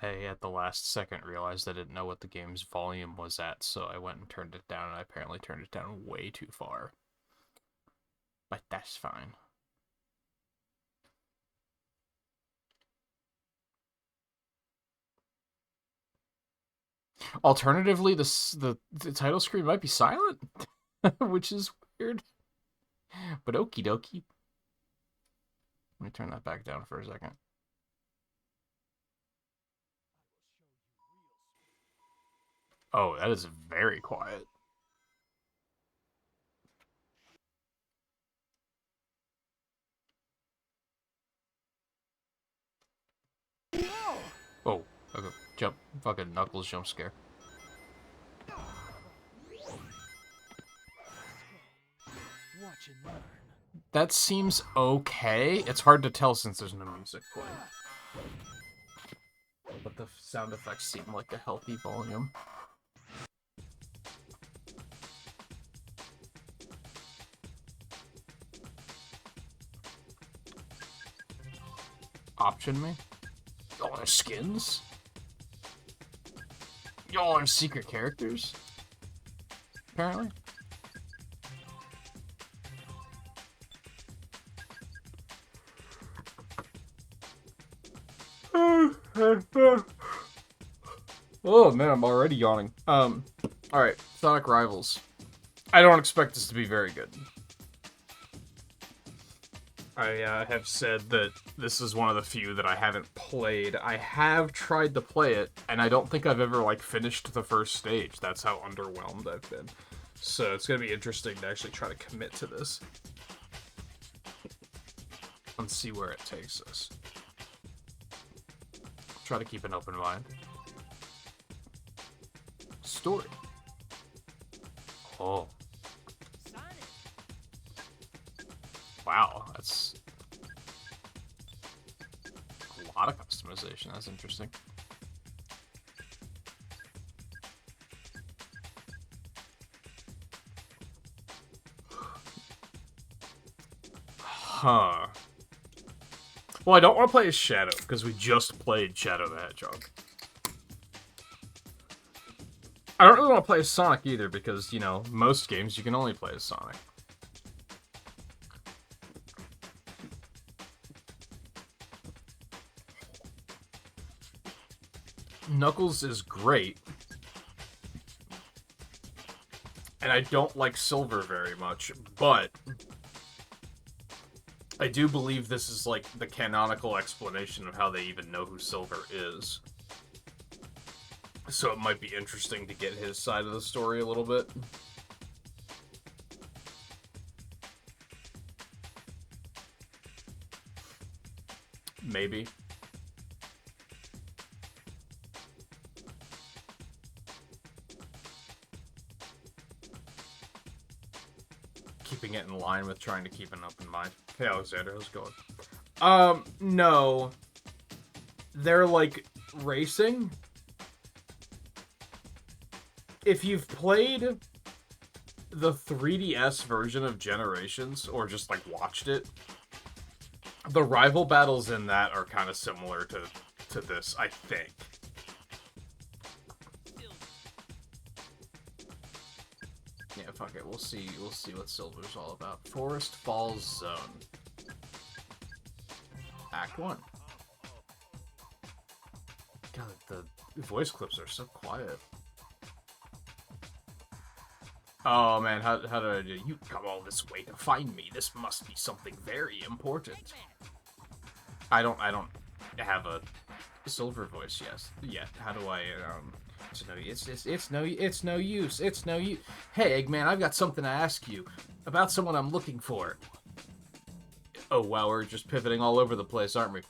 I, at the last second, realized I didn't know what the game's volume was at, so I went and turned it down, and I apparently turned it down way too far. But that's fine. Alternatively, the title screen might be silent, which is weird. But okie dokie. Let me turn that back down for a second. Oh, that is very quiet. Oh, okay. Jump. Fucking Knuckles jump scare. That seems okay. It's hard to tell since there's no music playing. But the sound effects seem like a healthy volume. Option me? Y'all are skins? Y'all are secret characters? Apparently. Oh man, I'm already yawning. Alright, Sonic Rivals. I don't expect this to be very good. I have said that this is one of the few that I haven't played. I have tried to play it, and I don't think I've ever, like, finished the first stage. That's how underwhelmed I've been. So it's gonna be interesting to actually try to commit to this. And see where it takes us. Try to keep an open mind. Story. Oh. Wow, that's a lot of customization. That's interesting. Huh. Well, I don't want to play as Shadow, because we just played Shadow the Hedgehog. I don't really want to play as Sonic either, because, you know, most games you can only play as Sonic. Knuckles is great. And I don't like Silver very much, but I do believe this is, like, the canonical explanation of how they even know who Silver is. So it might be interesting to get his side of the story a little bit. Maybe. Keeping it in line with trying to keep an open mind. Hey, Alexander, how's it going? No. They're, like, racing. If you've played the 3DS version of Generations, or just, like, watched it, the rival battles in that are kind of similar to this, I think. Yeah, fuck it. We'll see what Silver's all about. Forest Falls Zone. Act 1. God, the voice clips are so quiet. Oh man, how did I do? You come all this way to find me. This must be something very important. I don't have a Silver voice yet. How do I it's no use. It's no use. Hey Eggman, I've got something to ask you about someone I'm looking for. Oh wow, we're just pivoting all over the place, aren't we?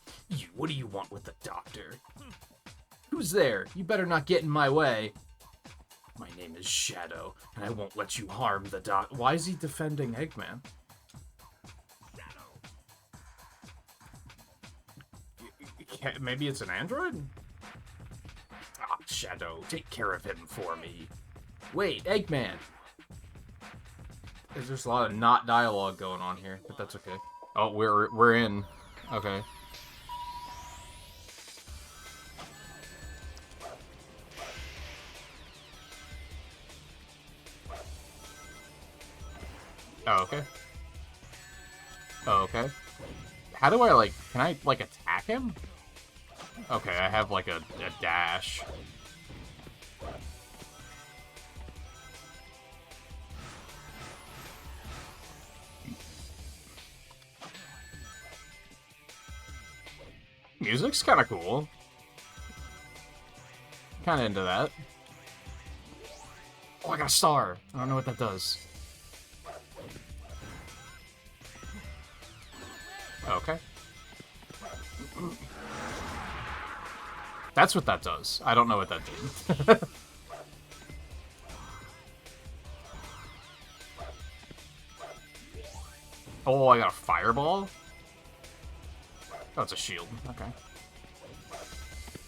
What do you want with the doctor? Who's there? You better not get in my way. My name is Shadow, and I won't let you harm the doc. Why is he defending Eggman? Maybe it's an android? Ah, Shadow, take care of him for me. Wait, Eggman! There's a lot of not dialogue going on here, but that's okay. Oh, we're in. Okay. Oh, okay. Oh, okay. How do I, like... Can I, like, attack him? Okay, I have, like, a dash. Music's kind of cool. Kind of into that. Oh, I got a star. I don't know what that does. Okay. That's what that does. I don't know what that did. Oh, I got a fireball? Oh, it's a shield. Okay.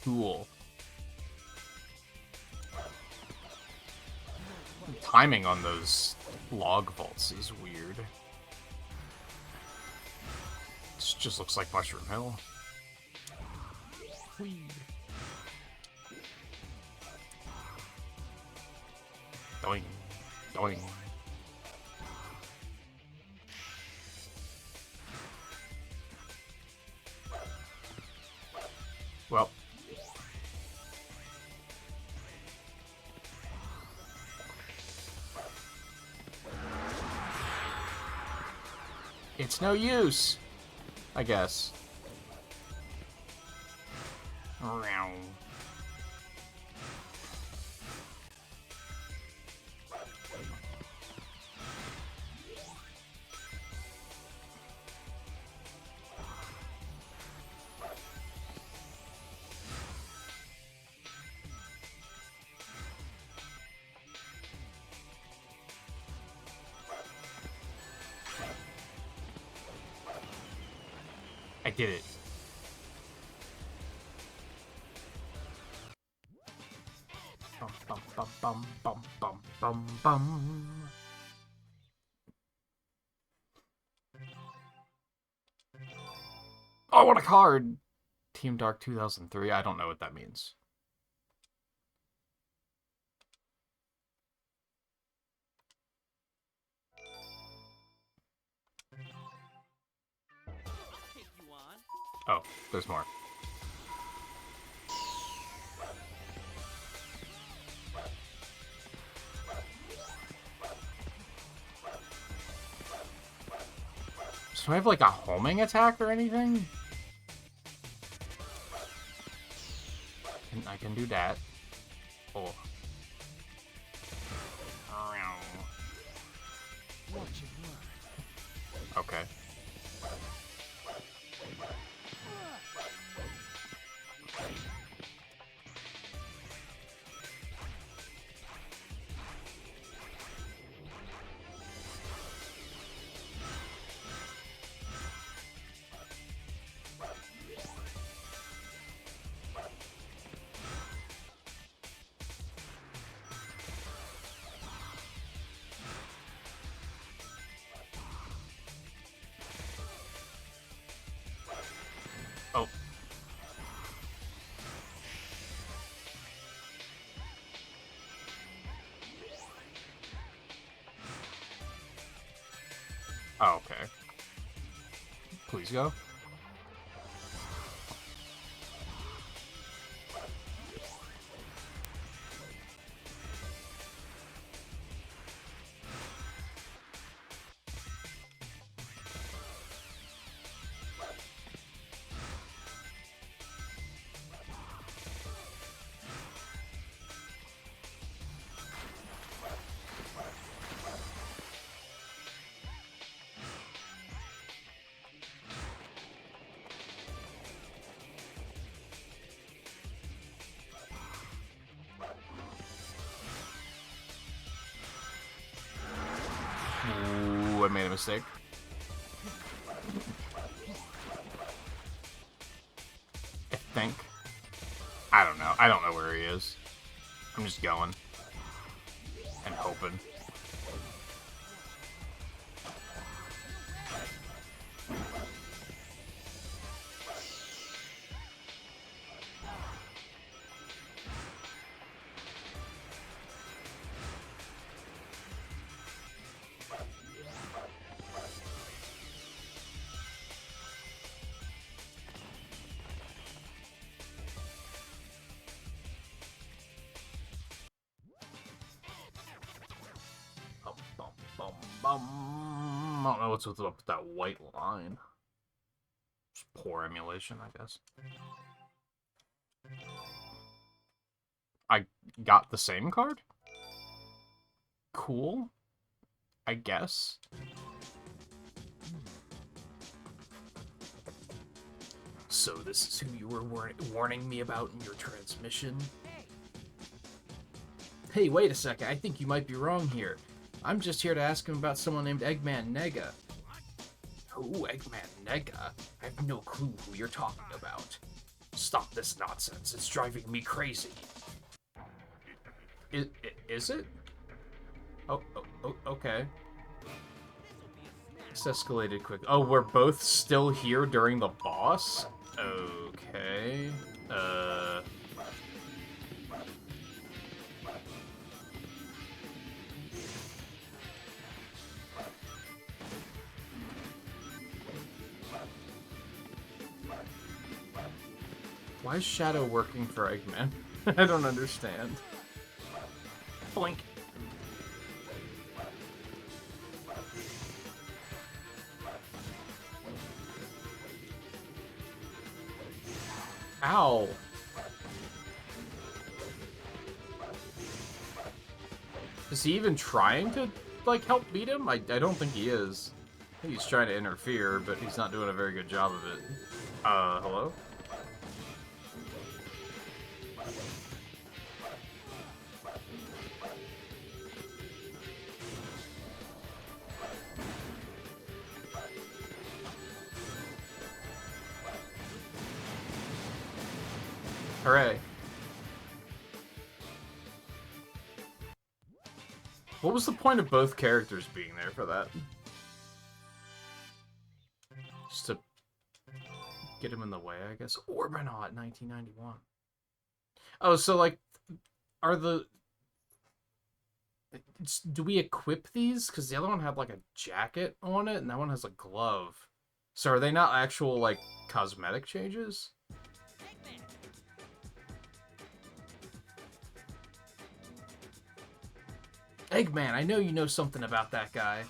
Cool. Timing on those log vaults is weird. This just looks like Mushroom Hill. Whee. Doing. Doing. Well. It's no use, I guess. I did it. Bum, bum, bum, bum, bum, bum, bum, bum. Oh, what a card! Team Dark 2003. I don't know what that means. Oh, there's more. So I have like a homing attack or anything? I can do that. Oh. Okay. Oh. Oh, okay. Please go. Ooh, I made a mistake. I think. I don't know. I don't know where he is. I'm just going. And hoping. I don't know what's up with that white line. Just poor emulation, I guess. I got the same card? Cool. I guess. So this is who you were warning me about in your transmission? Hey, wait a second. I think you might be wrong here. I'm just here to ask him about someone named Eggman Nega. Who, Eggman Nega? I have no clue who you're talking about. Stop this nonsense. It's driving me crazy. Is it? Oh, okay. This escalated quick. Oh, we're both still here during the boss? Okay. Why is Shadow working for Eggman? I don't understand. Blink. Ow. Is he even trying to, like, help beat him? I don't think he is. I think he's trying to interfere, but he's not doing a very good job of it. Hello? Hooray. What was the point of both characters being there for that? Just to get him in the way, I guess. Orbinaut, 1991. Oh, so, like, are the... Do we equip these? Because the other one had, like, a jacket on it, and that one has a glove. So are they not actual, like, cosmetic changes? Eggman, I know you know something about that guy.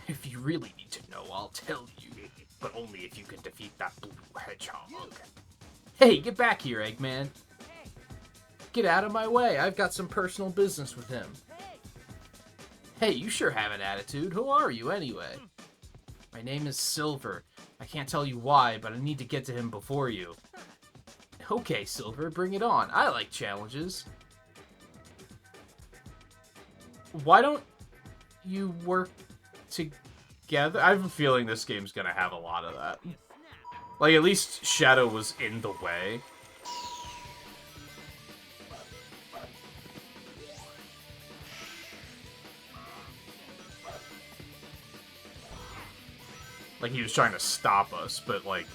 If you really need to know, I'll tell you. But only if you can defeat that blue hedgehog. Hey, get back here, Eggman. Get out of my way. I've got some personal business with him. Hey, you sure have an attitude. Who are you, anyway? My name is Silver. I can't tell you why, but I need to get to him before you. Okay, Silver, bring it on. I like challenges. Why don't you work together? I have a feeling this game's gonna have a lot of that. Like, at least Shadow was in the way. Like, he was trying to stop us, but, like,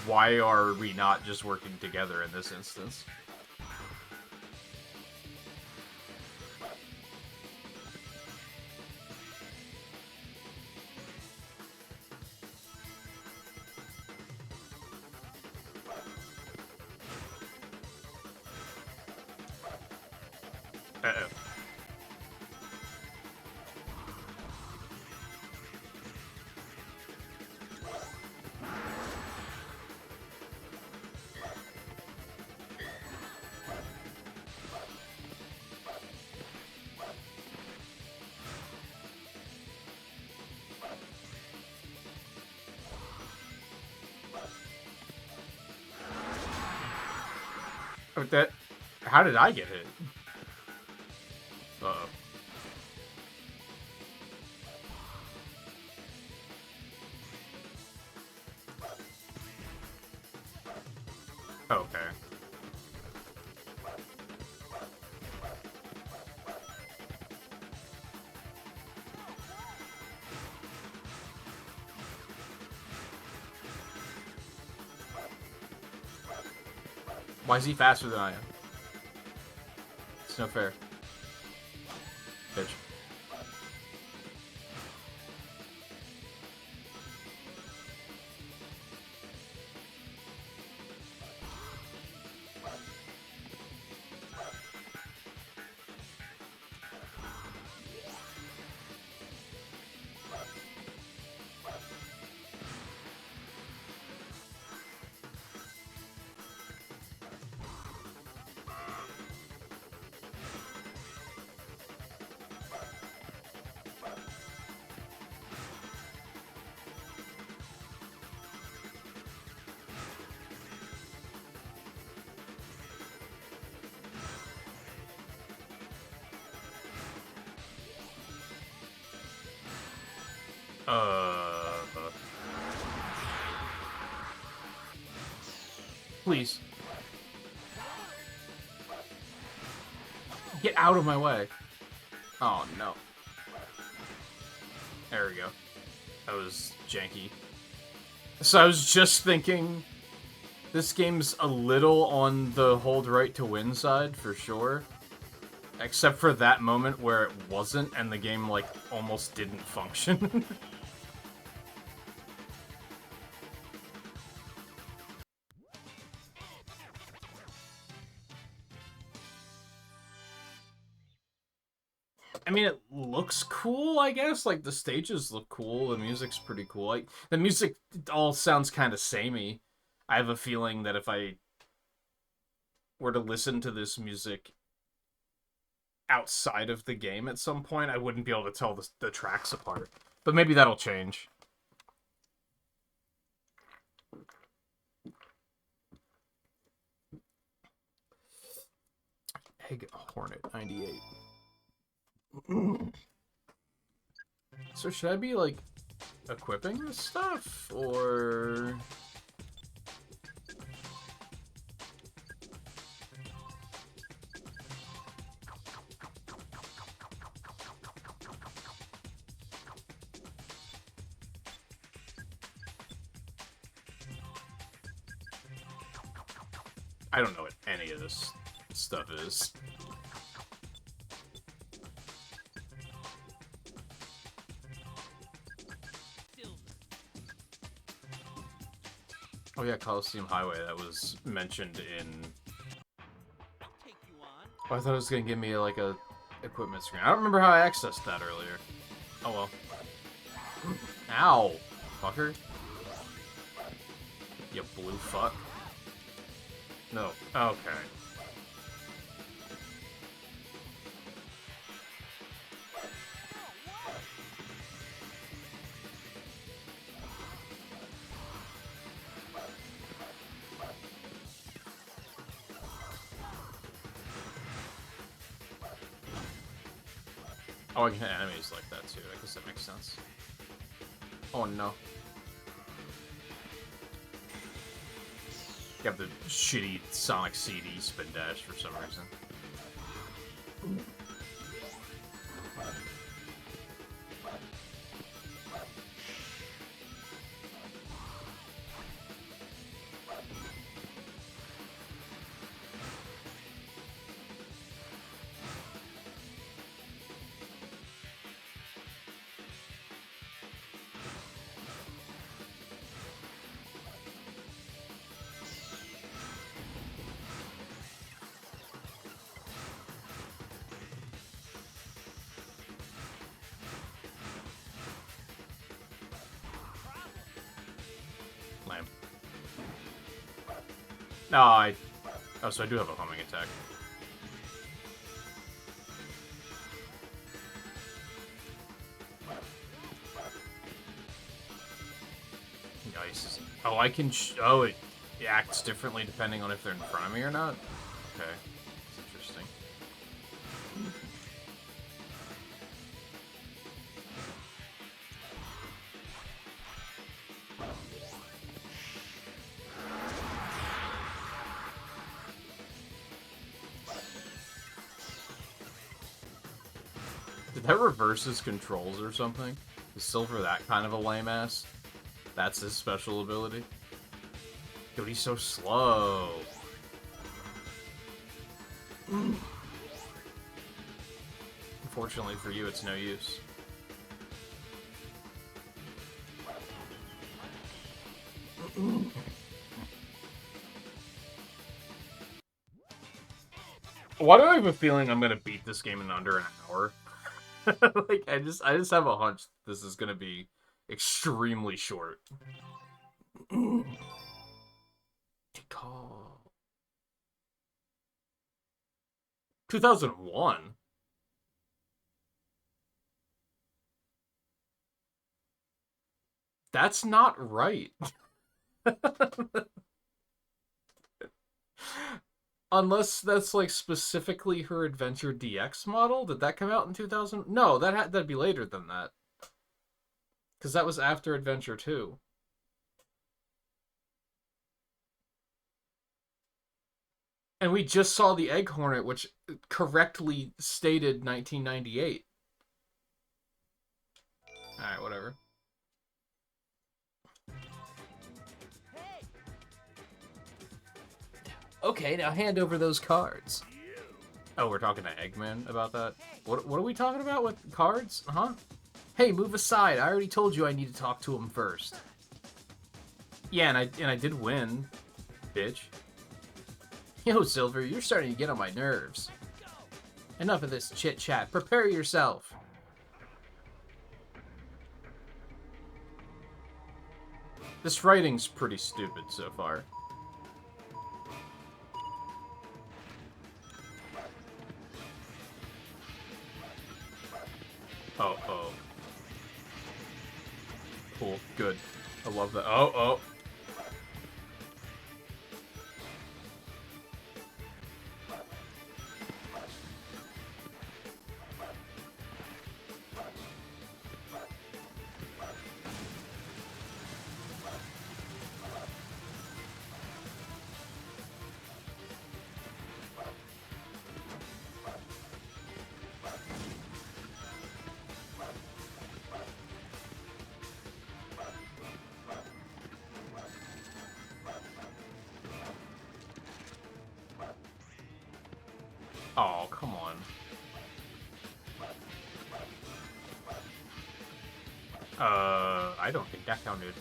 why are we not just working together in this instance? Uh-oh. That... How did I get hit? Uh-oh. Okay. Why is he faster than I am? It's no fair. Bitch. Uh, please. Get out of my way. Oh, no. There we go. That was janky. So I was just thinking, this game's a little on the hold right to win side, for sure. Except for that moment where it wasn't, and the game, like, almost didn't function. I mean, it looks cool, I guess. Like, the stages look cool, the music's pretty cool. Like, the music all sounds kind of samey. I have a feeling that if I were to listen to this music outside of the game at some point, I wouldn't be able to tell the tracks apart. But maybe that'll change. Egg Hornet 98. So should I be, like, equipping this stuff, or... I don't know what any of this stuff is. Oh yeah, Coliseum Highway, that was mentioned in... Oh, I thought it was gonna give me, like, a equipment screen. I don't remember how I accessed that earlier. Oh well. Ow! Fucker. You blue fuck. No. Okay. Oh, I can hit enemies like that too. I guess that makes sense. Oh no. You have the shitty Sonic CD spin dash for some reason. Lame. No, oh, so I do have a homing attack. Nice. Oh, I can... oh, it acts differently depending on if they're in front of me or not? Okay. That's interesting. Did that reverse his controls or something? Is Silver that kind of a lame ass? That's his special ability? Dude, he's so slow. Unfortunately for you, it's no use. Why do I have a feeling I'm gonna beat this game in under an hour? Like, I just have a hunch this is gonna be extremely short. Call 2001. That's not right. Unless that's, like, specifically her Adventure DX model. Did that come out in 2000? No, that'd be later than that. Because that was after Adventure 2. And we just saw the Egg Hornet, which correctly stated 1998. Alright, whatever. Okay, now hand over those cards. Oh, we're talking to Eggman about that? What are we talking about with cards? Huh? Hey, move aside. I already told you I need to talk to him first. Yeah, and I did win, bitch. Yo, Silver, you're starting to get on my nerves. Enough of this chit-chat. Prepare yourself. This writing's pretty stupid so far. Oh. Cool. Good. I love that. Oh. Oh, come on. I don't think that counted.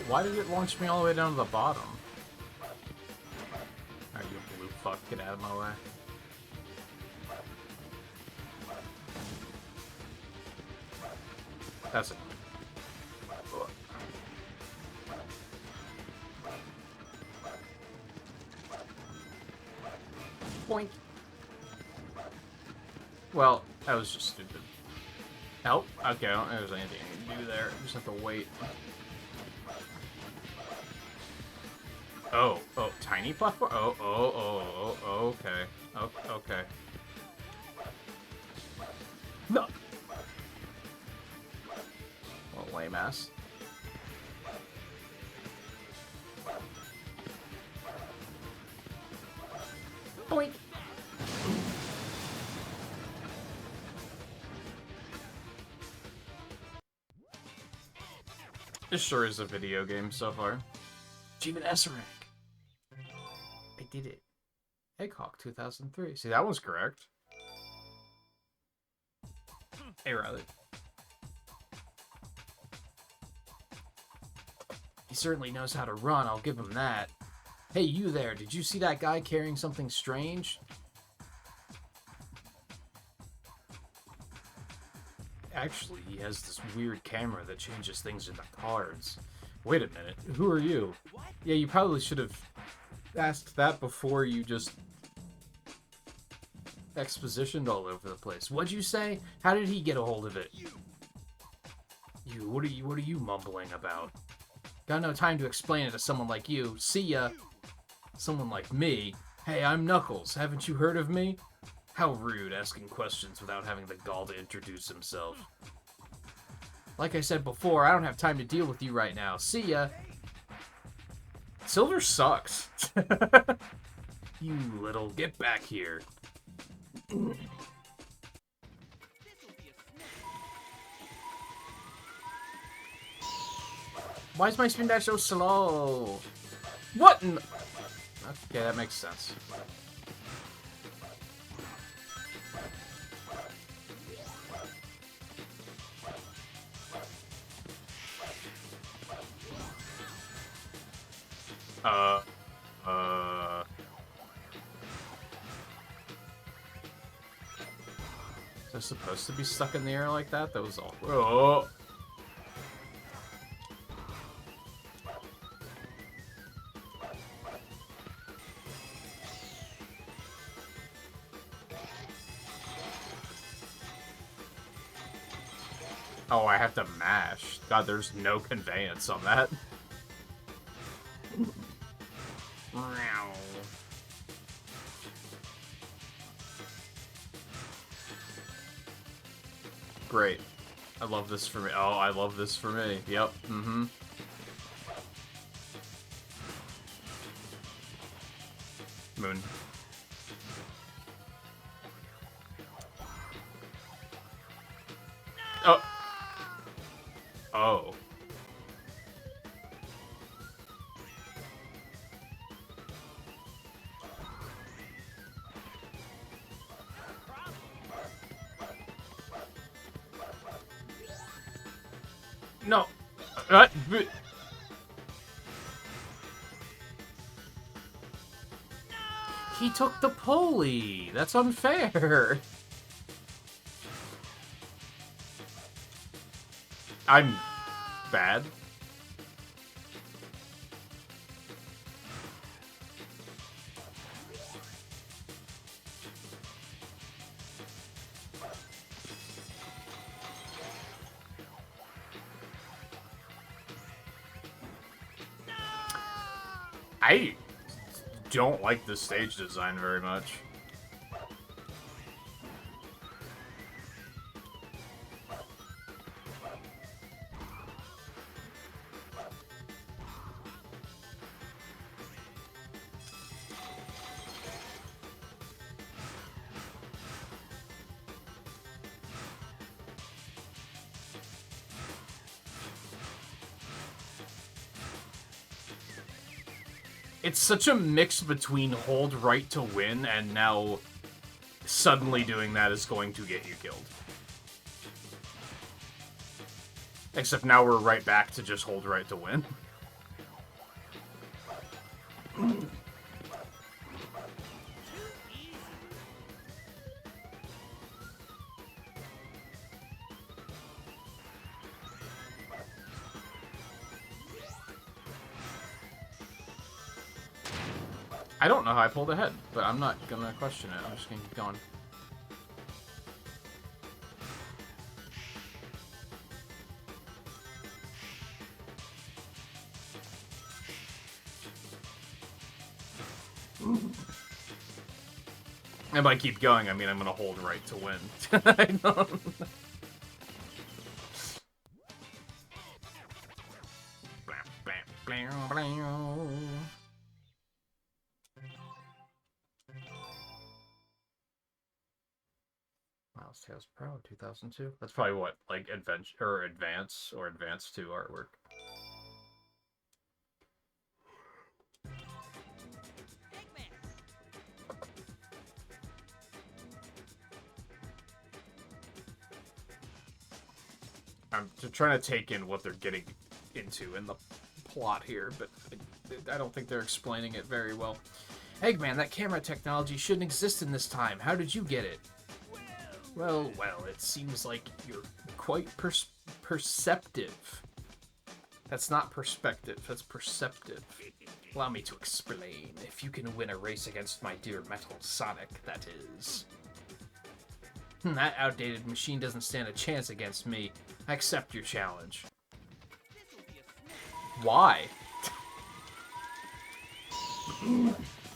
Why did it launch me all the way down to the bottom? Alright, you blue fuck, get out of my way. That's it. Point. Well, that was just stupid. Help? Okay, I don't think there's anything I can do there. I just have to wait. Oh, tiny platform? Oh, okay. Okay. No! Well, lame ass. Boink! This sure is a video game so far. Achievement S rank. I did it. Egghawk 2003. See, that one's correct. Hey, Riley. He certainly knows how to run, I'll give him that. Hey, you there, did you see that guy carrying something strange? Actually, he has this weird camera that changes things into cards. Wait a minute, who are you? Yeah, you probably should have asked that before you just expositioned all over the place. What'd you say? How did he get a hold of it? You, what are you mumbling about? Got no time to explain it to someone like you. See ya. Someone like me. Hey, I'm Knuckles. Haven't you heard of me? How rude, asking questions without having the gall to introduce himself. Like I said before, I don't have time to deal with you right now. See ya. Silver sucks. You little... Get back here. Why is my spin dash so slow? What in... Okay, that makes sense. Is it supposed to be stuck in the air like that? That was all. Oh. Oh, I have to mash. God, there's no conveyance on that. Great. I love this for me. Oh, I love this for me. Yep. Mm-hmm. Moon. Oh. Oh. No. He took the pulley. That's unfair. I'm bad. I don't like the stage design very much. It's such a mix between hold right to win and now suddenly doing that is going to get you killed. Except now we're right back to just hold right to win. I don't know how I pulled ahead, but I'm not gonna question it. I'm just gonna keep going. And by keep going, I mean I'm gonna hold right to win. I don't... Miles Tales Pro 2002. That's probably what, like Adventure or Advance or Advance 2 artwork. I'm trying to take in what they're getting into in the plot here, but I don't think they're explaining it very well. Eggman, that camera technology shouldn't exist in this time. How did you get it? Well, it seems like you're quite perceptive. That's not perspective, that's perceptive. Allow me to explain. If you can win a race against my dear Metal Sonic, that is. That outdated machine doesn't stand a chance against me. I accept your challenge. Why?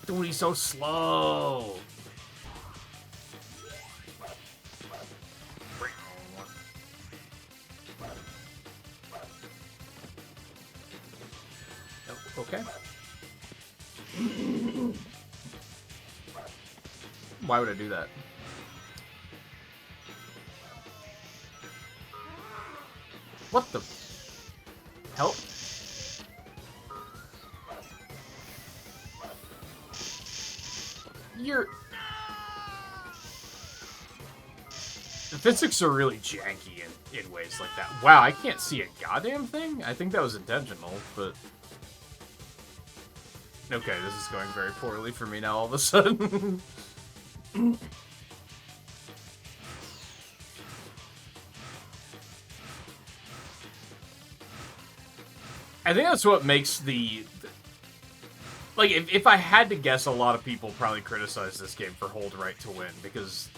Dude, he's so slow. Okay. Why would I do that? What the hell? The physics are really janky in ways like that. Wow, I can't see a goddamn thing? I think that was intentional, but... Okay, this is going very poorly for me now all of a sudden. I think that's what makes the... Like, if I had to guess, a lot of people probably criticize this game for hold right to win, because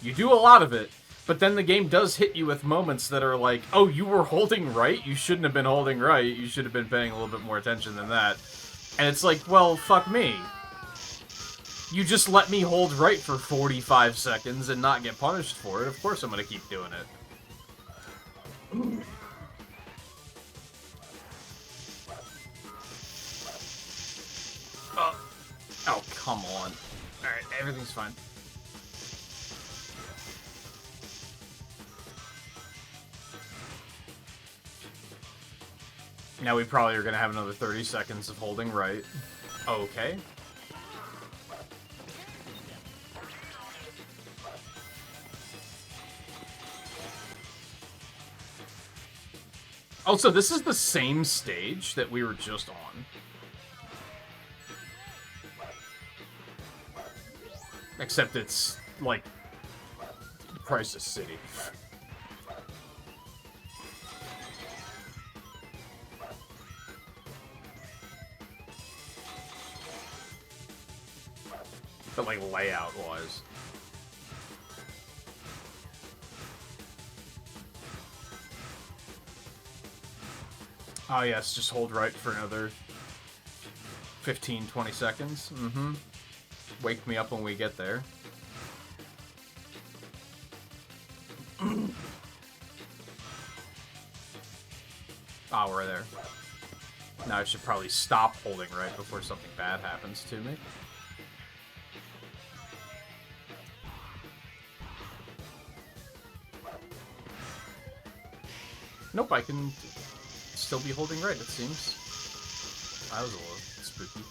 you do a lot of it, but then the game does hit you with moments that are like, oh, you were holding right? You shouldn't have been holding right. You should have been paying a little bit more attention than that. And it's like, well, fuck me. You just let me hold right for 45 seconds and not get punished for it. Of course I'm gonna keep doing it. Oh, come on. Alright, everything's fine. Now we probably are gonna have another 30 seconds of holding right. Okay. Also, this is the same stage that we were just on. Except it's, like, Crisis City. But, like, layout-wise. Oh, yes, just hold right for another 15, 20 seconds. Mm-hmm. Wake me up when we get there. Ah, we're there. Now I should probably stop holding right before something bad happens to me. Nope, I can still be holding right, it seems. That was a little spooky.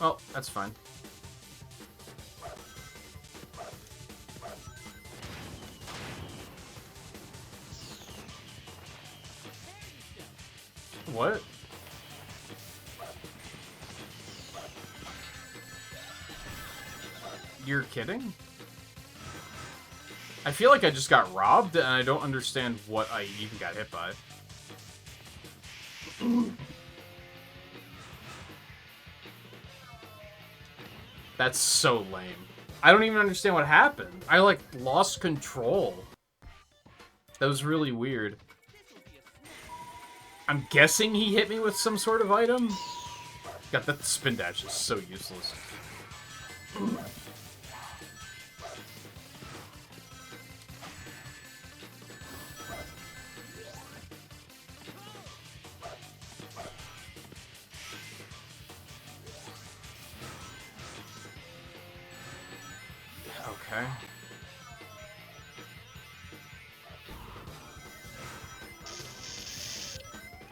Well, that's fine. What? You're kidding? I feel like I just got robbed, and I don't understand what I even got hit by. That's so lame. I don't even understand what happened. I, like, lost control. That was really weird. I'm guessing he hit me with some sort of item? God, that spin dash is so useless. Okay.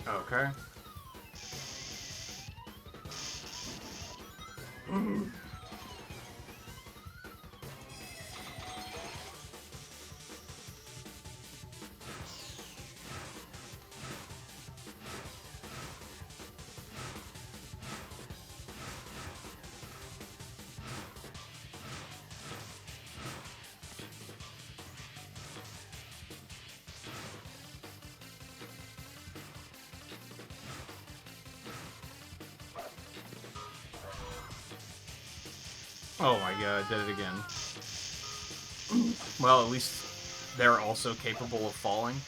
Okay. Oh my god, I did it again. Well, at least they're also capable of falling.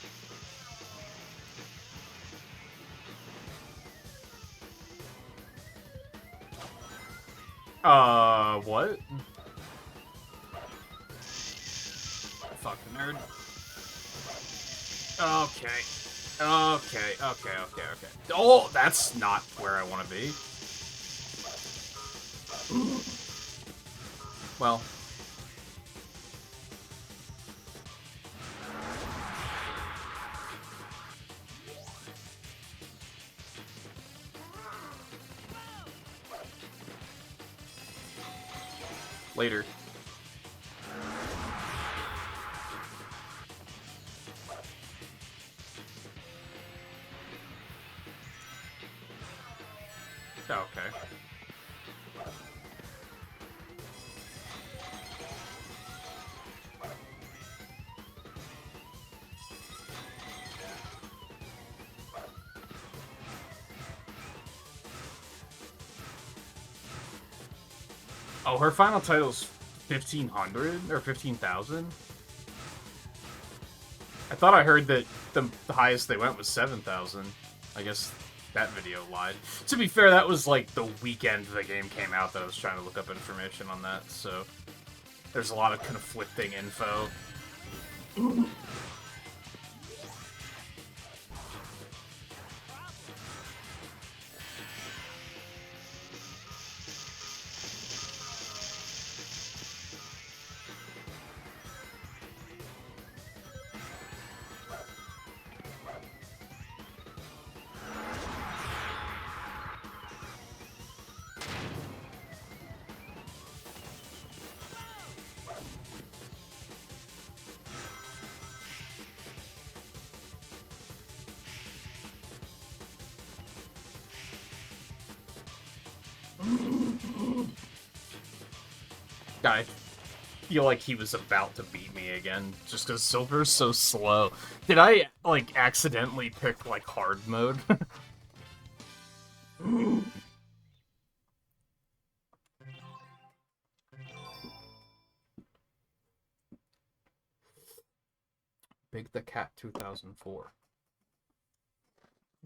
What? Fucking nerd. Okay. Okay. Oh, that's not where I want to be. Well. Later. Okay. Oh, her final title's 1,500 or 15,000. I thought I heard that the highest they went was 7,000. I guess that video lied. To be fair, that was like the weekend the game came out that I was trying to look up information on that, so there's a lot of conflicting info. I feel like he was about to beat me again, just because Silver's so slow. Did I, like, accidentally pick, like, hard mode? Big the Cat 2004.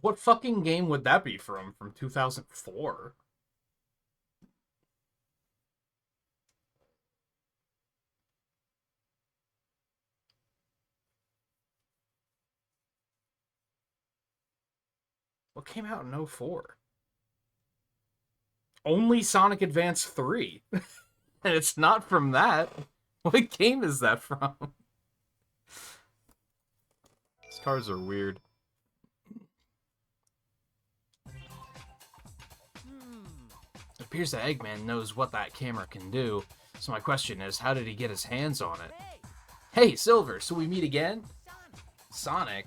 What fucking game would that be from 2004? What came out in 04? Only Sonic Advance 3. And it's not from that. What game is that from? These cars are weird. It appears that Eggman knows what that camera can do. So my question is, how did he get his hands on it? Hey, Silver, so we meet again? Sonic?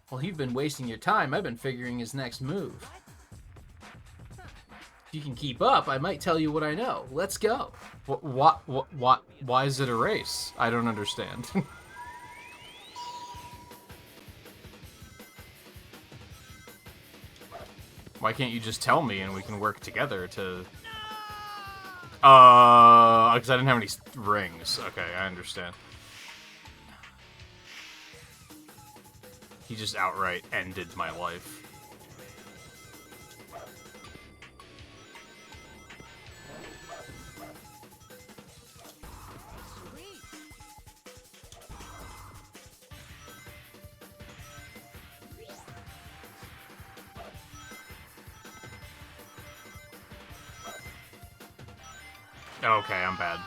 Well, you've been wasting your time. I've been figuring his next move. If you can keep up, I might tell you what I know. Let's go. What, why is it a race? I don't understand. Why can't you just tell me and we can work together to... because I didn't have any rings. Okay, I understand. He just outright ended my life. Okay, I'm bad.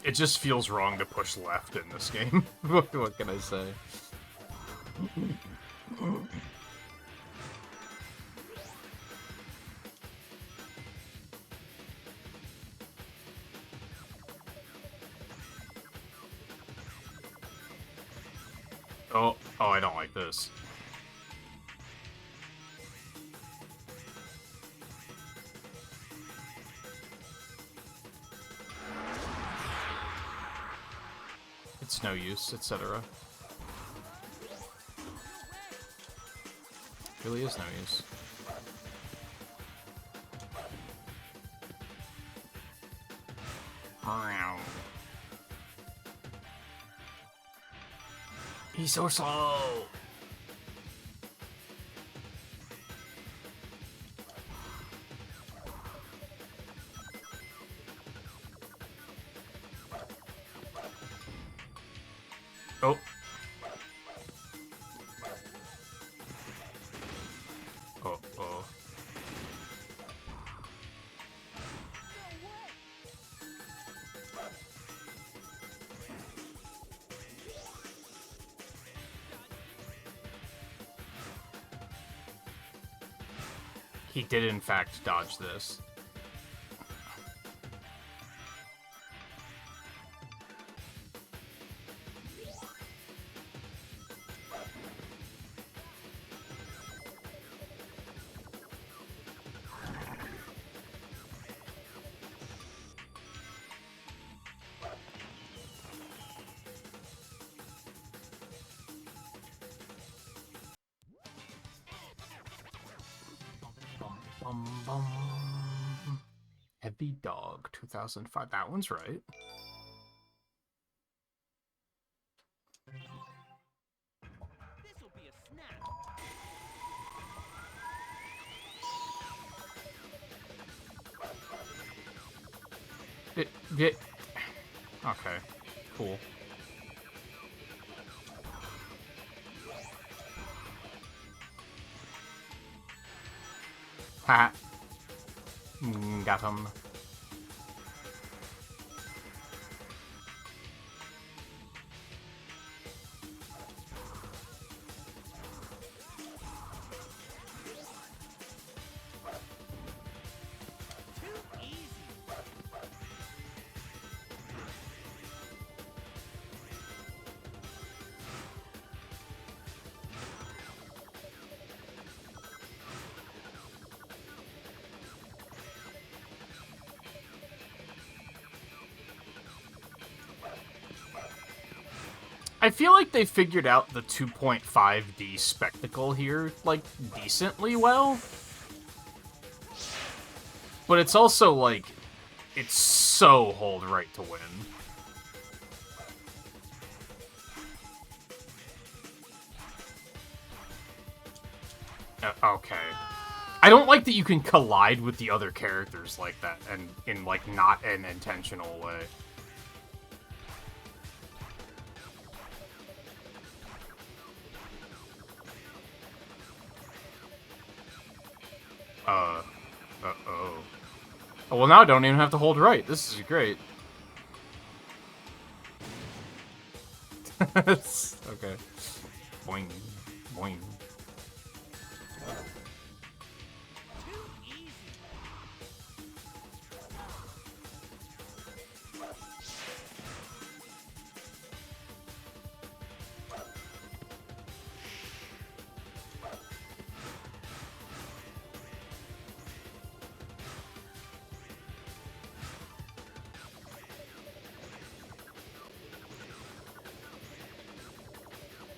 It just feels wrong to push left in this game. What can I say? Oh, I don't like this. It's no use, etc. Really is no use. He's so slow. Oh. Oh. He did, in fact, dodge this. bum. Heavy Dog 2005. That one's right. This'll be a snap. Okay, cool. Ha. Got him. Too easy. I feel like they figured out the 2.5D spectacle here, like, decently well. But it's also, like, it's so hold right to win. Okay. I don't like that you can collide with the other characters like that, and in, like, not an intentional way. Uh-oh. Oh, well, now I don't even have to hold right. This is great. Okay. Boing. Boing. Too easy.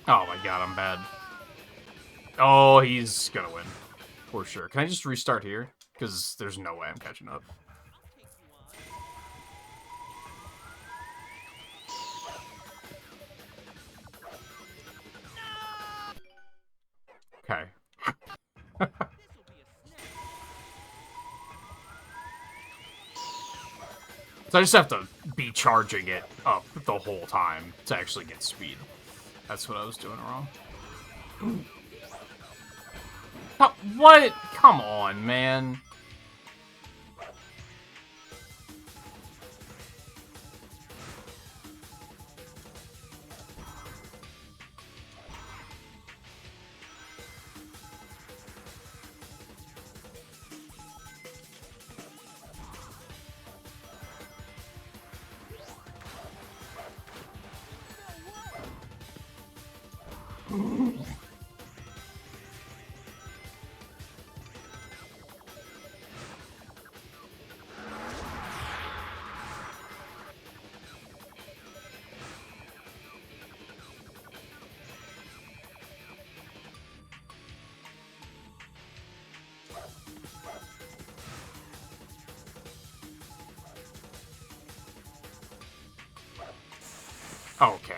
Oh my god, I'm bad. Oh, he's gonna win. For sure. Can I just restart here? Because there's no way I'm catching up. I'll take you on. Okay. This'll be a snap. So I just have to be charging it up the whole time to actually get speed. That's what I was doing wrong. What? Come on, man. Okay.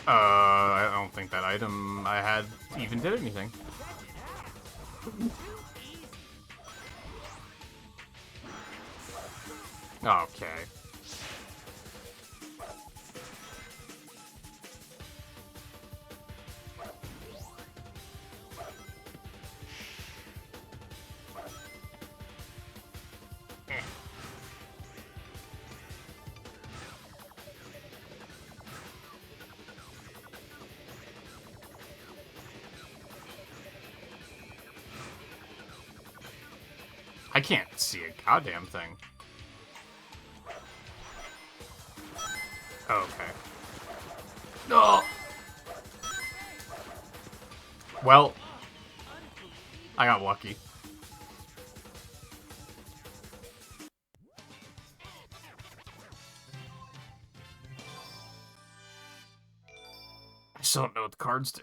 I don't think that item I had even did anything. Okay. can't see a goddamn thing. Okay. Oh. Well, I got lucky. I still don't know what the cards do.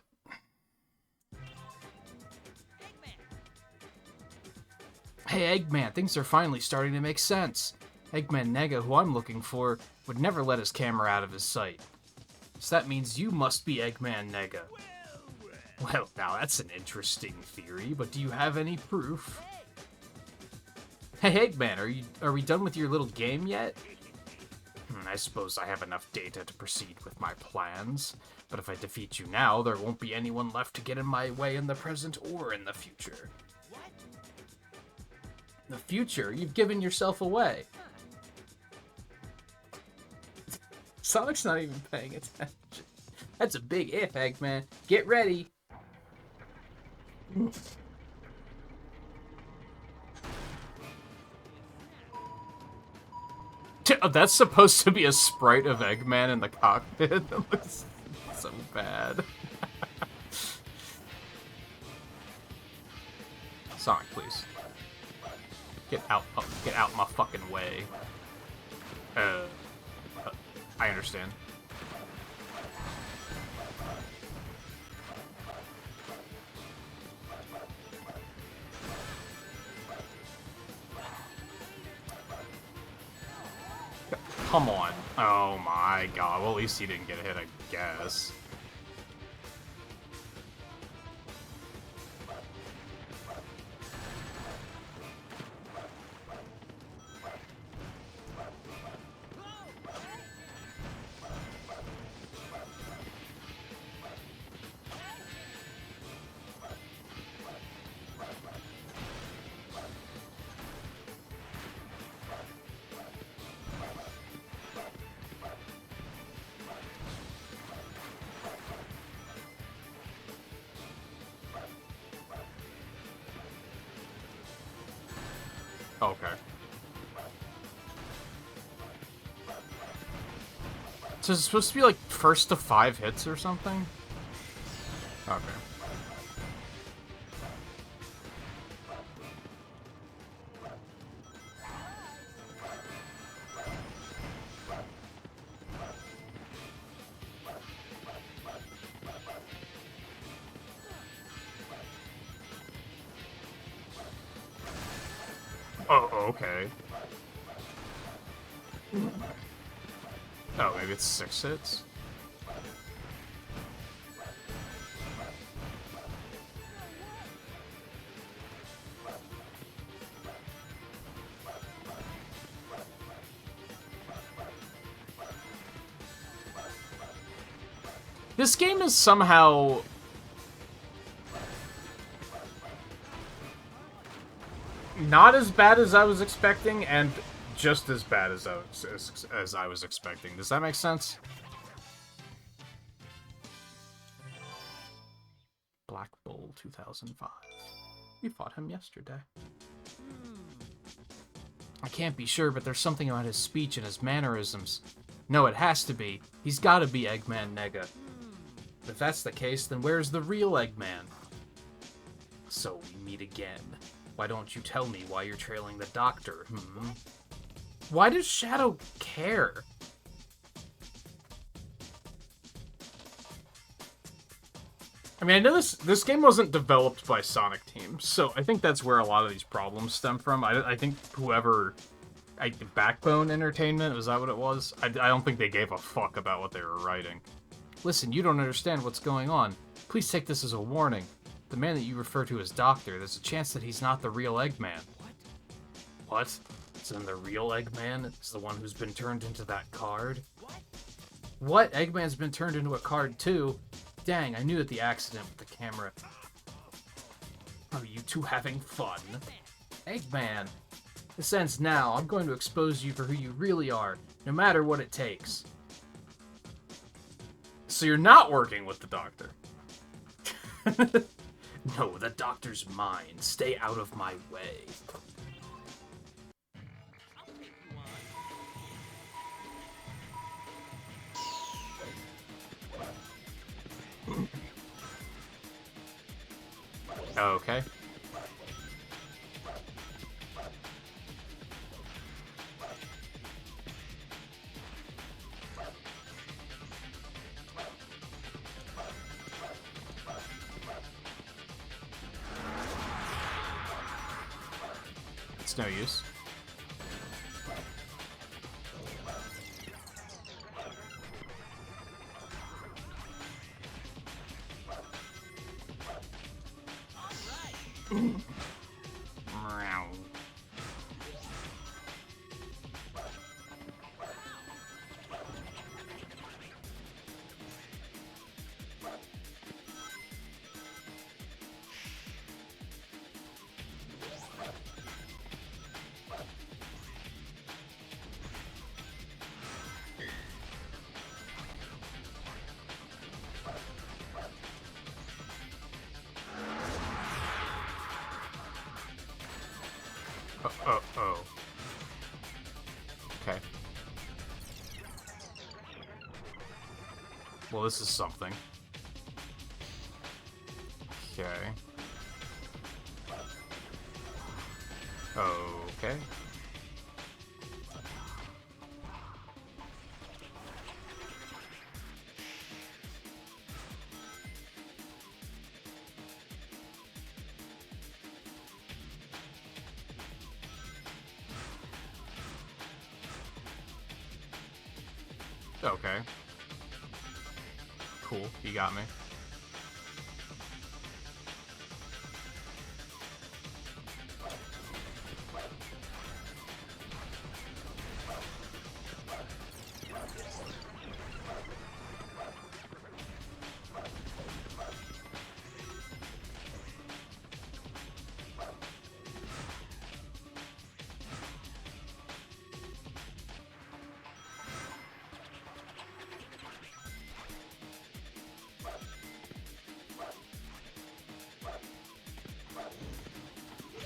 Hey, Eggman, things are finally starting to make sense. Eggman Nega, who I'm looking for, would never let his camera out of his sight. So that means you must be Eggman Nega. Well, now that's an interesting theory, but do you have any proof? Hey, Eggman, are we done with your little game yet? I suppose I have enough data to proceed with my plans, but if I defeat you now, there won't be anyone left to get in my way in the present or in the future. The future? You've given yourself away. Sonic's not even paying attention. That's a big if, Eggman. Get ready. That's supposed to be a sprite of Eggman in the cockpit. That looks so bad. Sonic, please. Get out my fucking way. I understand. Come on. Oh my god. Well, at least he didn't get hit, I guess. Okay. So it's supposed to be like first to 5 hits or something? Okay. Oh, okay. Oh, maybe it's 6 hits? This game is somehow... not as bad as I was expecting, and just as bad as I was expecting. Does that make sense? Black Bull 2005. We fought him yesterday. I can't be sure, but there's something about his speech and his mannerisms. No, it has to be. He's gotta be Eggman Nega. If that's the case, then where's the real Eggman? So we meet again. Why don't you tell me why you're trailing the doctor, Why does Shadow care? I mean, I know this game wasn't developed by Sonic Team, so I think that's where a lot of these problems stem from. I think whoever... Backbone Entertainment, was that what it was? I don't think they gave a fuck about what they were writing. Listen, you don't understand what's going on. Please take this as a warning. The man that you refer to as Doctor, there's a chance that he's not the real Eggman. What? So then the real Eggman is the one who's been turned into that card? What? Eggman's been turned into a card too? Dang, I knew that the accident with the camera... Are you two having fun? Eggman! This ends now. I'm going to expose you for who you really are, no matter what it takes. So you're not working with the Doctor? No, the Doctor's mine. Stay out of my way. Okay. It's no use. Meow. Oh. Okay. Well, this is something. Okay. Okay. Okay. Cool, you got me.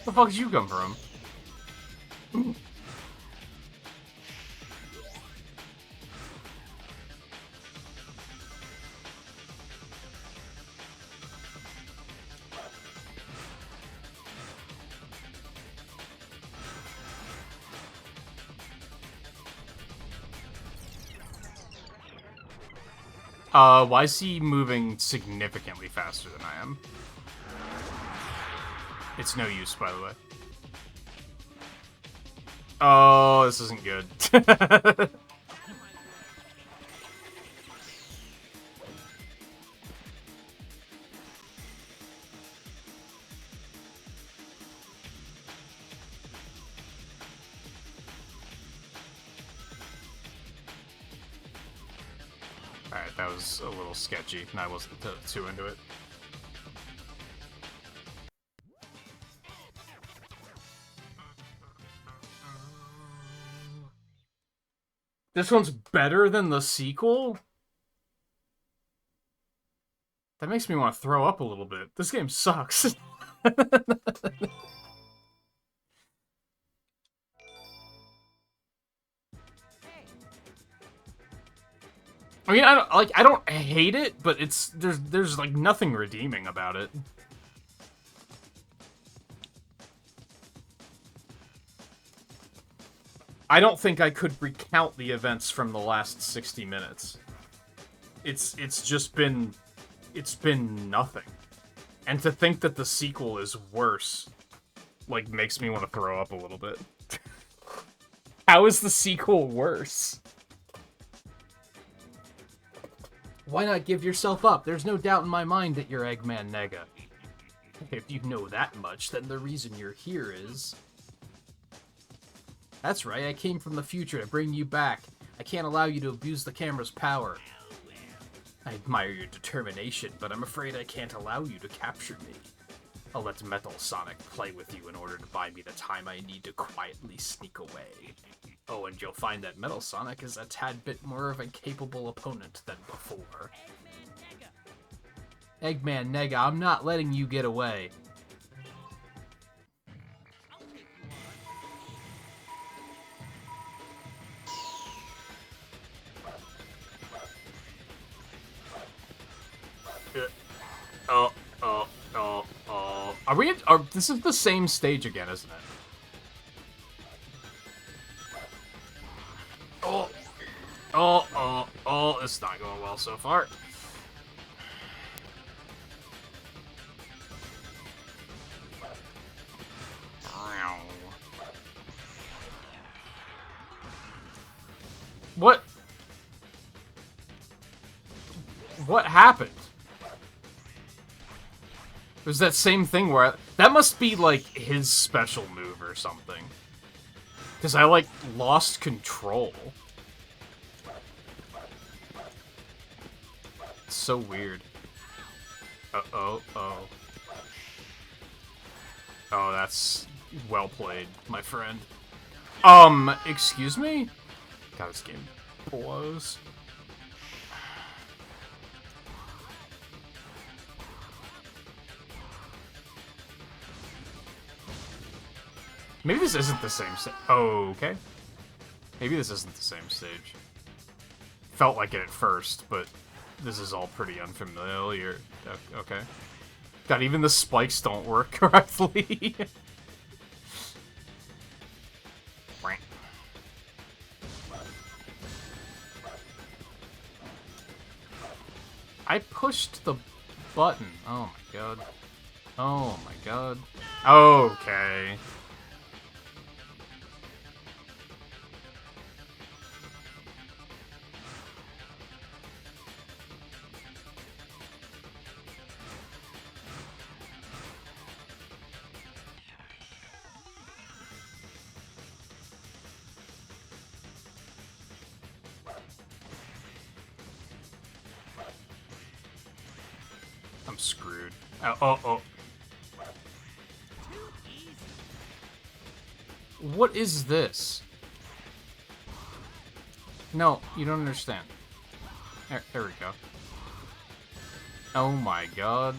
Where the fuck did you come from? Why is he moving significantly faster than I am? It's no use, by the way. Oh, this isn't good. Alright, that was a little sketchy, and I wasn't too into it. This one's better than the sequel? That makes me want to throw up a little bit. This game sucks. I mean, I don't hate it, but there's like nothing redeeming about it. I don't think I could recount the events from the last 60 minutes. It's been nothing. And to think that the sequel is worse, like, makes me want to throw up a little bit. How is the sequel worse? Why not give yourself up? There's no doubt in my mind that you're Eggman Nega. If you know that much, then the reason you're here is... That's right, I came from the future to bring you back. I can't allow you to abuse the camera's power. I admire your determination, but I'm afraid I can't allow you to capture me. I'll let Metal Sonic play with you in order to buy me the time I need to quietly sneak away. Oh, and you'll find that Metal Sonic is a tad bit more of a capable opponent than before. Eggman Nega, I'm not letting you get away. Are we this is the same stage again, isn't it? Oh. Oh, it's not going well so far. What? What happened? It was that same thing where that must be like his special move or something. Because I like lost control. It's so weird. Oh. Oh, that's well played, my friend. Excuse me? God, this game blows. Maybe this isn't the same stage. Oh, okay. Maybe this isn't the same stage. Felt like it at first, but this is all pretty unfamiliar. Okay. God, even the spikes don't work correctly. I pushed the button. Oh my god. Oh my god. Okay. I'm screwed. Oh. What is this? No, you don't understand. There we go. Oh my god.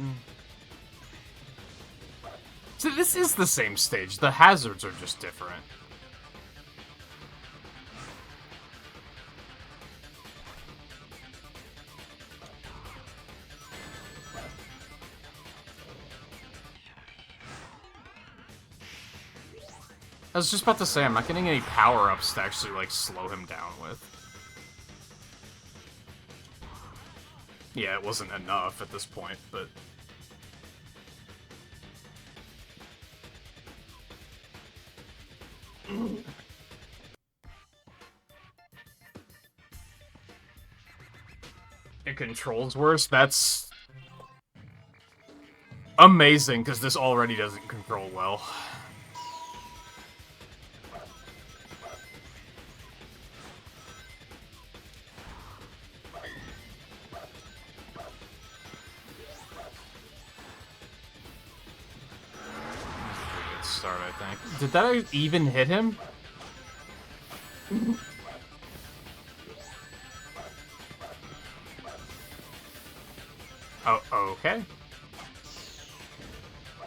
See, this is the same stage. The hazards are just different. I was just about to say, I'm not getting any power-ups to actually, like, slow him down with. Yeah, it wasn't enough at this point, but... It controls worse? That's... amazing, because this already doesn't control well. Start, I think. Did that even hit him? Oh, okay.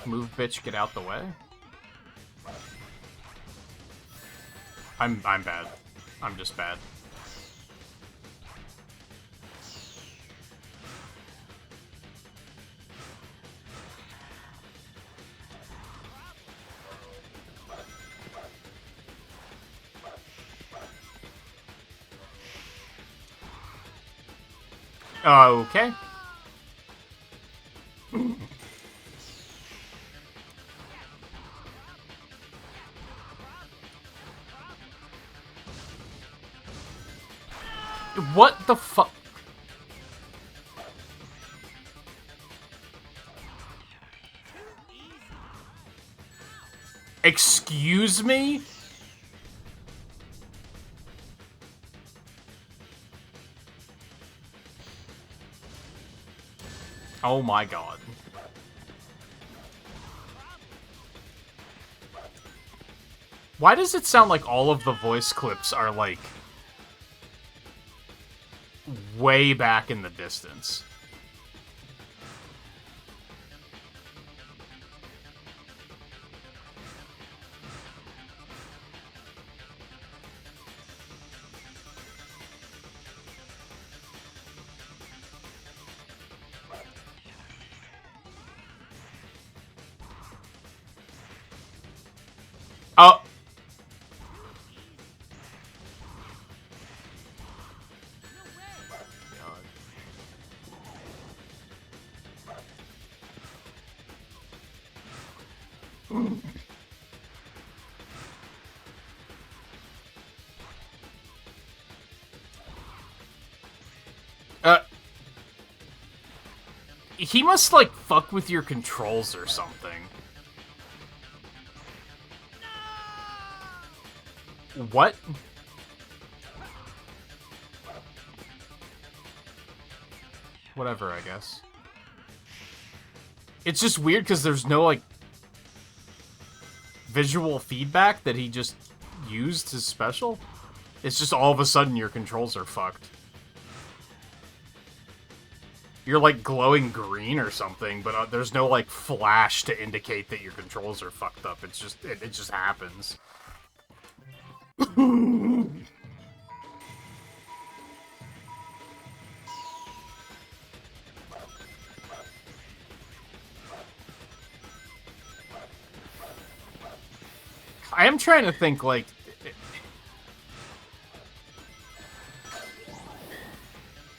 Move, bitch, get out the way. I'm bad. I'm just bad. Okay. What the fuck? Excuse me? Oh my god. Why does it sound like all of the voice clips are, like, way back in the distance? He must, like, fuck with your controls or something. What? Whatever, I guess. It's just weird because there's no, like, visual feedback that he just used as special. It's just all of a sudden your controls are fucked. You're, like, glowing green or something, but there's no, like, flash to indicate that your controls are fucked up. It's just, it just happens. I am trying to think, like...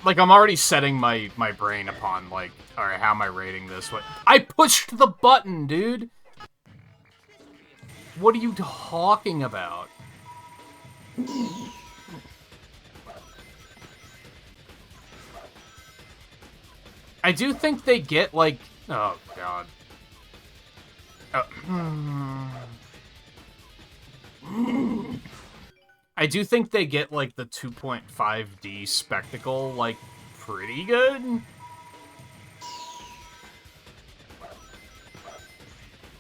Like, I'm already setting my brain upon, like, alright, how am I rating this? What? I pushed the button, dude! What are you talking about? I do think they get, like... Oh, God. I do think they get, like, the 2.5D spectacle, like, pretty good.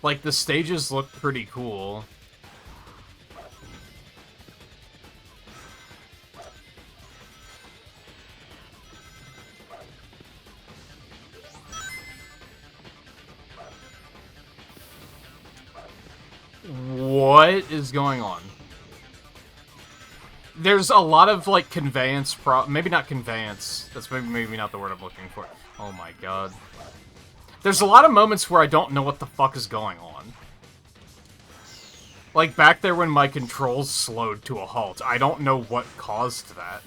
Like, the stages look pretty cool. What is going on? There's a lot of, like, conveyance maybe not conveyance. That's maybe not the word I'm looking for. Oh my god. There's a lot of moments where I don't know what the fuck is going on. Like, back there when my controls slowed to a halt. I don't know what caused that.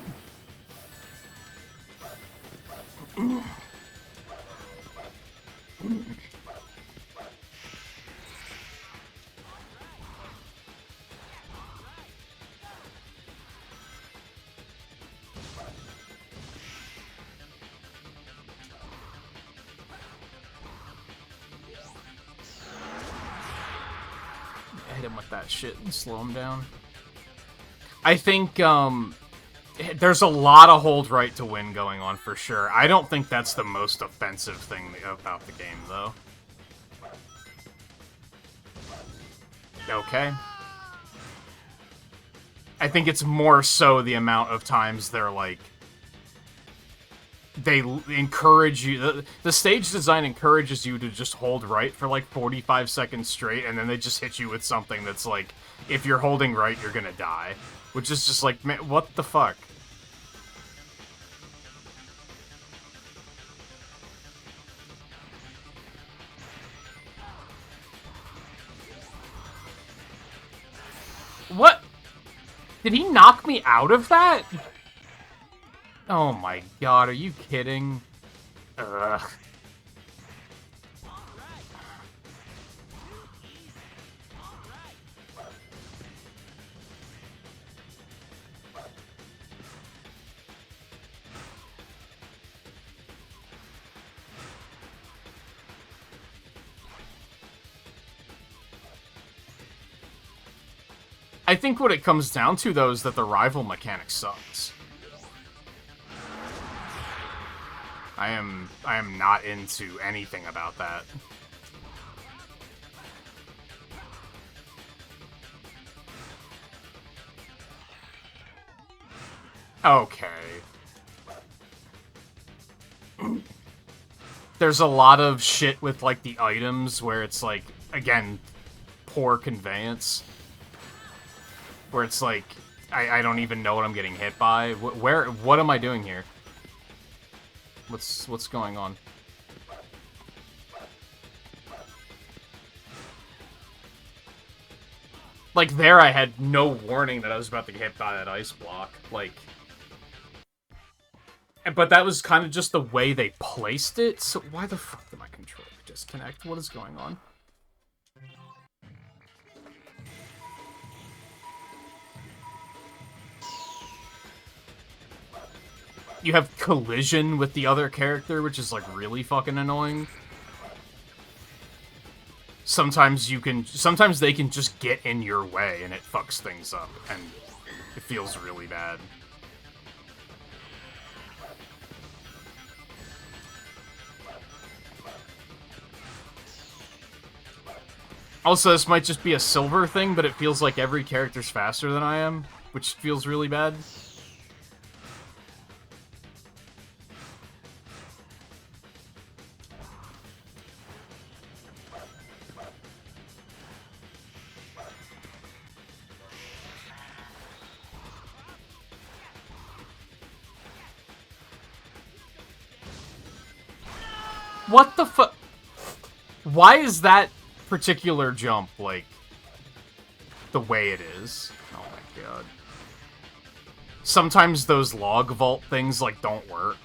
Hit him with that shit and slow him down. I think, there's a lot of hold right to win going on for sure. I don't think that's the most offensive thing about the game, though. Okay. I think it's more so the amount of times they're, like... They encourage you... The stage design encourages you to just hold right for, like, 45 seconds straight, and then they just hit you with something that's, like, if you're holding right, you're gonna die. Which is just like, man, what the fuck? What? Did he knock me out of that? Oh my god, are you kidding? Ugh. I think what it comes down to, though, is that the rival mechanic sucks. I am not into anything about that. Okay. There's a lot of shit with, like, the items where it's, like, again, poor conveyance. Where it's like, I don't even know what I'm getting hit by. What am I doing here? What's going on? Like, there I had no warning that I was about to get hit by that ice block. Like... But that was kind of just the way they placed it, so why the fuck did my controller disconnect? What is going on? You have collision with the other character, which is, like, really fucking annoying. Sometimes they can just get in your way, and it fucks things up, and it feels really bad. Also, this might just be a silver thing, but it feels like every character's faster than I am, which feels really bad. What the fu- Why is that particular jump, like, the way it is? Oh my god. Sometimes those log vault things, like, don't work.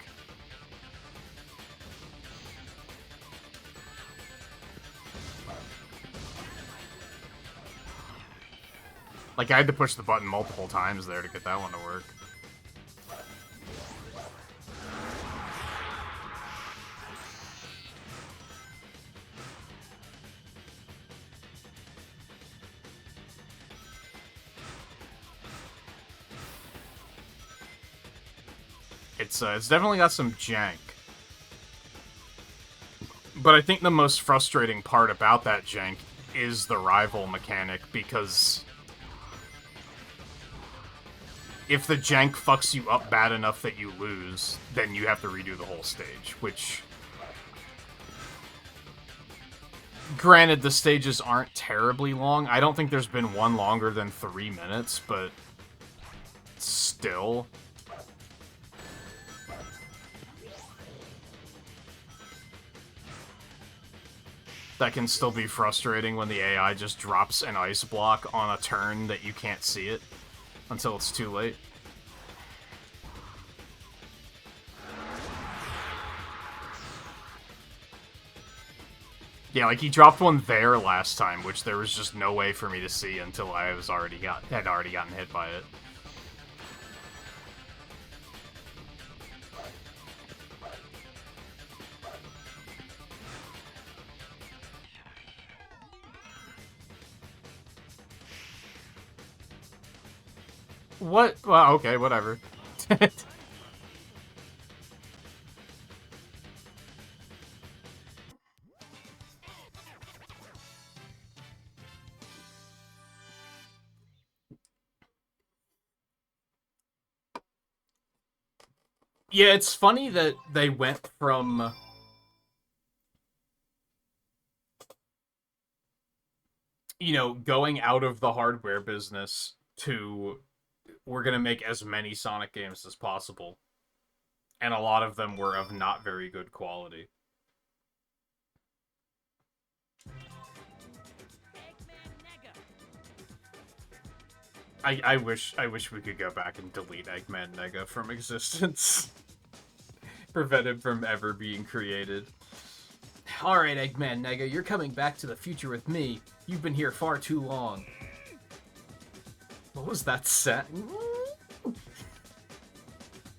Like, I had to push the button multiple times there to get that one to work. It's definitely got some jank. But I think the most frustrating part about that jank is the rival mechanic, because if the jank fucks you up bad enough that you lose, then you have to redo the whole stage, which... Granted, the stages aren't terribly long. I don't think there's been one longer than 3 minutes, but... still... That can still be frustrating when the AI just drops an ice block on a turn that you can't see it until it's too late. Yeah, like he dropped one there last time, which there was just no way for me to see until I was had already gotten hit by it. What? Well, okay, whatever. Yeah, it's funny that they went from... you know, going out of the hardware business to... we're gonna make as many Sonic games as possible. And a lot of them were of not very good quality. I wish we could go back and delete Eggman Nega from existence. Prevent him from ever being created. Alright, Eggman Nega, you're coming back to the future with me. You've been here far too long. What was that set?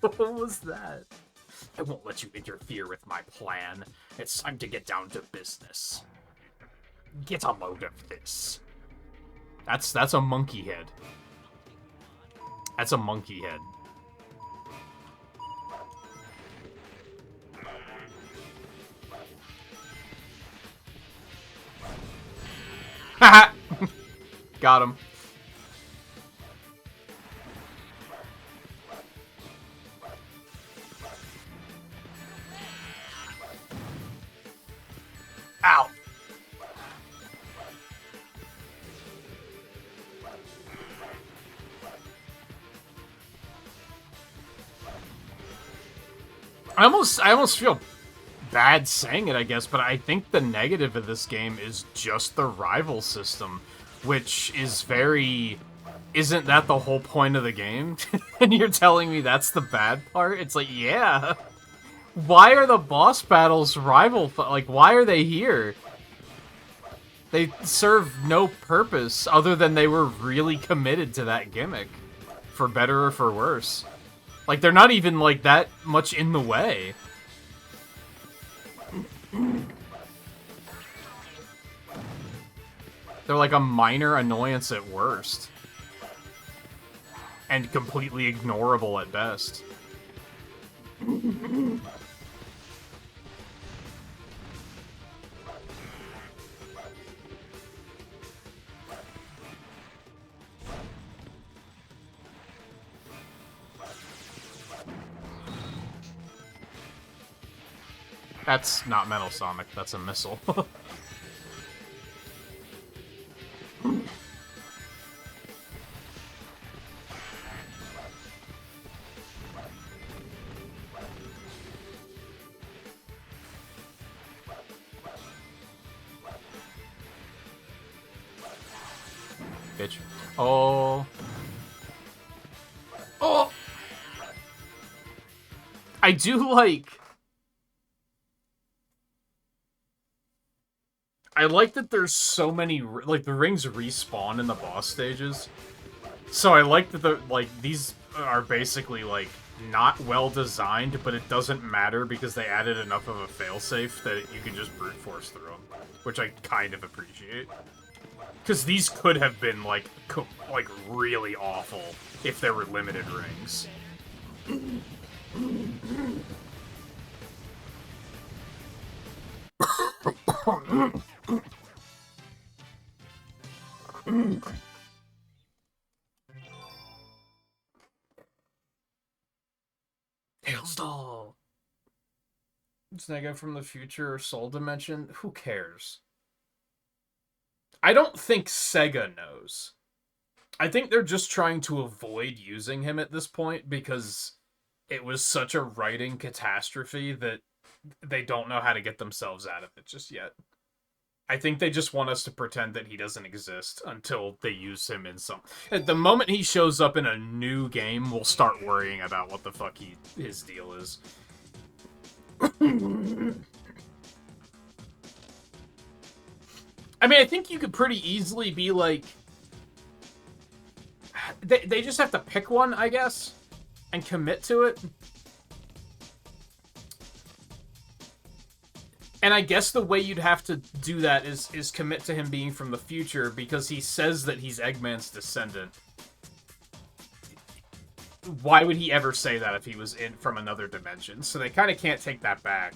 What was that? I won't let you interfere with my plan. It's time to get down to business. Get a load of this. That's a monkey head. That's a monkey head. Haha! Got him. Ow! I almost feel bad saying it, I guess, but I think the negative of this game is just the rival system, which is very... Isn't that the whole point of the game? And you're telling me that's the bad part? It's like, yeah. Why are the boss battles rival... like, why are they here? They serve no purpose other than they were really committed to that gimmick. For better or for worse. Like, they're not even, like, that much in the way. They're like a minor annoyance at worst. And completely ignorable at best. That's not Metal Sonic, that's a missile. Bitch. Oh. Oh! I do like... I like that there's so many... Like, the rings respawn in the boss stages. So I like that these are basically, like, not well designed, but it doesn't matter because they added enough of a failsafe that you can just brute force through them. Which I kind of appreciate. Because these could have been, like, really awful if there were limited rings. Hailstall! Snega from the future or Soul Dimension? Who cares? I don't think Sega knows. I think they're just trying to avoid using him at this point because it was such a writing catastrophe that they don't know how to get themselves out of it just yet. I think they just want us to pretend that he doesn't exist until they use him in some... At the moment he shows up in a new game, we'll start worrying about what the fuck his deal is. I mean, I think you could pretty easily be like... They just have to pick one, I guess, and commit to it. And I guess the way you'd have to do that is commit to him being from the future, because he says that he's Eggman's descendant. Why would he ever say that if he was from another dimension? So they kind of can't take that back.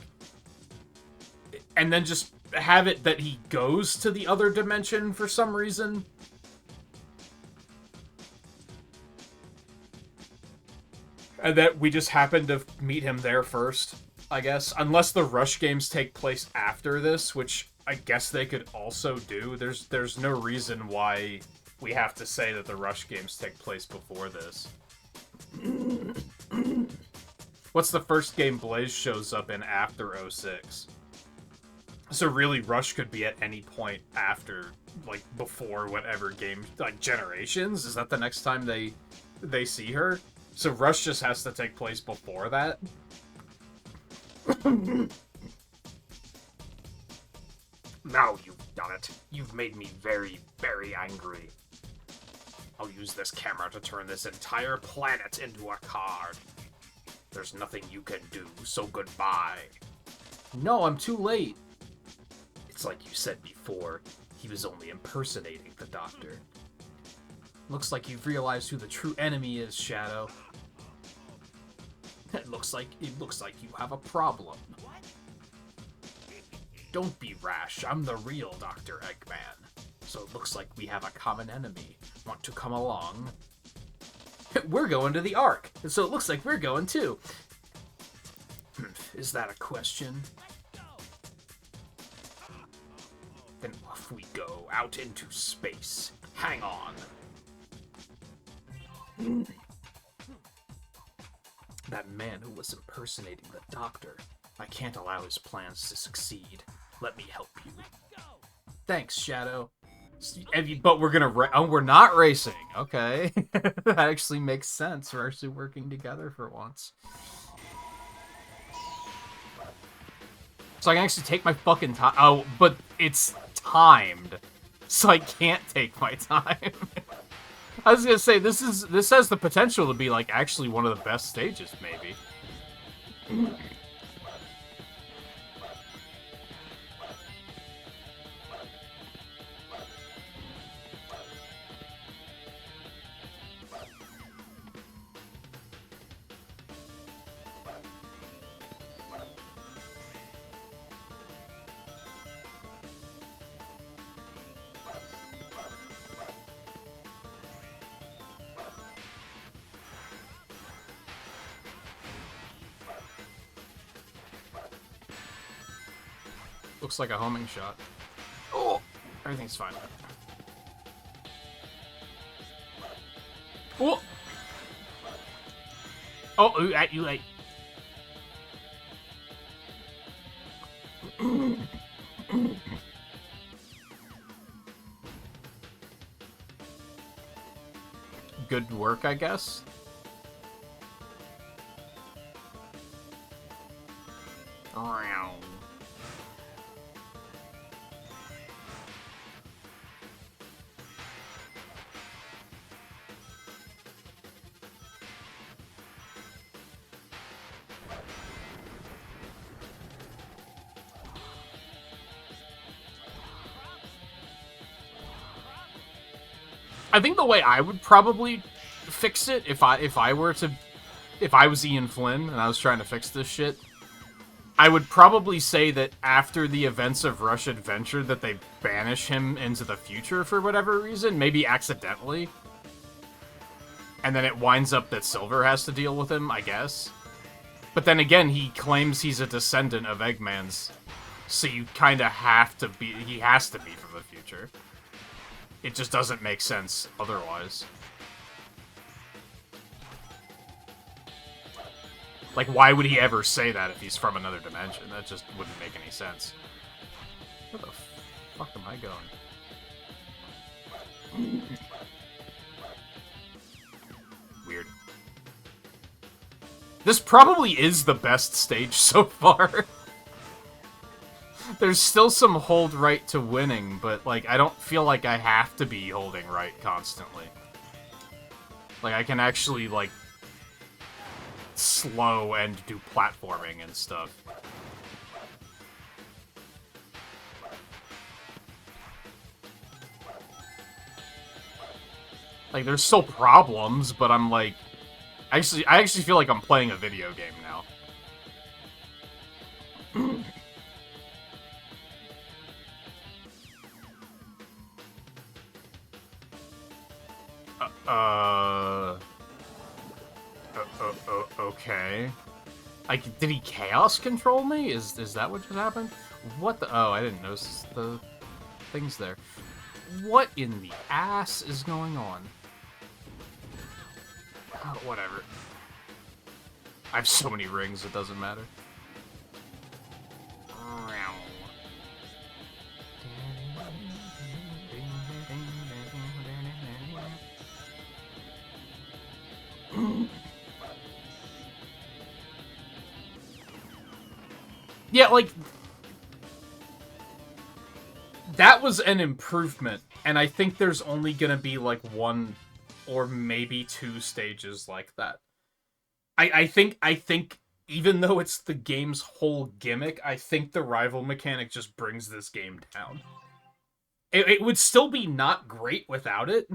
And then just have it that he goes to the other dimension for some reason. And that we just happen to meet him there first, I guess. Unless the Rush games take place after this, which I guess they could also do. There's no reason why we have to say that the Rush games take place before this. What's the first game Blaze shows up in after 06? So really, Rush could be at any point after, like, before whatever game, like, Generations? Is that the next time they see her? So Rush just has to take place before that? Now you've done it. You've made me very, very angry. I'll use this camera to turn this entire planet into a card. There's nothing you can do, so goodbye. No, I'm too late. It's like you said before, he was only impersonating the Doctor. Looks like you've realized who the true enemy is, Shadow. It looks like you have a problem. Don't be rash. I'm the real Dr. Eggman. So it looks like we have a common enemy. Want to come along? We're going to the Ark, and so it looks like we're going too. Is that a question? Then off we go, out into space. Hang on. That man who was impersonating the Doctor. I can't allow his plans to succeed. Let me help you. Thanks, Shadow. But we're gonna we're not racing. Okay. That actually makes sense. We're actually working together for once. So I can actually take my fucking time. Oh, but it's timed. So I can't take my time. I was gonna say this has the potential to be like actually one of the best stages, maybe. Looks like a homing shot. Oh, everything's fine. Oh, oh, at you late. Good work, I guess. I think the way I would probably fix it if I was Ian Flynn and I was trying to fix this shit, I would probably say that after the events of Rush Adventure that they banish him into the future for whatever reason, maybe accidentally. And then it winds up that Silver has to deal with him, I guess. But then again, he claims he's a descendant of Eggman's, so you kind of have to be, he has to be from the future. It just doesn't make sense otherwise. Like, why would he ever say that if he's from another dimension? That just wouldn't make any sense. Where the fuck am I going? Weird. This probably is the best stage so far. There's still some hold right to winning, but, like, I don't feel like I have to be holding right constantly. Like, I can actually, like, slow and do platforming and stuff. Like, there's still problems, but I'm, like... I actually feel like I'm playing a video game now. Okay. Like, did he chaos control me? Is that what just happened? What the? Oh, I didn't notice the things there. What in the ass is going on? Oh, whatever. I have so many rings, it doesn't matter. Yeah, like, that was an improvement, and I think there's only gonna be, like, one or maybe two stages like that. I think even though it's the game's whole gimmick, I think the rival mechanic just brings this game down. It would still be not great without it,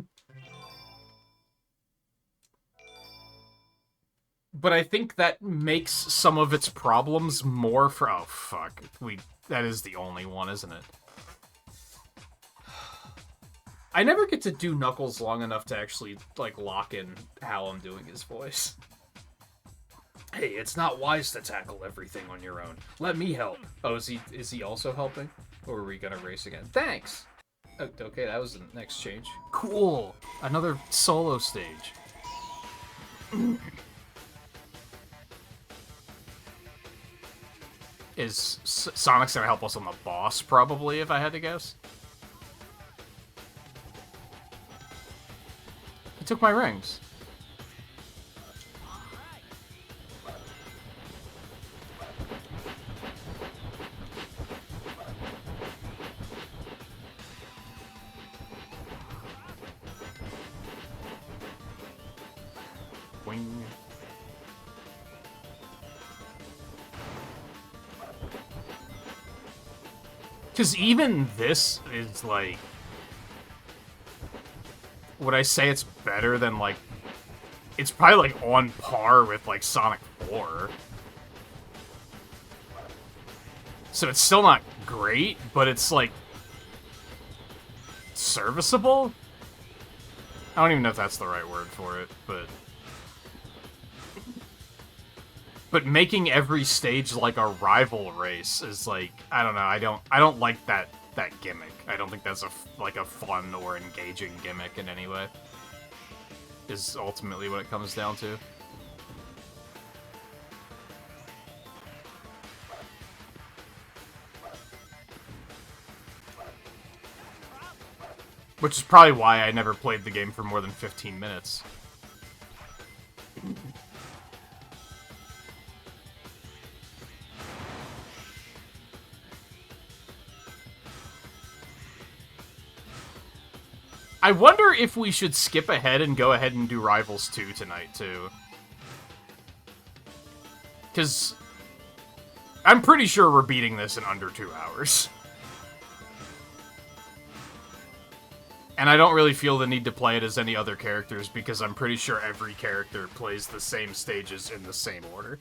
but I think that makes some of its problems more for... Oh, fuck. That is the only one, isn't it? I never get to do Knuckles long enough to actually, like, lock in how I'm doing his voice. Hey, it's not wise to tackle everything on your own. Let me help. Oh, is he also helping? Or are we gonna race again? Thanks! Oh, okay, that was the next change. Cool! Another solo stage. Is Sonic's gonna help us on the boss, probably, if I had to guess? He took my rings. Because even this is, like... Would I say it's better than, like... It's probably, like, on par with, like, Sonic 4. So it's still not great, but it's, like... serviceable? I don't even know if that's the right word for it, but... But making every stage like a rival race is like, I don't know, I don't like that gimmick. I don't think that's like a fun or engaging gimmick in any way. Is ultimately what it comes down to. Which is probably why I never played the game for more than 15 minutes. I wonder if we should skip ahead and go ahead and do Rivals 2 tonight, too. Because I'm pretty sure we're beating this in under 2 hours. And I don't really feel the need to play it as any other characters, because I'm pretty sure every character plays the same stages in the same order.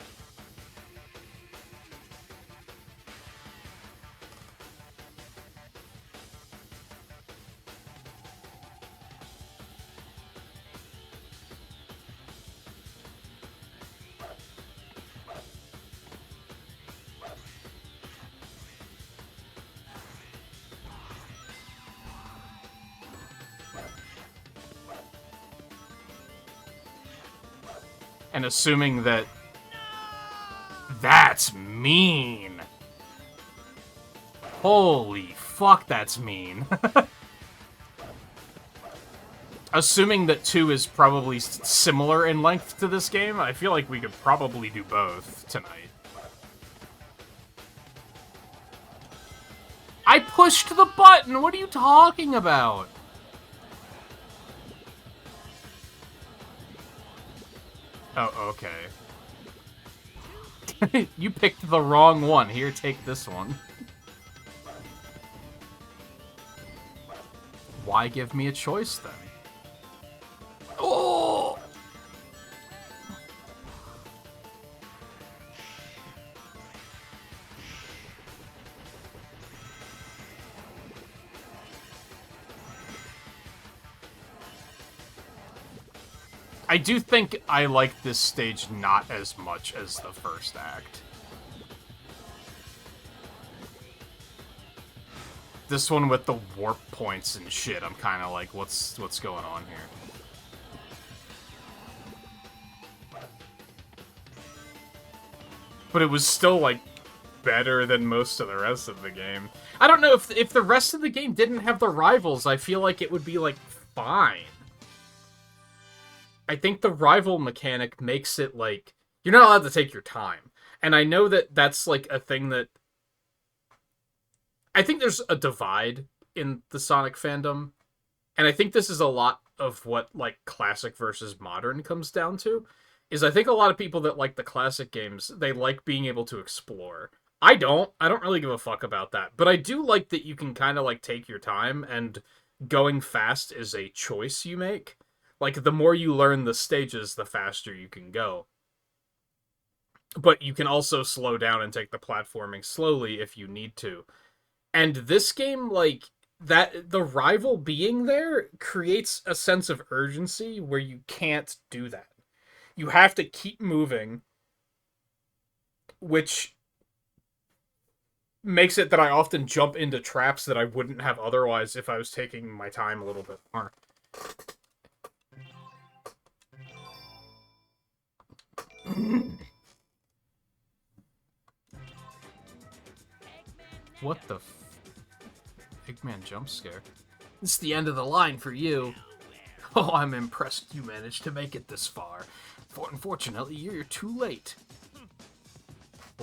And assuming that... That's mean! Holy fuck, that's mean. Assuming that 2 is probably similar in length to this game, I feel like we could probably do both tonight. I pushed the button! What are you talking about? Oh, okay. You picked the wrong one. Here, take this one. Why give me a choice, then? Oh! I do think I like this stage not as much as the first act. This one with the warp points and shit, I'm kind of like, what's going on here? But it was still, like, better than most of the rest of the game. I don't know, if the rest of the game didn't have the rivals, I feel like it would be, like, fine. I think the rival mechanic makes it, like, you're not allowed to take your time. And I know that that's, like, a thing that... I think there's a divide in the Sonic fandom. And I think this is a lot of what, like, classic versus modern comes down to. Is I think a lot of people that like the classic games, they like being able to explore. I don't really give a fuck about that. But I do like that you can kind of, like, take your time, and going fast is a choice you make. Like, the more you learn the stages, the faster you can go. But you can also slow down and take the platforming slowly if you need to. And this game, like, that the rival being there creates a sense of urgency where you can't do that. You have to keep moving, which makes it that I often jump into traps that I wouldn't have otherwise if I was taking my time a little bit more. What the Eggman jump scare? It's the end of the line for you. Oh, I'm impressed you managed to make it this far. Unfortunately, you're too late.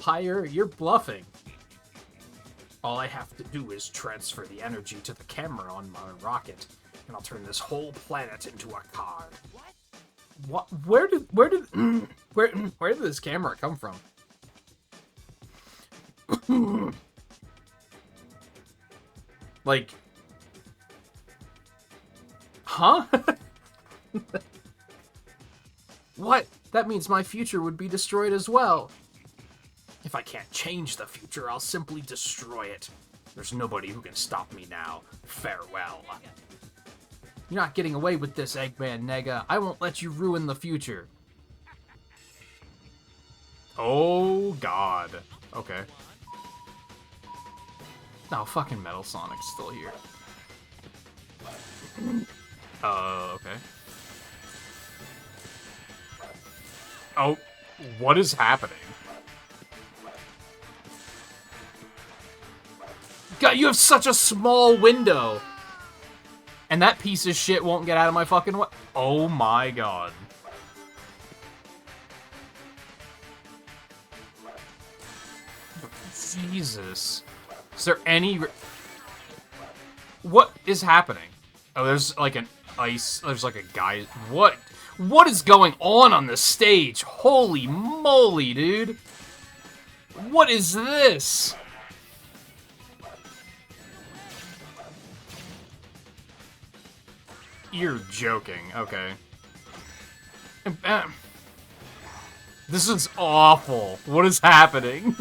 Liar, you're bluffing. All I have to do is transfer the energy to the camera on my rocket, and I'll turn this whole planet into a car. What? Where did this camera come from? Like... Huh? What? That means my future would be destroyed as well. If I can't change the future, I'll simply destroy it. There's nobody who can stop me now. Farewell. You're not getting away with this, Eggman Nega. I won't let you ruin the future. Oh, God. Okay. No, fucking Metal Sonic's still here. Okay. Oh, what is happening? God, you have such a small window! And that piece of shit won't get out of my fucking way. Oh my god. Jesus. Is there any... What is happening? Oh, there's like an ice... There's like a guy... What? What is going on this stage? Holy moly, dude. What is this? You're joking. Okay. This is awful. What is happening?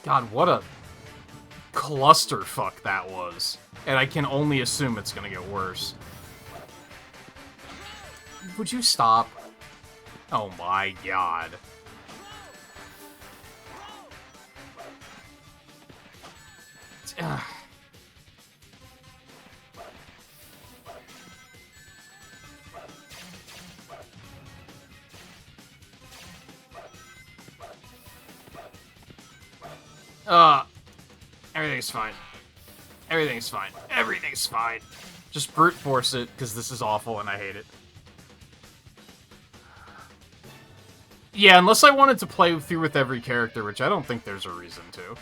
God, what a clusterfuck that was. And I can only assume it's gonna get worse. Would you stop? Oh my god. Ugh. Everything's fine. Everything's fine. Everything's fine. Just brute force it, because this is awful and I hate it. Yeah, unless I wanted to play through with every character, which I don't think there's a reason to.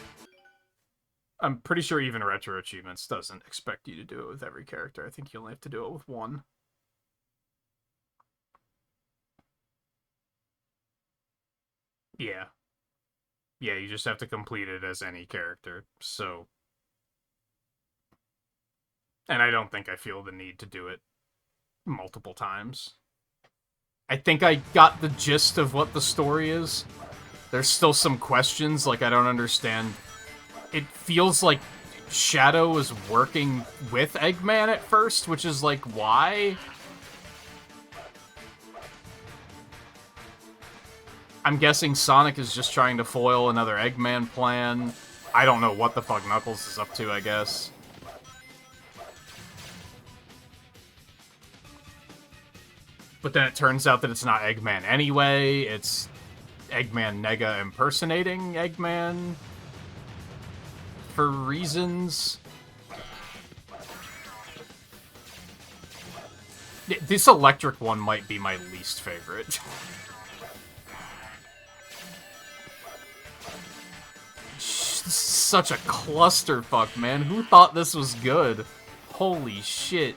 I'm pretty sure even Retro Achievements doesn't expect you to do it with every character. I think you only have to do it with one. Yeah. Yeah, you just have to complete it as any character, so... And I don't think I feel the need to do it multiple times. I think I got the gist of what the story is. There's still some questions, like I don't understand. It feels like Shadow was working with Eggman at first, which is like, why? I'm guessing Sonic is just trying to foil another Eggman plan. I don't know what the fuck Knuckles is up to, I guess. But then it turns out that it's not Eggman anyway. It's Eggman Nega impersonating Eggman for reasons. This electric one might be my least favorite. This is such a clusterfuck, man. Who thought this was good? Holy shit.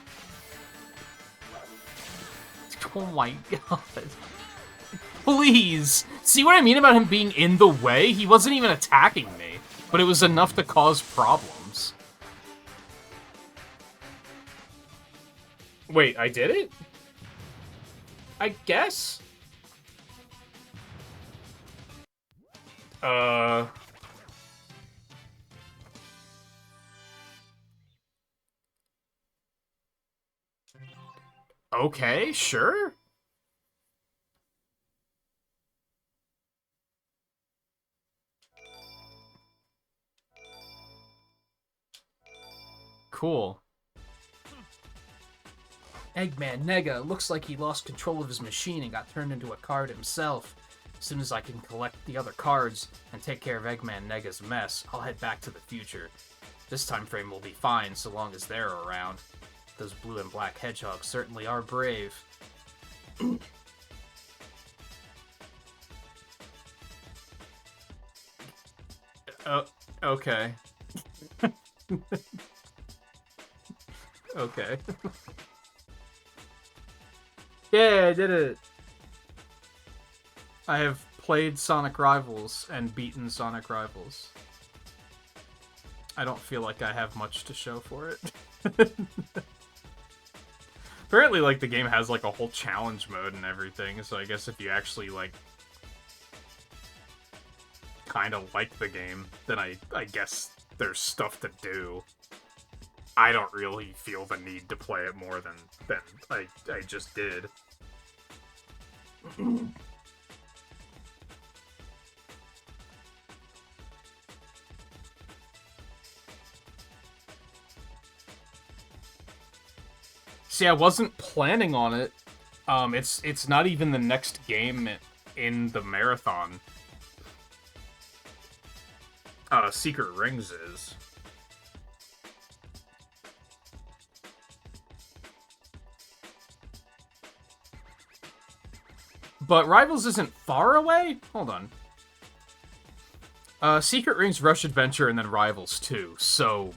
Oh my god. Please! See what I mean about him being in the way? He wasn't even attacking me, but it was enough to cause problems. Wait, I did it? I guess? Okay, sure. Cool. Eggman Nega, looks like he lost control of his machine and got turned into a card himself. As soon as I can collect the other cards and take care of Eggman Nega's mess, I'll head back to the future. This time frame will be fine so long as they're around. Those blue and black hedgehogs certainly are brave. Oh, okay. Okay. Yeah, I did it. I have played Sonic Rivals and beaten Sonic Rivals. I don't feel like I have much to show for it. Apparently, like, the game has, like, a whole challenge mode and everything, so I guess if you actually, like, kind of like the game, then I guess there's stuff to do. I don't really feel the need to play it more than I just did. See, I wasn't planning on it. It's not even the next game in the marathon. Secret Rings is. But Rivals isn't far away? Hold on. Secret Rings, Rush Adventure, and then Rivals 2. So,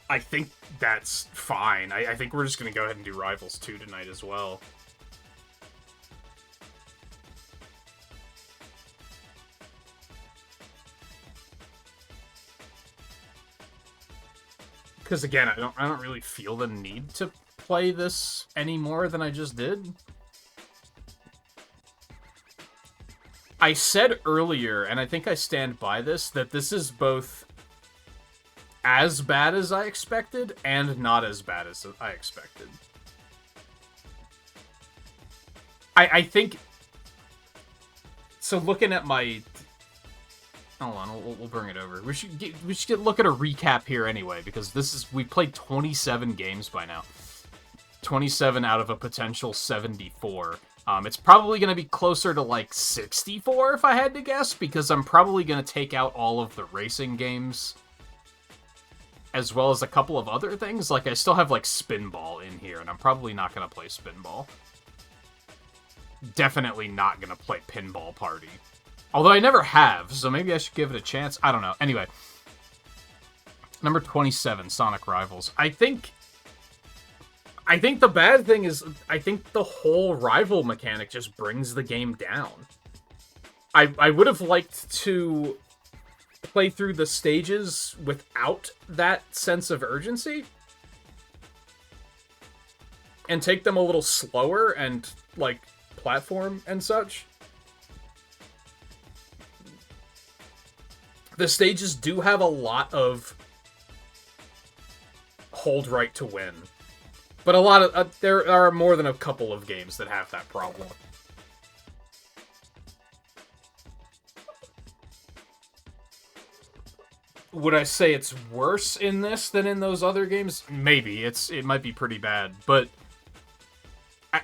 I think that's fine. I think we're just going to go ahead and do Rivals 2 tonight as well. Because again, I don't really feel the need to play this any more than I just did. I said earlier, and I think I stand by this, that this is both as bad as I expected and not as bad as I expected. I think... So looking at my... Hold on, we'll bring it over. We should look at a recap here anyway, because we played 27 games by now. 27 out of a potential 74. It's probably going to be closer to like 64 if I had to guess, because I'm probably going to take out all of the racing games, as well as a couple of other things. Like, I still have like Spinball in here, and I'm probably not going to play Spinball. Definitely not going to play Pinball Party. Although I never have, so maybe I should give it a chance. I don't know. Anyway. Number 27, Sonic Rivals. I think the bad thing is, I think the whole rival mechanic just brings the game down. I would have liked to play through the stages without that sense of urgency. And take them a little slower and, like, platform and such. The stages do have a lot of hold right to win. But a lot of... there are more than a couple of games that have that problem. Would I say it's worse in this than in those other games? Maybe. It might be pretty bad. But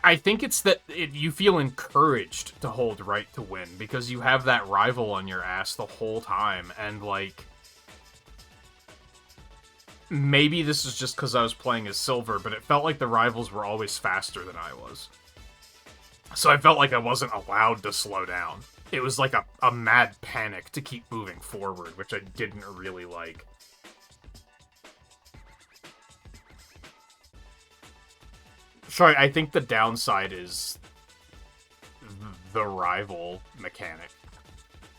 I think it's that you feel encouraged to hold right to win, because you have that rival on your ass the whole time, and, like... Maybe this is just because I was playing as Silver, but it felt like the rivals were always faster than I was. So I felt like I wasn't allowed to slow down. It was like a mad panic to keep moving forward, which I didn't really like. So I think the downside is the rival mechanic,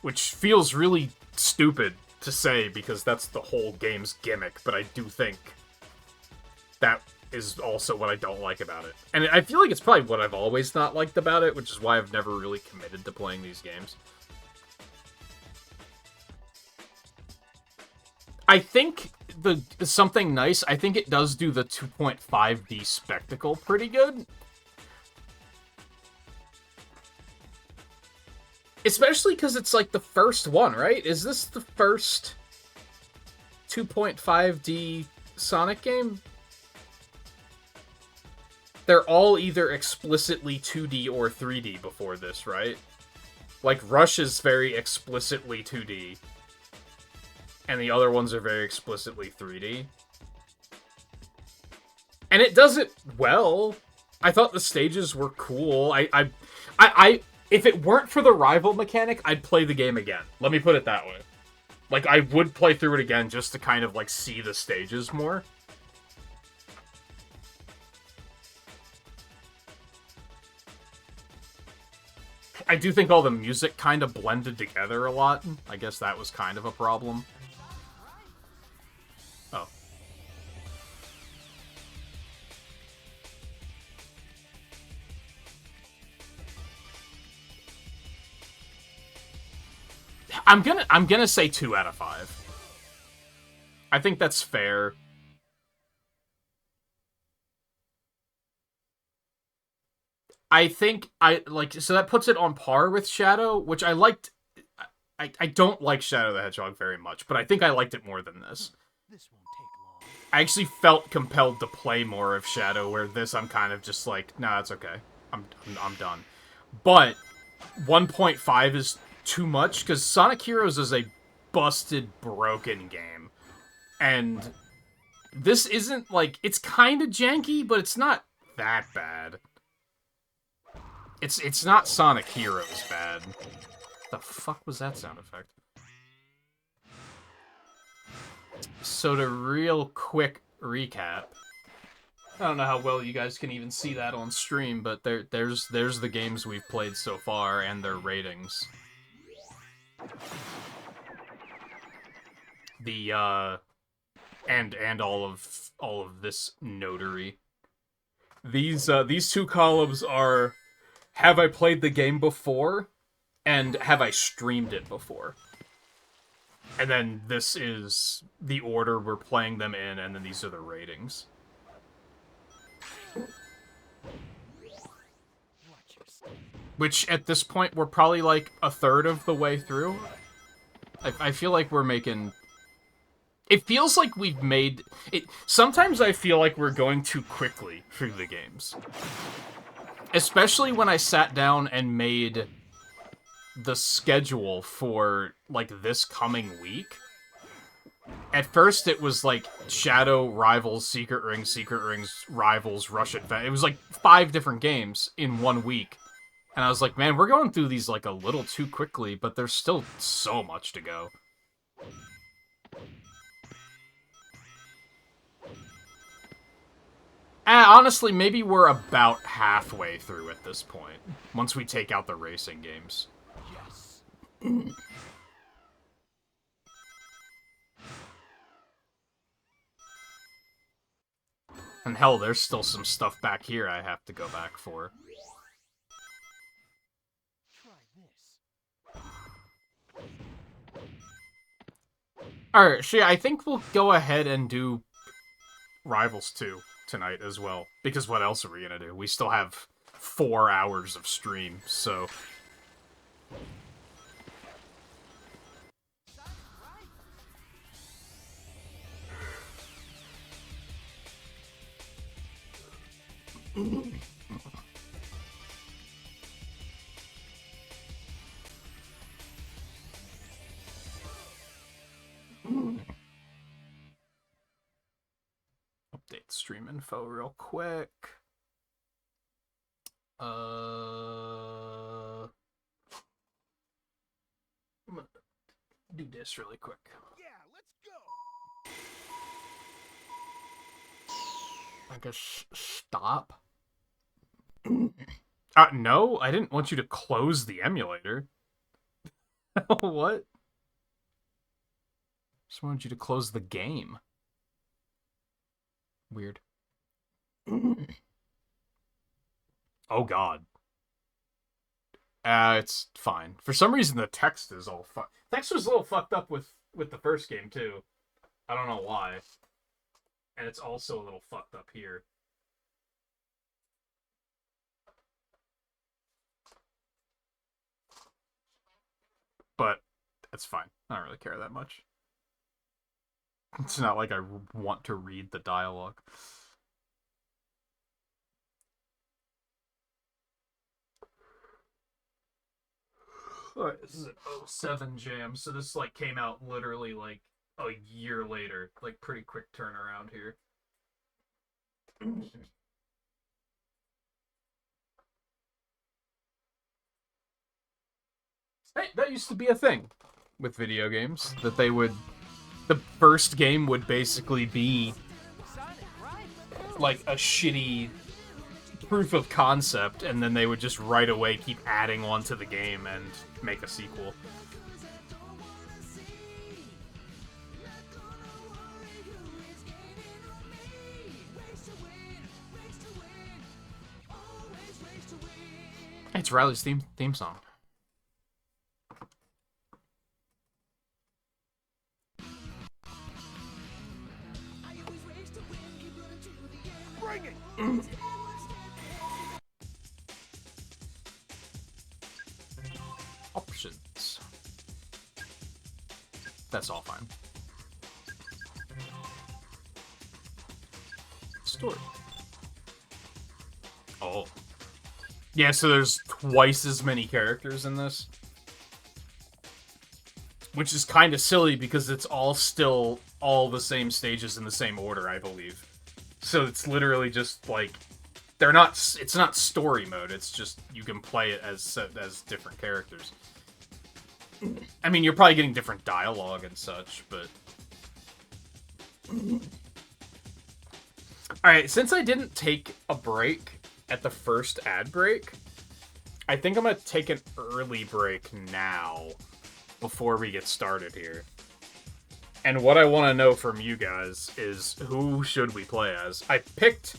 which feels really stupid to say because that's the whole game's gimmick, but I do think that is also what I don't like about it. And I feel like it's probably what I've always not liked about it, which is why I've never really committed to playing these games. I think something nice, I think it does do the 2.5D spectacle pretty good. Especially because it's like the first one, right? Is this the first 2.5D Sonic game? They're all either explicitly 2D or 3D before this, right? Like, Rush is very explicitly 2D. And the other ones are very explicitly 3D. And it does it well. I thought the stages were cool. If it weren't for the rival mechanic, I'd play the game again. Let me put it that way. Like, I would play through it again just to kind of, like, see the stages more. I do think all the music kind of blended together a lot. I guess that was kind of a problem. Oh. I'm gonna say 2 out of 5. I think that's fair. I think so that puts it on par with Shadow, which I liked. I don't like Shadow the Hedgehog very much, but I think I liked it more than this. This won't take long. I actually felt compelled to play more of Shadow, where this I'm kind of just like, nah, it's okay. I'm done. But 1.5 is too much, because Sonic Heroes is a busted, broken game. And this isn't, like, it's kind of janky, but it's not that bad. It's not Sonic Heroes bad. The fuck was that sound effect? So to real quick recap, I don't know how well you guys can even see that on stream, but there's the games we've played so far and their ratings. The and all of this notary. These two columns are, have I played the game before, and have I streamed it before? And then this is the order we're playing them in, and then these are the ratings. Which, at this point, we're probably like a third of the way through. I feel like we're making... It feels like we've made... Sometimes I feel like we're going too quickly through the games. Especially when I sat down and made the schedule for, like, this coming week. At first, it was, like, Shadow, Rivals, Secret Rings, Rivals, Rush Advent. It was, like, 5 different games in 1 week. And I was like, man, we're going through these, like, a little too quickly, but there's still so much to go. Honestly, maybe we're about halfway through at this point, once we take out the racing games. Yes. And hell, there's still some stuff back here I have to go back for. Try this. Alright, Shea, I think we'll go ahead and do Rivals 2 tonight as well. Because what else are we gonna do? We still have 4 hours of stream, so... Update stream info real quick. I'm gonna do this really quick. Yeah, let's go. I guess stop. No, I didn't want you to close the emulator. What? Just wanted you to close the game. Weird. Oh god. It's fine. For some reason the text is all text was a little fucked up with the first game too. I don't know why. And it's also a little fucked up here. But it's fine. I don't really care that much. It's not like I want to read the dialogue. Alright, this is an 07 jam, so this like came out literally like a year later. Like pretty quick turnaround here. Hey, that used to be a thing with video games, that they would... The first game would basically be like a shitty proof of concept, and then they would just right away keep adding on to the game and make a sequel. It's Riley's theme song. Bring it! Options. That's all fine. Story. Oh. Yeah, so there's twice as many characters in this. Which is kind of silly because it's all still all the same stages in the same order, I believe. So it's literally just like they're not. It's not story mode. It's just you can play it as different characters. I mean, you're probably getting different dialogue and such, but all right. Since I didn't take a break at the first ad break, I think I'm gonna take an early break now before we get started here. And what I want to know from you guys is who should we play as? I picked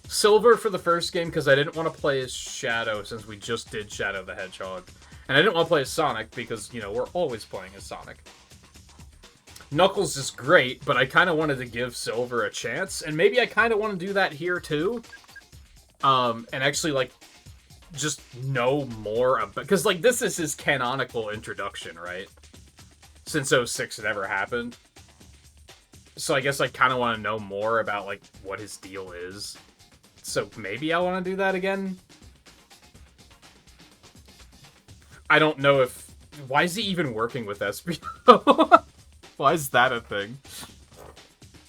Silver for the first game because I didn't want to play as Shadow since we just did Shadow the Hedgehog. And I didn't want to play as Sonic because, you know, we're always playing as Sonic. Knuckles is great, but I kind of wanted to give Silver a chance. And maybe I kind of want to do that here too. And actually, like, just know more about... Because, like, this is his canonical introduction, right? Since 06 it ever happened. So I guess I kind of want to know more about, like, what his deal is. So maybe I want to do that again? I don't know if... Why is he even working with SBO? Why is that a thing?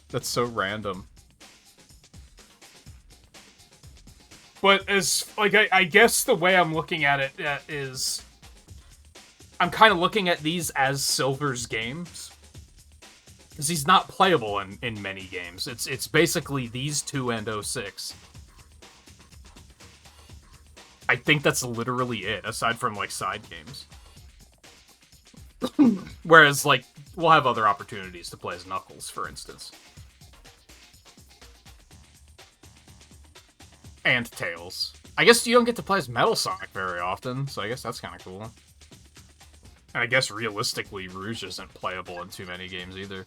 That's so random. But as, like, I guess the way I'm looking at it is... I'm kind of looking at these as Silver's games. Because he's not playable in many games. It's basically these two and 06. I think that's literally it, aside from, like, side games. Whereas, like, we'll have other opportunities to play as Knuckles, for instance. And Tails. I guess you don't get to play as Metal Sonic very often, so I guess that's kind of cool. And I guess, realistically, Rouge isn't playable in too many games, either.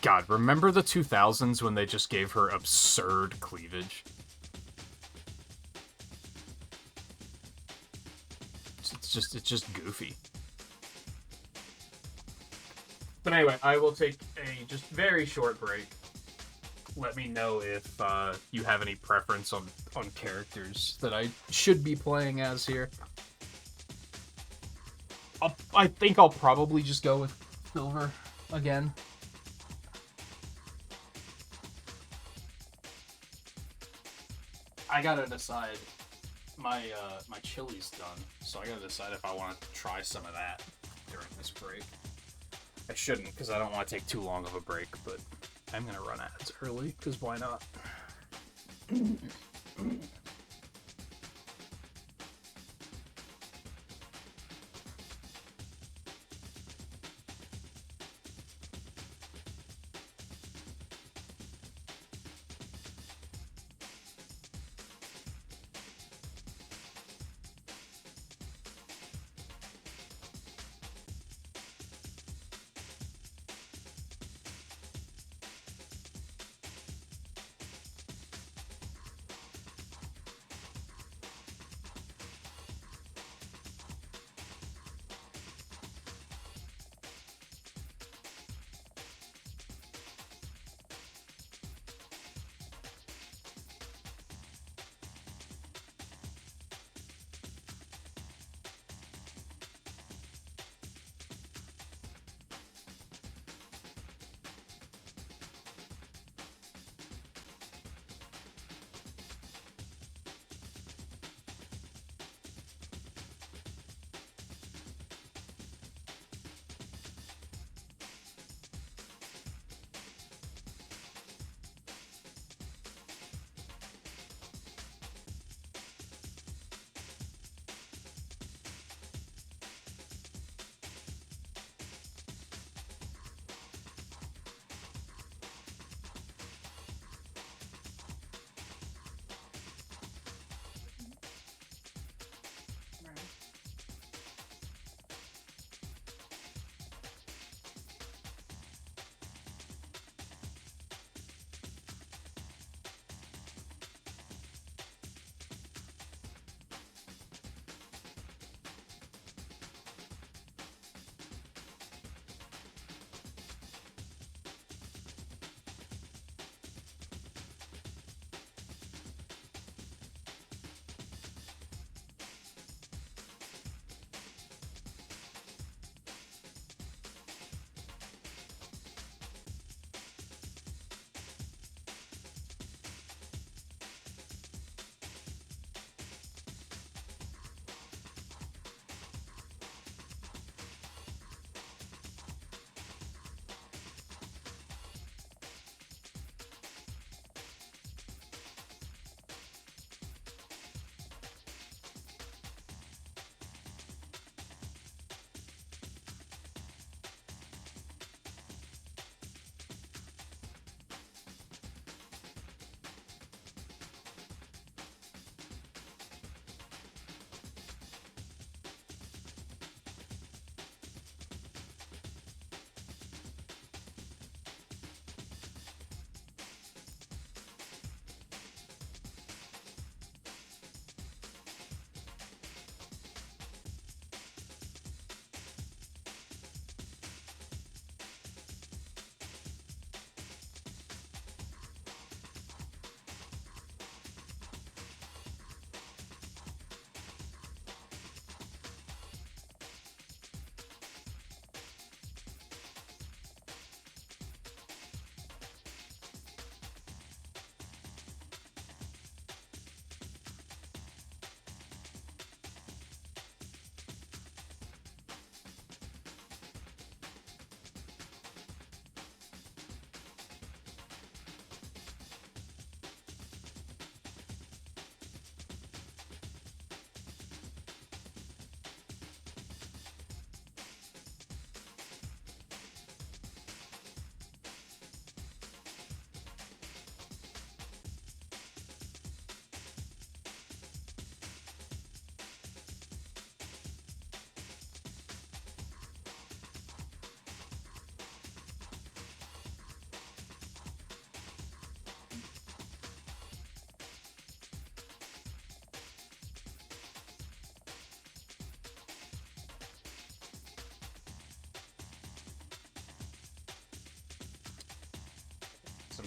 God, remember the 2000s when they just gave her absurd cleavage? It's just goofy. But anyway, I will take a just very short break. Let me know if you have any preference on characters that I should be playing as here. I think I'll probably just go with Silver again. I gotta decide. My chili's done, so I gotta decide if I want to try some of that during this break. I shouldn't, because I don't want to take too long of a break, but I'm gonna run ads early, because why not?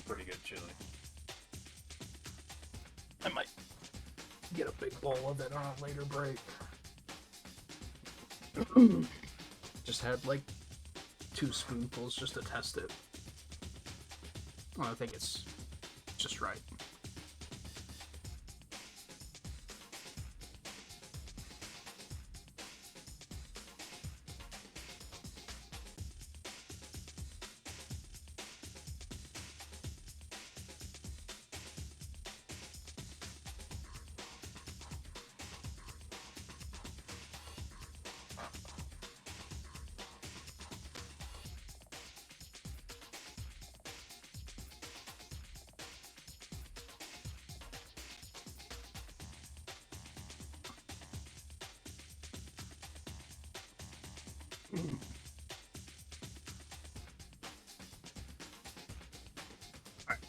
pretty good chili. I might get a big bowl of it on a later break. Just had like 2 spoonfuls just to test it. Well, I think it's just right.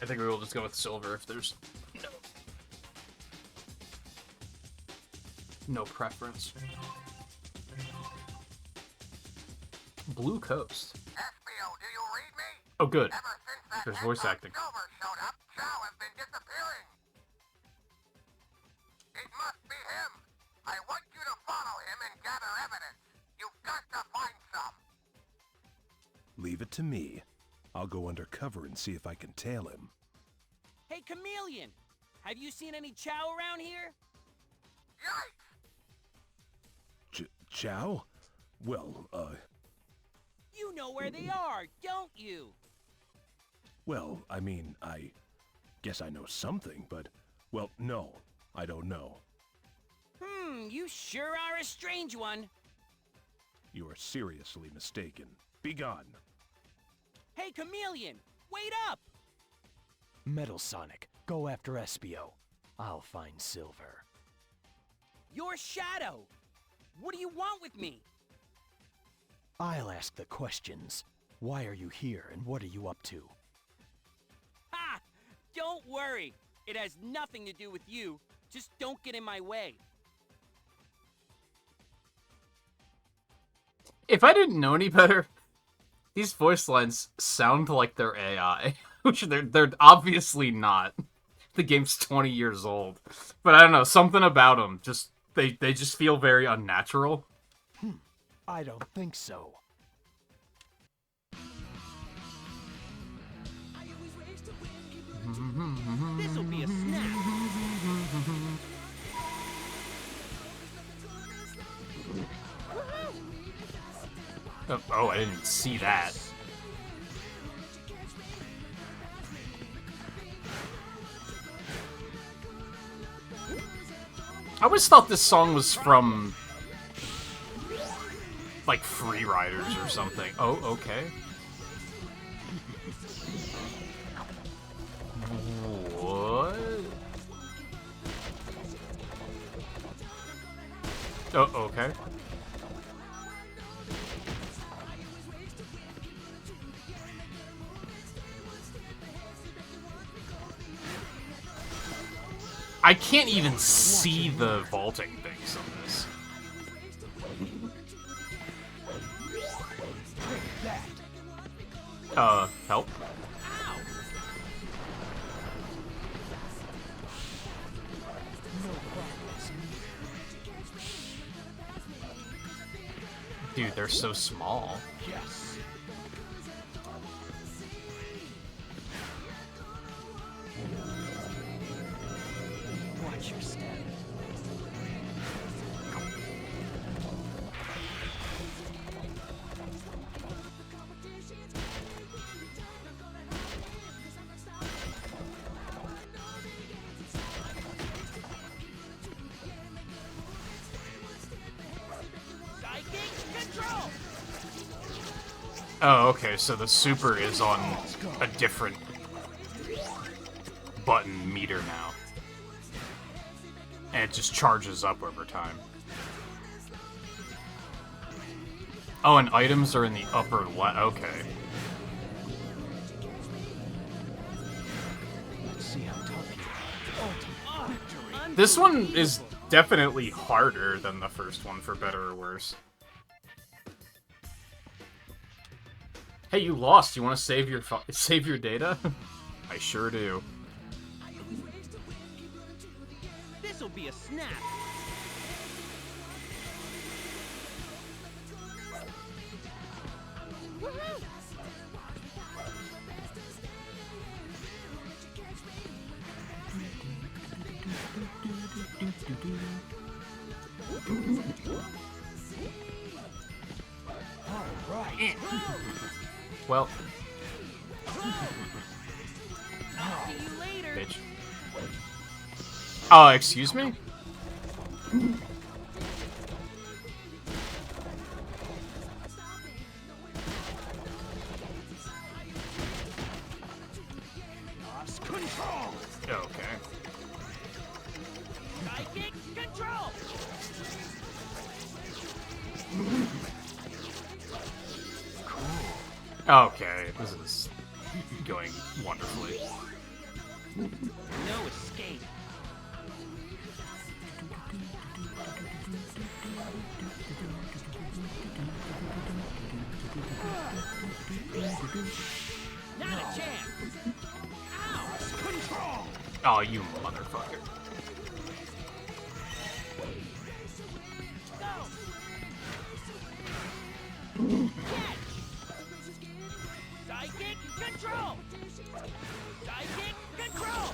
I think we will just go with silver if there's no preference. Blue Coast. FBO, do you read me? Oh, good. Ever since that There's voice Xbox acting. Silver showed up, Chow has been disappearing. It must be him. I want you to follow him and gather evidence. You've got to find some. Leave it to me. I'll go undercover and see if I can tail him. Hey, Chameleon! Have you seen any Chow around here? Yikes! Chow? Well, You know where they are, don't you? well, I mean, I guess I know something, but, well, no, I don't know. You sure are a strange one. You are seriously mistaken. Begone. Hey, Chameleon! Wait up! Metal Sonic, go after Espio. I'll find Silver. You're Shadow! What do you want with me? I'll ask the questions. Why are you here and what are you up to? Ha! Don't worry. It has nothing to do with you. Just don't get in my way. If I didn't know any better, these voice lines sound like they're AI, which they're obviously not. The game's 20 years old, but I don't know, something about them just they just feel very unnatural. I don't think so. This'll be a snap. Oh, I didn't see that. I always thought this song was from, like, Free Riders or something. Oh, okay. What? Oh, okay. I can't even see the vaulting things on this. Help? Dude, they're so small. Yes. Watch your step. Control! Oh, okay, so the super is on a different button meter now. And it just charges up over time. Oh, and items are in the upper left. Okay. Let's see how tough you are. Ultimate. This one is definitely harder than the first one, for better or worse. Hey, you lost. You want to save your data? I sure do. This'll be a snap. Woohoo! Well, See you later. bitch. Oh, excuse me? Lost control. Okay. Psychic control. Okay, this is going wonderfully. No escape. Not a chance. Ow! Control. Oh, you motherfucker. Go. Catch. Psychic control. Psychic control.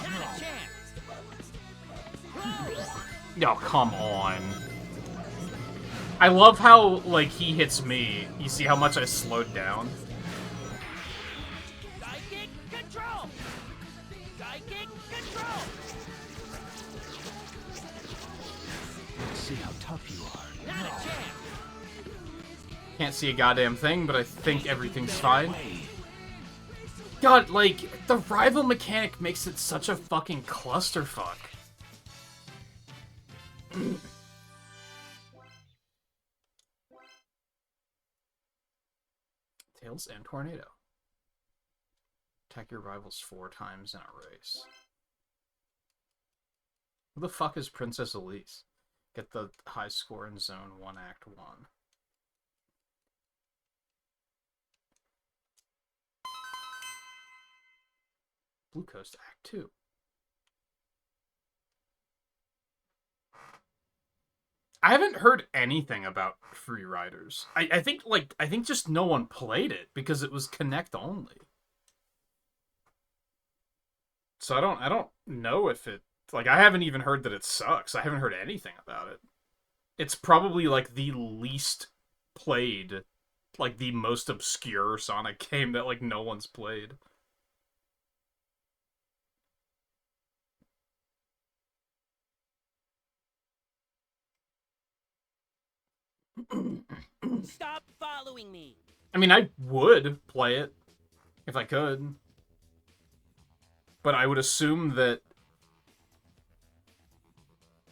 Not a chance. Oh, come on. I love how, like, he hits me. You see how much I slowed down? Psychic control. Psychic control. Let's see how tough you are. Not a chance. Can't see a goddamn thing, but I think everything's fine. God, like, the rival mechanic makes it such a fucking clusterfuck. Tails and Tornado. Attack your rivals 4 times in a race. Who the fuck is Princess Elise? Get the high score in Zone 1, Act 1. Blue Coast Act 2. I haven't heard anything about Free Riders. I think just no one played it because it was Connect only. So I don't know if it, like, I haven't even heard that it sucks. I haven't heard anything about it. It's probably like the least played, like the most obscure Sonic game that like no one's played. Stop following me. I mean, I would play it if I could. But I would assume that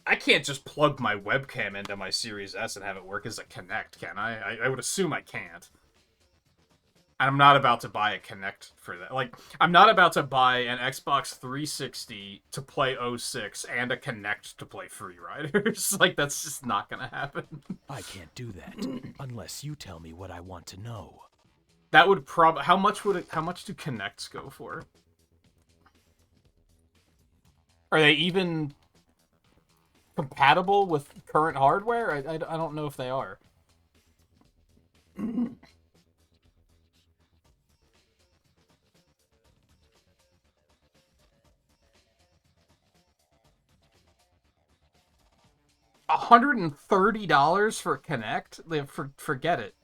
I can't just plug my webcam into my Series S and have it work as a Kinect, can I? I would assume I can't. And I'm not about to buy a Kinect for that. Like, I'm not about to buy an Xbox 360 to play 06 and a Kinect to play Free Riders. Like, that's just not gonna happen. I can't do that unless you tell me what I want to know. That would how much do Kinects go for? Are they even compatible with current hardware? I don't know if they are. $130 for Kinect? Forget it.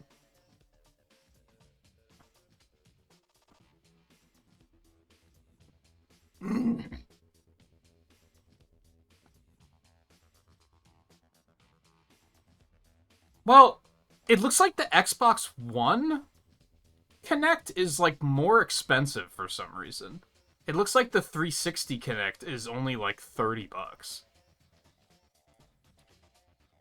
Well, it looks like the Xbox One Kinect is, like, more expensive for some reason. It looks like the 360 Kinect is only, like, $30.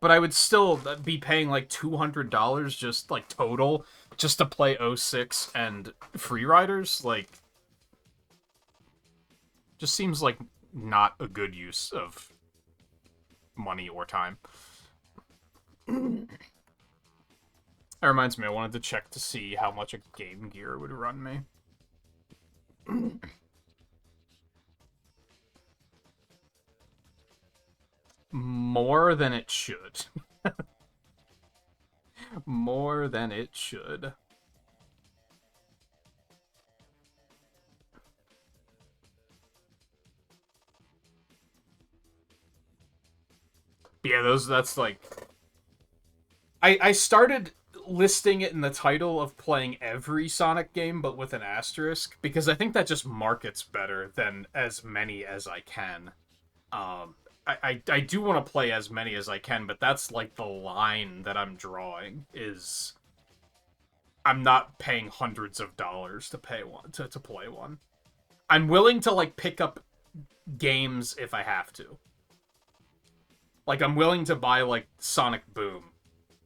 But I would still be paying, like, $200 just, like, total just to play 06 and Free Riders, like, just seems like not a good use of money or time. That reminds me, I wanted to check to see how much a Game Gear would run me. More than it should. More than it should. But yeah, that's like... I started listing it in the title of playing every Sonic game, but with an asterisk, because I think that just markets better than as many as I can. I do want to play as many as I can, but that's like the line that I'm drawing, is I'm not paying hundreds of dollars to pay one to play one. I'm willing to like pick up games if I have to. Like, I'm willing to buy like Sonic Boom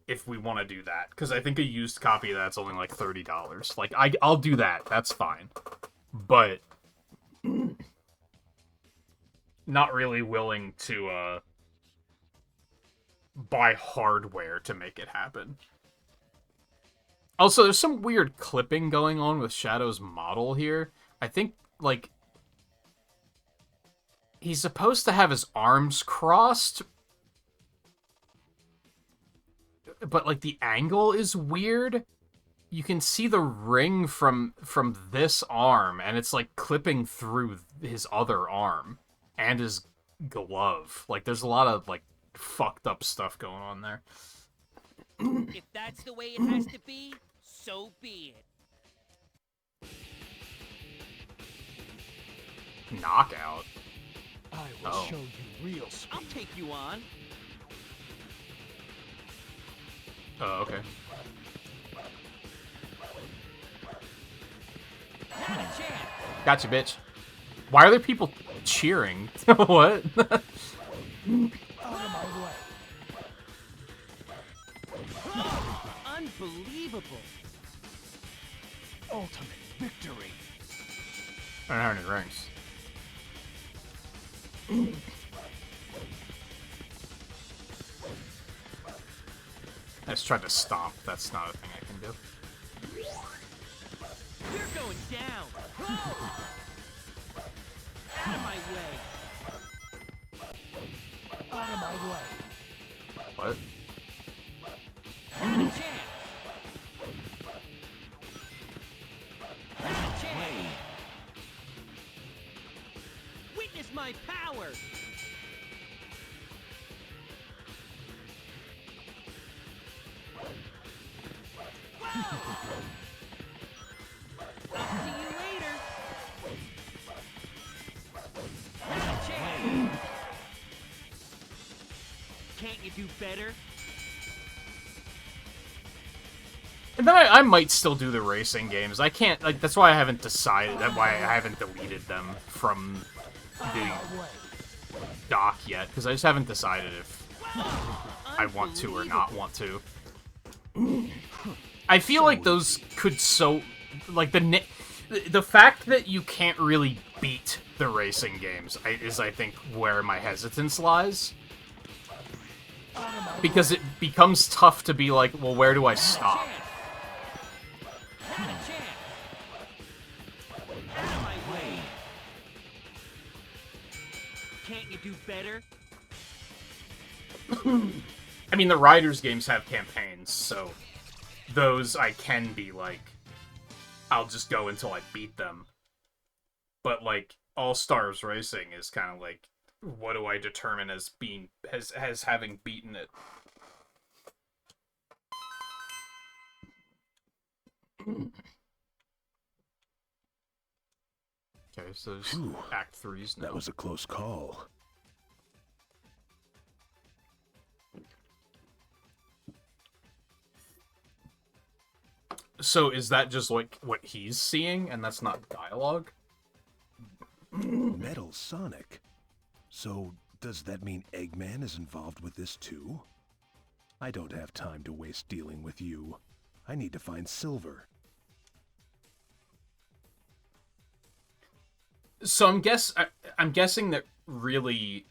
if we want to do that, because I think a used copy of that's only like $30. Like, I'll do that. That's fine. But not really willing to buy hardware to make it happen. Also, there's some weird clipping going on with Shadow's model here. I think, like, he's supposed to have his arms crossed, but, like, the angle is weird. You can see the ring from this arm, and it's, like, clipping through his other arm and his glove. Like, there's a lot of, like, fucked up stuff going on there. If that's the way it has to be, so be it. Knockout? I will show you real speed. I'll take you on. Oh, okay. Not a chance. Gotcha, bitch. Why are there people cheering? What? Out of my way. Oh, unbelievable. Ultimate victory. I don't have any ranks. I just tried to stomp. That's not a thing I can do. You're going down. Out of my way. Out of my way. What? Not a chance. Not a chance. Witness my power. Whoa! I'll see you later. Not a chance. Can't you do better? And then I might still do the racing games. I can't, like, that's why I haven't decided, that's why I haven't deleted them from the dock yet, because I just haven't decided if I want to or not want to. I feel like those could like, the fact that you can't really beat the racing games is, I think, where my hesitance lies. Because it becomes tough to be like, well, where do I stop? Not a chance. Out of my way. Can't you do better? I mean, the Riders games have campaigns, so those I can be like, I'll just go until I beat them. But, like, All-Stars Racing is kind of like, what do I determine as being, as having beaten it? Okay, so there's Phew. Act 3's now. That was a close call. So is that just like what he's seeing, and that's not dialogue? Metal Sonic. So, does that mean Eggman is involved with this too? I don't have time to waste dealing with you. I need to find Silver. So I'm guessing that really,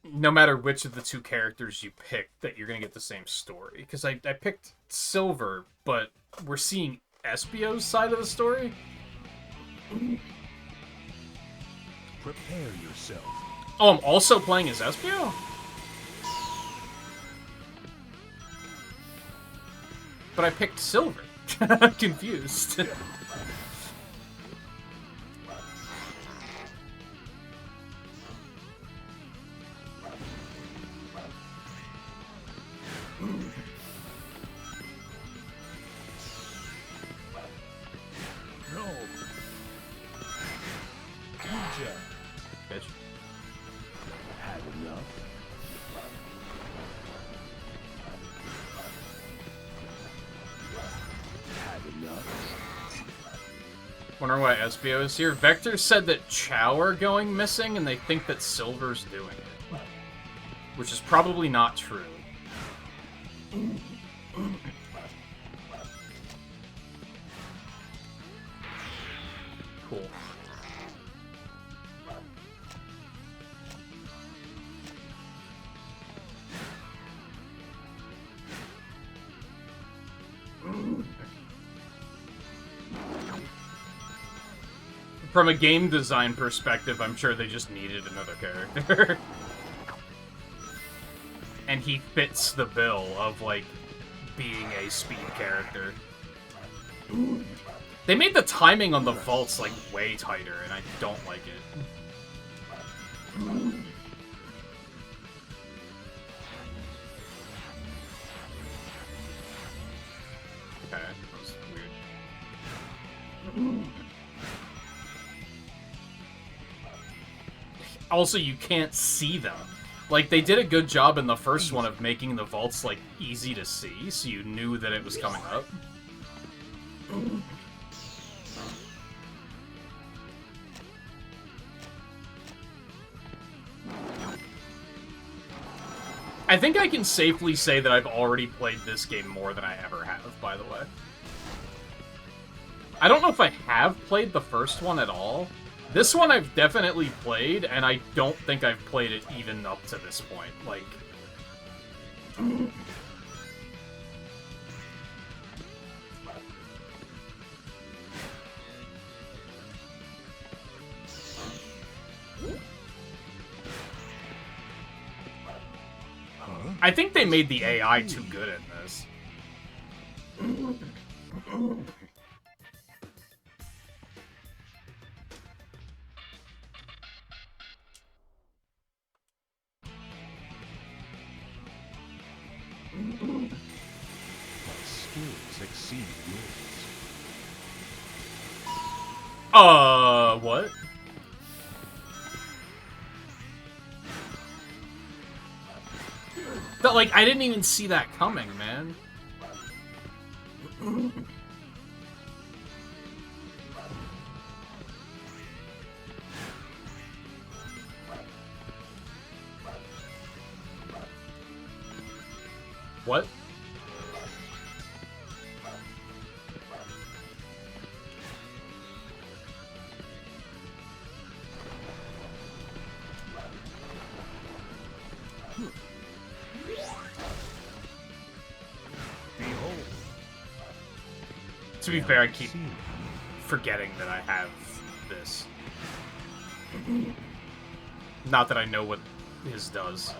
no matter which of the two characters you pick, that you're gonna get the same story. Because I picked Silver, but we're seeing Espio's side of the story. Prepare yourself. Oh, I'm also playing as Espio? But I picked Silver. I'm confused. No. Ninja. Bitch. Had enough. Had enough. Wonder why Espio is here. Vector said that Chow are going missing, and they think that Silver's doing it. Which is probably not true. Cool. From a game design perspective, I'm sure they just needed another character. And he fits the bill of, like, being a speed character. They made the timing on the vaults, like, way tighter, and I don't like it. Okay, that was weird. Also, you can't see them. Like, they did a good job in the first one of making the vaults, like, easy to see, so you knew that it was coming up. I think I can safely say that I've already played this game more than I ever have, by the way. I don't know if I have played the first one at all. This one I've definitely played, and I don't think I've played it even up to this point. Like... I think they made the AI too good in this. My skills exceed yours. What? But, like, I didn't even see that coming, man. What? Behold. To be fair, I keep forgetting that I have this. Not that I know what his does.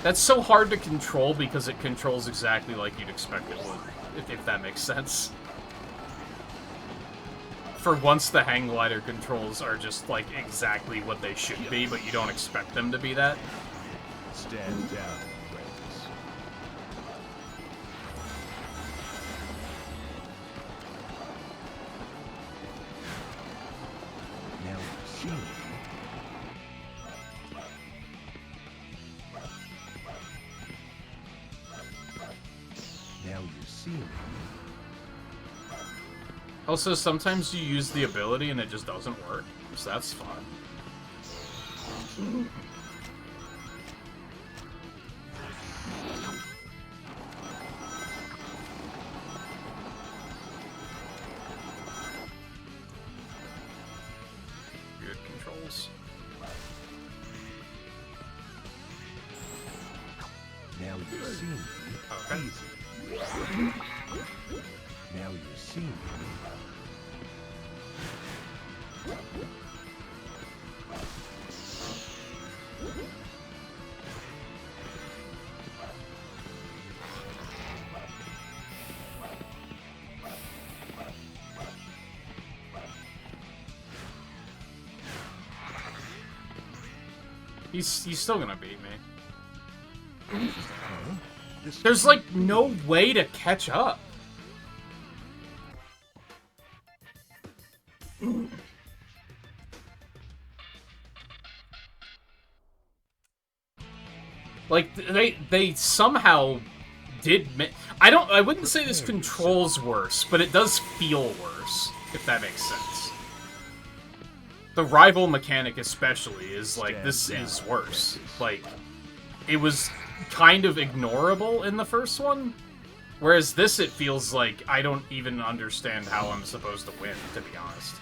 That's so hard to control because it controls exactly like you'd expect it would, if that makes sense. For once, the hang glider controls are just, like, exactly what they should be, but you don't expect them to be that. Stand down, friends. Now, see. see me. Also, sometimes you use the ability and it just doesn't work, so that's fun. Good controls. Now you see me. Okay. Easy. Now you see me. He's still gonna beat me. This There's like no way to catch up. Like they somehow did. I wouldn't say this controls worse, but it does feel worse, if that makes sense. The rival mechanic especially is like, this is worse. Like, it was kind of ignorable in the first one, whereas this, it feels like I don't even understand how I'm supposed to win, to be honest.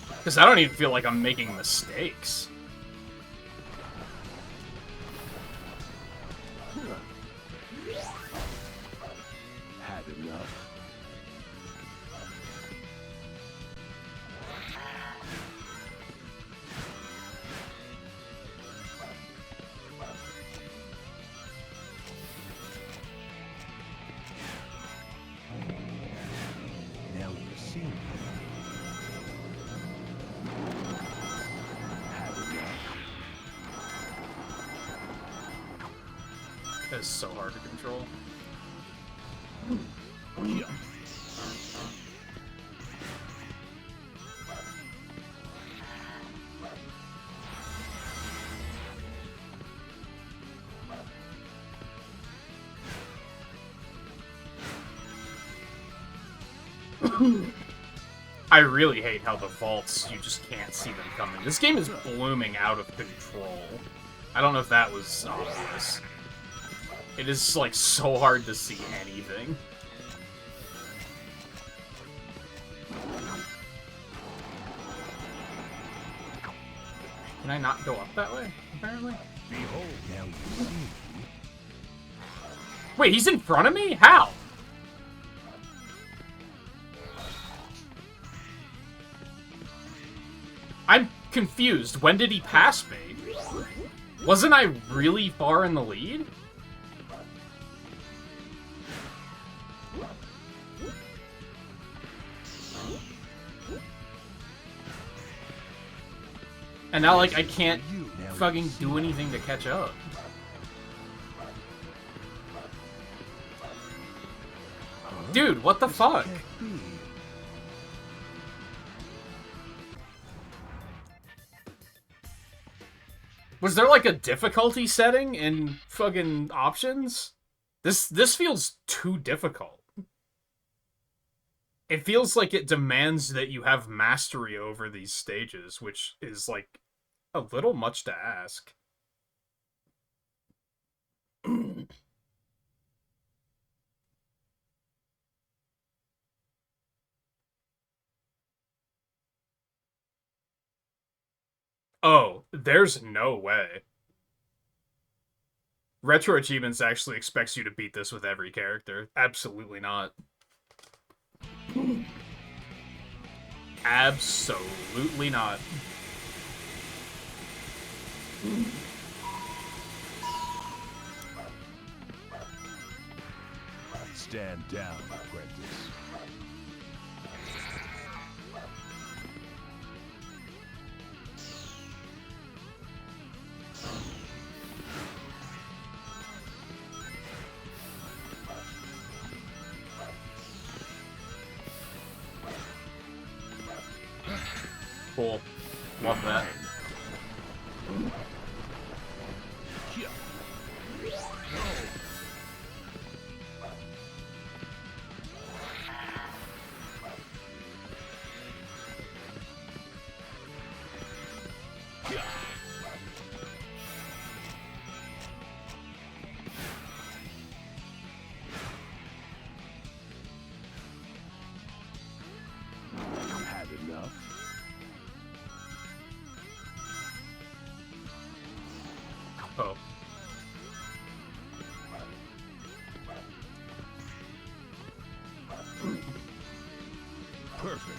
Because I don't even feel like I'm making mistakes. had enough. Now you see me. Had enough. That's so hard to control. Yeah. I really hate how the vaults, you just can't see them coming. This game is blooming out of control. I don't know if that was obvious. It is, like, so hard to see anything. Can I not go up that way, apparently? Behold, now you see me. Wait, he's in front of me? How? I'm confused. When did he pass me? Wasn't I really far in the lead? And now, like, I can't fucking do anything to catch up. Dude, what the fuck? Was there, like, a difficulty setting in fucking options? This feels too difficult. It feels like it demands that you have mastery over these stages, which is, like, a little much to ask. Oh, there's no way. Retro Achievements actually expects you to beat this with every character. Absolutely not. Absolutely not. Stand down, apprentice. Cool. Love that. Oh. Perfect.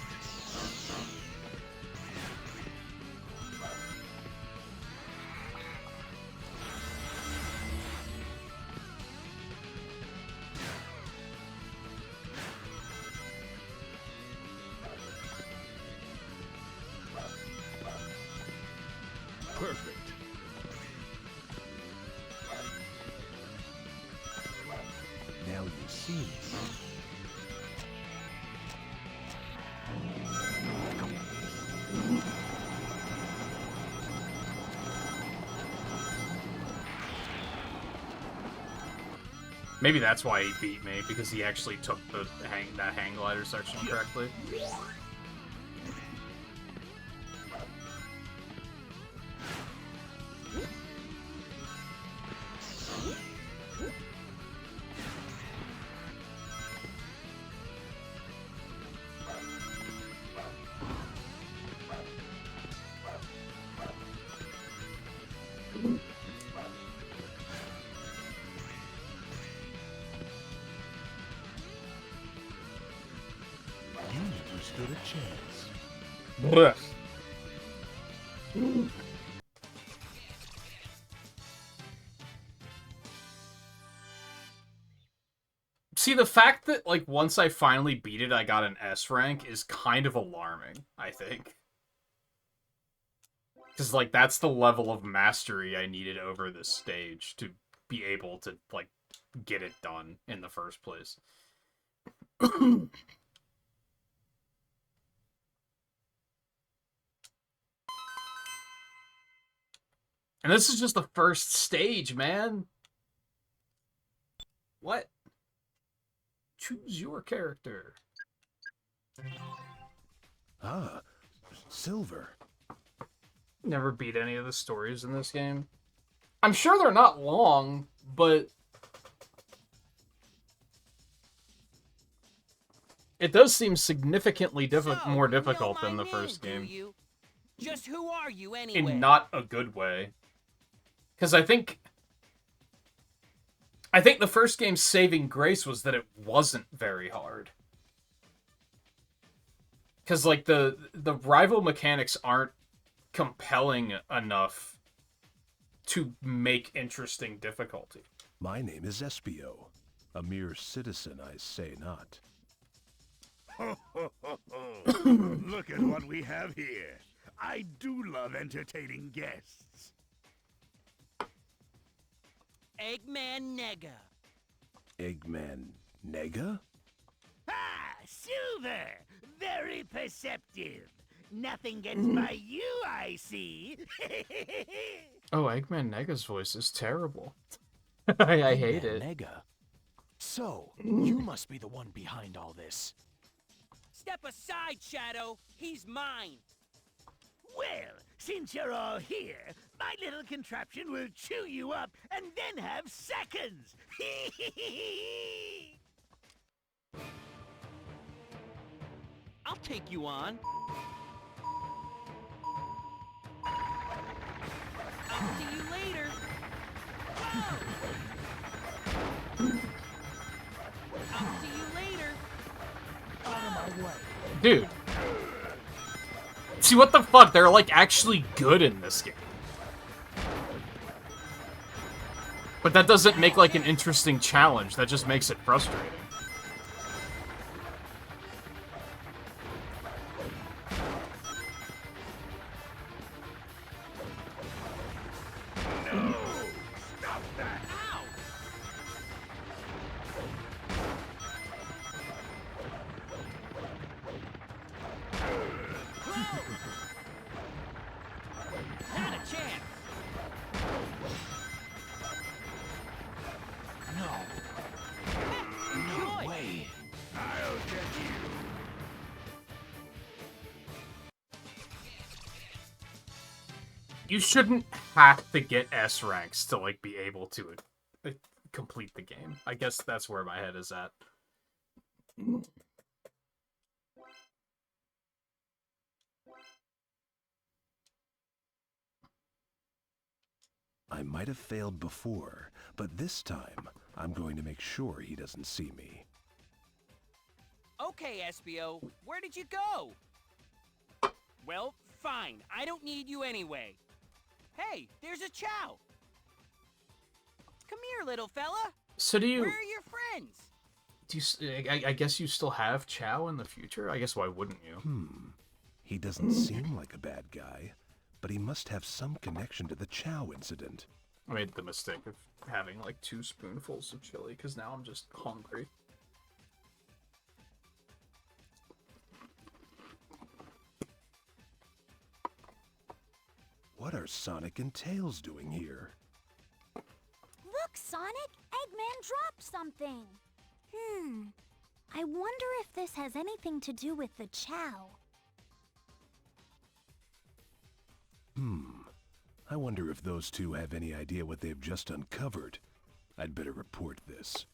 Perfect. Now you see. Maybe that's why he beat me, because he actually took the that hang glider section correctly. You never stood a chance. Blech. See, the fact that, like, once I finally beat it, I got an S rank is kind of alarming, I think. Because, like, that's the level of mastery I needed over this stage to be able to, like, get it done in the first place. And this is just the first stage, man. What? Choose your character. Ah, silver. Never beat any of the stories in this game. I'm sure they're not long, but it does seem significantly more difficult than the first game. You? Just who are you anyway? In not a good way. Because I think the first game's saving grace was that it wasn't very hard. Because, like, the rival mechanics aren't compelling enough to make interesting difficulty. My name is Espio. A mere citizen, I say not. Look at what we have here. I do love entertaining guests. Eggman Nega. Eggman Nega? Ah, Silver! Very perceptive. Nothing gets by you, I see. Oh, Eggman Nega's voice is terrible. I hate it. Nega. So, you must be the one behind all this. Step aside, Shadow. He's mine. Well, since you're all here, my little contraption will chew you up and then have seconds. I'll take you on. I'll see you later. I'll see you later. Out of my way. Dude. See, what the fuck? They're, like, actually good in this game. But that doesn't make, like, an interesting challenge. That just makes it frustrating. Not a chance. No way. I'll get you. You shouldn't have to get S ranks to, like, be able to complete the game. I guess that's where my head is at. I might have failed before, but this time, I'm going to make sure he doesn't see me. Okay, Espio, where did you go? Well, fine. I don't need you anyway. Hey, there's a Chow. Come here, little fella. So do you... Where are your friends? Do you I guess you still have Chow in the future? I guess why wouldn't you? He doesn't seem like a bad guy, but he must have some connection to the Chow incident. I made the mistake of having like 2 spoonfuls of chili because now I'm just hungry. What are Sonic and Tails doing here? Look, Sonic! Eggman dropped something! I wonder if this has anything to do with the Chow. I wonder if those two have any idea what they've just uncovered. I'd better report this.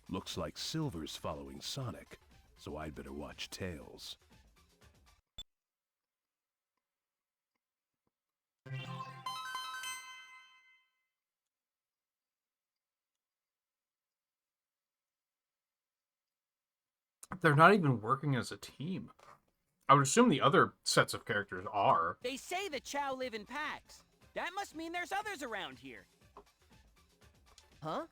Looks like Silver's following Sonic, so I'd better watch Tails. They're not even working as a team. I would assume the other sets of characters are. They say the Chow live in packs. That must mean there's others around here. Huh?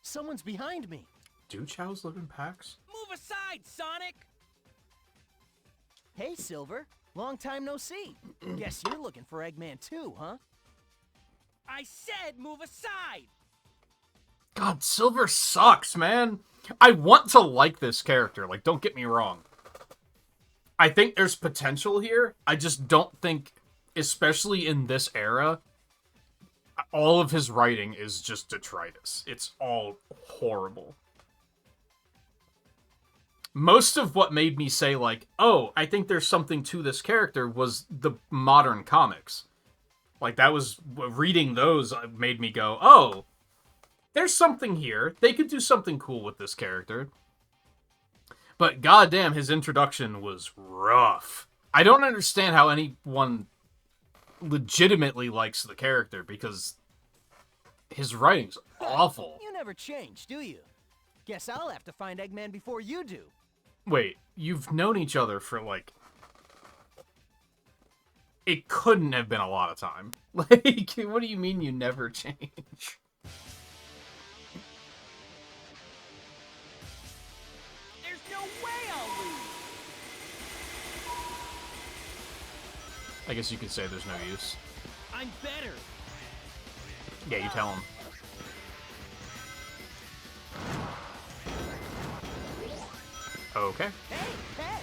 Someone's behind me. Do Chows live in packs? Move aside, Sonic! Hey, Silver. Long time no see. Guess you're looking for Eggman too, huh? I said move aside! God, Silver sucks, man. I want to like this character. Like, don't get me wrong. I think there's potential here. I just don't think, especially in this era, all of his writing is just detritus. It's all horrible. Most of what made me say, like, oh, I think there's something to this character was the modern comics. Like, that was, reading those made me go, oh, there's something here. They could do something cool with this character. But goddamn, his introduction was rough. I don't understand how anyone legitimately likes the character, because his writing's awful. You never change, do you? Guess I'll have to find Eggman before you do. Wait, you've known each other for, like... It couldn't have been a lot of time. Like, what do you mean you never change? There's no way I'll lose! I guess you could say there's no use. I'm better! Yeah, you tell him. Okay. Hey, catch!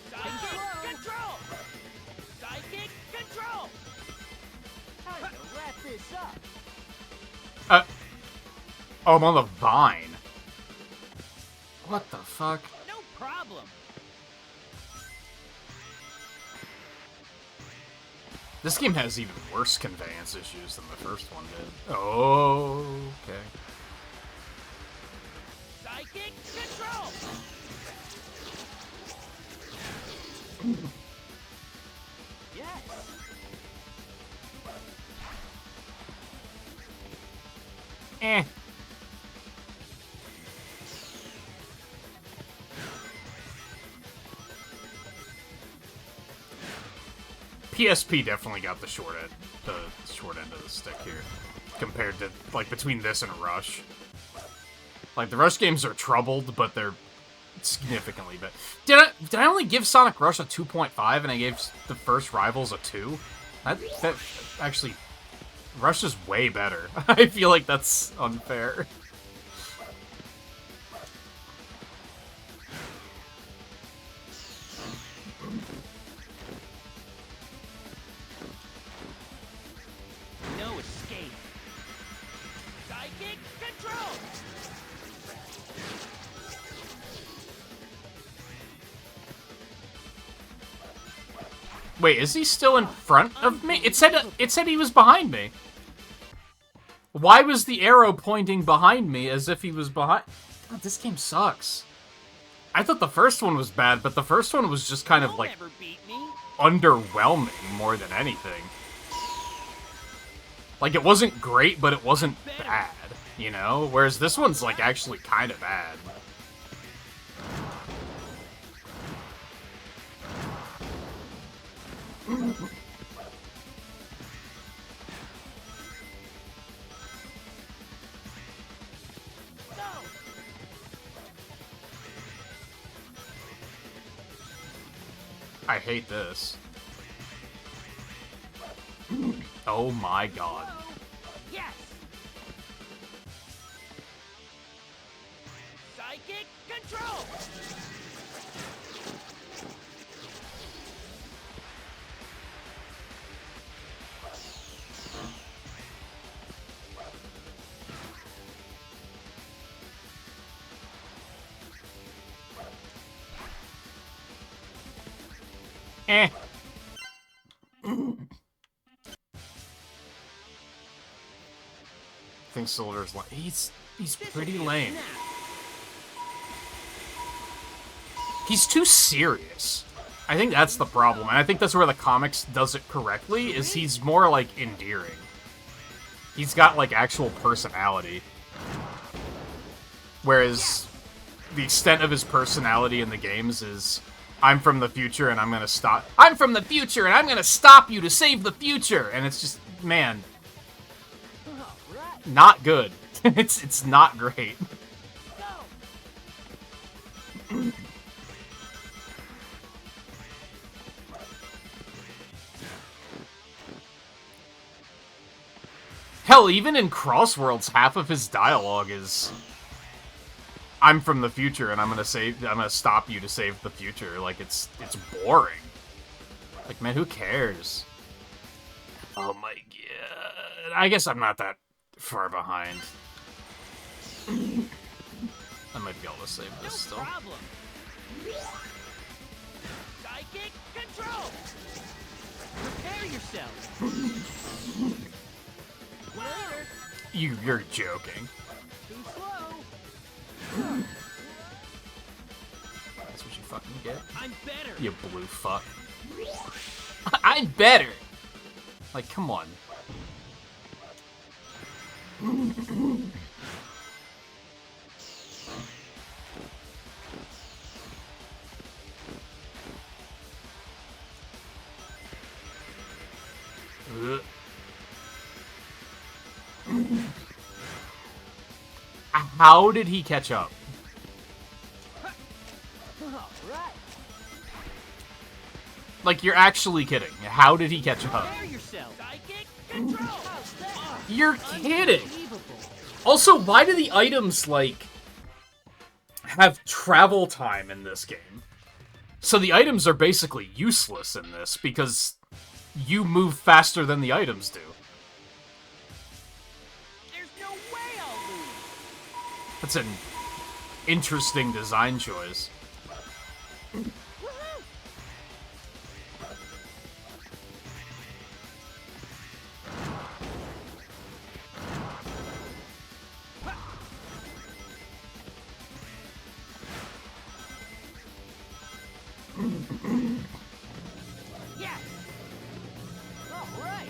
Psychic control! Psychic control! Time to wrap this up. Oh, I'm on the vine. What the fuck? No problem! This game has even worse conveyance issues than the first one did. Oh, okay. Psychic control! Yes. Eh. PSP definitely got the short end of the stick here, compared to, like, between this and Rush. Like, the Rush games are troubled, but they're significantly better. Did I only give Sonic Rush a 2.5 and I gave the first Rivals a 2? That actually, Rush is way better. I feel like that's unfair. No escape! Psychic control! Wait, is he still in front of me? It said he was behind me. Why was the arrow pointing behind me as if he was behind? God, this game sucks. I thought the first one was bad, but the first one was just kind of, You'll like, never beat me. underwhelming more than anything. Like, it wasn't great, but it wasn't bad, you know? Whereas this one's, like, actually kind of bad. I hate this. Oh my god. Yes. Psychic control. Eh. I think Silver's lame. He's pretty lame. He's too serious. I think that's the problem, and I think that's where the comics does it correctly, is he's more, like, endearing. He's got, like, actual personality. Whereas the extent of his personality in the games is, I'm from the future and I'm gonna stop. I'm from the future and I'm gonna stop you to save the future! And it's just, man, not good. It's not great. Hell, even in Crossworlds, half of his dialogue is, I'm from the future and I'm gonna stop you to save the future. Like, it's boring. Like, man, who cares? Oh my god. I guess I'm not that far behind. I might be able to save this still. Problem. Psychic control. Prepare yourself. Later. You're joking. Too slow. That's what you fucking get. I'm better. You blue fuck. I'm better! Like, come on. How did he catch up? All right. Like, you're actually kidding. How did he catch up? Prepare yourself. Psychic control. You're kidding! Also, why do the items, like, have travel time in this game? So the items are basically useless in this, because you move faster than the items do. There's no way I'll lose. That's an interesting design choice. Yes. All right.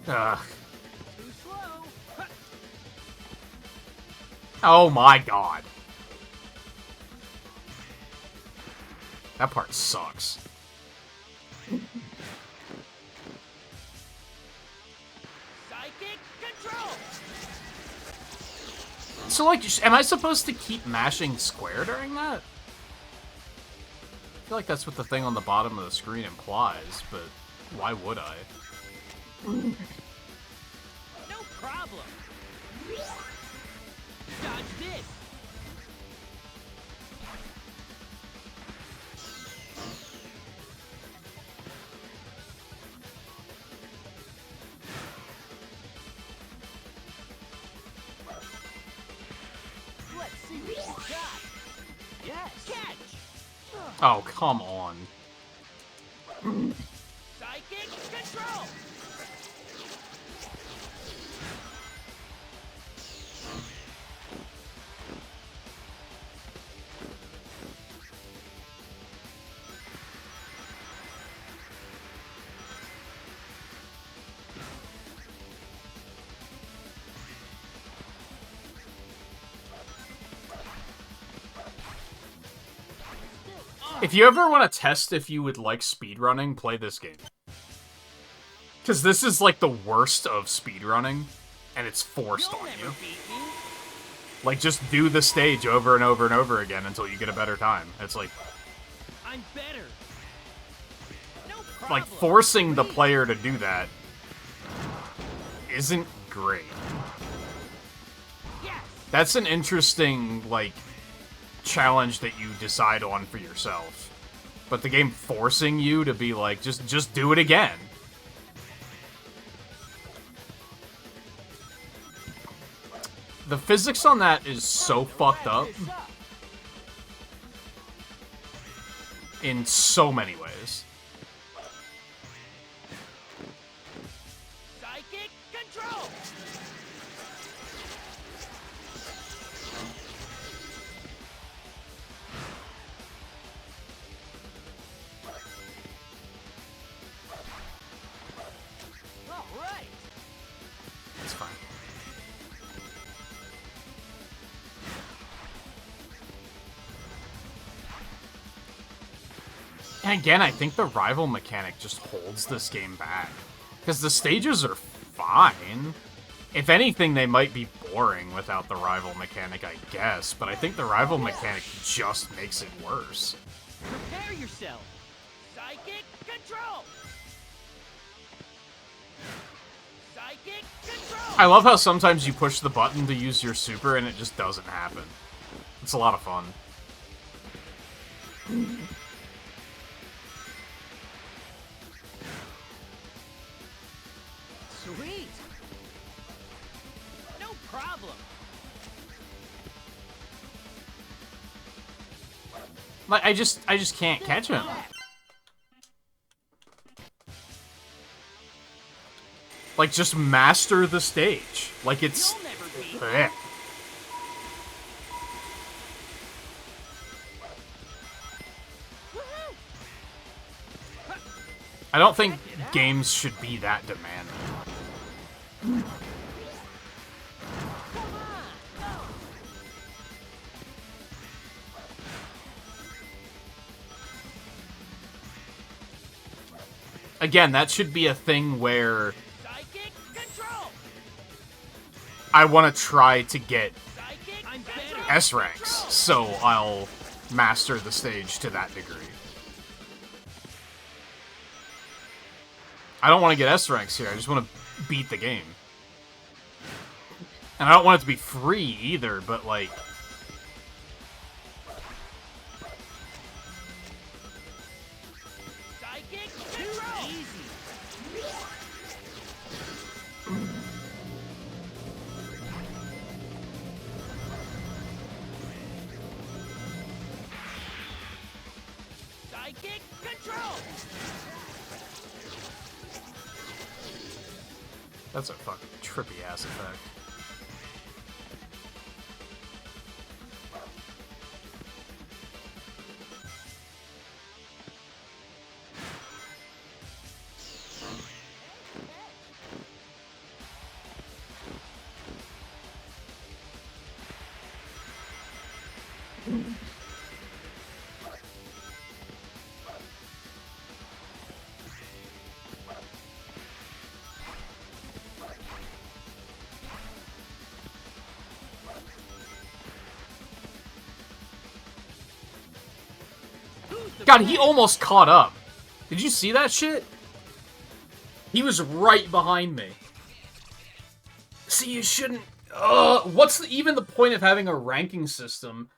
Ugh. Too slow. Oh my god. That part sucks. Psychic control. So, like, am I supposed to keep mashing square during that? I feel like that's what the thing on the bottom of the screen implies, but why would I? No problem. Dodge this. Let's see what you got. Yes. Catch. Oh, come on. Psychic control. If you ever want to test if you would like speedrunning, play this game. Because this is like the worst of speedrunning, and it's forced You'll on never you. beat me. Like, just do the stage over and over and over again until you get a better time. It's like I'm better. No problem. like forcing the Please. player to do that isn't great. Yes. That's an interesting, like, challenge that you decide on for yourself. But the game forcing you to be like, just do it again. The physics on that is so fucked up in so many ways. Psychic control. All right. It's fine. And again, I think the rival mechanic just holds this game back. Because the stages are fine. If anything, they might be boring without the rival mechanic, I guess. But I think the rival mechanic just makes it worse. Prepare yourself. Psychic control. Psychic control. I love how sometimes you push the button to use your super and it just doesn't happen. It's a lot of fun. Sweet. No problem. Like, I just can't catch him. Like, just master the stage. Like, it's... You'll never beat. Blech. Woohoo! I don't think games should be that demanding. Come on. Again, that should be a thing where Psychic control. I want to try to get Psychic. I'm better. S ranks, so I'll master the stage to that degree. I don't want to get S ranks here, I just want to beat the game. And I don't want it to be free either, but like... Psychic control. Easy. Psychic control. That's a fucking trippy ass effect. God, he almost caught up. Did you see that shit? He was right behind me. See, you shouldn't... what's even the point of having a ranking system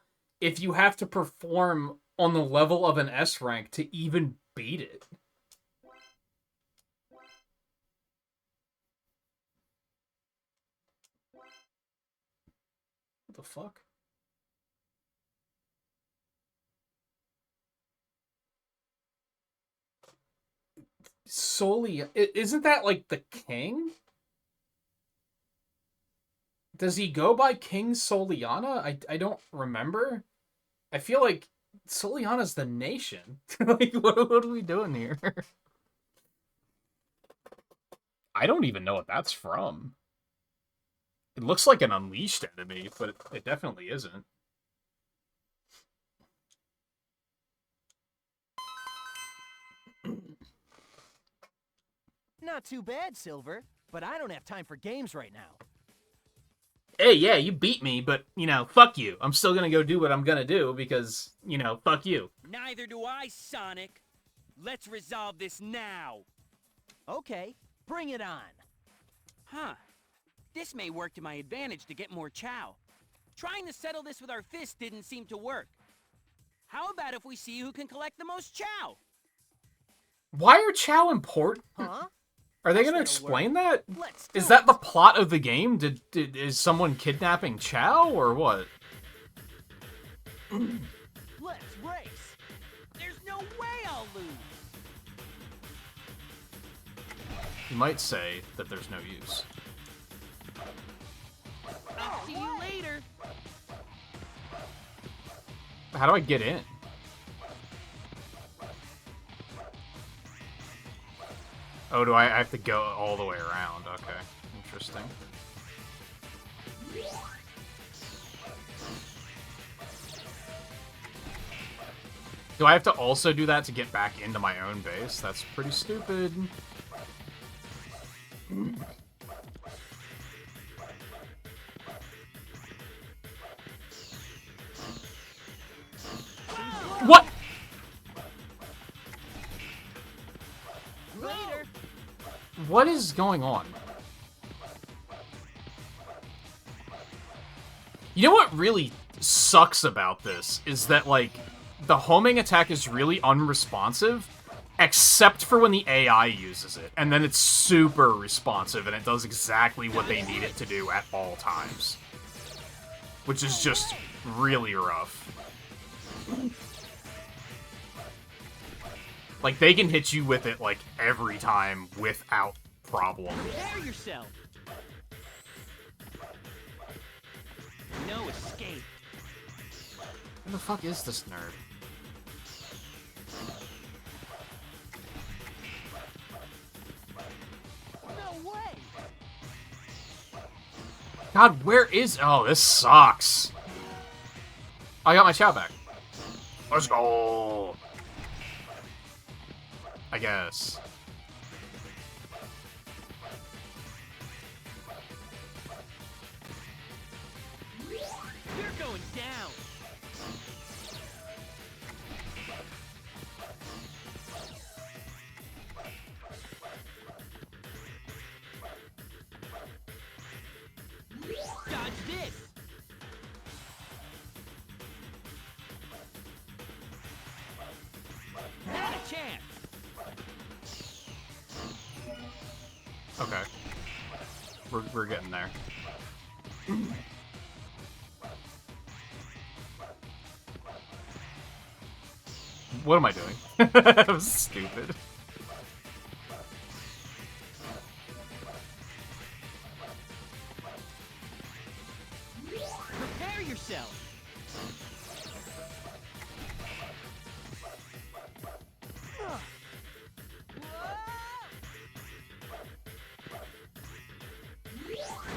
if you have to perform on the level of an S rank to even beat it? What the fuck? Isn't that like the king? Does he go by King Soliana? I don't remember. I feel like Soliana's the nation. Like, what are we doing here? I don't even know what that's from. It looks like an Unleashed enemy, but it definitely isn't. Not too bad, Silver, but I don't have time for games right now. Hey, yeah, you beat me, but, you know, fuck you. I'm still gonna go do what I'm gonna do because, you know, fuck you. Neither do I, Sonic. Let's resolve this now. Okay, bring it on. Huh. This may work to my advantage to get more chow. Trying to settle this with our fists didn't seem to work. How about if we see who can collect the most chow? Why are Chow important? Huh? Are they Guess gonna that'll explain work. that? Let's Is do that it. the plot of the game? Is someone kidnapping Chow or what? Let's race. There's no way I'll lose. You might say that there's no use. I'll see you later. How do I get in? Oh, do I have to go all the way around? Okay, interesting. Do I have to also do that to get back into my own base? That's pretty stupid. What? Later. What is going on? You know what really sucks about this is that, like, the homing attack is really unresponsive, except for when the AI uses it. And then it's super responsive, and it does exactly what they need it to do at all times. Which is just really rough. Like, they can hit you with it, like, every time without problem. Prepare yourself. No escape. Who the fuck is this nerd? No way. God, where is... Oh, this sucks. I got my chow back. Let's go. I guess. You're going down. Dodge this. Not a chance. Okay. We're getting there. What am I doing? That was stupid. Prepare yourself.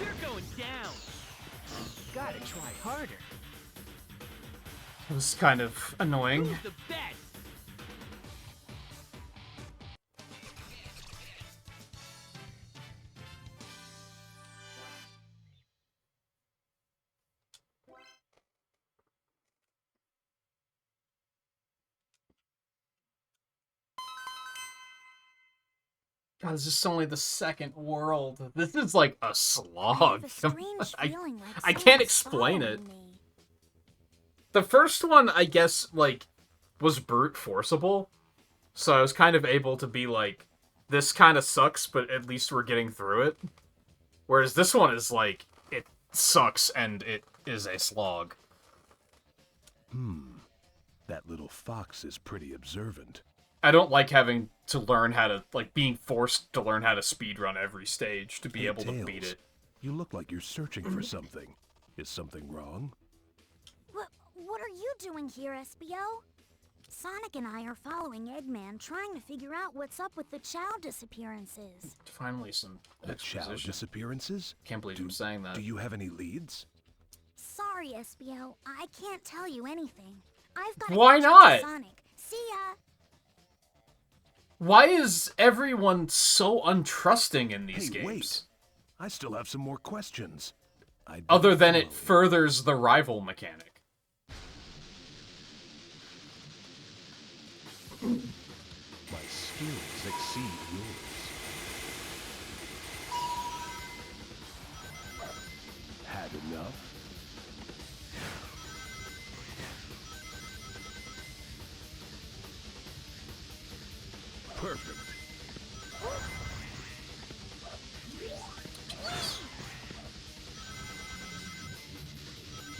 You're going down. Gotta try harder. It was kind of annoying. Who's the best? God, this is only the second world. This is like a I slog. have a strange I feeling like can't someone's explain it. following me. The first one, I guess, like, was brute forcible. So I was kind of able to be like, this kind of sucks, but at least we're getting through it. Whereas this one is like, it sucks and it is a slog. That little fox is pretty observant. I don't like having to learn how to, like, being forced to learn how to speedrun every stage to be Hey, able to beat Tails, it. You look like you're searching for something. Is something wrong? What are you doing here, SBO? Sonic and I are following Eggman, trying to figure out what's up with the Chow disappearances. Finally, some The Chow exposition. disappearances? Can't believe I'm saying that. Do you have any leads? Sorry, SBO, I can't tell you anything. I've got Why to catch not? up to Sonic. See ya. Why is everyone so untrusting in these Hey, games? wait. I still have some more questions. I'd Other better than it follow you. furthers the rival mechanic. My skills exceed yours. Had enough? Perfect.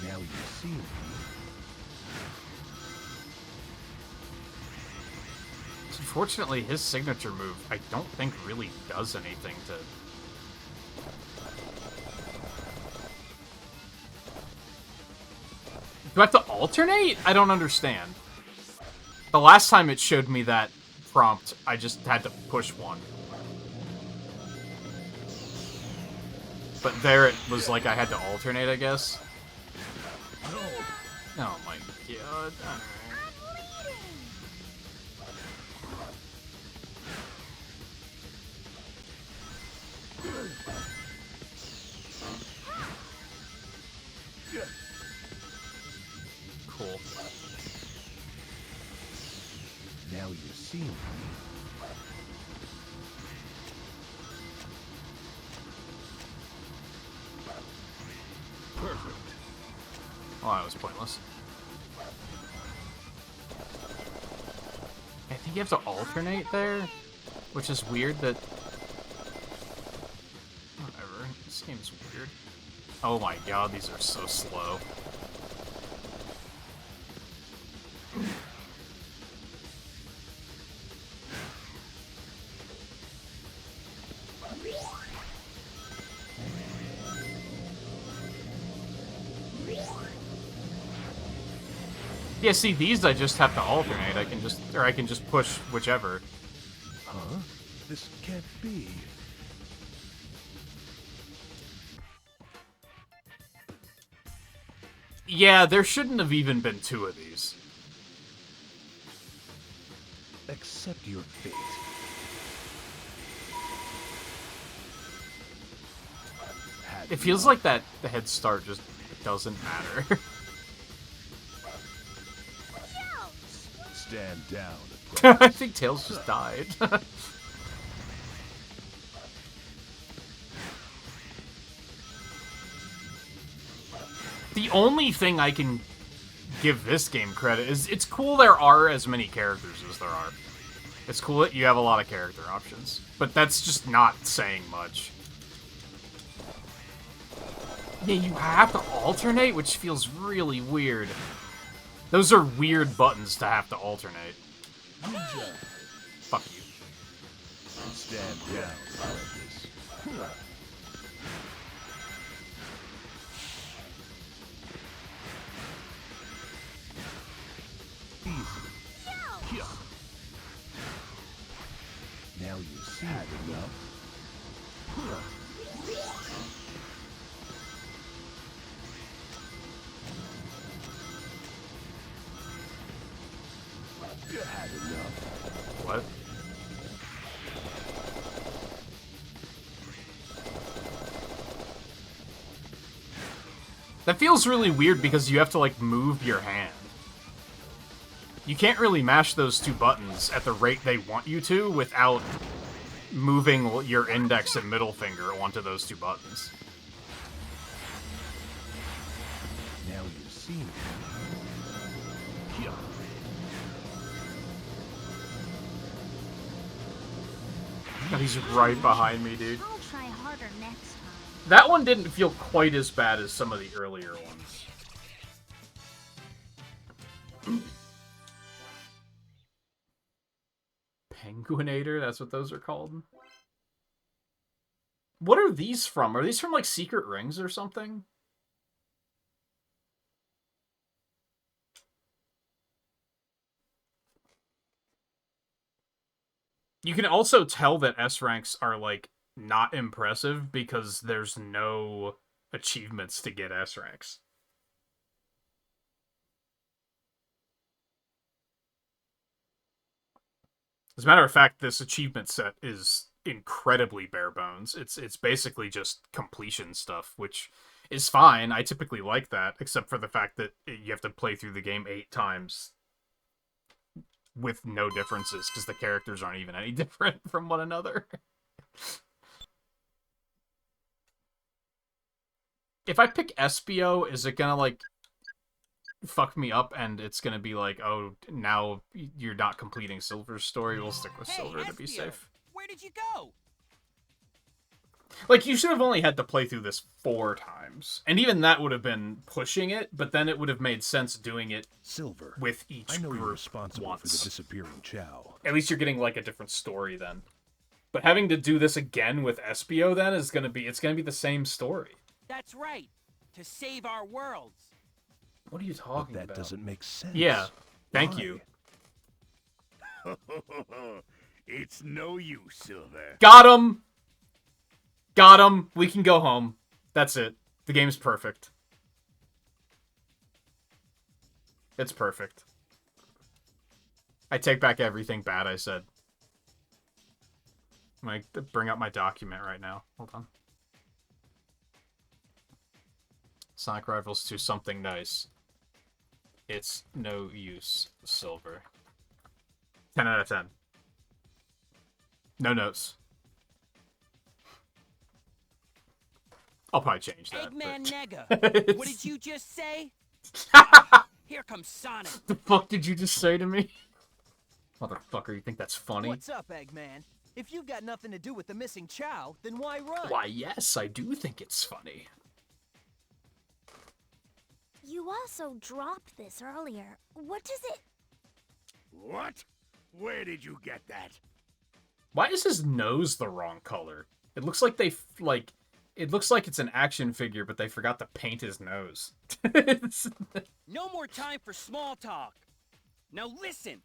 Now you see me. Unfortunately, his signature move, I don't think really does anything to... Do I have to alternate? I don't understand. The last time it showed me that prompt, I just had to push one. But there it was like I had to alternate, I guess. Oh my god. Cool. Now you see me. Perfect. Oh, that was pointless. I think you have to alternate there, which is weird that... Whatever, this game's weird. Oh my god, these are so slow. Yeah, see, these I just have to alternate. I can just push whichever. Huh? This can't be. Yeah, there shouldn't have even been two of these. Accept your fate. Had It feels like that the head start just doesn't matter. Stand down. I think Tails just died. The only thing I can give this game credit is it's cool there are as many characters as there are. It's cool that you have a lot of character options, but that's just not saying much. Yeah, you have to alternate, which feels really weird. Those are weird buttons to have to alternate. Ninja. Fuck you. Stand down, apprentice. Easy. Yeah. Now you see had enough. Had enough. What? That feels really weird because you have to, like, move your hand. You can't really mash those two buttons at the rate they want you to without moving your index and middle finger onto those two buttons. Now you see me. Yeah. God, he's right behind me, dude. I'll try harder next time. That one didn't feel quite as bad as some of the earlier ones. Penguinator, that's what those are called? What are these from? Are these from, like, Secret Rings or something? You can also tell that S ranks are, like, not impressive because there's no achievements to get S ranks. As a matter of fact, this achievement set is incredibly bare bones. It's basically just completion stuff, which is fine. I typically like that, except for the fact that you have to play through the game 8 times with no differences, because the characters aren't even any different from one another. If I pick Espio, is it gonna, like, fuck me up and it's gonna be like, oh, now you're not completing Silver's story? We'll stick with Silver to be Espio, safe. where did you go? Like, you should have only had to play through this 4 times. And even that would have been pushing it, but then it would have made sense doing it Silver, with each I know you're group responsible once. for the disappearing Chow. At least you're getting, like, a different story then. But having to do this again with Espio then is gonna be, it's gonna be the same story. That's right. To save our worlds. What are you talking But that about? doesn't make sense. Yeah, thank Why? you. It's no use, Silver. Got him! Got him! We can go home. That's it. The game's perfect. It's perfect. I take back everything bad I said. I'm gonna bring up my document right now. Hold on. Sonic Rivals 2, something nice. It's no use, Silver. 10 out of 10. No notes. I'll probably change that. Eggman but- Nega. What did you just say? Here comes Sonic. The fuck did you just say to me? Motherfucker, you think that's funny? What's up, Eggman? If you've got nothing to do with the missing Chow, then why run? Why, yes, I do think it's funny. You also dropped this earlier. What does it... What? Where did you get that? Why is his nose the wrong color? It looks like they, like... It looks like it's an action figure, but they forgot to paint his nose. No more time for small talk. Now listen.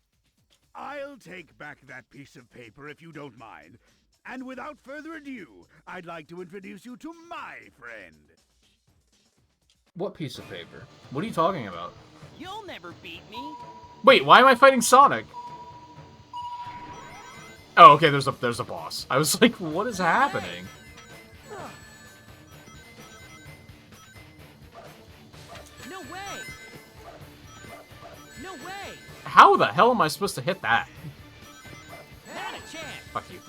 I'll take back that piece of paper if you don't mind. And without further ado, I'd like to introduce you to my friend. What piece of paper? What are you talking about? You'll never beat me. Wait, why am I fighting Sonic? Oh, okay, there's a boss. I was like, what is happening? No way. No way. How the hell am I supposed to hit that? Not a chance. Fuck you.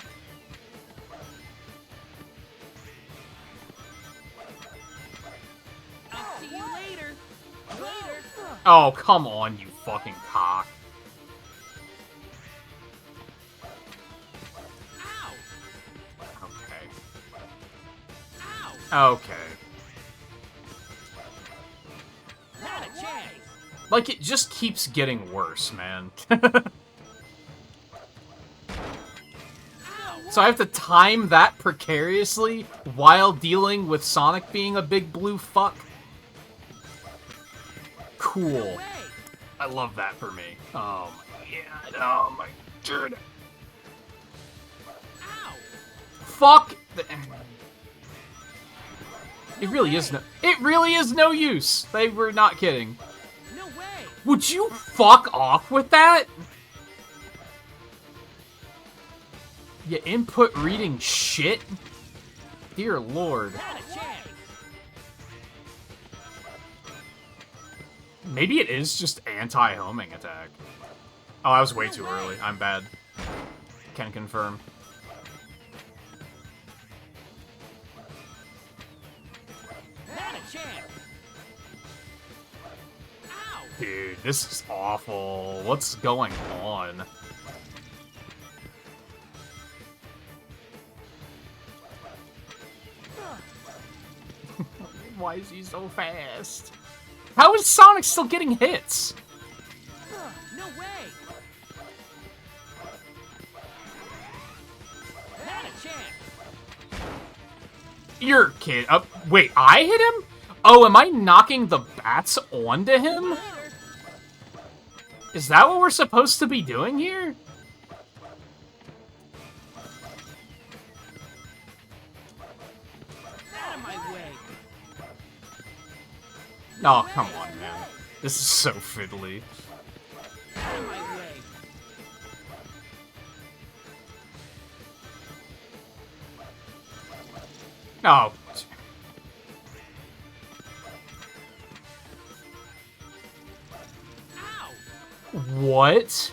I'll see you later. Later. Oh, come on, you fucking cock. Ow. Okay. Ow. Okay. Not a chance. Like, it just keeps getting worse, man. So I have to time that precariously while dealing with Sonic being a big blue fuck? Cool. Way. I love that for me. Oh my god. Oh my god. Ow. Fuck. It really is no use. They were not kidding. No way. Would you fuck off with that? You input reading shit? Dear lord. Not a chance. Maybe it is just anti-homing attack. Oh, I was way too early. I'm bad. Can confirm. Not a chance. Ow. Dude, this is awful. What's going on? Why is he so fast? How is Sonic still getting hits? No way. Not a chance. You're kidding. Wait, I hit him? Oh, am I knocking the bats onto him? Is that what we're supposed to be doing here? Out of my way. Oh, come on, man. This is so fiddly. Out of my way. Oh. Ow! What?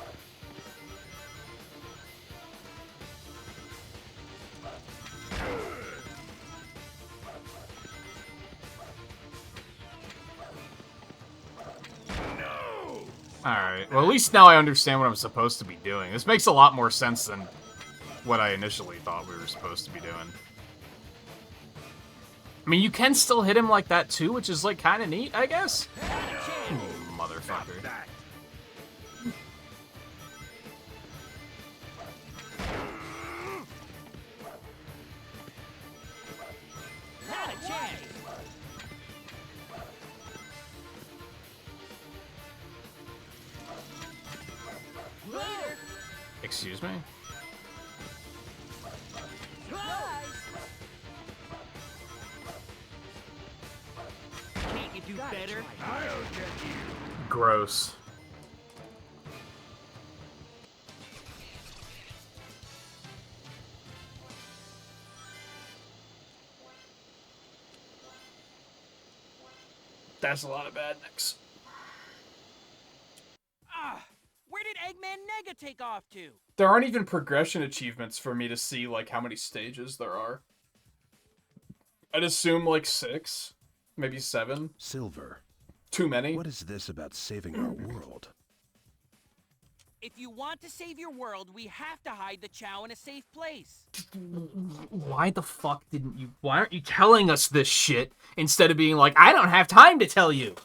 Alright, well at least now I understand what I'm supposed to be doing. This makes a lot more sense than what I initially thought we were supposed to be doing. I mean, you can still hit him like that too, which is like kind of neat, I guess? Motherfucker. Not a chance! Later! Excuse me? Can't you do better? I'll get you. Gross. That's a lot of badniks. Ah! Where did Eggman Nega take off to? There aren't even progression achievements for me to see, like, how many stages there are. I'd assume, like, 6. Maybe 7. Silver, Too many. what is this about saving our world? If you want to save your world, we have to hide the Chow in a safe place. Why the fuck didn't you... Why aren't you telling us this shit instead of being like, I don't have time to tell you?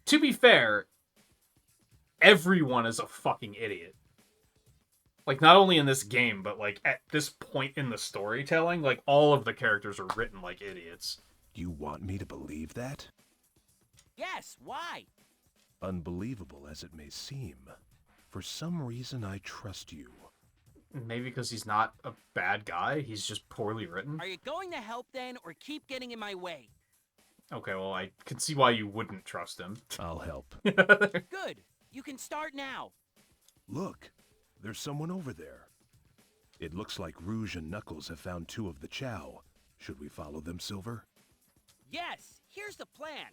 To be fair, everyone is a fucking idiot. Like, not only in this game, but, like, at this point in the storytelling, like, all of the characters are written like idiots. You want me to believe that? Yes, why? Unbelievable as it may seem, for some reason I trust you. Maybe because he's not a bad guy, he's just poorly written. Are you going to help then, or keep getting in my way? Okay, well, I can see why you wouldn't trust him. I'll help. Good. You can start now. Look, there's someone over there. It looks like Rouge and Knuckles have found 2 of the Chow. Should we follow them, Silver? Yes, here's the plan.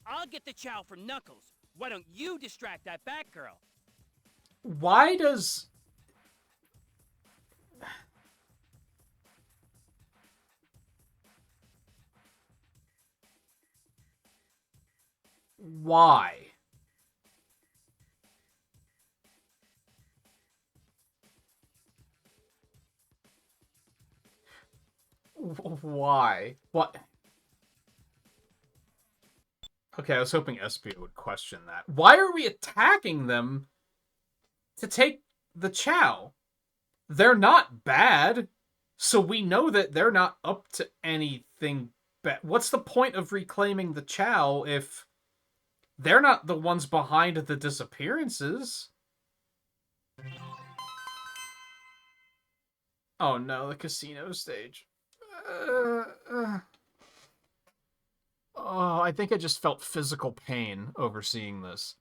I'll get the Chow from Knuckles. Why don't you distract that Batgirl? Why does... Why? Why? What? Okay, I was hoping Espio would question that. Why are we attacking them to take the Chow? They're not bad, so we know that they're not up to anything bad. What's the point of reclaiming the Chow if they're not the ones behind the disappearances? Oh no, the casino stage. Oh, I think I just felt physical pain overseeing this.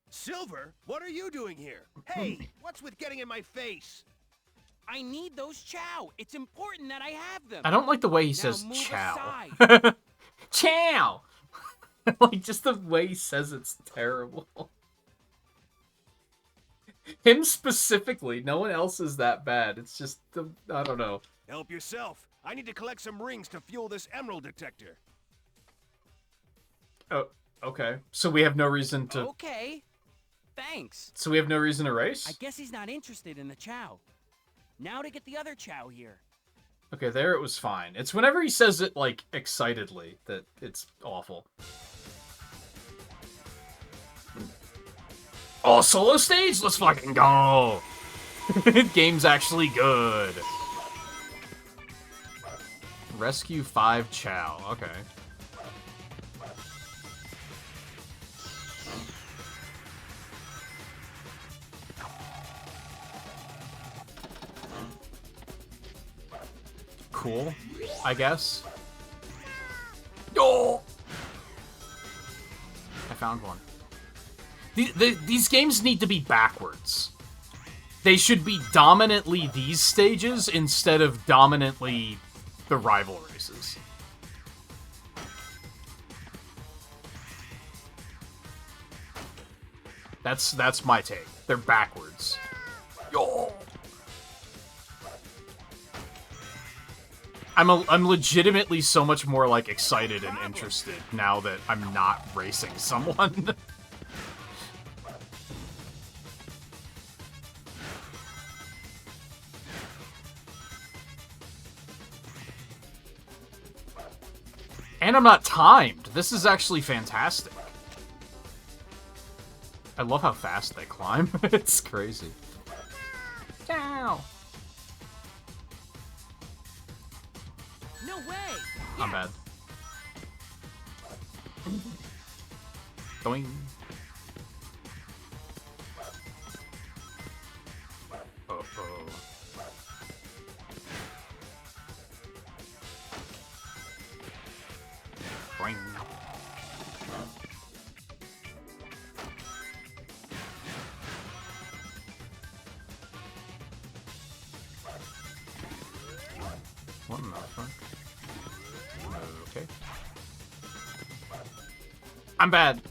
Silver, what are you doing here? Hey, what's with getting in my face? I need those Chow. It's important that I have them. I don't like the way he Now says move chow. aside. Chow! Like, just the way he says it's terrible. Him specifically, no one else is that bad. It's just, I don't know. Help yourself. I need to collect some rings to fuel this emerald detector. Oh, okay. So we have no reason to... Okay. Thanks. So we have no reason to race? I guess he's not interested in the Chow. Now to get the other Chow here. Okay, there it was fine. It's whenever he says it, like, excitedly that it's awful. Oh, solo stage? Let's fucking go! Game's actually good. Rescue 5 Chow. Okay. Cool, I guess. Oh! I found one. These games need to be backwards. They should be dominantly these stages instead of dominantly the rival races. That's my take. They're backwards. Yo. I'm legitimately so much more, like, excited and interested now that I'm not racing someone. And I'm not timed. This is actually fantastic. I love how fast they climb. It's crazy. Ciao. No way! I'm bad. Doing. Uh-oh. Boing. What in the fuck? Okay. I'm bad.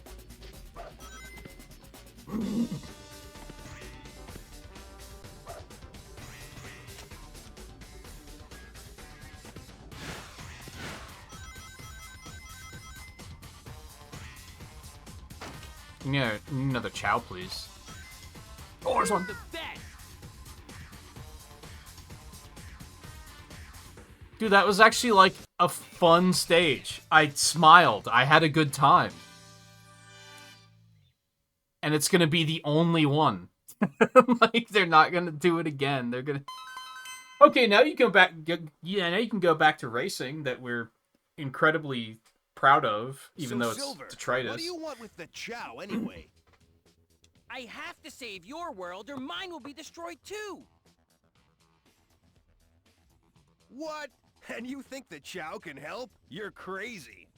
Yeah, another chow, please. Oh, there's one. The best. Dude, that was actually, like, a fun stage. I smiled. I had a good time. And it's gonna be the only one. Like, they're not gonna do it again. They're gonna... Okay, now you can now you can go back to racing that we're incredibly proud of, even though it's Silver, detritus. what do you want with the chow, anyway? I have to save your world or mine will be destroyed too. What? And you think the chow can help? You're crazy.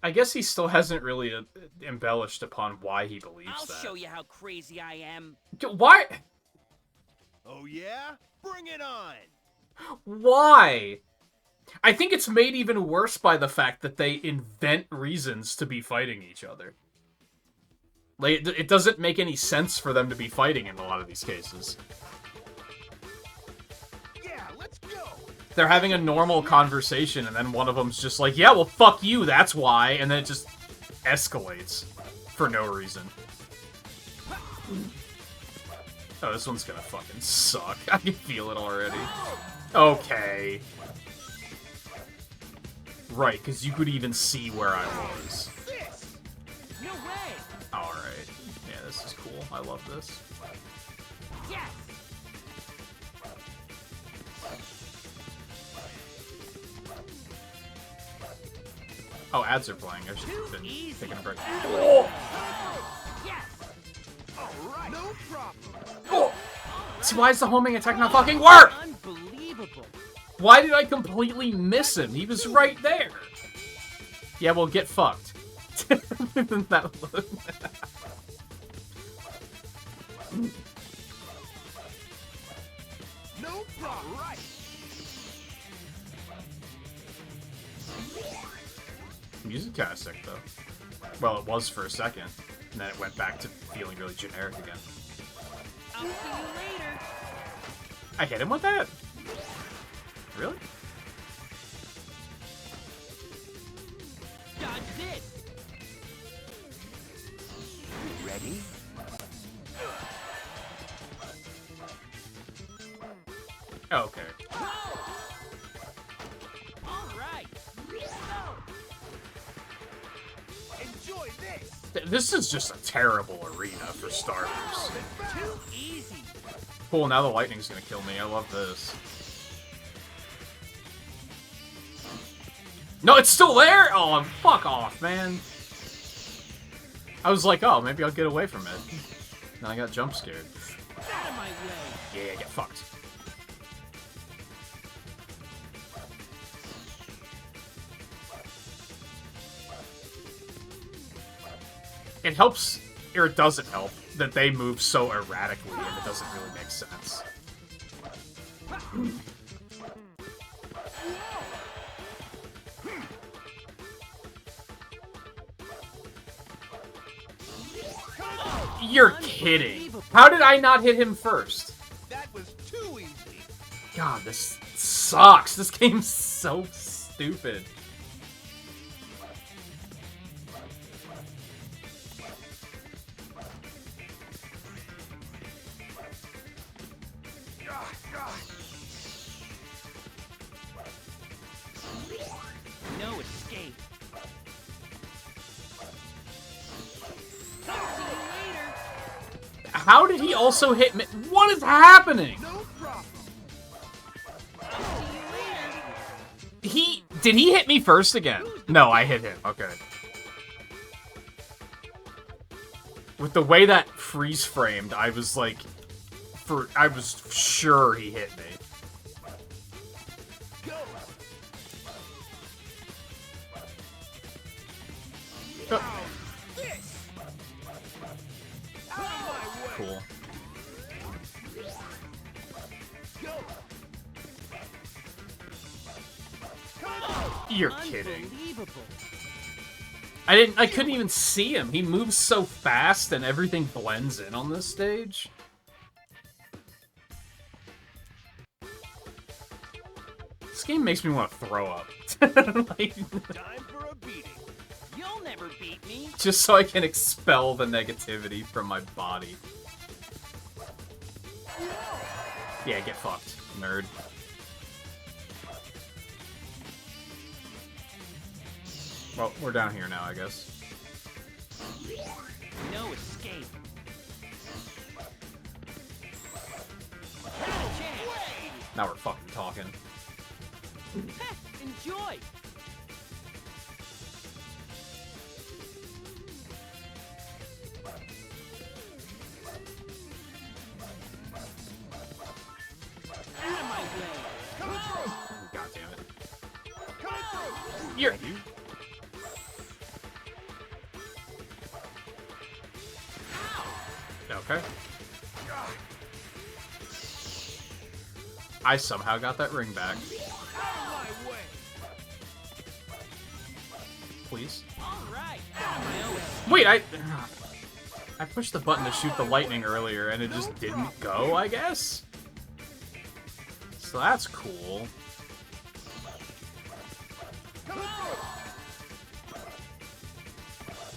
I guess he still hasn't really embellished upon why he believes I'll that. show you how crazy I am. Why? Oh yeah? Bring it on! Why? I think it's made even worse by the fact that they invent reasons to be fighting each other. Like, it doesn't make any sense for them to be fighting in a lot of these cases. Yeah, let's go! They're having a normal conversation, and then one of them's just like, yeah, well, fuck you, that's why, and then it just escalates for no reason. Oh, this one's gonna fucking suck. I can feel it already. Okay. Right, because you could even see where I was. No way! Alright. Yeah, this is cool. I love this. Yes! Oh, ads are playing. I should have been easy. taking a break. Yes! Alright, no problem! See, why is the homing attack not fucking work? Unbelievable. Why did I completely miss him? He was right there. Yeah, well, get fucked. That look. No problem! Right! Music kind of sick, though. Well, it was for a second, and then it went back to feeling really generic again. I'll see you later. I hit him with that? Really? Dodge this. Ready? Oh, okay. All right. Enjoy this! This is just a terrible arena for starters. Too easy. Cool, now the lightning's gonna kill me. I love this. No, it's still there? Oh, fuck off, man. I was like, oh, maybe I'll get away from it. Then I got jump scared. Out of my way. Yeah, get fucked. It helps or it doesn't help, that they move so erratically and it doesn't really make sense. You're kidding. How did I not hit him first? That was too easy. God, this sucks. This game's so stupid. No escape. How did he also hit me? What is happening? No problem. Did he hit me first again? No, I hit him. Okay. With the way that freeze framed, I was like, I was sure he hit me. Cool. You're kidding. I couldn't even see him. He moves so fast and everything blends in on this stage. This game makes me want to throw up. Like, Time for a beating. You'll never beat me. just so I can expel the negativity from my body. Yeah, get fucked, nerd. Well, we're down here now, I guess. No escape. Now we're fucking talking. Enjoy. Out of my way. God damn it. You're... Okay. I somehow got that ring back. Please. All right. Wait, I pushed the button to shoot the lightning earlier and it just didn't go, I guess? So that's cool.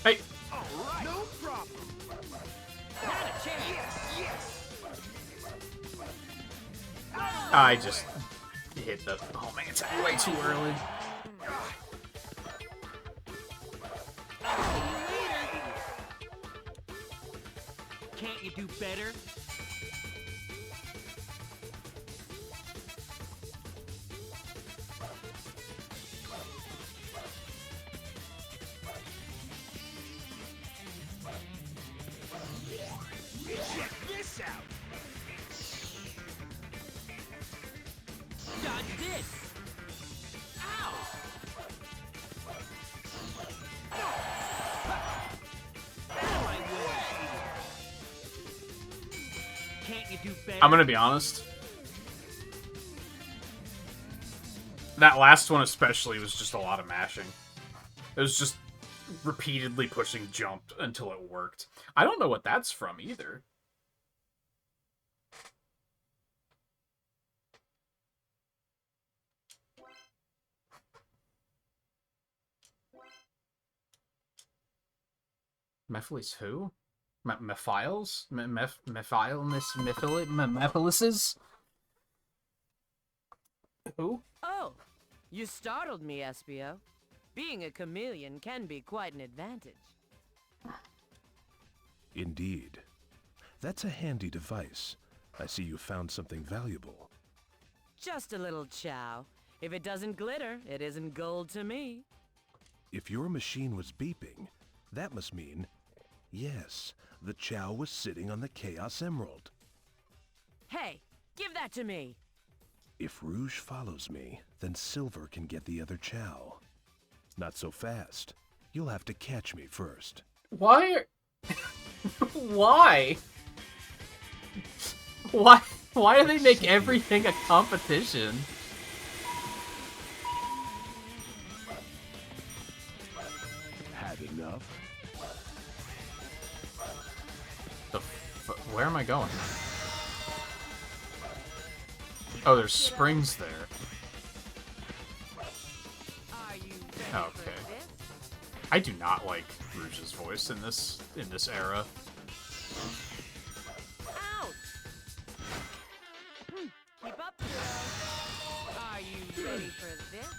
Hey! No problem. I just hit the... Oh man, it's way too early. Can't you do better? Check this out. Dodge this. Ow! Out of my way. Can't you do better? I'm gonna be honest. That last one especially was just a lot of mashing. It was just repeatedly pushing jump until it worked. I don't know what that's from either. Mephiles who? Mephiles? Mephilises? Who? Oh, you startled me, Espio. Being a chameleon can be quite an advantage. Indeed. That's a handy device. I see you found something valuable. Just a little chow. If it doesn't glitter, it isn't gold to me. If your machine was beeping, that must mean... Yes, the chow was sitting on the Chaos Emerald. Hey, give that to me! If Rouge follows me, then Silver can get the other chow. Not so fast. You'll have to catch me first. Why are... Why? Why do they make everything a competition? Had enough? Where am I going? Oh, there's springs there. Are you ready Okay. for this? I do not like Rouge's voice in this era. Ouch! Keep up, girl. Are you ready for this?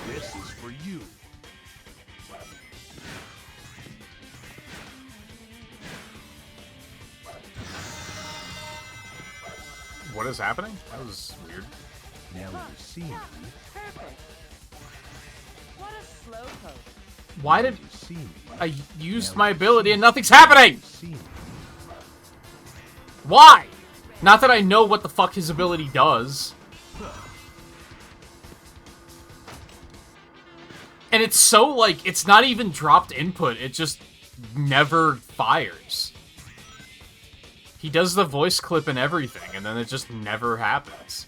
This is for you. What is happening? That was weird. Now you see me. Perfect. What a slow poke. Why did You see me. I used my ability and nothing's happening? You see me. Why? Not that I know what the fuck his ability does. And it's so, like, it's not even dropped input. It just never fires. He does the voice clip and everything, and then it just never happens.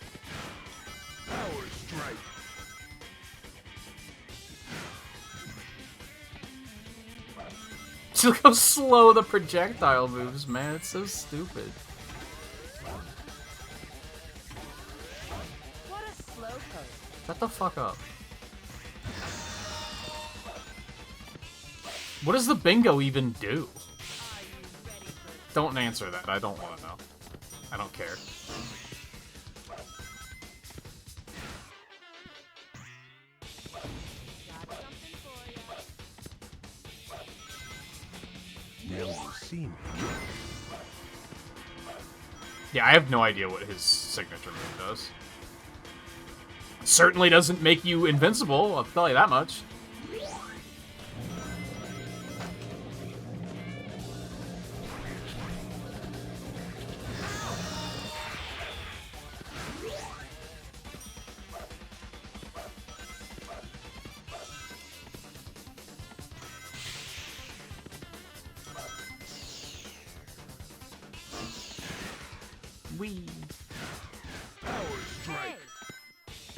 Power strike. Look how slow the projectile moves, man. It's so stupid. What a slow poke. Shut the fuck up. What does the bingo even do? Are you ready for Don't answer that. I don't want to know. I don't care. got something for ya? Now you see me. Yeah, I have no idea what his signature move does. Certainly doesn't make you invincible, I'll tell you that much. Wee. Power strike. Hey,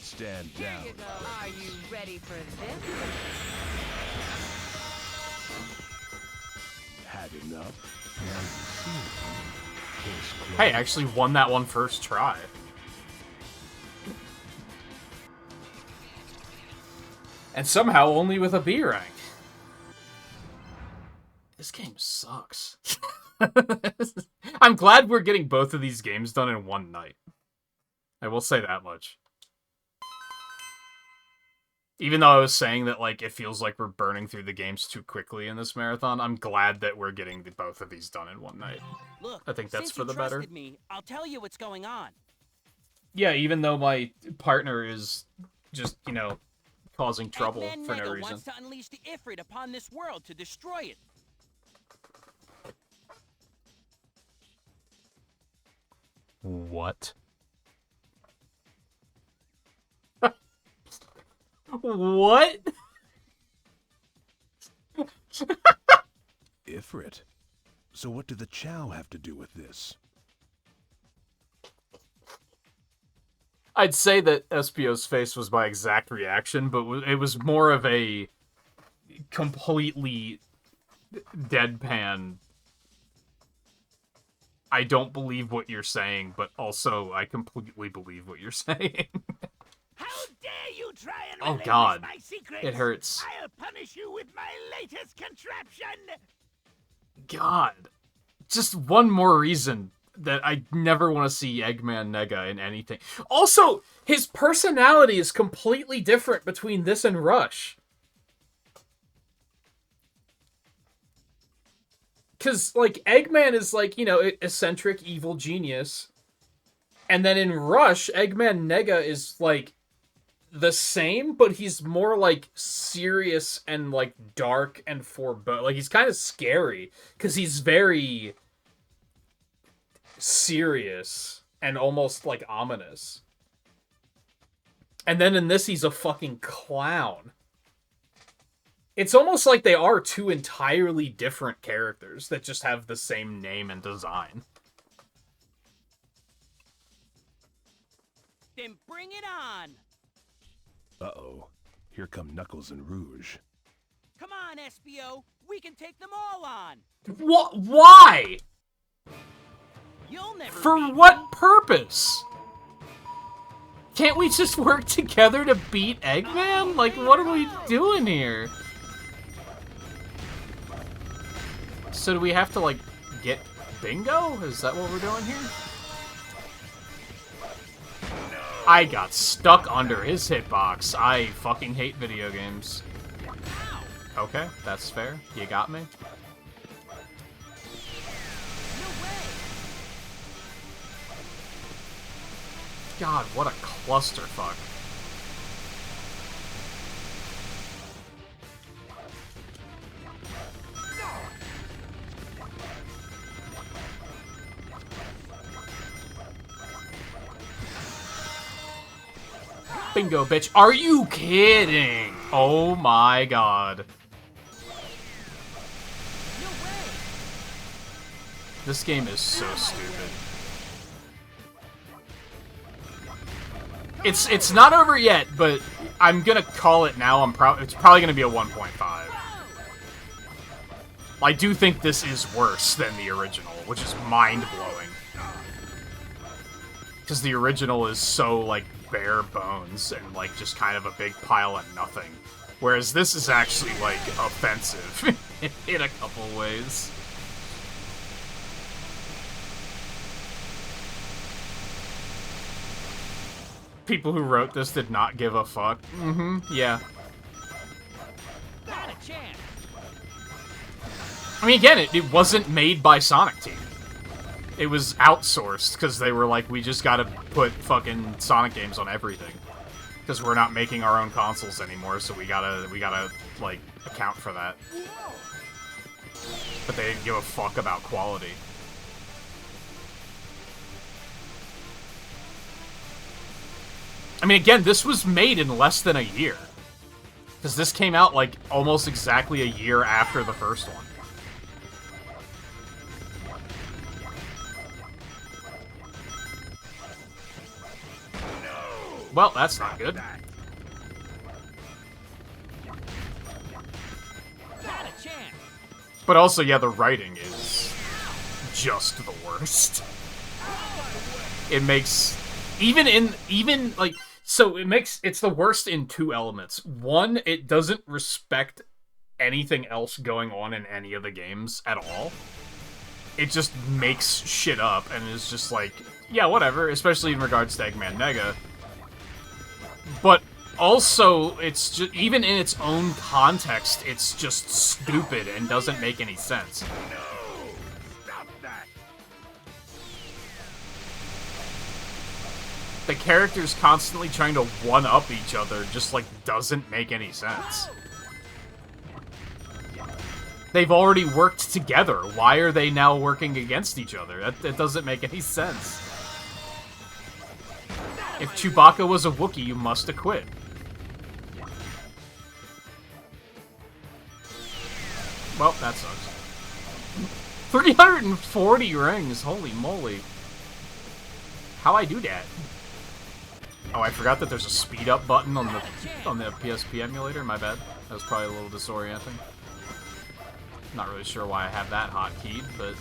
Stand here down. you go. Are you ready for this? Had enough. Now you see me. Case closed. Hey, I actually won that one first try. And somehow only with a B rank. This game sucks. I'm glad we're getting both of these games done in one night. I will say that much. Even though I was saying that, like, it feels like we're burning through the games too quickly in this marathon, I'm glad that we're getting both of these done in one night. Look, I think that's since for you the better. trusted me, I'll tell you what's going on. Yeah, even though my partner is just, you know, causing trouble Eggman for no Nega reason. wants to unleash the Ifrit upon this world to destroy it. What? What? Ifrit. So what do the Chow have to do with this? I'd say that Espio's face was my exact reaction, but it was more of a completely deadpan. I don't believe what you're saying, but also I completely believe what you're saying. How dare you try and Oh, relinquish God. my secrets? It hurts. I'll punish you with my latest contraption. God. Just one more reason that I never want to see Eggman Nega in anything. Also, his personality is completely different between this and Rush. Because, like, Eggman is, like, you know, eccentric, evil genius. And then in Rush, Eggman Nega is, like, the same, but he's more, like, serious and, like, dark and foreboding. Like, he's kind of scary. Because he's very serious and almost, like, ominous. And then in this, he's a fucking clown. It's almost like they are two entirely different characters that just have the same name and design. Then bring it on! Uh-oh. Here come Knuckles and Rouge. Come on, SBO! We can take them all on! What? Why? You'll never For beat me. what purpose? Can't we just work together to beat Eggman? Like, what are we doing here? So do we have to, like, get Bingo? Is that what we're doing here? I got stuck under his hitbox. I fucking hate video games. Okay, that's fair. You got me. No way! God, what a clusterfuck. Bingo, bitch. Are you kidding? Oh my god. No way! This game is so stupid. It's not over yet, but I'm gonna call it now. It's probably gonna be a 1.5. I do think this is worse than the original, which is mind-blowing. Because the original is so, like, bare bones and, like, just kind of a big pile of nothing. Whereas this is actually, like, offensive in a couple ways. People who wrote this did not give a fuck. Mm-hmm, yeah. Not a chance! I mean, again, it wasn't made by Sonic Team. It was outsourced, because they were like, we just gotta put fucking Sonic games on everything. Because we're not making our own consoles anymore, so we gotta, like, account for that. But they didn't give a fuck about quality. I mean, again, this was made in less than a year. Because this came out, like, almost exactly a year after the first one. Well, that's not good. Not a chance! But also, yeah, the writing is just the worst. It makes... it's the worst in two elements. One, it doesn't respect anything else going on in any of the games at all. It just makes shit up and is just like, yeah, whatever, especially in regards to Eggman Nega. But also, it's just, even in its own context, it's just stupid and doesn't make any sense. The characters constantly trying to one-up each other just, like, doesn't make any sense. They've already worked together. Why are they now working against each other? That doesn't make any sense. If Chewbacca was a Wookiee, you must have quit. Well, that sucks. 340 rings, holy moly. How I do that? Oh, I forgot that there's a speed up button on the PSP emulator, my bad. That was probably a little disorienting. Not really sure why I have that hotkeyed, but...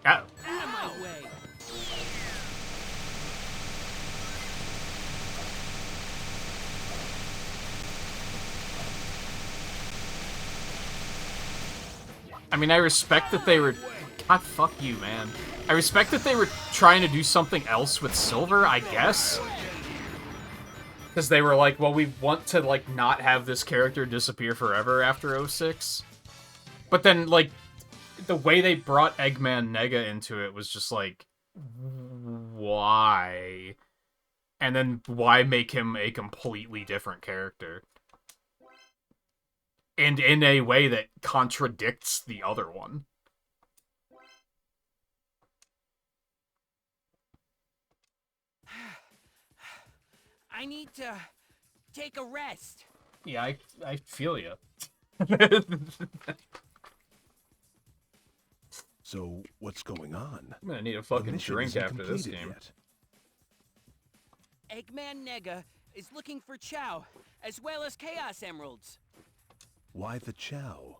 Oh. Out of my way! I mean, I respect that they were... God, fuck you, man. I respect that they were trying to do something else with Silver, I guess. Because they were like, well, we want to, like, not have this character disappear forever after 06. But then, like, the way they brought Eggman Nega into it was just like, why? And then why make him a completely different character? And in a way that contradicts the other one. I need to take a rest. Yeah, I feel you. So, what's going on? I'm gonna need a The fucking mission drink isn't after this completed game. yet. Eggman Nega is looking for Chow, as well as Chaos Emeralds. Why the Chow?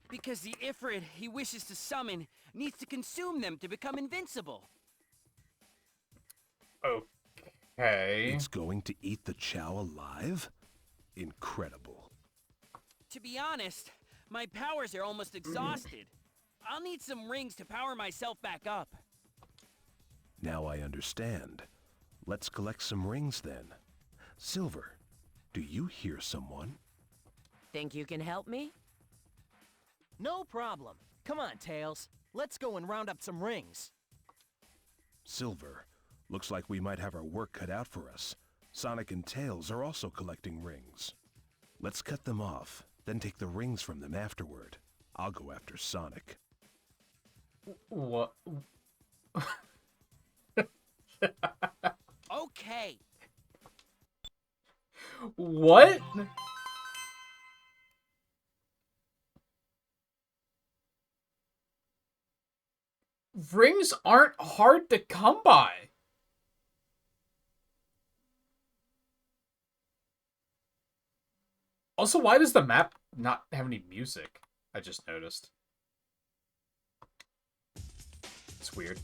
Because the Ifrit he wishes to summon needs to consume them to become invincible. Okay. It's going to eat the Chow alive? Incredible. To be honest, my powers are almost exhausted. I'll need some rings to power myself back up. Now I understand. Let's collect some rings then. Silver, do you hear someone? Think you can help me? No problem. Come on, Tails. Let's go and round up some rings. Silver, looks like we might have our work cut out for us. Sonic and Tails are also collecting rings. Let's cut them off, then take the rings from them afterward. I'll go after Sonic. What? Okay. What? Rings aren't hard to come by. Also, why does the map not have any music? I just noticed. It's weird.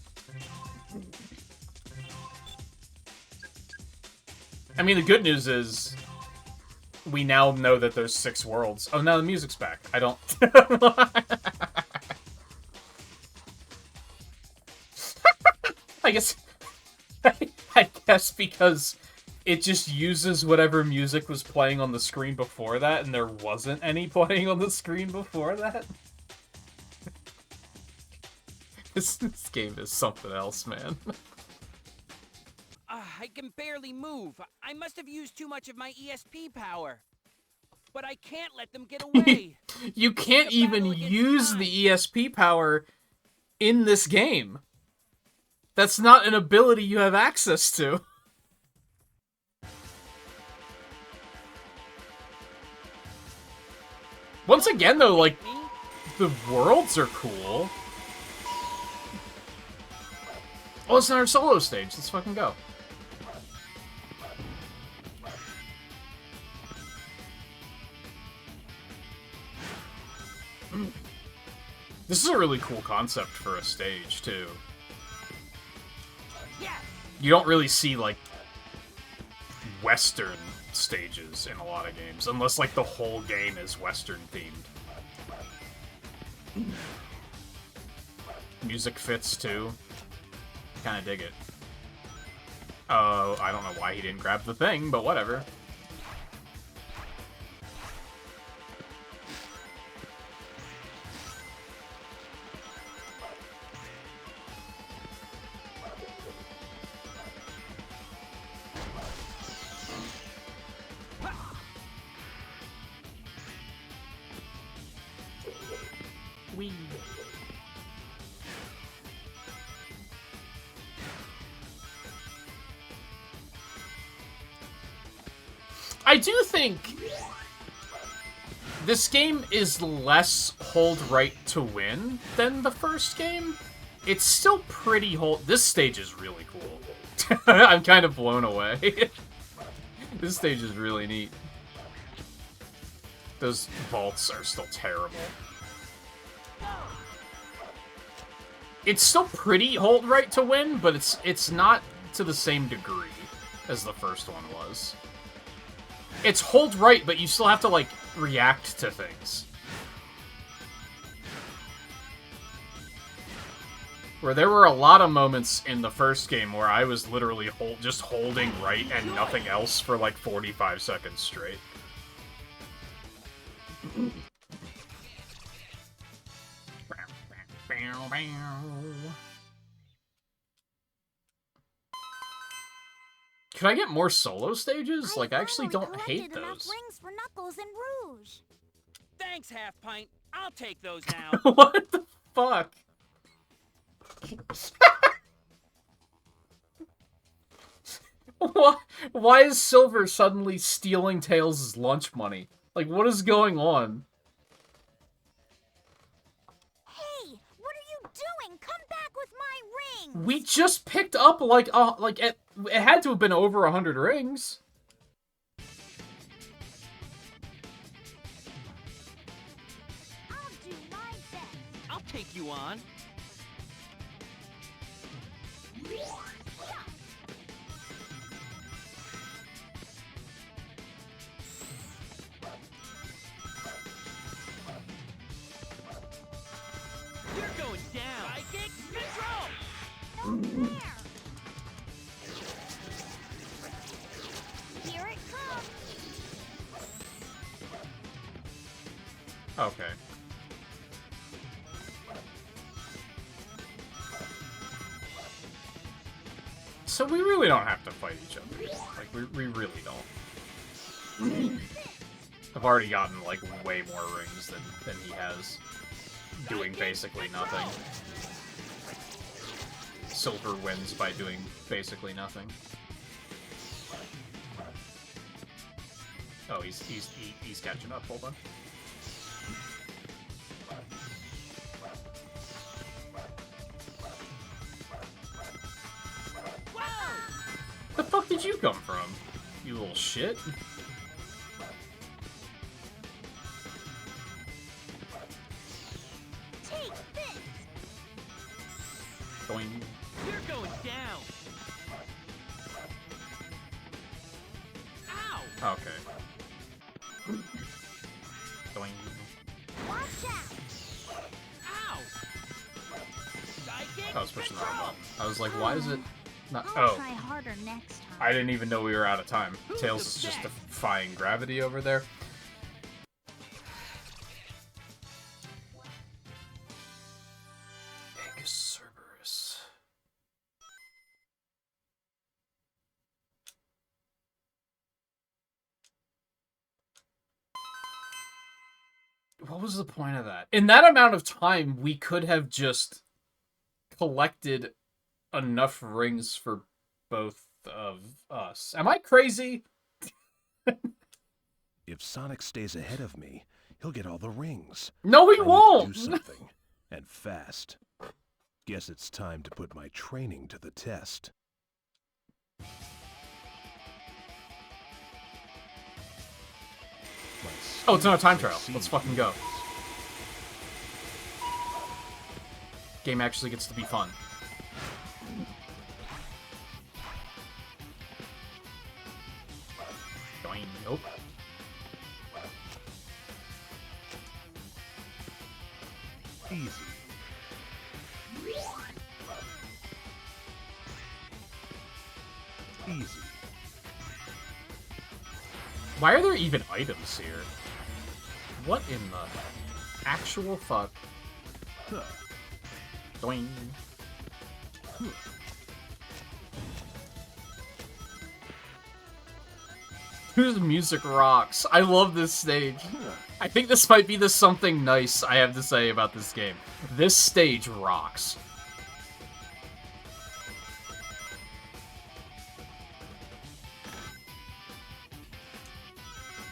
I mean, the good news is we now know that there's 6 worlds. Oh, now the music's back. I don't... I guess... I guess because it just uses whatever music was playing on the screen before that, and there wasn't any playing on the screen before that. This game is something else, man. I can barely move. I must have used too much of my ESP power. But I can't let them get away. You can't even use the ESP power in this game. That's not an ability you have access to. Once again, though, like, the worlds are cool. Oh, it's not our solo stage. Let's fucking go. This is a really cool concept for a stage, too. You don't really see, like, Western stages in a lot of games, unless, like, the whole game is Western-themed. Music fits, too. Kinda dig it. I don't know why he didn't grab the thing, but whatever. Whee! I do think this game is less hold right to win than the first game. It's still pretty hold... This stage is really cool. I'm kind of blown away. This stage is really neat. Those vaults are still terrible. It's still pretty hold right to win, but it's not to the same degree as the first one was. It's hold right, but you still have to, like, react to things. Where there were a lot of moments in the first game where I was literally just holding right and nothing else for, like, 45 seconds straight. Can I get more solo stages? Like, I actually don't hate those. Enough rings for Knuckles and Rouge. Thanks, Half Pint. I'll take those now. What the fuck? Why is Silver suddenly stealing Tails' lunch money? Like, what is going on? Hey, what are you doing? Come back with my rings! We just picked up, it had to have been over 100 rings. I'll do my best. I'll take you on. You're going down. Psychic control. No fair. Here it comes. Okay. So we really don't have to fight each other. Like, we really don't. I've already gotten, like, way more rings than he has. Doing basically nothing. Silver wins by doing basically nothing. Oh, he's catching up. Hold on. The fuck did you come from? You little shit. Take this. Going. You're going down. Ow. Okay. Going. Watch out. Ow. Psychic I was pushing the wrong control. button. I was like, why is it not? I'll Oh, try harder next time. I didn't even know we were out of time. Who's Tails the is just best? defying gravity over there. Big Cerberus. What was the point of that? In that amount of time, we could have just collected enough rings for both of us. Am I crazy? If Sonic stays ahead of me, he'll get all the rings. No, he I need to won't! do something, and fast. Guess it's time to put my training to the test. Oh, it's not a time trial. Let's fucking go. Game actually gets to be fun. Going. Nope. Easy. Easy. Why are there even items here? What in the actual fuck? Huh. Doing. Whose music rocks? I love this stage. I think this might be the something nice I have to say about this game. This stage rocks.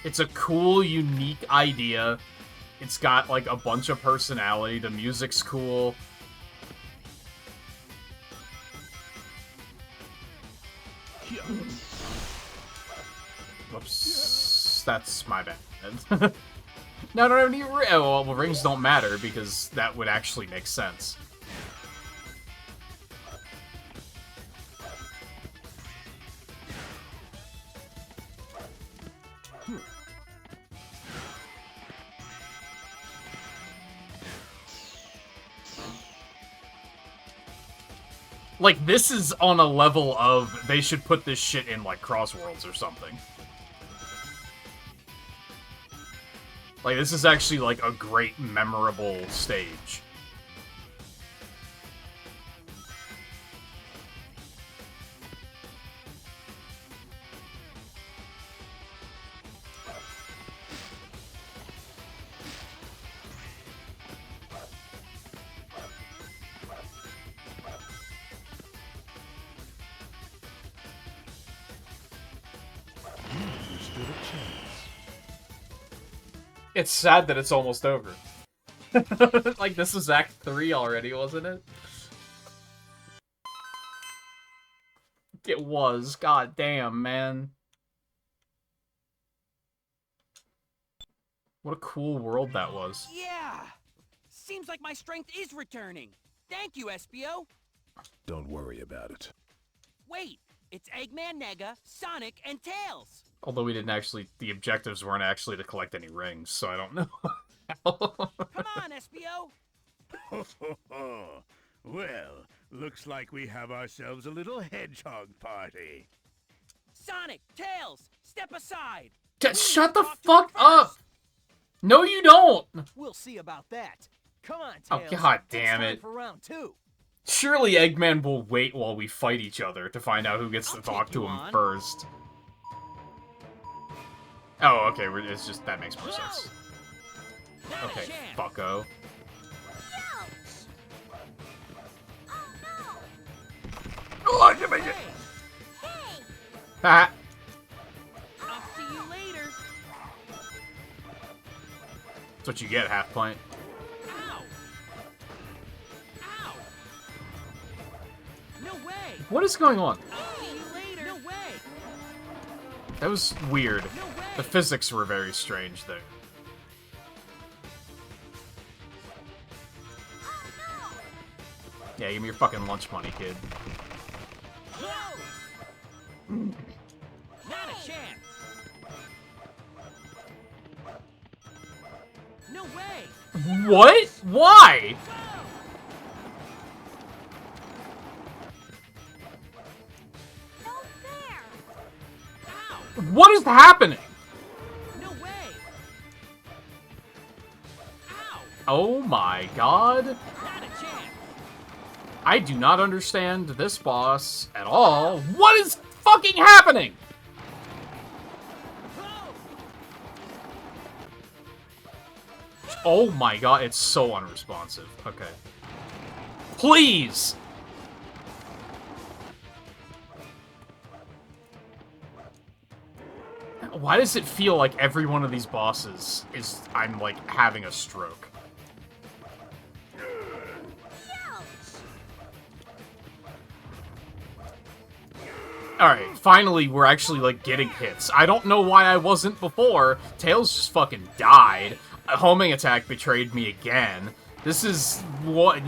It's a cool, unique idea. It's got, like, a bunch of personality. The music's cool. Whoops. That's my bad. No, I don't have any well, rings don't matter, because that would actually make sense. Like, this is on a level of, they should put this shit in, like, Crossworlds or something. Like, this is actually, like, a great, memorable stage. It's sad that it's almost over. Like, this was Act 3 already, wasn't it? It was. God damn, man. What a cool world that was. Yeah! Seems like my strength is returning. Thank you, SBO. Don't worry about it. Wait, it's Eggman, Nega, Sonic, and Tails. Although we didn't actually, the objectives weren't actually to collect any rings, so I don't know. Come on, SBO. Well, looks like we have ourselves a little hedgehog party. Sonic, Tails, step aside. Just shut the fuck up! No, you don't! We'll see about that. Come on, Oh, Tails. god damn It's time it. for round 2. Surely Eggman will wait while we fight each other to find out who gets to I'll talk take to you him on. first. Oh, okay, it's just, that makes more sense. Not a Okay, chance. fucko. Ouch! Oh no! Oh, I can make it! Hey! Ha! I'll see you later. That's what you get, half pint. Ow! Ow! No way! What is going on? I'll see you later. No way! That was weird. No way! The physics were very strange there. Yeah, give me your fucking lunch money, kid. Not a chance. No way! What? Why? No fair! Ow! What is happening? No way! Ow! Oh my god. Not a chance. I do not understand this boss at all. What is fucking happening? Oh my god, it's so unresponsive. Okay. Please! Why does it feel like every one of these bosses is... I'm, like, having a stroke? Alright, finally we're actually, like, getting hits. I don't know why I wasn't before. Tails just fucking died. A homing attack betrayed me again. This is... what...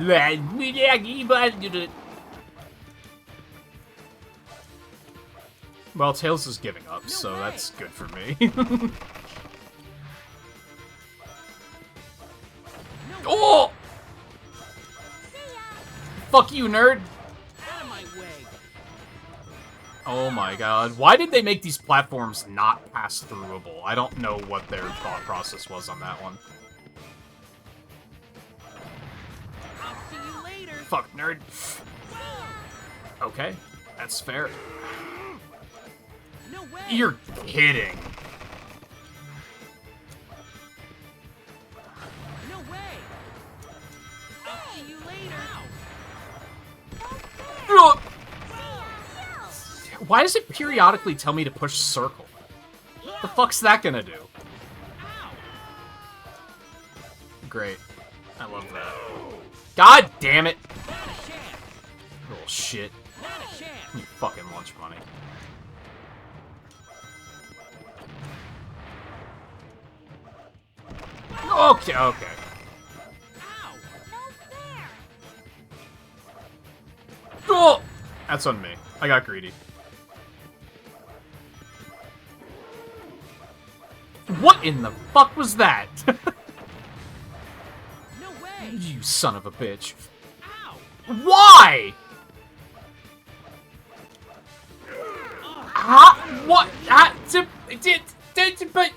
Well, Tails is giving up, so way. that's good for me. Oh! Fuck you, nerd! Out of my way. Oh my god. Why did they make these platforms not pass-throughable? I don't know what their thought process was on that one. I'll see you later. Fuck, nerd. Okay, that's fair. No way. You're kidding. No way. I'll see you later. Ugh. Why does it periodically tell me to push circle? The fuck's that gonna do? Great. I love that. God damn it! Not a chance. Little shit. Not a chance. You fucking lunch money. Okay, okay. Ow. No fair! Oh! That's on me. I got greedy. What in the fuck was that? No way. You son of a bitch. Ow. Why? How? What? But...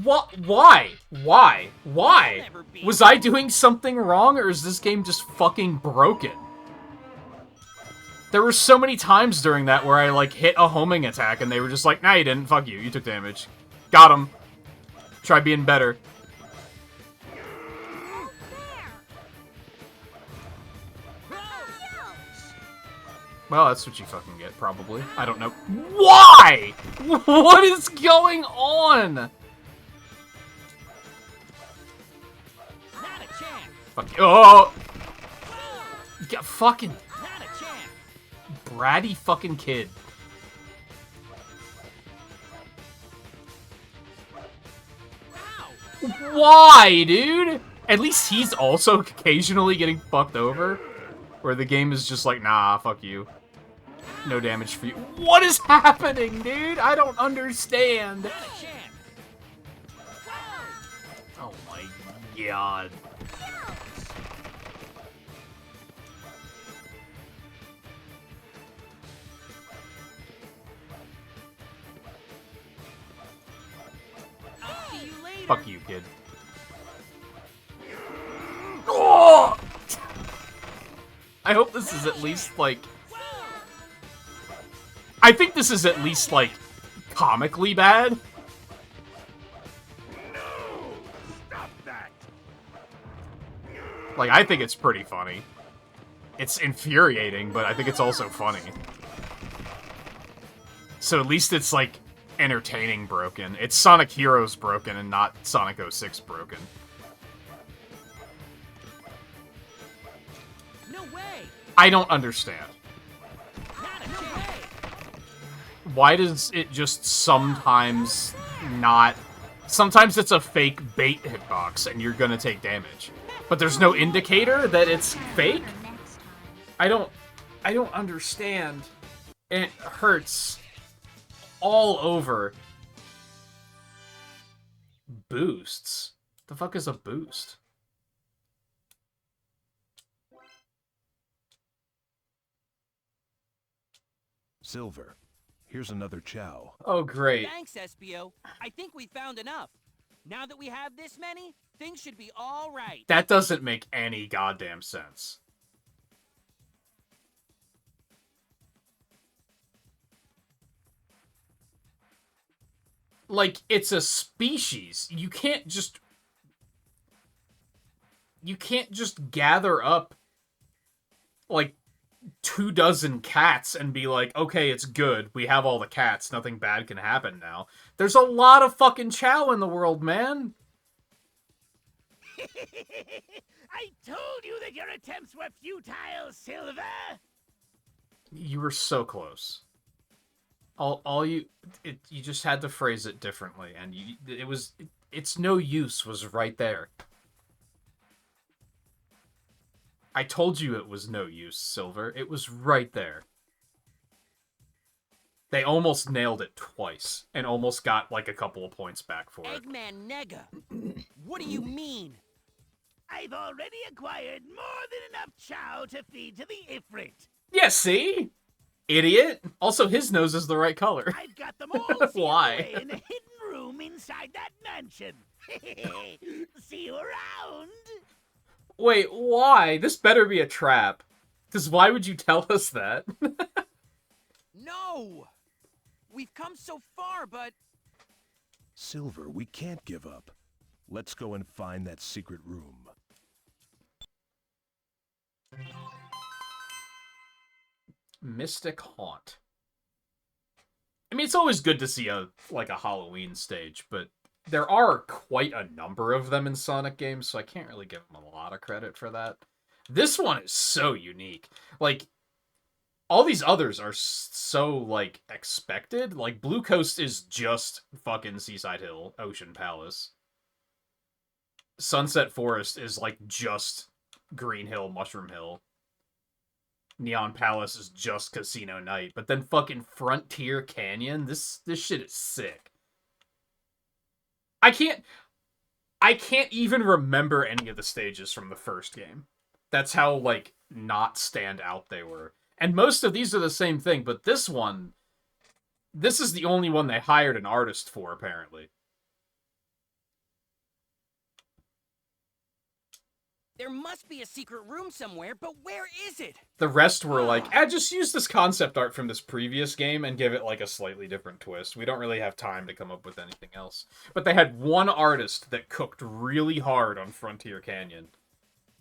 What? Why? Why? Why? Never be. Was I doing something wrong, or is this game just fucking broken? There were so many times during that where I, like, hit a homing attack, and they were just like, nah, you didn't. Fuck you. You took damage. Got him. Try being better. No fair! Ouch! Well, that's what you fucking get, probably. I don't know. Why? What is going on? Not a chance. Fuck you. Oh! You got fucking Not a chance. bratty fucking kid. Ow. Why, dude? At least he's also occasionally getting fucked over. Where the game is just like, nah, fuck you. No damage for you. What is happening, dude? I don't understand. Not a chance. Oh my god. I'll see you later. Fuck you, kid. Oh! I hope this is at least, like... I think this is at least, like, comically bad. Stop that! Like, I think it's pretty funny. It's infuriating, but I think it's also funny. So at least it's, like, entertaining broken. It's Sonic Heroes broken and not Sonic 06 broken. No way. I don't understand. Not a chance. Why does it just sometimes not... Sometimes it's a fake bait hitbox and you're gonna take damage. But there's no indicator that it's fake? I don't understand. It hurts all over. Boosts? The fuck is a boost? Silver, here's another chow. Oh, great. Thanks, SBO. I think we found enough. Now that we have this many, things should be all right. That doesn't make any goddamn sense. Like, it's a species. You can't just gather up, like, 24 cats and be like, okay, it's good. We have all the cats. Nothing bad can happen now. There's a lot of fucking chow in the world, man. I told you that your attempts were futile, Silver! You were so close. You just had to phrase it differently, and it's no use was right there. I told you it was no use, Silver. It was right there. They almost nailed it twice, and almost got, like, a couple of points back for it. Eggman Nega. What do you mean? I've already acquired more than enough chow to feed to the Ifrit. Yeah, see? Idiot. Also, his nose is the right color. I've got them all sealed Why? away in a hidden room inside that mansion. See you around. Wait, why? This better be a trap. Because why would you tell us that? No! We've come so far, but... Silver, we can't give up. Let's go and find that secret room. Mystic Haunt. I mean, it's always good to see a Halloween stage, but there are quite a number of them in Sonic games, so I can't really give them a lot of credit for that. This one is so unique. Like, all these others are so, like, expected. Like, Blue Coast is just fucking Seaside Hill, Ocean Palace. Sunset Forest is, like, just Green Hill, Mushroom Hill. Neon Palace is just Casino Night. But then fucking Frontier Canyon, this shit is sick. I can't even remember any of the stages from the first game. That's how, like, not stand out they were. And most of these are the same thing, but this is the only one they hired an artist for, apparently. There must be a secret room somewhere, but where is it? The rest were like, just use this concept art from this previous game and give it, like, a slightly different twist. We don't really have time to come up with anything else. But they had one artist that cooked really hard on Frontier Canyon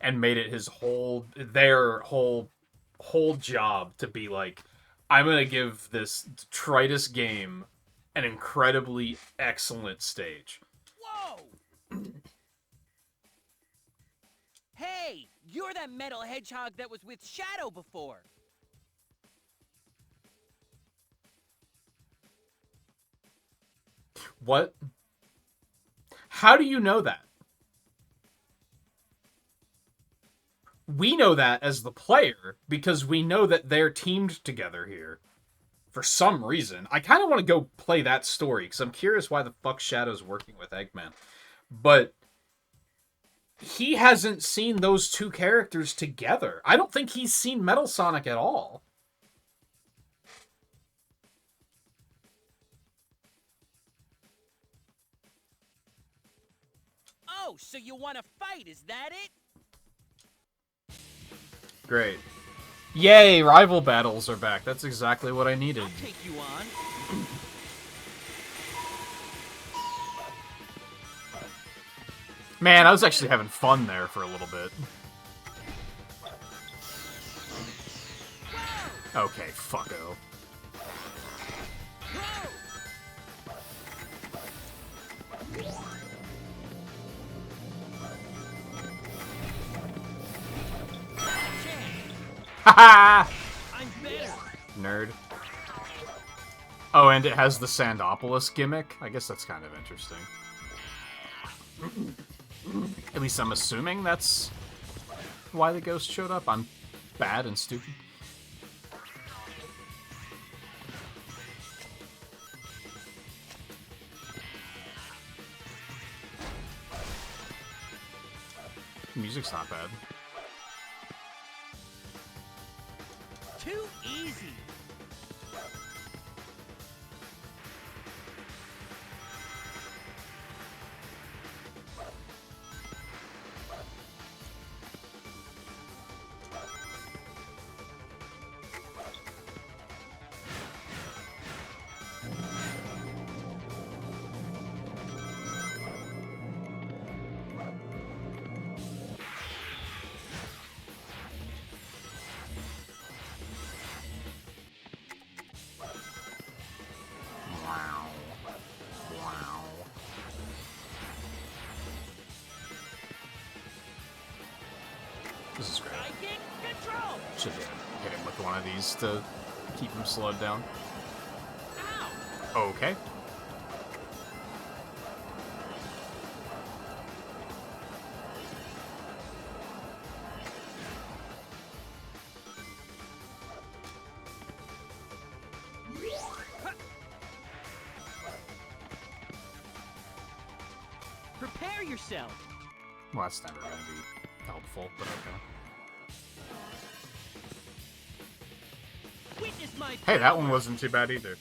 and made it their whole whole job to be like, I'm gonna give this tritest game an incredibly excellent stage. Whoa! Hey, you're that metal hedgehog that was with Shadow before. What? How do you know that? We know that as the player because we know that they're teamed together here. For some reason. I kind of want to go play that story because I'm curious why the fuck Shadow's working with Eggman. But he hasn't seen those two characters together. I don't think he's seen Metal Sonic at all. Oh, so you want to fight, is that it? Great. Yay, rival battles are back. That's exactly what I needed. I'll take you on. Man, I was actually having fun there for a little bit. Okay, fucko. Haha! I'm better. Nerd. Oh, and it has the Sandopolis gimmick? I guess that's kind of interesting. At least I'm assuming that's why the ghost showed up. I'm bad and stupid. Music's not bad. Too easy. Wow. Wow. This is great. Psychic control. Should hit him with one of these to keep him slowed down. Ow. Okay. Prepare yourself. Well, that's never going to be helpful, but okay. Witness my Hey, that one wasn't too bad either.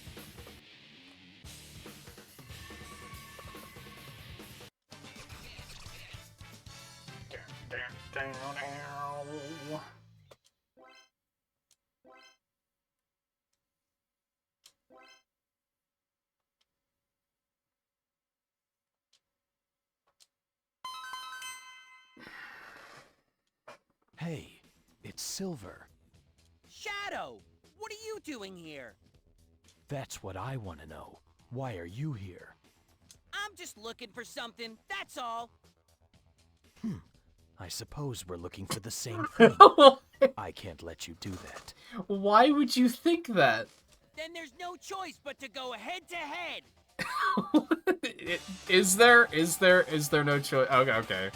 Hey, it's Silver. Shadow. What are you doing here? That's what I want to know. Why are you here? I'm just looking for something, that's all. I suppose we're looking for the same thing. I can't let you do that. Why would you think that? Then there's no choice but to go head to head. Is there no choice? Okay, okay.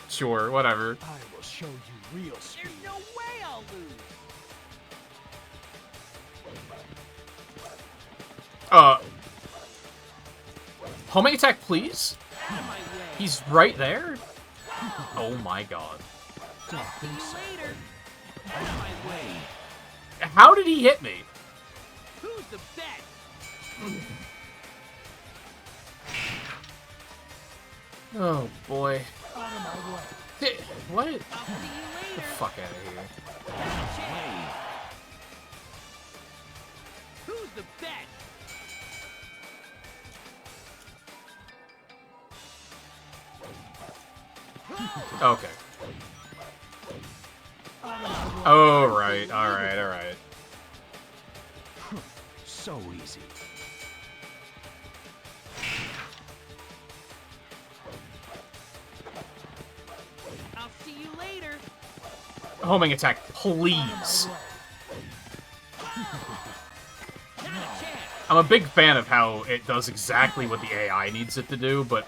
Sure, whatever. I will show you real speed. There's no way I'll lose. Homing attack, please? Out of my way. He's right there? Oh my god. Don't think so. Later. Out of my way. How did he hit me? Who's the best? Oh boy. Out of my way. What? I'll see you Get the later. fuck out of here. Who's the best? Okay. Out of my Oh, right. Alright, alright. So easy. I'll see you later. Homing attack, please. I'm a big fan of how it does exactly what the AI needs it to do, but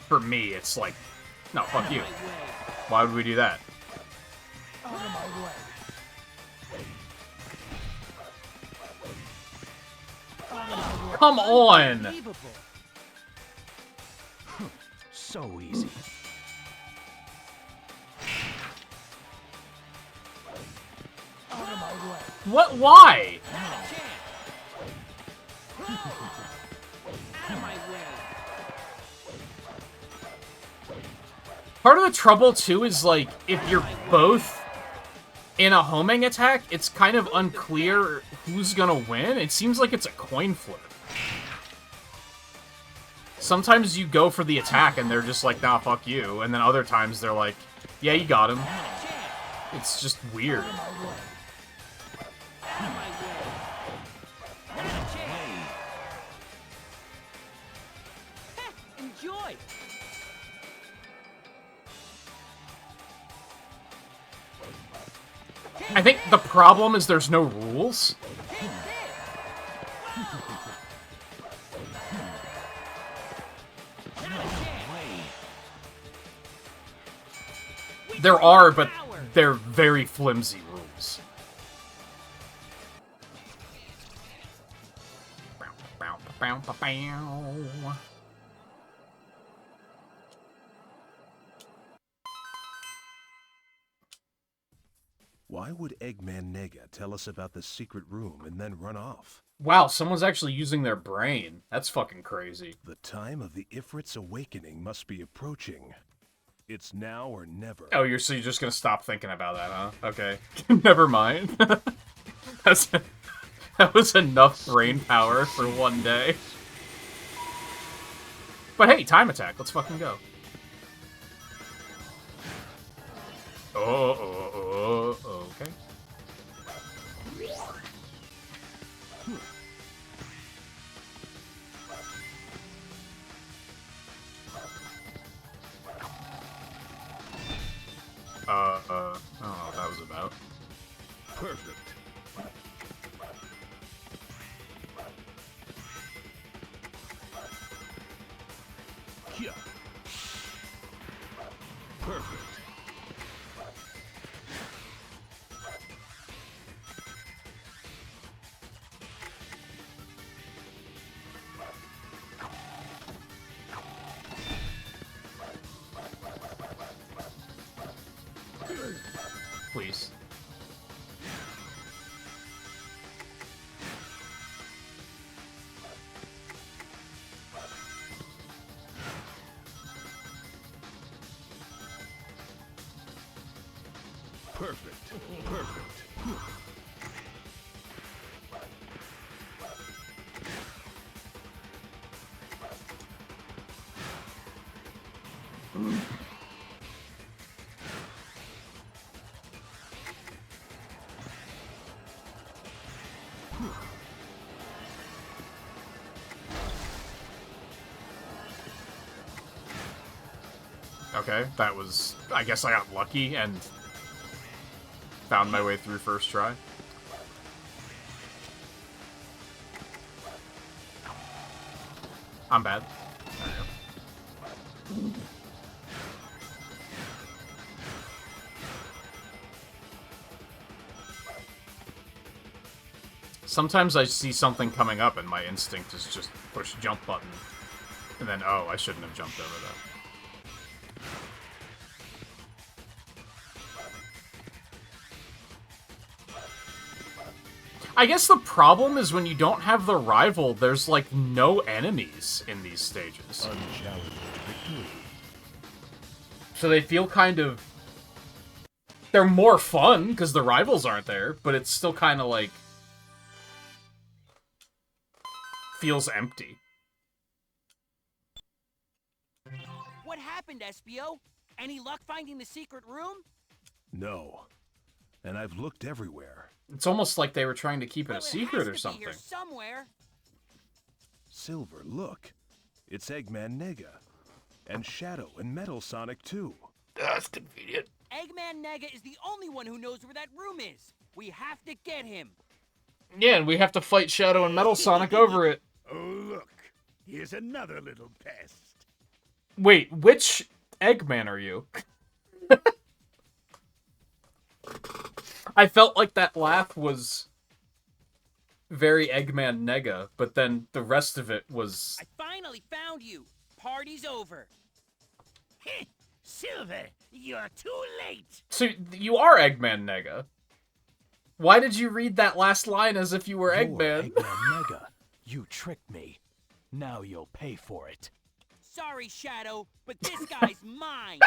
for me, it's like, no, fuck you. Why would we do that? Come on! So easy. What? Why? Part of the trouble, too, is, like, if you're both in a homing attack, it's kind of unclear who's gonna win. It seems like it's a coin flip. Sometimes you go for the attack and they're just like, nah, fuck you. And then other times they're like, yeah, you got him. It's just weird. Enjoy. I think the problem is there's no rules. There are, but they're very flimsy rules. Bow, bow, bow, bow. Why would Eggman Nega tell us about the secret room and then run off? Wow, someone's actually using their brain. That's fucking crazy. The time of the Ifrit's awakening must be approaching. It's now or never. Oh, so you're just gonna stop thinking about that, huh? Okay. Never mind. That was enough brain power for one day. But hey, time attack. Let's fucking go. Okay. I don't know what that was about. Perfect. Yeah. Perfect. Please. Perfect. Perfect. Okay, that was... I guess I got lucky and found my way through first try. I'm bad. There we go. Sometimes I see something coming up and my instinct is just push jump button. And then, oh, I shouldn't have jumped over that. I guess the problem is when you don't have the rival, there's like no enemies in these stages. Unchallenged victory. So they feel kind of... They're more fun because the rivals aren't there, but it's still kind of like... feels empty. What happened, Espio? Any luck finding the secret room? No. and I've looked everywhere. It's almost like they were trying to keep it Well, a secret has or to be something. here somewhere. Silver, look. It's Eggman Nega. And Shadow and Metal Sonic, too. That's convenient. Eggman Nega is the only one who knows where that room is. We have to get him. Yeah, and we have to fight Shadow and Metal Sonic over it. Oh, look. Here's another little pest. Wait, which Eggman are you? I felt like that laugh was very Eggman Nega, but then the rest of it was... I finally found you. Party's over. Silver, you're too late. So, you are Eggman Nega. Why did you read that last line as if you were You're Eggman? Eggman Nega. You tricked me. Now you'll pay for it. Sorry, Shadow, but this guy's mine.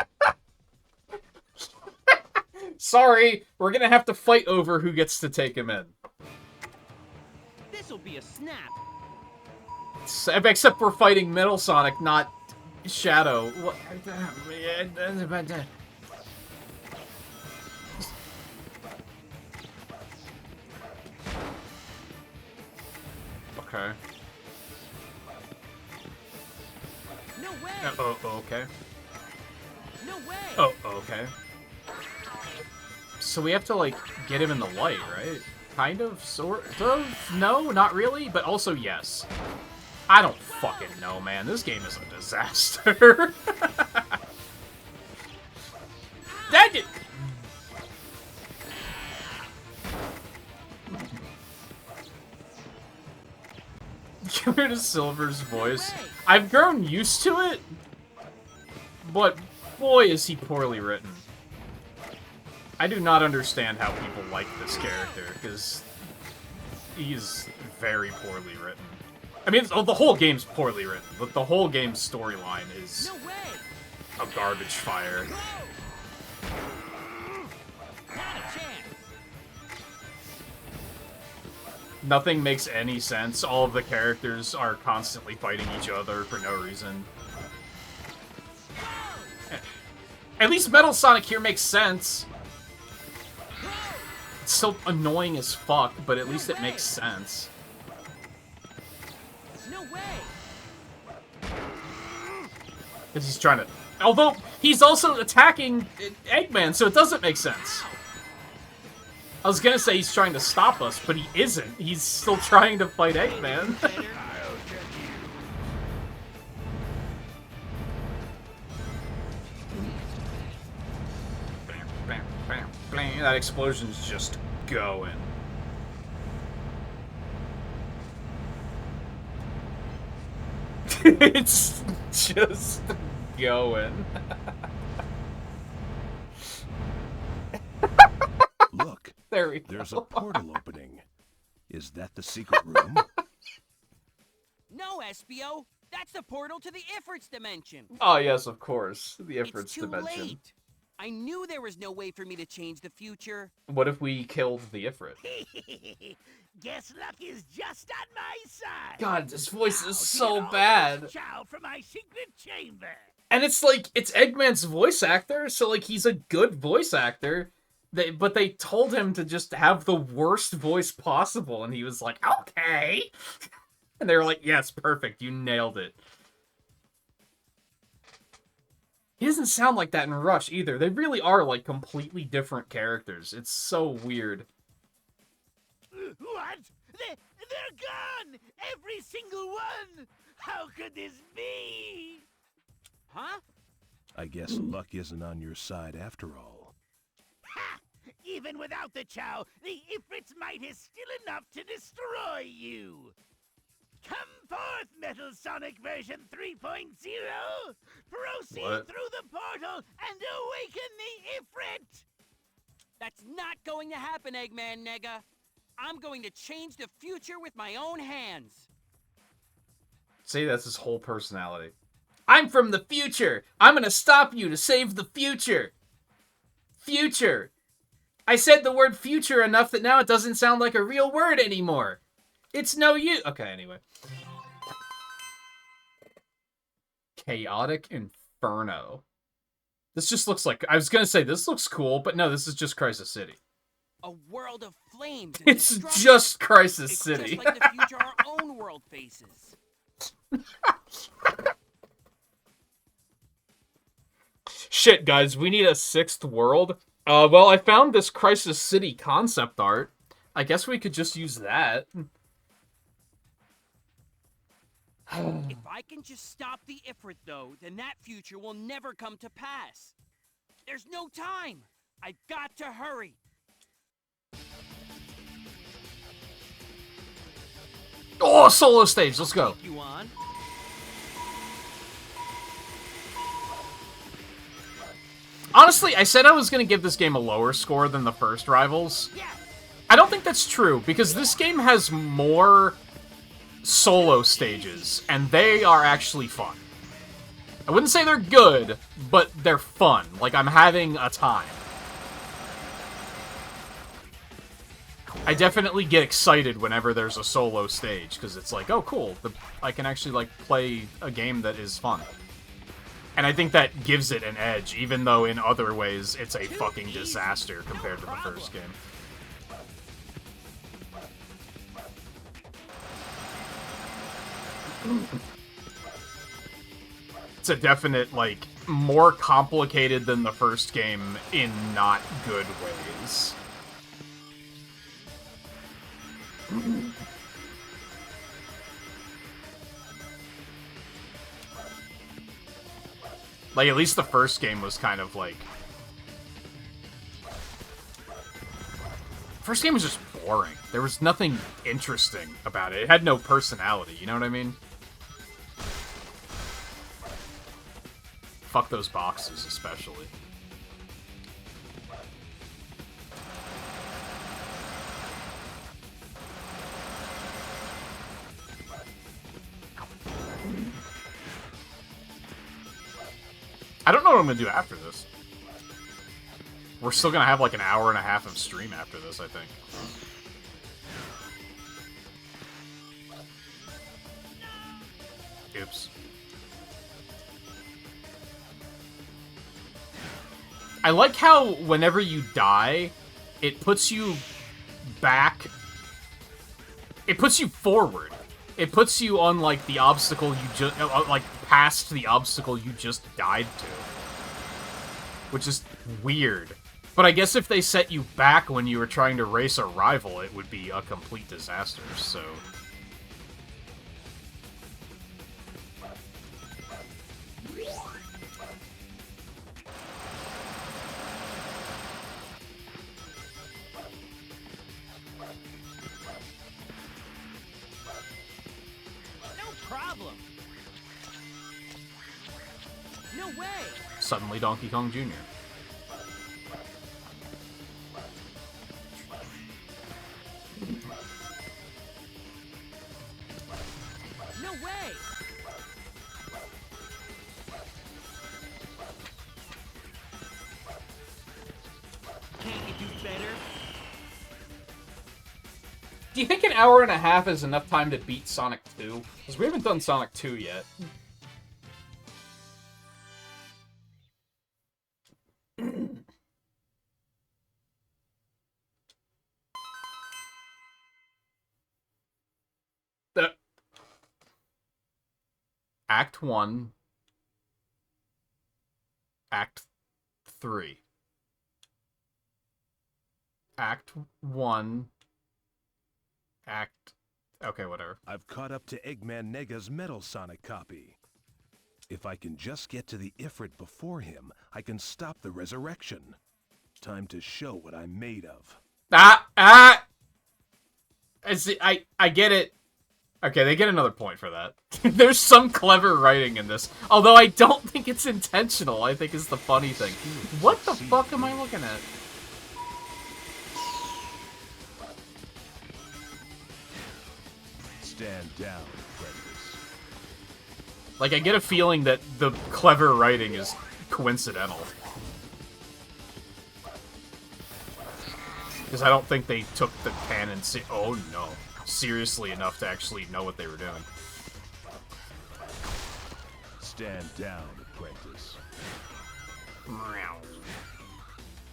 Sorry, we're gonna have to fight over who gets to take him in. This'll be a snap. Except we're fighting Metal Sonic, not Shadow. What? Okay. No way. Okay. No way. Oh, okay. So we have to, like, get him in the light, right? Kind of, sort of? No, not really, but also yes. I don't fucking know, man. This game is a disaster. Dang it! Get rid of Silver's voice. I've grown used to it, but boy is he poorly written. I do not understand how people like this character, because he's very poorly written. I mean, the whole game's poorly written, but the whole game's storyline is No way. a garbage fire. Not a chance. Nothing makes any sense. All of the characters are constantly fighting each other for no reason. At least Metal Sonic here makes sense. It's still annoying as fuck, but at least it makes sense. No way. Because he's trying to... Although, he's also attacking Eggman, so it doesn't make sense. I was gonna say he's trying to stop us, but he isn't. He's still trying to fight Eggman. That explosion's just going. It's just going. Look, There we go. there's a portal opening. Is that the secret room? No, Espio. That's the portal to the Ifrit's dimension. Oh, yes, of course. The It's Ifrit's too dimension. late. I knew there was no way for me to change the future. What if we killed the Ifrit? Guess luck is just on my side. God, this voice Now is to so get all bad. this chow from my secret chamber. And it's like, it's Eggman's voice actor, so like he's a good voice actor. But they told him to just have the worst voice possible, and he was like, okay. And they were like, yes, perfect, you nailed it. He doesn't sound like that in Rush either. They really are like completely different characters. It's so weird. What? They're gone! Every single one! How could this be? Huh? I guess luck isn't on your side after all. Ha! Even without the chow, the Ifrit's might is still enough to destroy you! Come forth, Metal Sonic version 3.0! Proceed What? through the portal and awaken the Ifrit! That's not going to happen, Eggman Nega. I'm going to change the future with my own hands. See, that's his whole personality. I'm from the future! I'm gonna stop you to save the future! Future! I said the word future enough that now it doesn't sound like a real word anymore. It's no use. Okay, anyway. Chaotic Inferno. This just looks like... I was gonna say, this looks cool, but no, this is just Crisis City. A world of flames and It's destruction. just Crisis It's City. just like the future our own world faces. Shit, guys, we need a 6th world. Well, I found this Crisis City concept art. I guess we could just use that. If I can just stop the Ifrit, though, then that future will never come to pass. There's no time. I've got to hurry. Oh, solo stage, let's go. Take you on. Honestly, I said I was going to give this game a lower score than the first Rivals. Yeah. I don't think that's true, because this game has more solo stages, and they are actually fun. I wouldn't say they're good, but they're fun. Like, I'm having a time. I definitely get excited whenever there's a solo stage, because it's like, oh, cool, I can actually, like, play a game that is fun. And I think that gives it an edge, even though in other ways it's a fucking disaster compared to the first game. It's a definite, like, more complicated than the first game in not good ways. Like, at least the first game was kind of like... First game was just boring. There was nothing interesting about it. It had no personality, you know what I mean? Fuck those boxes, especially. I don't know what I'm gonna do after this. We're still gonna have like an hour and a half of stream after this, I think. Oops. I like how whenever you die, it puts you back. It puts you forward. It puts you on, like, the obstacle you just... like, past the obstacle you just died to. Which is weird. But I guess if they set you back when you were trying to race a rival, it would be a complete disaster, so... Problem. No way. Suddenly Donkey Kong Jr. No way. Can't you do better? Do you think an hour and a half is enough time to beat Sonic 2? Because we haven't done Sonic 2 yet. Act 1. Act 3. Act 1. Act... Okay, whatever. I've caught up to Eggman Nega's Metal Sonic copy. If I can just get to the Ifrit before him, I can stop the resurrection. Time to show what I'm made of. I get it. Okay, they get another point for that. There's some clever writing in this. Although I don't think it's intentional, I think is the funny thing. What the fuck am I looking at? Stand down, apprentice. Like, I get a feeling that the clever writing is coincidental. Because I don't think they took the canon seriously enough to actually know what they were doing. Stand down, apprentice.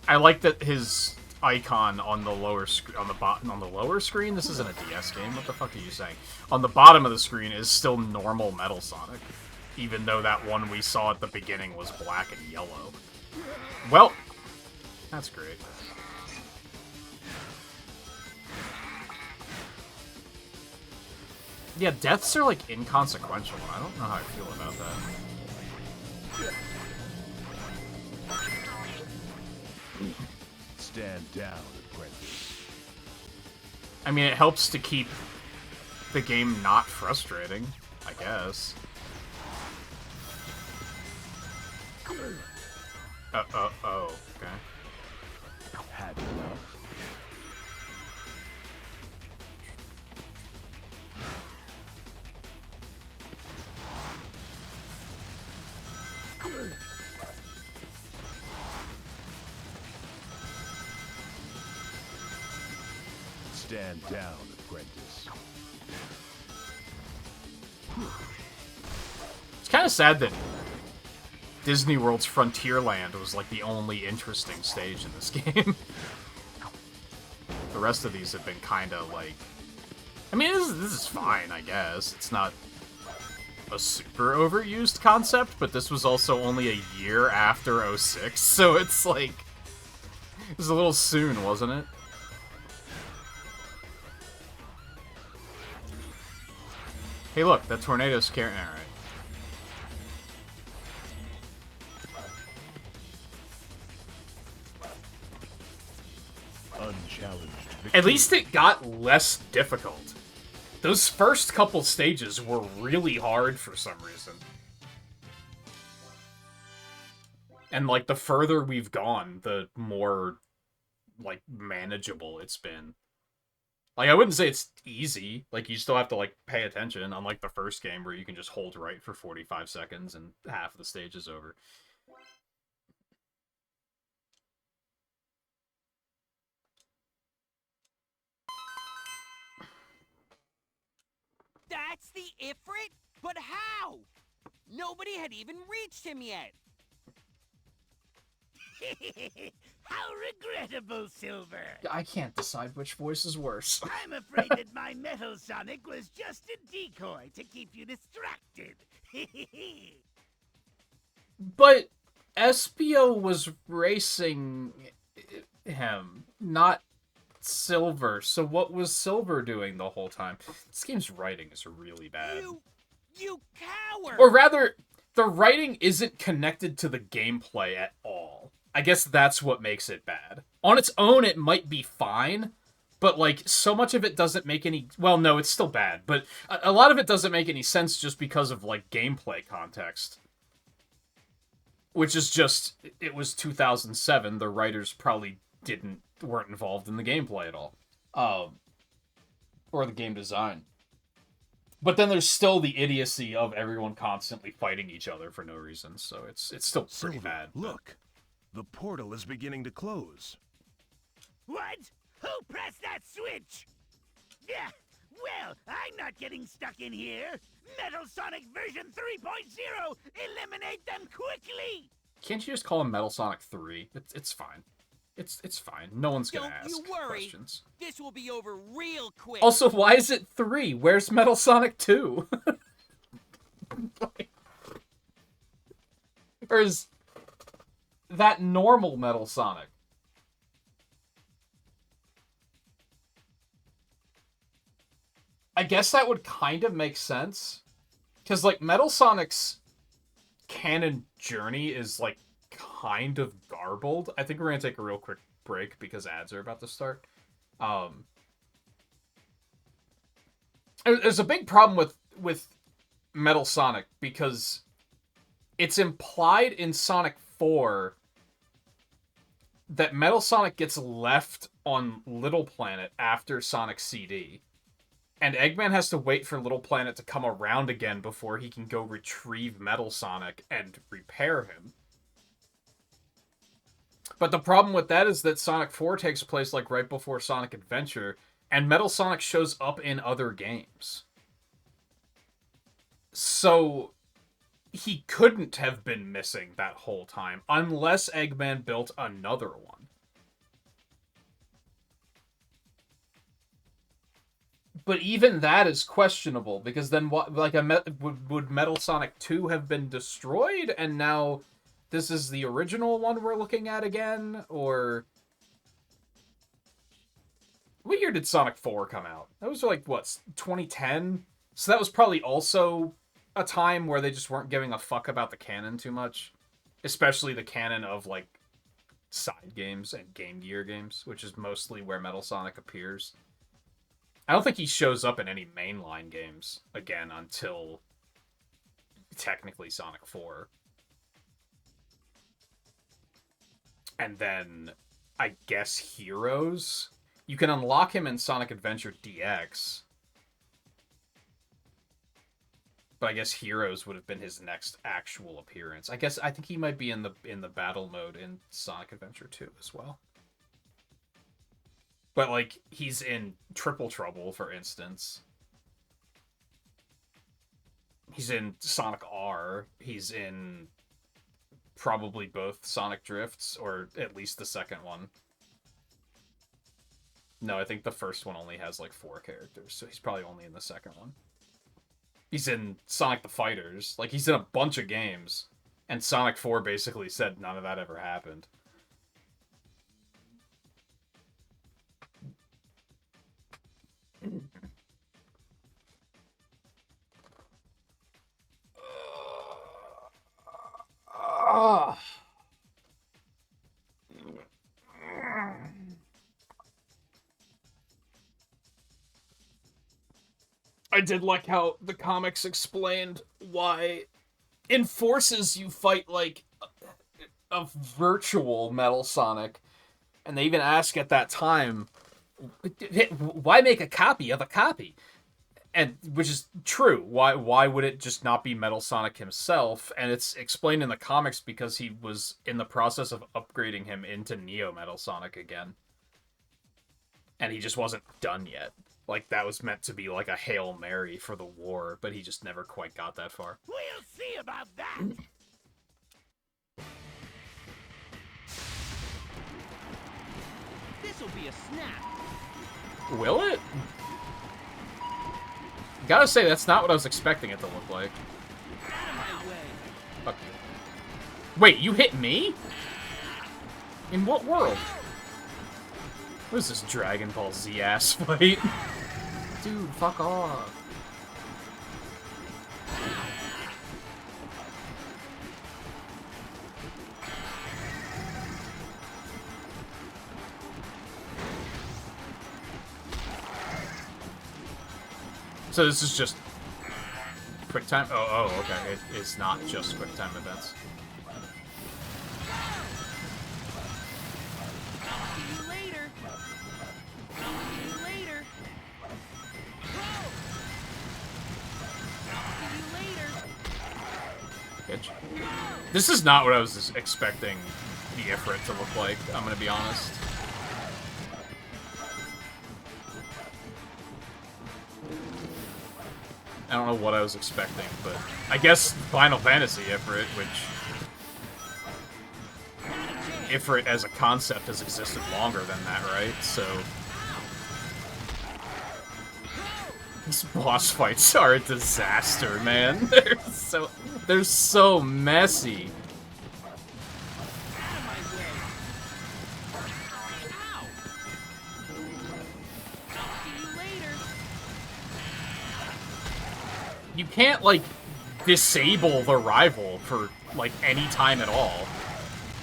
I like that his icon on the lower on the bottom on the lower screen. This isn't a DS game. What the fuck are you saying? On the bottom of the screen is still normal Metal Sonic, even though that one we saw at the beginning was black and yellow. Well, that's great. Yeah, deaths are like inconsequential. I don't know how I feel about that. Stand down, apprentice. I mean, it helps to keep the game not frustrating, I guess. Oh, okay. Had enough. Stand down, apprentice. It's kind of sad that Disney World's Frontierland was like the only interesting stage in this game. The rest of these have been kind of like... I mean, this is fine, I guess. It's not a super overused concept, but this was also only a year after 06, so it's like... It was a little soon, wasn't it? Hey look, that tornado's carrying... Alright. Unchallenged victory. At least it got less difficult. Those first couple stages were really hard for some reason. And, like, the further we've gone, the more, like, manageable it's been. Like, I wouldn't say it's easy. Like, you still have to, like, pay attention, unlike the first game where you can just hold right for 45 seconds and half of the stage is over. That's the Ifrit? But how? Nobody had even reached him yet. How regrettable, Silver. I can't decide which voice is worse. I'm afraid that my Metal Sonic was just a decoy to keep you distracted. But Espio was racing him, not Silver. So what was Silver doing the whole time? This game's writing is really bad. You coward! Or rather, the writing isn't connected to the gameplay at all. I guess that's what makes it bad. On its own, it might be fine, but, like, so much of it doesn't make any... Well, no, it's still bad, but a lot of it doesn't make any sense just because of, like, gameplay context. Which is just... It was 2007, the writers probably weren't involved in the gameplay at all. Or the game design. But then there's still the idiocy of everyone constantly fighting each other for no reason, so it's still pretty Silver, bad. look. The portal is beginning to close. What? Who pressed that switch? Yeah, well, I'm not getting stuck in here. Metal Sonic version 3.0! Eliminate them quickly! Can't you just call him Metal Sonic 3? It's fine. It's fine. No one's gonna Don't ask you worry. questions. This will be over real quick. Also, why is it 3? Where's Metal Sonic 2? Or is that normal Metal Sonic? I guess that would kind of make sense. Because, like, Metal Sonic's canon journey is, like, kind of garbled. I think we're going to take a real quick break because ads are about to start. There's a big problem with Metal Sonic because it's implied in Sonic 4 that Metal Sonic gets left on Little Planet after Sonic CD. And Eggman has to wait for Little Planet to come around again before he can go retrieve Metal Sonic and repair him. But the problem with that is that Sonic 4 takes place like right before Sonic Adventure, and Metal Sonic shows up in other games. So he couldn't have been missing that whole time, unless Eggman built another one. But even that is questionable, because then what? Like, would Metal Sonic 2 have been destroyed, and now this is the original one we're looking at again? Or what year did Sonic 4 come out? That was like, what, 2010? So that was probably also a time where they just weren't giving a fuck about the canon too much. Especially the canon of, like, side games and Game Gear games, which is mostly where Metal Sonic appears. I don't think he shows up in any mainline games again until technically Sonic 4. And then, I guess, Heroes. You can unlock him in Sonic Adventure DX. But I guess Heroes would have been his next actual appearance. I think he might be in the battle mode in Sonic Adventure 2 as well. But, like, he's in Triple Trouble, for instance. He's in Sonic R. He's in probably both Sonic Drifts, or at least the second one. No, I think the first one only has, like, 4 characters, so he's probably only in the second one. He's in Sonic the Fighters. Like, he's in a bunch of games. And Sonic 4 basically said none of that ever happened. I did like how the comics explained why in Forces you fight like a virtual Metal Sonic, and they even ask at that time, why make a copy of a copy? And which is true. Why would it just not be Metal Sonic himself? And it's explained in the comics because he was in the process of upgrading him into Neo Metal Sonic again. And he just wasn't done yet. Like, that was meant to be like a Hail Mary for the war, but he just never quite got that far. We'll see about that! This'll be a snap. Will it? Gotta say, that's not what I was expecting it to look like. Out of my way. Fuck you. Wait, you hit me? In what world? What is this Dragon Ball Z ass fight? Dude, fuck off. So this is just quick time? Oh, okay. It is not just quick time events. See you later. See you later. See you later. Bitch. This is not what I was expecting the Ifrit to look like, I'm gonna be honest. I don't know what I was expecting, but I guess Final Fantasy Ifrit, which Ifrit as a concept has existed longer than that, right? So these boss fights are a disaster, man. They're so messy. You can't, like, disable the rival for, like, any time at all.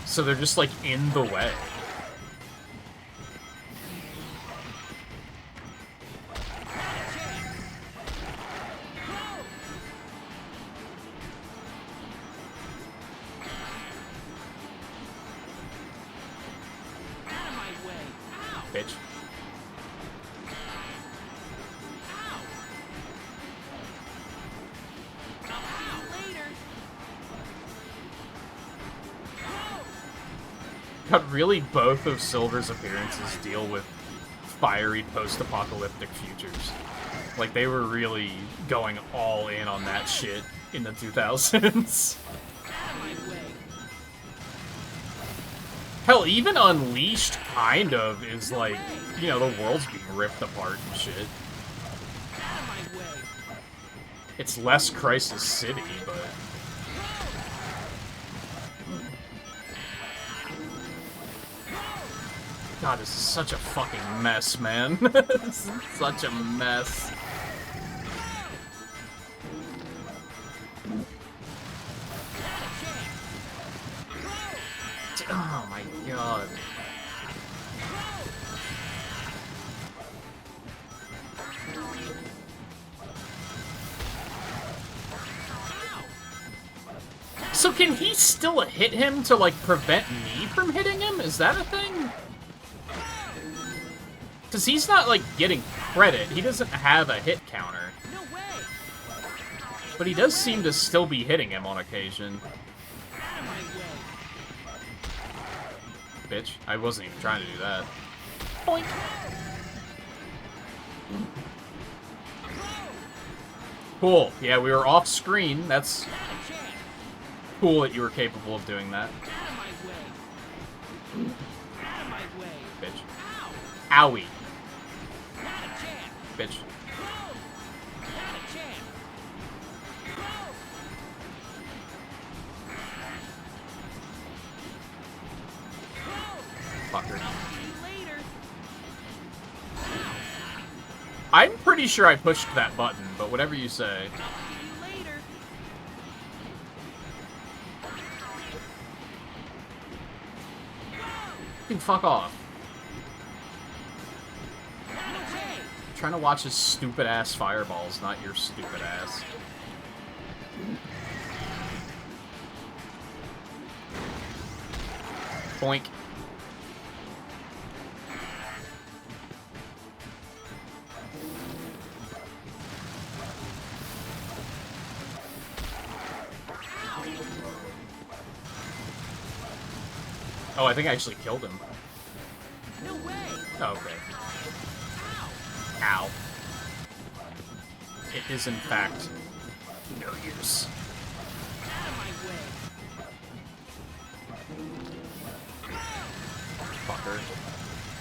So they're just, like, in the way. Out of my way. Ow. Bitch. But really, both of Silver's appearances deal with fiery post-apocalyptic futures. Like, they were really going all in on that shit in the 2000s. Hell, even Unleashed, kind of, is like, you know, the world's being ripped apart and shit. It's less Crisis City, but... God, this is such a fucking mess, man. This is such a mess. Oh my god. So can he still hit him to, like, prevent me from hitting him? Is that a thing? Because he's not, like, getting credit. He doesn't have a hit counter. No way. But he does seem to still be hitting him on occasion. Out of my way. Bitch, I wasn't even trying to do that. Boink. Cool. Yeah, we were off screen. That's cool that you were capable of doing that. Out of my way. Out of my way. Bitch. Ow. Owie. Not a chance. Bitch. Not a chance. Fucker. See you later. I'm pretty sure I pushed that button, but whatever you say. See you later. You can fuck off. Okay. I'm trying to watch his stupid ass fireballs, not your stupid ass. Boink. Oh, I think I actually killed him. No way. Oh, okay. Ow. It is, in fact, no use. Out of my way. Fucker.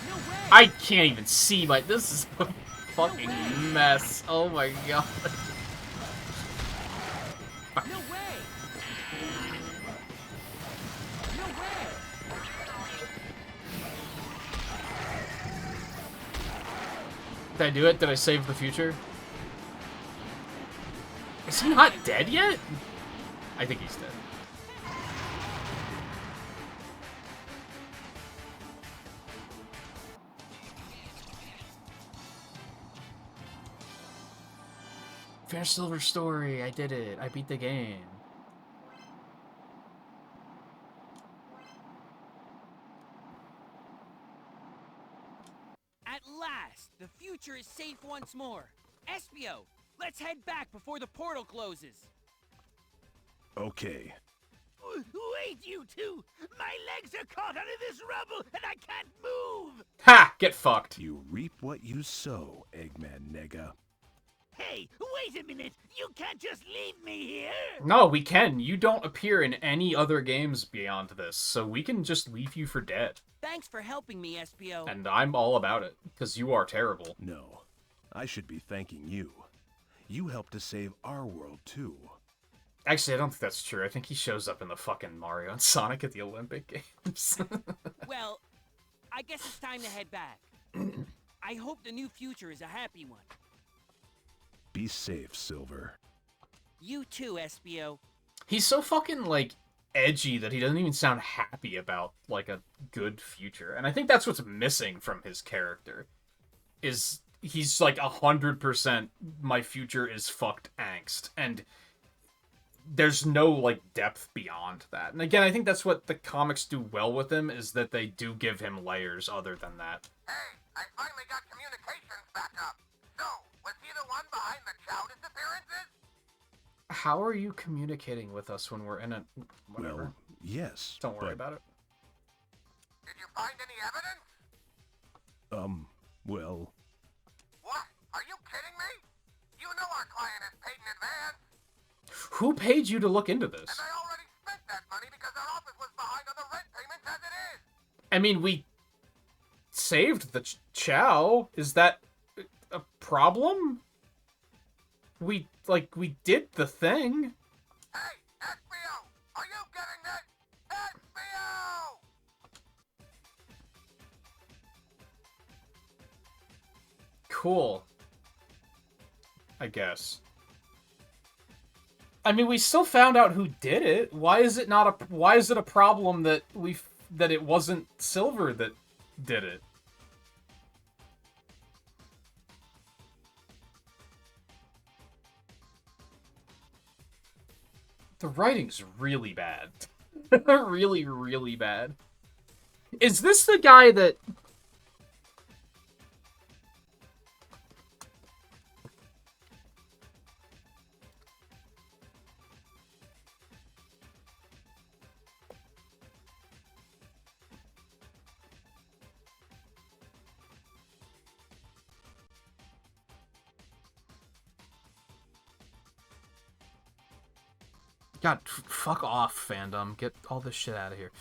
No way. I can't even see my... This is a fucking mess. Oh my god. No way. No way. Did I do it? Did I save the future? Is he not dead yet? I think he's dead. Fair Silver story. I did it. I beat the game. At last, the future is safe once more. Espio, let's head back before the portal closes. Okay. Wait, you two! My legs are caught under this rubble and I can't move! Ha! Get fucked. You reap what you sow, Eggman Nega. Hey, wait a minute! You can't just leave me here! No, we can. You don't appear in any other games beyond this, so we can just leave you for dead. Thanks for helping me, Espio. And I'm all about it, because you are terrible. No, I should be thanking you. You helped to save our world, too. Actually, I don't think that's true. I think he shows up in the fucking Mario and Sonic at the Olympic Games. Well, I guess it's time to head back. I hope the new future is a happy one. Be safe, Silver. You too, Espio. He's so fucking, like, edgy that he doesn't even sound happy about, like, a good future. And I think that's what's missing from his character. Is he's, like, 100% my future is fucked angst. And there's no, like, depth beyond that. And again, I think that's what the comics do well with him, is that they do give him layers other than that. Hey, I finally got communications back up. So, was he the one behind the Chow disappearances? How are you communicating with us when we're in a... whatever. Well, yes. Don't worry but, about it. Did you find any evidence? Well, What? Are you kidding me? You know our client is paid in advance, Who paid you to look into this? and I already spent that money because our office was behind on the rent payments as it is. I mean, we saved the Chow. Is that a problem? we did the thing. Hey, SBO! Are you getting this? SBO! Cool. I guess. I mean, we still found out who did it. Why is it a problem that that it wasn't Silver that did it? The writing's really bad. Really, really bad. Is this the guy that... God, fuck off, fandom. Get all this shit out of here.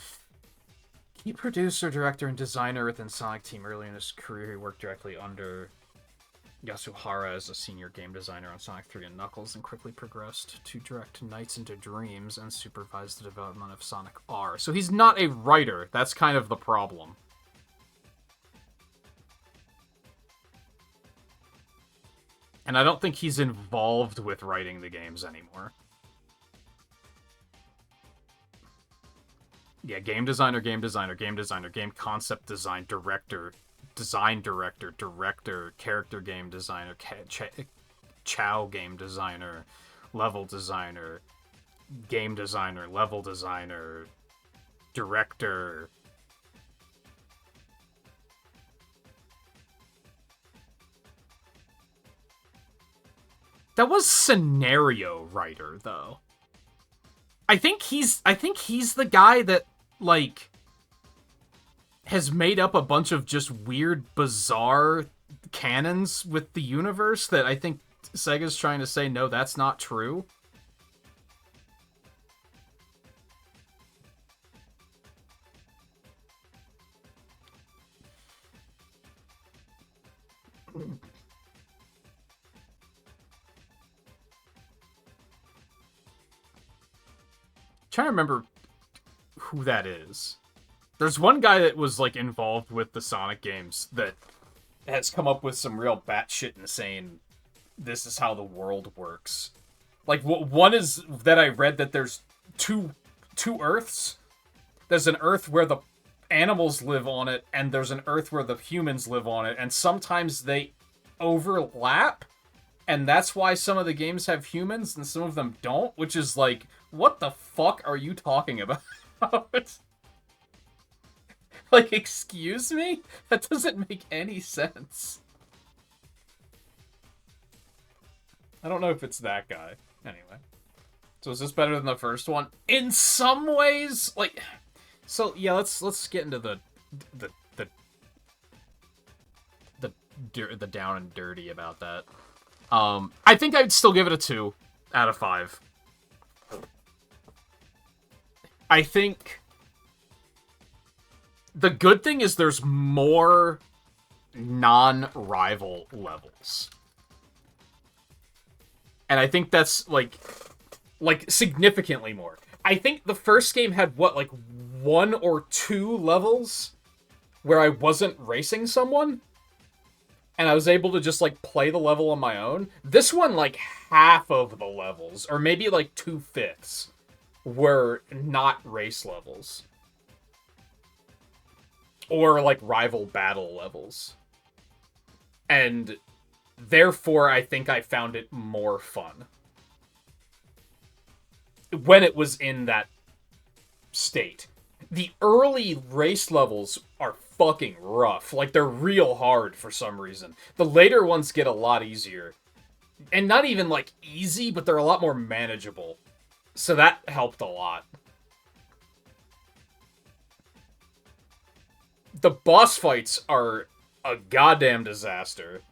Key producer, director, and designer within Sonic Team. Early in his career, he worked directly under Yasuhara as a senior game designer on Sonic 3 and Knuckles, and quickly progressed to direct Nights into Dreams and supervise the development of Sonic R. So he's not a writer. That's kind of the problem. And I don't think he's involved with writing the games anymore. Yeah, game designer, game concept design, director, character game designer, Chow game designer, level designer, level designer, director. That was scenario writer, though. I think he's the guy that, like, has made up a bunch of just weird, bizarre canons with the universe that I think Sega's trying to say, no, that's not true. Trying to remember who that is. There's one guy that was, like, involved with the Sonic games that has come up with some real batshit insane, this is how the world works. Like, one is that I read that there's two Earths. There's an Earth where the animals live on it, and there's an Earth where the humans live on it, and sometimes they overlap, and that's why some of the games have humans and some of them don't, which is like, what the fuck are you talking about? Like, excuse me? That doesn't make any sense. I don't know if it's that guy. Anyway. So is this better than the first one? In some ways, like... So, yeah, let's get into the down and dirty about that. I think I'd still give it a 2 out of 5. I think the good thing is there's more non-rival levels. And I think that's, like significantly more. I think the first game had, what, like 1 or 2 levels where I wasn't racing someone? And I was able to just, like, play the level on my own. This one, like, half of the levels, or maybe, like, 2/5, were not race levels. Or, like, rival battle levels. And therefore, I think I found it more fun. When it was in that state. The early race levels are fucking rough. Like, they're real hard for some reason. The later ones get a lot easier. And not even, like, easy, but they're a lot more manageable. So that helped a lot. The boss fights are a goddamn disaster.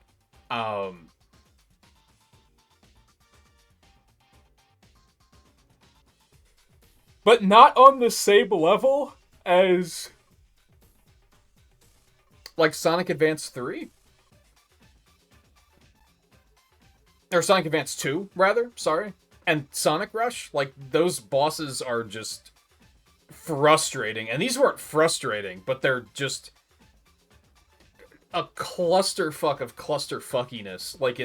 But not on the same level as, like, Sonic Advance 3. or Sonic Advance 2, rather, sorry, and Sonic Rush, like, those bosses are just frustrating. And these weren't frustrating, but they're just a clusterfuck of clusterfuckiness. Like,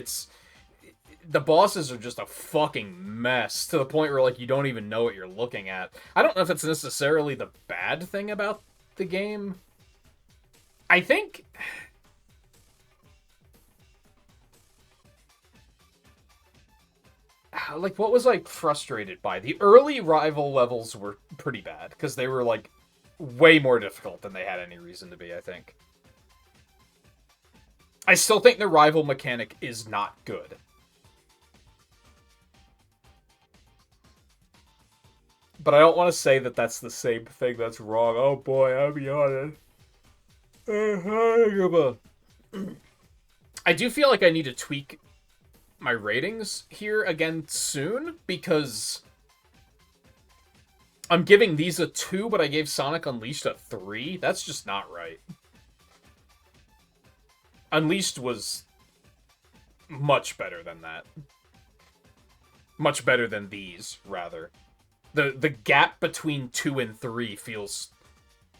the bosses are just a fucking mess, to the point where, like, you don't even know what you're looking at. I don't know if it's necessarily the bad thing about the game. I think... like, what was I frustrated by? The early rival levels were pretty bad, because they were, like, way more difficult than they had any reason to be, I think. I still think the rival mechanic is not good. But I don't want to say that that's the same thing that's wrong. Oh boy, I'll be honest. I do feel like I need to tweak my ratings here again soon, because I'm giving these a 2, but I gave Sonic Unleashed a 3. That's just not right. Unleashed was much better than that. Much better than these, rather. The gap between 2 and 3 feels...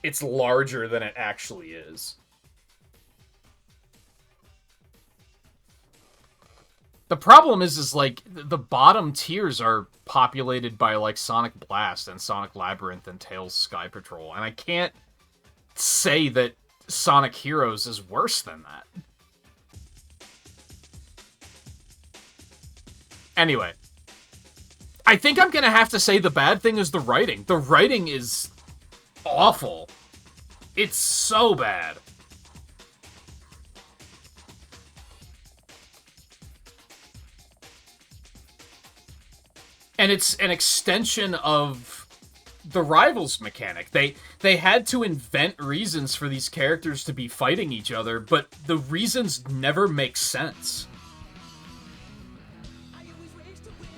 it's larger than it actually is. The problem is like, the bottom tiers are populated by, like, Sonic Blast and Sonic Labyrinth and Tails Sky Patrol, and I can't say that Sonic Heroes is worse than that. Anyway. I think I'm gonna have to say the bad thing is the writing. The writing is awful. It's so bad. And it's an extension of the Rivals mechanic. They had to invent reasons for these characters to be fighting each other, but the reasons never make sense.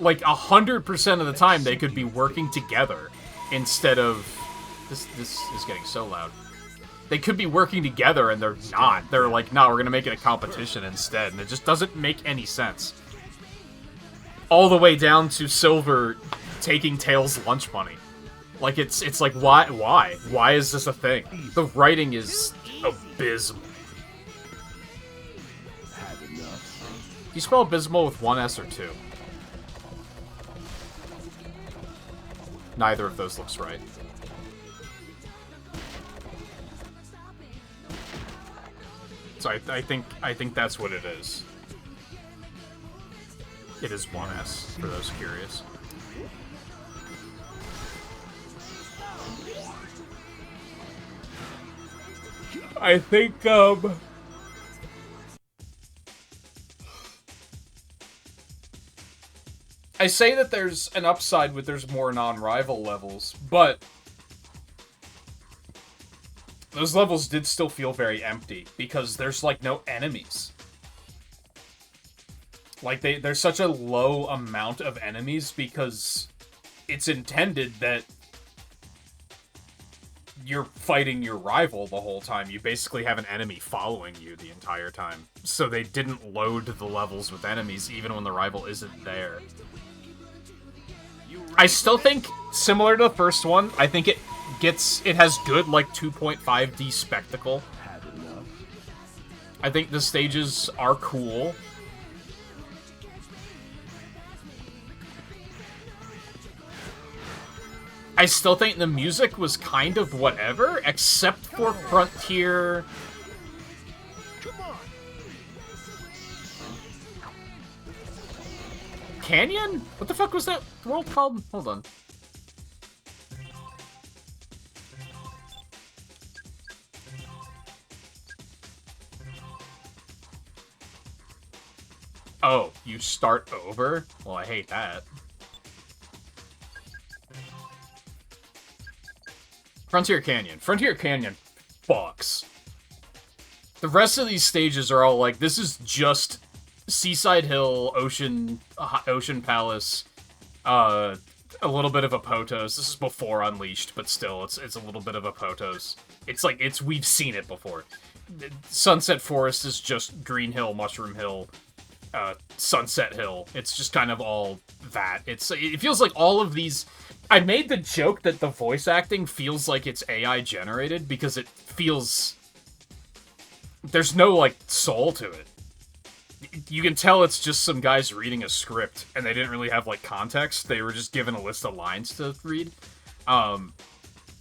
Like, 100% of the time, they could be working together instead of... This is getting so loud. They could be working together, and they're not. They're like, no, we're gonna make it a competition instead, and it just doesn't make any sense. All the way down to Silver taking Tails' lunch money. Like, it's like, why? Why is this a thing? The writing is abysmal. Do you spell abysmal with one S or two? Neither of those looks right. So I think that's what it is. It is 1S, for those curious. I think, I say that there's an upside with there's more non-rival levels, but those levels did still feel very empty, because there's, like, no enemies. Like, there's such a low amount of enemies because it's intended that you're fighting your rival the whole time. You basically have an enemy following you the entire time. So they didn't load the levels with enemies even when the rival isn't there. I still think, similar to the first one, I think it has good, like, 2.5D spectacle. I think the stages are cool. I still think the music was kind of whatever, except for Frontier. Canyon? What the fuck was that world called? Hold on. Oh, you start over? Well, I hate that. Frontier Canyon. Frontier Canyon fucks. The rest of these stages are all like, this is just Seaside Hill, Ocean Palace, a little bit of a Potos. This is before Unleashed, but still, it's a little bit of a Potos. It's like, we've seen it before. Sunset Forest is just Green Hill, Mushroom Hill, Sunset Hill. It's just kind of all that. It feels like all of these... I made the joke that the voice acting feels like it's AI generated because it feels... There's no, like, soul to it. You can tell it's just some guys reading a script, and they didn't really have, like, context. They were just given a list of lines to read.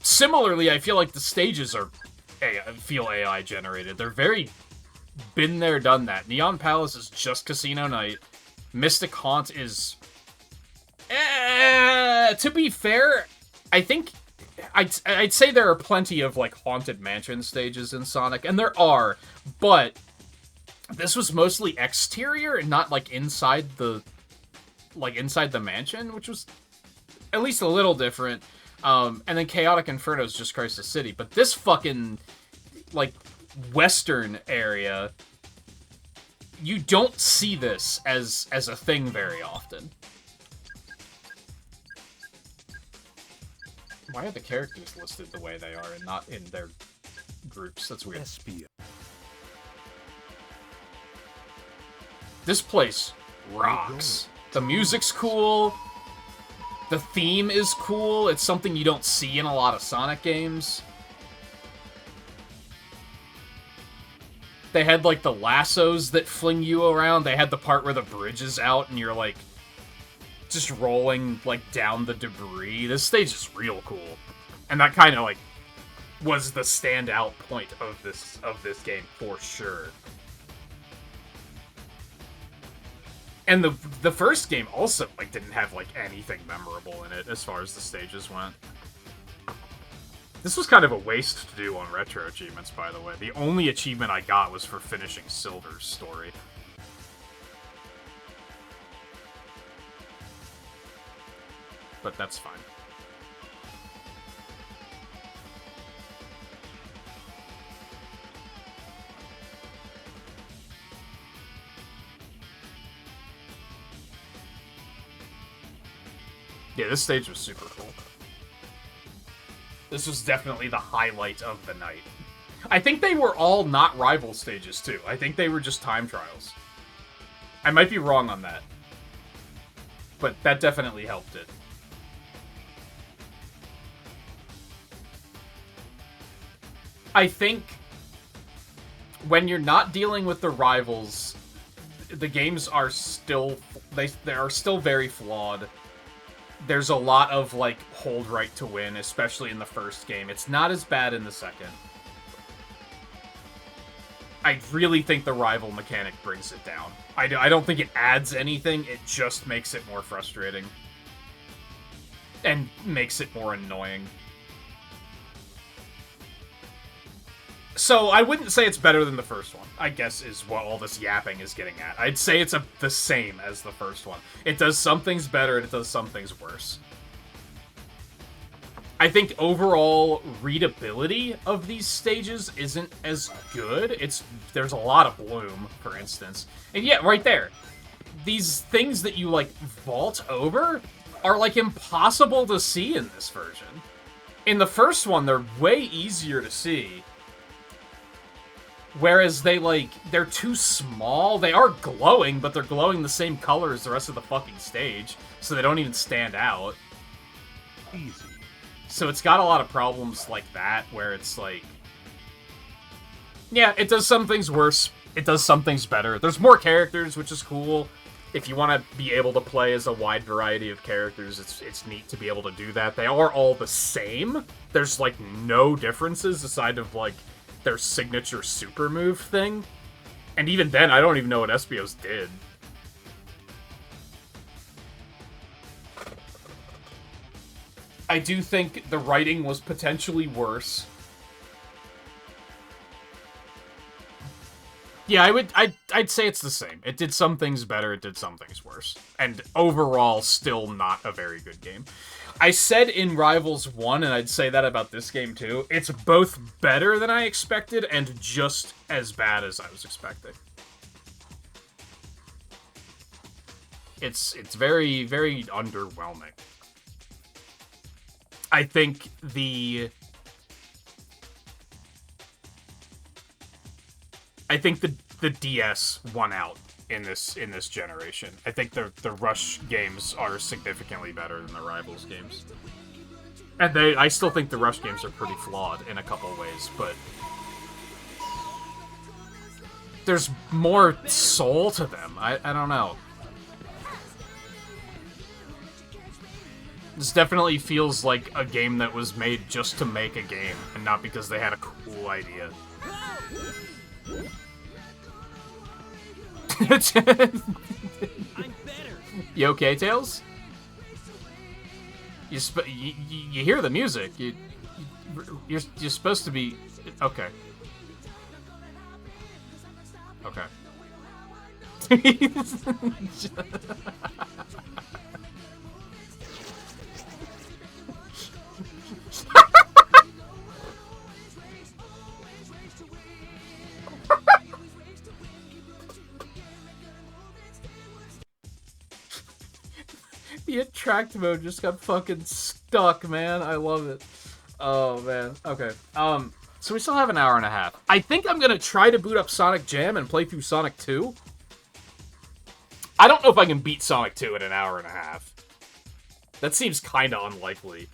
Similarly, I feel like the stages feel AI generated. They're very been there, done that. Neon Palace is just Casino Night. Mystic Haunt is... to be fair, I think... I'd say there are plenty of, like, Haunted Mansion stages in Sonic, and there are, but this was mostly exterior and not, like, inside the mansion, which was at least a little different. And then Chaotic Inferno is just Crisis City, but this fucking, like, western area, you don't see this as a thing very often. Why are the characters listed the way they are and not in their groups? That's weird. SBO. This place rocks. The music's cool. The theme is cool. It's something you don't see in a lot of Sonic games. They had, like, the lassos that fling you around. They had the part where the bridge is out and you're, like, just rolling, like, down the debris. This stage is real cool. And that kind of, like, was the standout point of this game, for sure. And the first game also, like, didn't have, like, anything memorable in it as far as the stages went. This was kind of a waste to do on retro achievements, by the way. The only achievement I got was for finishing Silver's story. But that's fine. Yeah, this stage was super cool. This was definitely the highlight of the night. I think they were all not rival stages, too. I think they were just time trials. I might be wrong on that. But that definitely helped it. I think when you're not dealing with the rivals, the games are still... They are still very flawed. There's a lot of, like, hold right to win, especially in the first game. It's not as bad in the second. I really think the rival mechanic brings it down. I don't think it adds anything, it just makes it more frustrating. And makes it more annoying. So, I wouldn't say it's better than the first one, I guess is what all this yapping is getting at. I'd say it's the same as the first one. It does some things better, and it does some things worse. I think overall readability of these stages isn't as good. There's a lot of bloom, for instance. And yeah, right there. These things that you, like, vault over are, like, impossible to see in this version. In the first one, they're way easier to see. Whereas they're too small. They are glowing, but they're glowing the same color as the rest of the fucking stage. So they don't even stand out. Easy. So it's got a lot of problems like that, where it's like... Yeah, it does some things worse. It does some things better. There's more characters, which is cool. If you want to be able to play as a wide variety of characters, it's neat to be able to do that. They are all the same. There's, like, no differences aside of, like, their signature super move thing. And even then, I don't even know what Espio's did. I do think the writing was potentially worse. Yeah, I'd say it's the same. It did some things better, it did some things worse. And overall, still not a very good game. I said in Rivals 1, and I'd say that about this game too, it's both better than I expected and just as bad as I was expecting. It's very, very underwhelming. I think the DS won out in this generation. I think the Rush games are significantly better than the Rivals games. And I still think the Rush games are pretty flawed in a couple ways, but there's more soul to them. I don't know. This definitely feels like a game that was made just to make a game, and not because they had a cool idea. I'm better. You okay, Tails? You hear the music. You're supposed to be okay. Okay. The attract mode just got fucking stuck, man. I love it. Oh, man. Okay. So we still have an hour and a half. I think I'm gonna try to boot up Sonic Jam and play through Sonic 2. I don't know if I can beat Sonic 2 in an hour and a half. That seems kinda unlikely.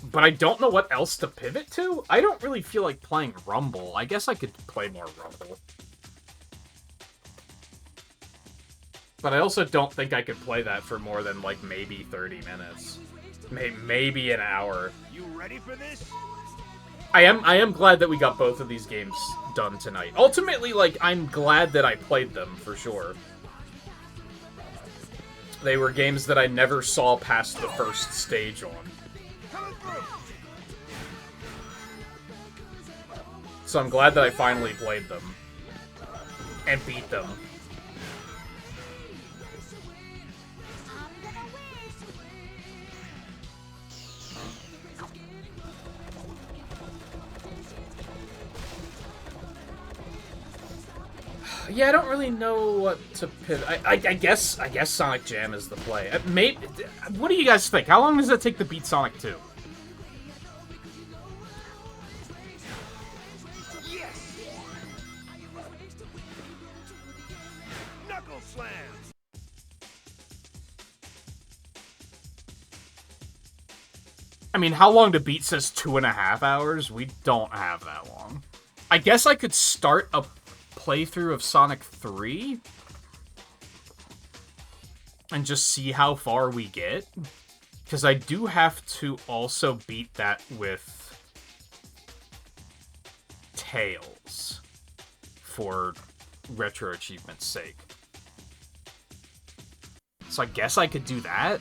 But I don't know what else to pivot to. I don't really feel like playing Rumble. I guess I could play more Rumble. But I also don't think I could play that for more than, like, maybe 30 minutes. Maybe an hour. You ready for this? I am glad that we got both of these games done tonight. Ultimately, like, I'm glad that I played them, for sure. They were games that I never saw past the first stage on. So I'm glad that I finally played them. And beat them. Yeah, I don't really know what to pivot. I guess Sonic Jam is the play. What do you guys think? How long does it take to beat Sonic 2? Yes! Knuckle slam! I mean, how long to beat says 2.5 hours? We don't have that long. I guess I could start a playthrough of Sonic 3 and just see how far we get, because I do have to also beat that with Tails for retro achievement's sake. So I guess I could do that.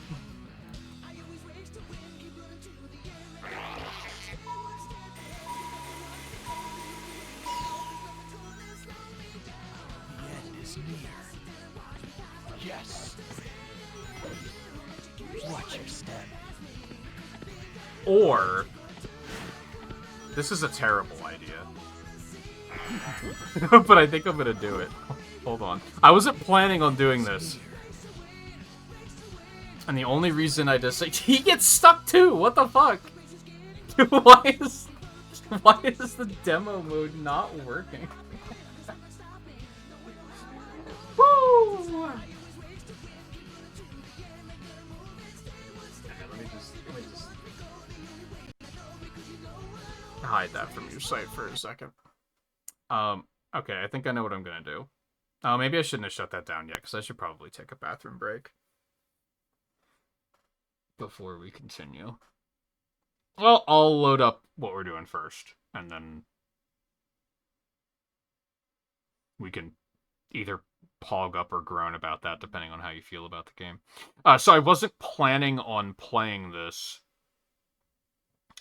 Yes. Watch your step. Or this is a terrible idea. But I think I'm gonna do it. Hold on. I wasn't planning on doing this. And the only reason I just he gets stuck too! What the fuck? Why is the demo mode not working? Woo! Let me just hide that from your sight for a second. Okay, I think I know what I'm gonna do. Maybe I shouldn't have shut that down yet, because I should probably take a bathroom break before we continue. Well, I'll load up what we're doing first, and then we can either pog up or groan about that, depending on how you feel about the game. So I wasn't planning on playing this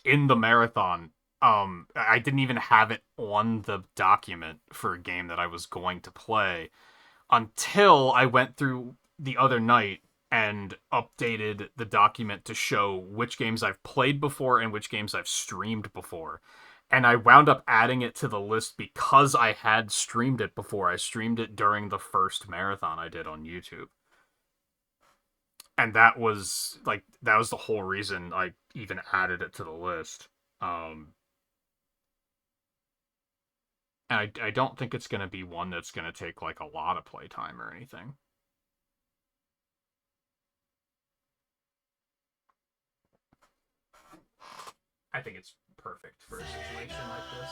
in the marathon. I didn't even have it on the document for a game that I was going to play until I went through the other night and updated the document to show which games I've played before and which games I've streamed before. And I wound up adding it to the list because I had streamed it before. I streamed it during the first marathon I did on YouTube. And that was the whole reason I even added it to the list. And I don't think it's going to be one that's going to take, like, a lot of playtime or anything. I think it's perfect for a situation like this.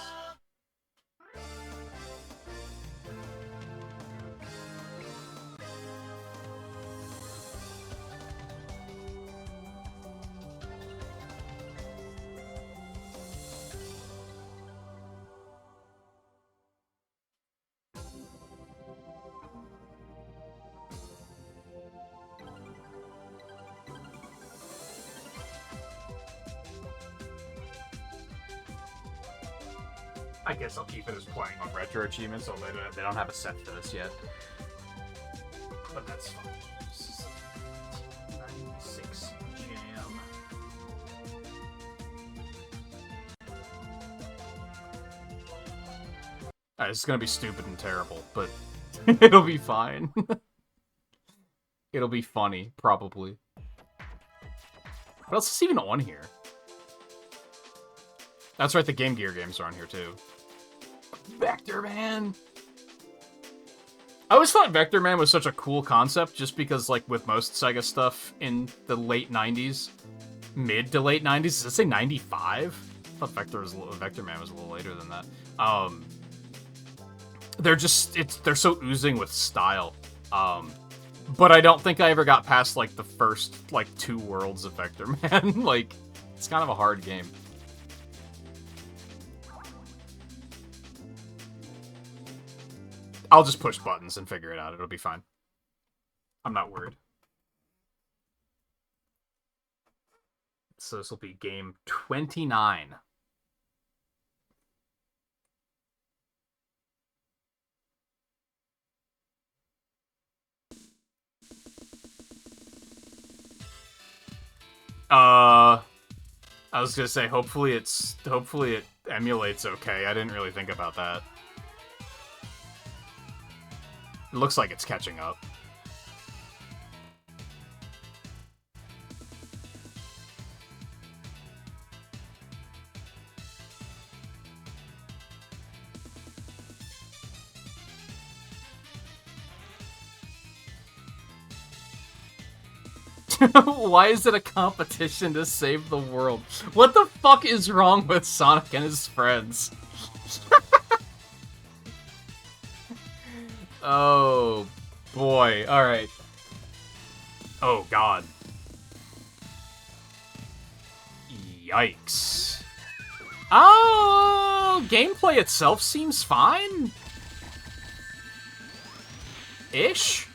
I guess I'll keep it as playing on retro achievements, although they don't have a set for this yet. But that's fine. 96 Jam. It's gonna be stupid and terrible, but it'll be fine. It'll be funny, probably. What else is even on here? That's right, the Game Gear games are on here, too. Vector Man! I always thought Vector Man was such a cool concept, just because, like, with most Sega stuff in the late 90s, mid to late 90s, does it say 95? I thought Vector Man was a little later than that. They're so oozing with style. But I don't think I ever got past, like, the first, like, 2 worlds of Vector Man. Like, it's kind of a hard game. I'll just push buttons and figure it out. It'll be fine. I'm not worried. So this will be game 29. I was gonna say, hopefully it emulates okay. I didn't really think about that. It looks like it's catching up. Why is it a competition to save the world? What the fuck is wrong with Sonic and his friends? Oh, boy. Alright. Oh, God. Yikes. Oh, gameplay itself seems fine. Ish?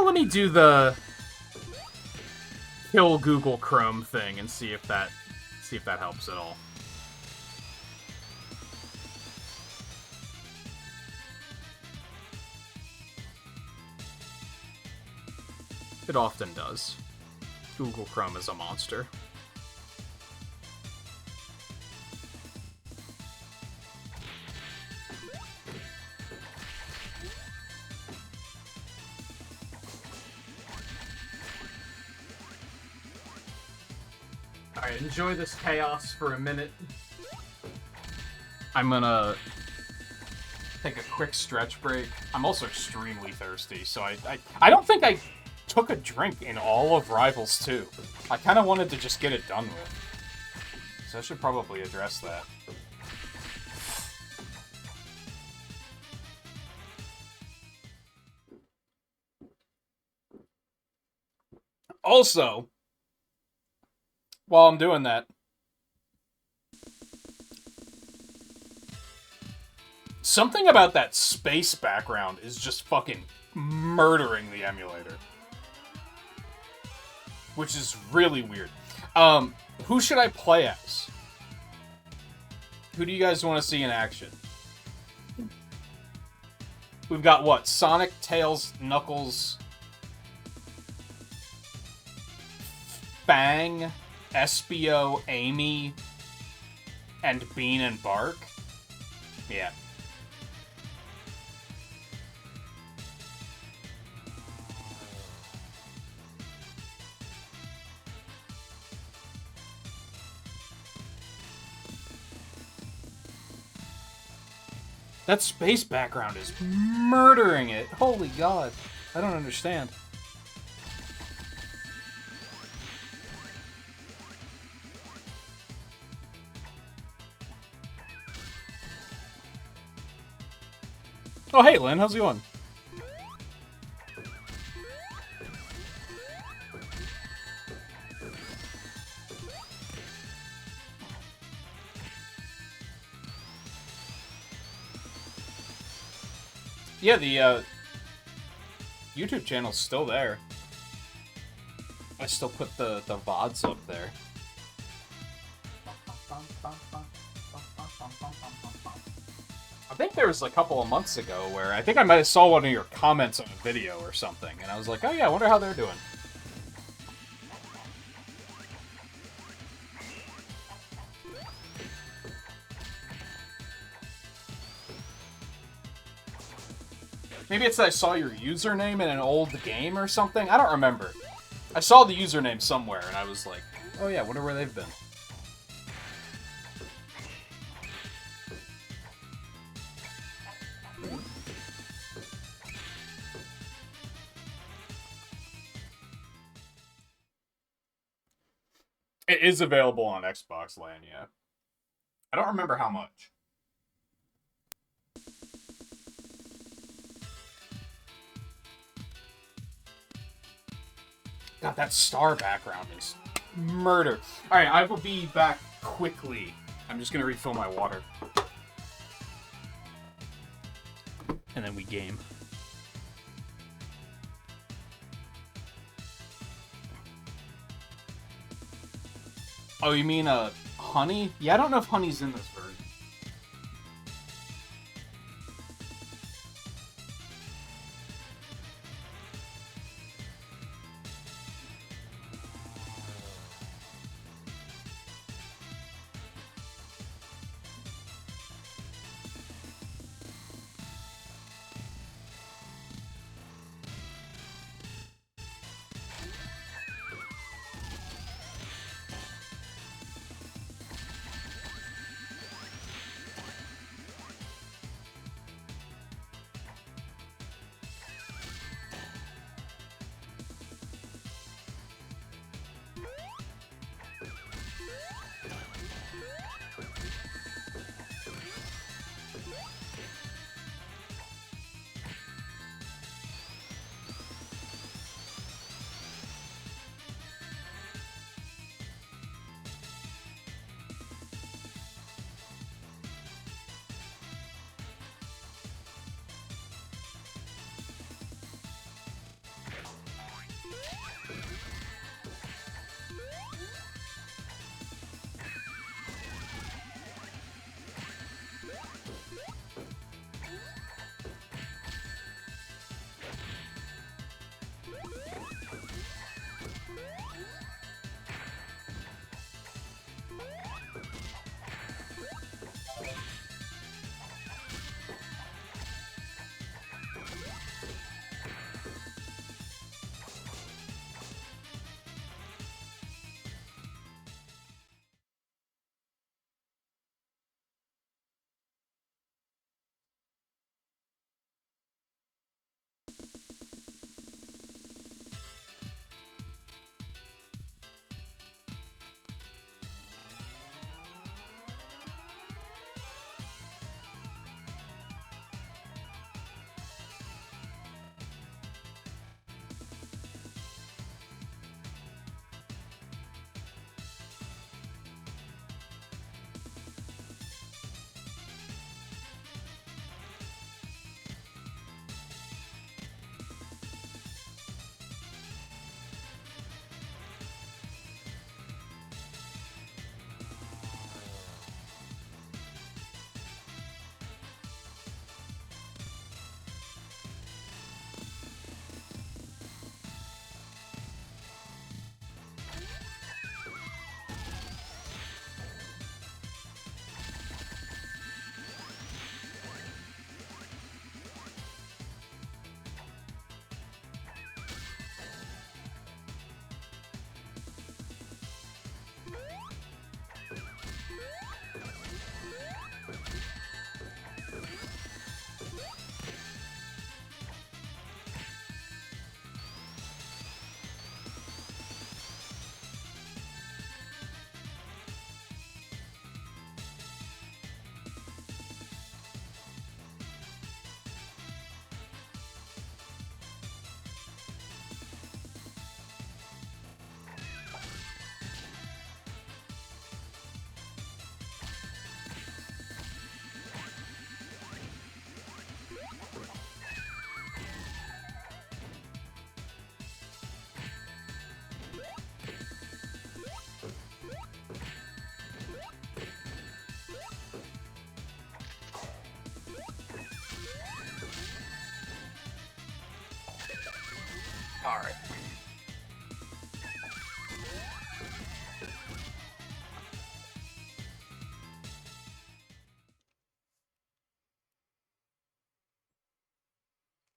Let me do the kill Google Chrome thing and see if that helps at all. It often does. Google Chrome is a monster. Alright, enjoy this chaos for a minute. I'm gonna take a quick stretch break. I'm also extremely thirsty, so I don't think I took a drink in all of Rivals 2. I kind of wanted to just get it done with. So I should probably address that. Also, while I'm doing that, something about that space background is just fucking murdering the emulator. Which is really weird. Who should I play as? Who do you guys want to see in action? We've got what? Sonic, Tails, Knuckles, Fang, Espio, Amy, and Bean and Bark? Yeah. That space background is murdering it. Holy God. I don't understand. Oh, hey, Lynn. How's it going? Yeah, the YouTube channel's still there. I still put the VODs up there. I think there was a couple of months ago where I think I might have saw one of your comments on a video or something, and I was like, oh yeah, I wonder how they're doing. Maybe it's that I saw your username in an old game or something? I don't remember. I saw the username somewhere, and I was like, oh yeah, wonder where they've been. It is available on Xbox Land, yeah. I don't remember how much. God, that star background is murder. Alright, I will be back quickly. I'm just gonna refill my water. And then we game. Oh, you mean, honey? Yeah, I don't know if honey's in this version.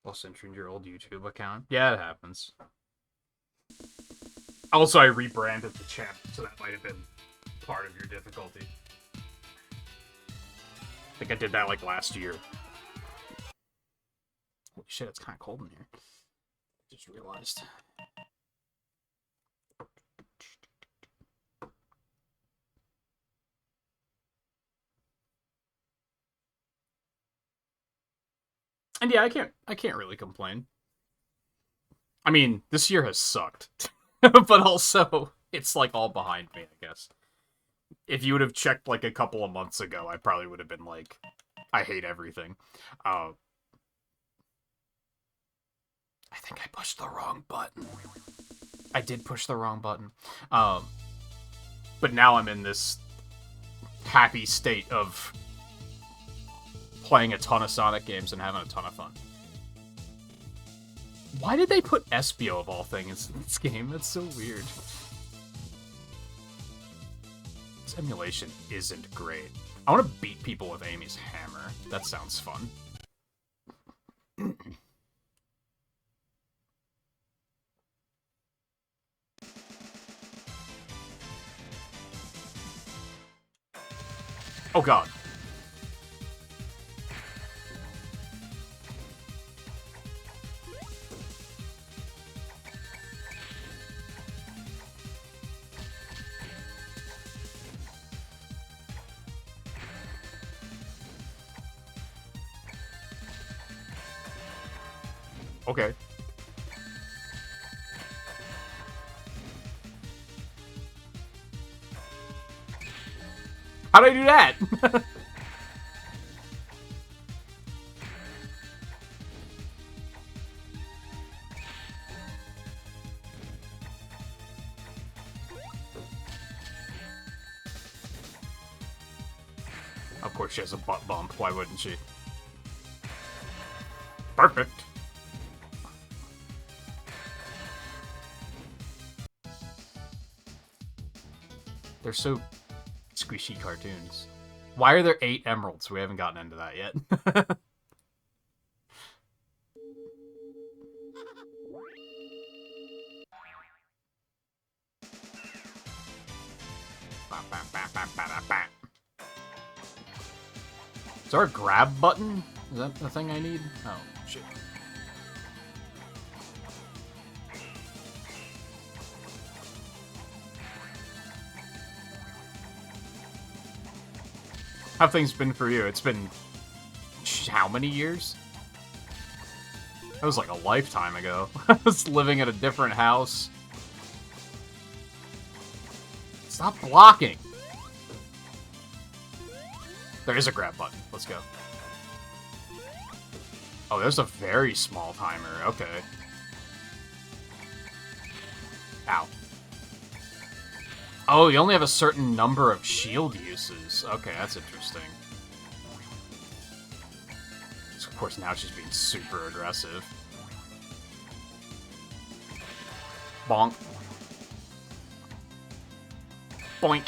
Lost entry in your old YouTube account. Yeah, it happens. Also, I rebranded the channel, so that might have been part of your difficulty. I think I did that like last year. Holy shit, it's kind of cold in here. Just realized. And yeah, I can't really complain. I mean, this year has sucked. But also, it's like all behind me, I guess. If you would have checked like a couple of months ago, I probably would have been like, I hate everything. I think I pushed the wrong button. I did push the wrong button. But now I'm in this happy state of playing a ton of Sonic games and having a ton of fun. Why did they put Espio of all things in this game? That's so weird. This emulation isn't great. I want to beat people with Amy's hammer. That sounds fun. Oh god. Okay. How'd I do that? Of course she has a butt bump. Why wouldn't she? Perfect. They're so squishy cartoons. Why are there 8 emeralds? We haven't gotten into that yet. Is there a grab button? Is that the thing I need? Oh, shit. How have things been for you? It's been how many years? That was like a lifetime ago. I was living at a different house. Stop blocking! There is a grab button. Let's go. Oh, there's a very small timer. Okay. Ow. Oh, you only have a certain number of shield uses. Okay, that's interesting. So of course, now she's being super aggressive. Bonk. Boink.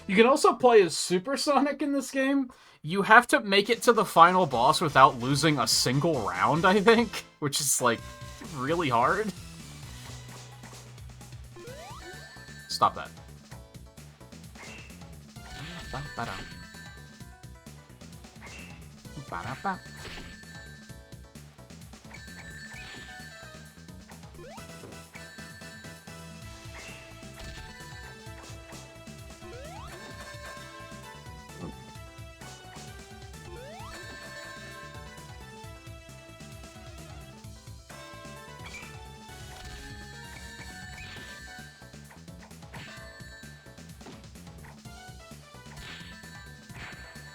You can also play as Super Sonic in this game. You have to make it to the final boss without losing a single round, I think, which is, like, really hard. Stop that.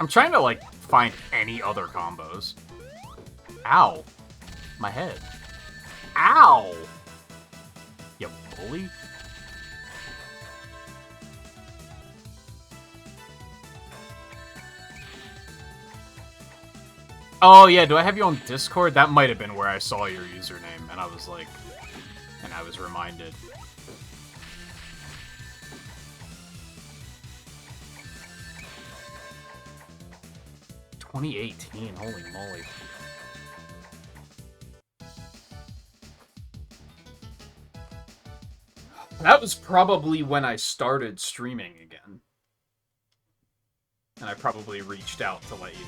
I'm trying to, like, find any other combos. Ow. My head. Ow! You bully? Oh, yeah, do I have you on Discord? That might have been where I saw your username, and I was like... And I was reminded. 2018, holy moly. That was probably when I started streaming again. And I probably reached out to let you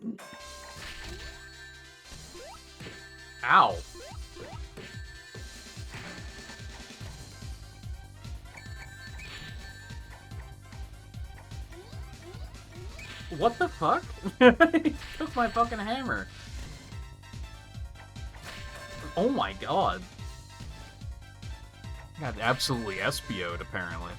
know. Ow. What the fuck? He took my fucking hammer. Oh my god. Got absolutely SBO'd, apparently.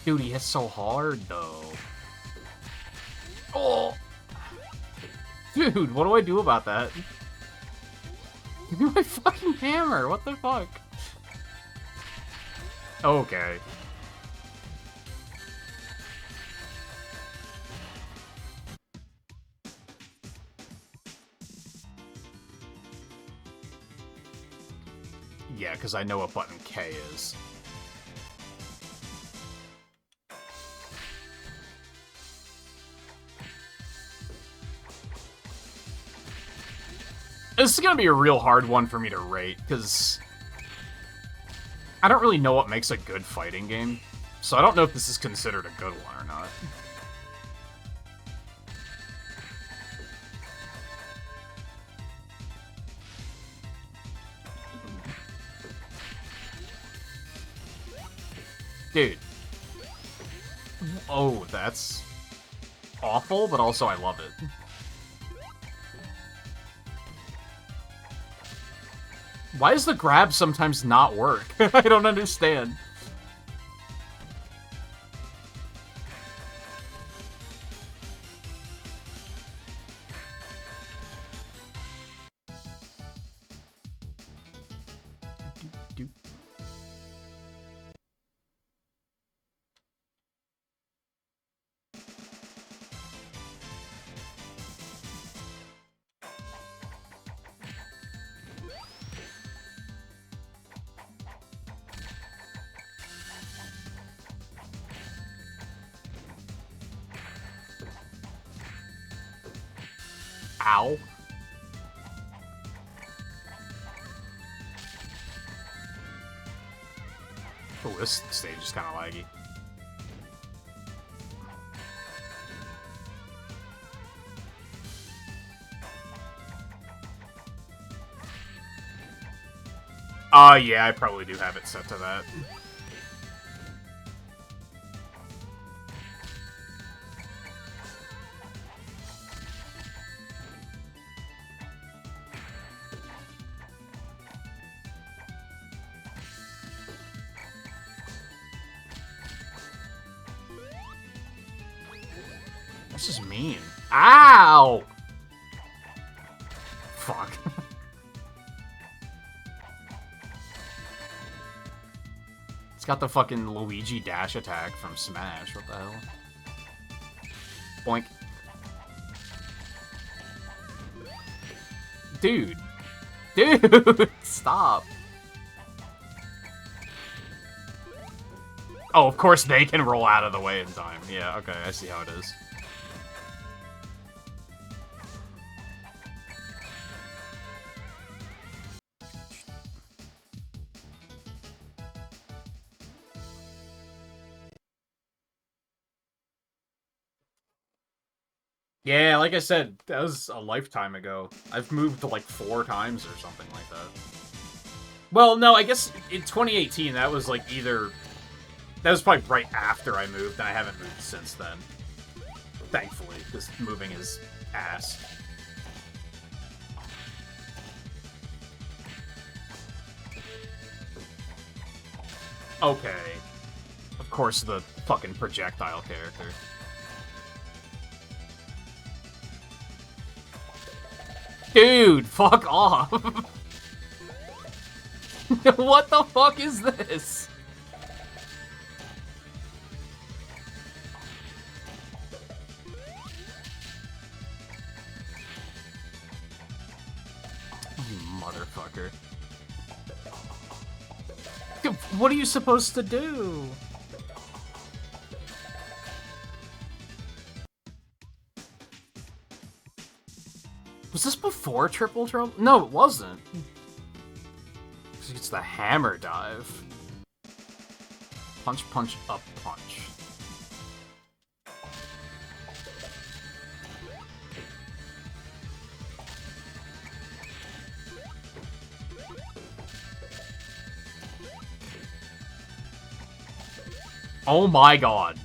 Dude, he hits so hard, though. Oh! Dude, what do I do about that? Give me my fucking hammer, what the fuck? Okay. Yeah, because I know what button K is. This is gonna be a real hard one for me to rate, because I don't really know what makes a good fighting game, so I don't know if this is considered a good one or not. Dude. Oh, that's awful, but also I love it. Why does the grab sometimes not work? I don't understand. Ow. Oh, this stage is kind of laggy. Yeah, I probably do have it set to that. This is mean. Ow! Fuck. It's got the fucking Luigi dash attack from Smash. What the hell? Boink. Dude. Dude! Stop. Oh, of course they can roll out of the way in time. Yeah, okay, I see how it is. Yeah, like I said, that was a lifetime ago. I've moved like 4 times or something like that. Well, no, I guess in 2018, that was like either... That was probably right after I moved, and I haven't moved since then. Thankfully, because moving is ass. Okay. Of course, the fucking projectile character. Dude, fuck off! What the fuck is this? You motherfucker. What are you supposed to do? Was this before Triple Trouble? No, it wasn't. It's the hammer dive. Punch, punch, up, punch. Oh my god.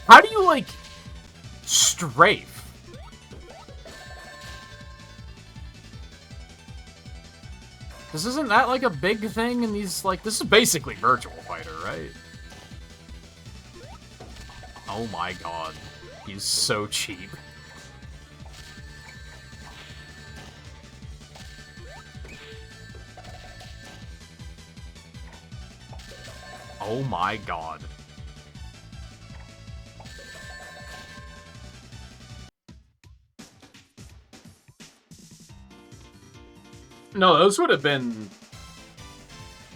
How do you, like, strafe? This isn't that, like, a big thing in these, like, this is basically Virtual Fighter, right? Oh my god. He's so cheap. Oh my god. No, those would have been...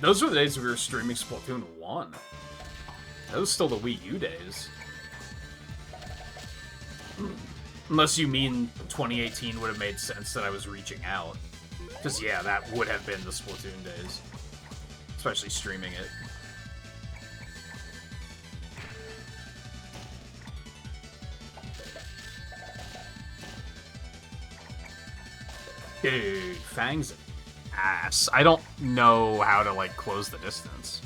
Those were the days we were streaming Splatoon 1. That was still the Wii U days. Unless you mean 2018 would have made sense that I was reaching out. Because, yeah, that would have been the Splatoon days. Especially streaming it. Dude, Fang's ass. I don't know how to, like, close the distance.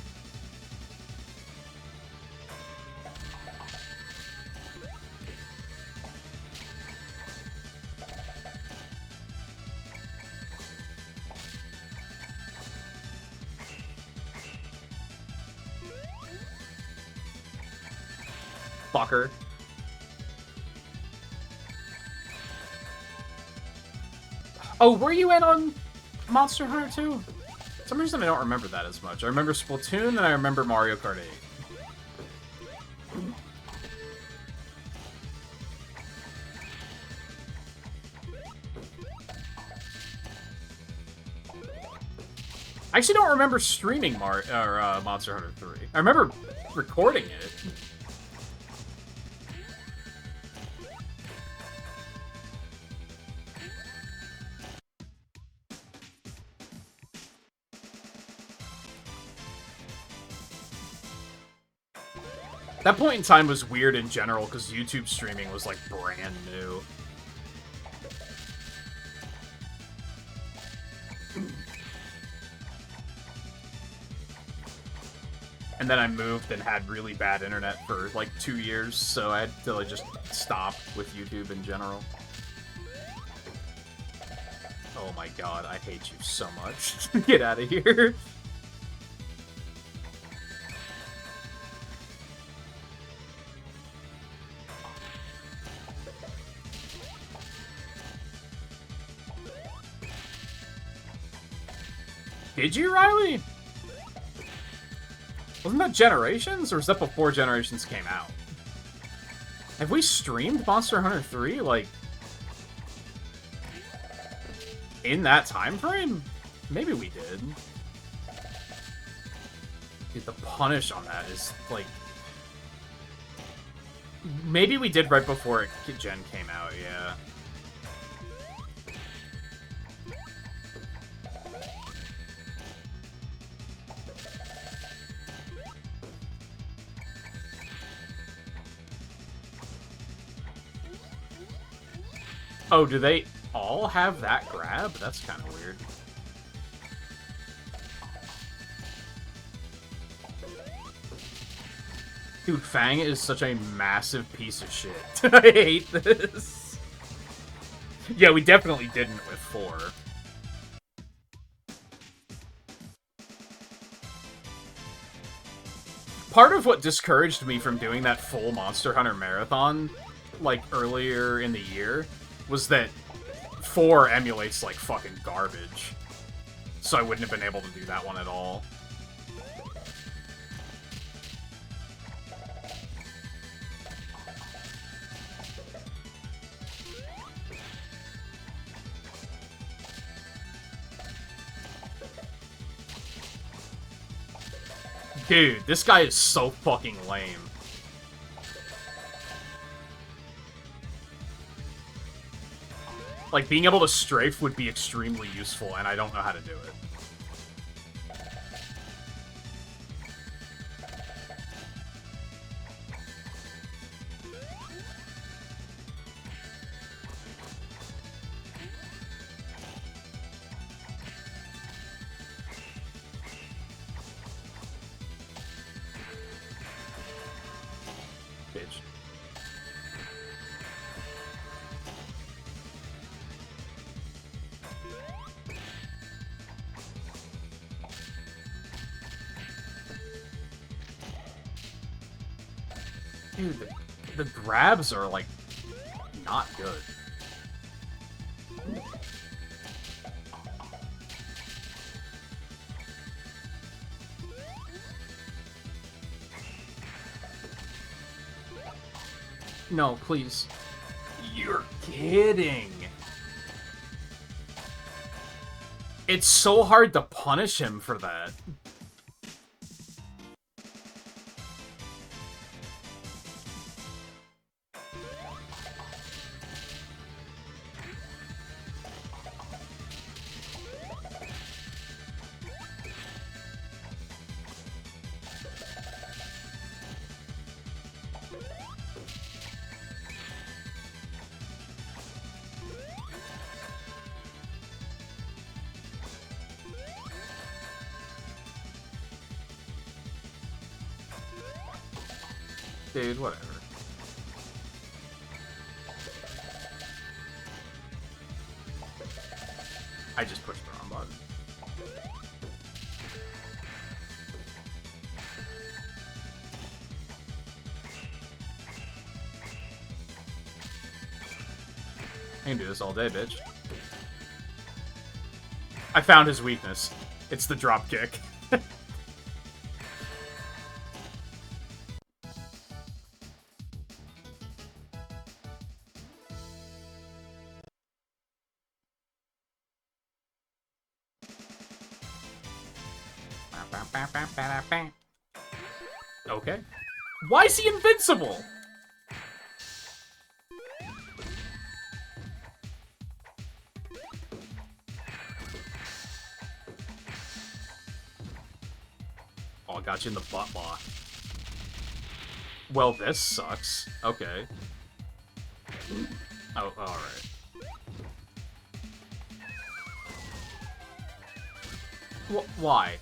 Fucker. Oh, were you in on Monster Hunter 2? For some reason I don't remember that as much. I remember Splatoon and I remember Mario Kart 8. I actually don't remember streaming Monster Hunter 3. I remember recording it. That point in time was weird in general because YouTube streaming was like brand new. And then I moved and had really bad internet for like 2 years, so I had to like just stop with YouTube in general. Oh my god, I hate you so much. Get out of here. Did you, Riley? Wasn't that Generations, or was that before Generations came out? Have we streamed Monster Hunter 3, like, in that time frame? Maybe we did. Dude, the punish on that is, like... Maybe we did right before Gen came out, yeah. Oh, do they all have that grab? That's kind of weird. Dude, Fang is such a massive piece of shit. I hate this. Yeah, we definitely didn't with 4. Part of what discouraged me from doing that full Monster Hunter marathon, like, earlier in the year, was that 4 emulates like fucking garbage. So I wouldn't have been able to do that one at all. Dude, this guy is so fucking lame. Like, being able to strafe would be extremely useful, and I don't know how to do it. Bitch. Dude, the grabs are, like, not good. No, please. You're kidding. It's so hard to punish him for that. Dude, whatever. I just pushed the wrong button. I can do this all day, bitch. I found his weakness. It's the drop kick. Okay. Why is he invincible? Oh, I got you in the butt lock. Well, this sucks. Okay. Oh, alright. Why?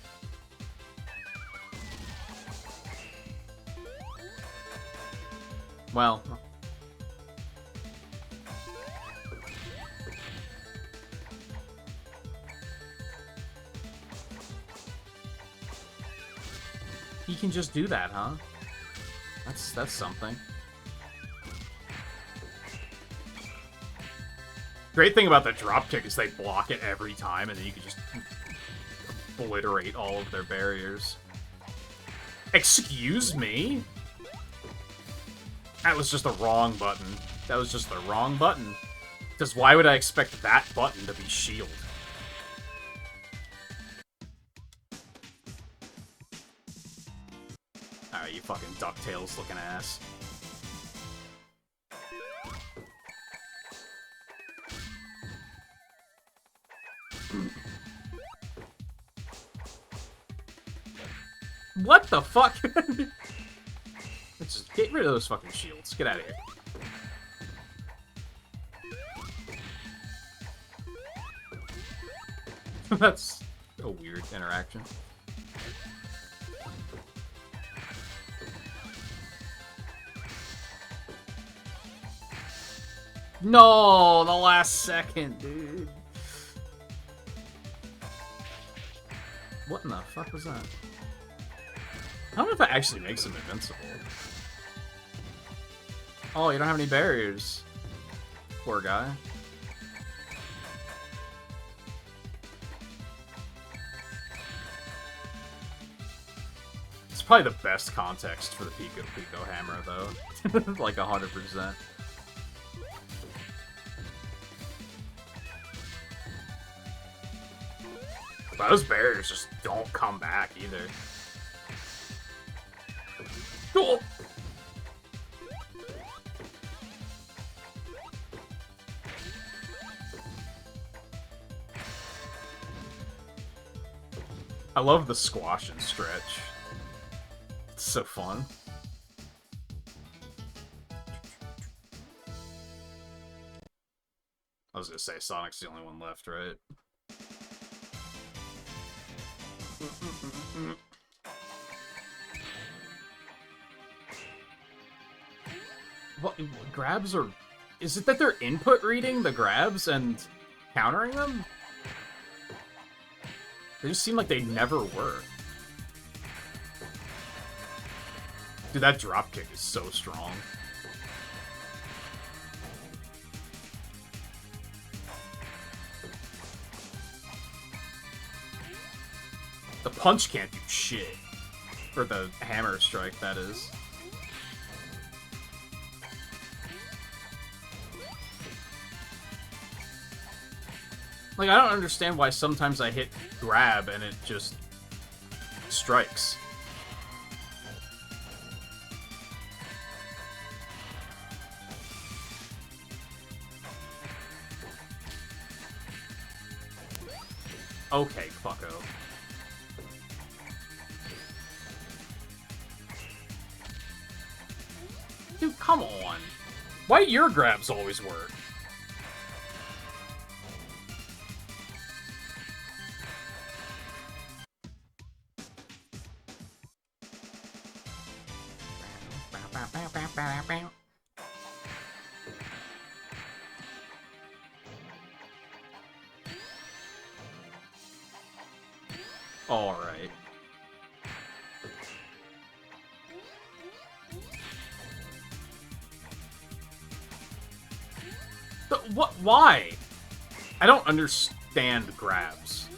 Well... He can just do that, huh? That's something. Great thing about the dropkick is they block it every time, and then you can just obliterate all of their barriers. Excuse me? That was just the wrong button. That was just the wrong button. Because why would I expect that button to be shield? Alright, you fucking DuckTales looking ass. What the fuck? Let's just get rid of those fucking shields. Get out of here. That's a weird interaction. No, the last second, dude. What in the fuck was that? I don't know if that actually makes him invincible. Oh, you don't have any barriers. Poor guy. It's probably the best context for the Pico Hammer, though. Like 100%. But those barriers just don't come back either. Oh. I love the squash and stretch. It's so fun. I was gonna say Sonic's the only one left, right? What grabs are? Is it that they're input reading the grabs and countering them? They just seem like they never were. Dude, that dropkick is so strong. The punch can't do shit. Or the hammer strike, that is. Like, I don't understand why sometimes I hit grab and it just strikes. Okay, fucko. Dude, come on. Why do your grabs always work? Alright. What? Why? I don't understand grabs.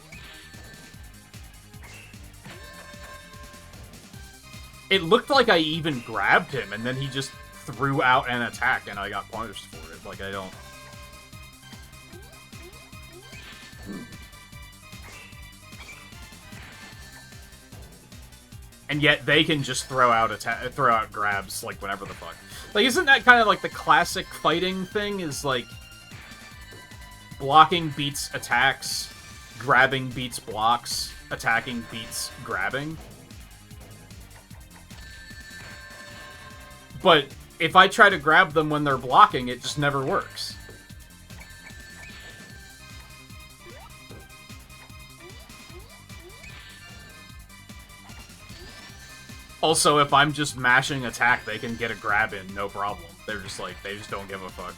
It looked like I even grabbed him, and then he just threw out an attack, and I got punished for it. Like, I don't... And yet they can just throw out grabs, like, whenever the fuck. Like, isn't that kind of like the classic fighting thing? Is, like, blocking beats attacks, grabbing beats blocks, attacking beats grabbing? But if I try to grab them when they're blocking, it just never works. Also, if I'm just mashing attack, they can get a grab in, no problem. They're just like, they just don't give a fuck.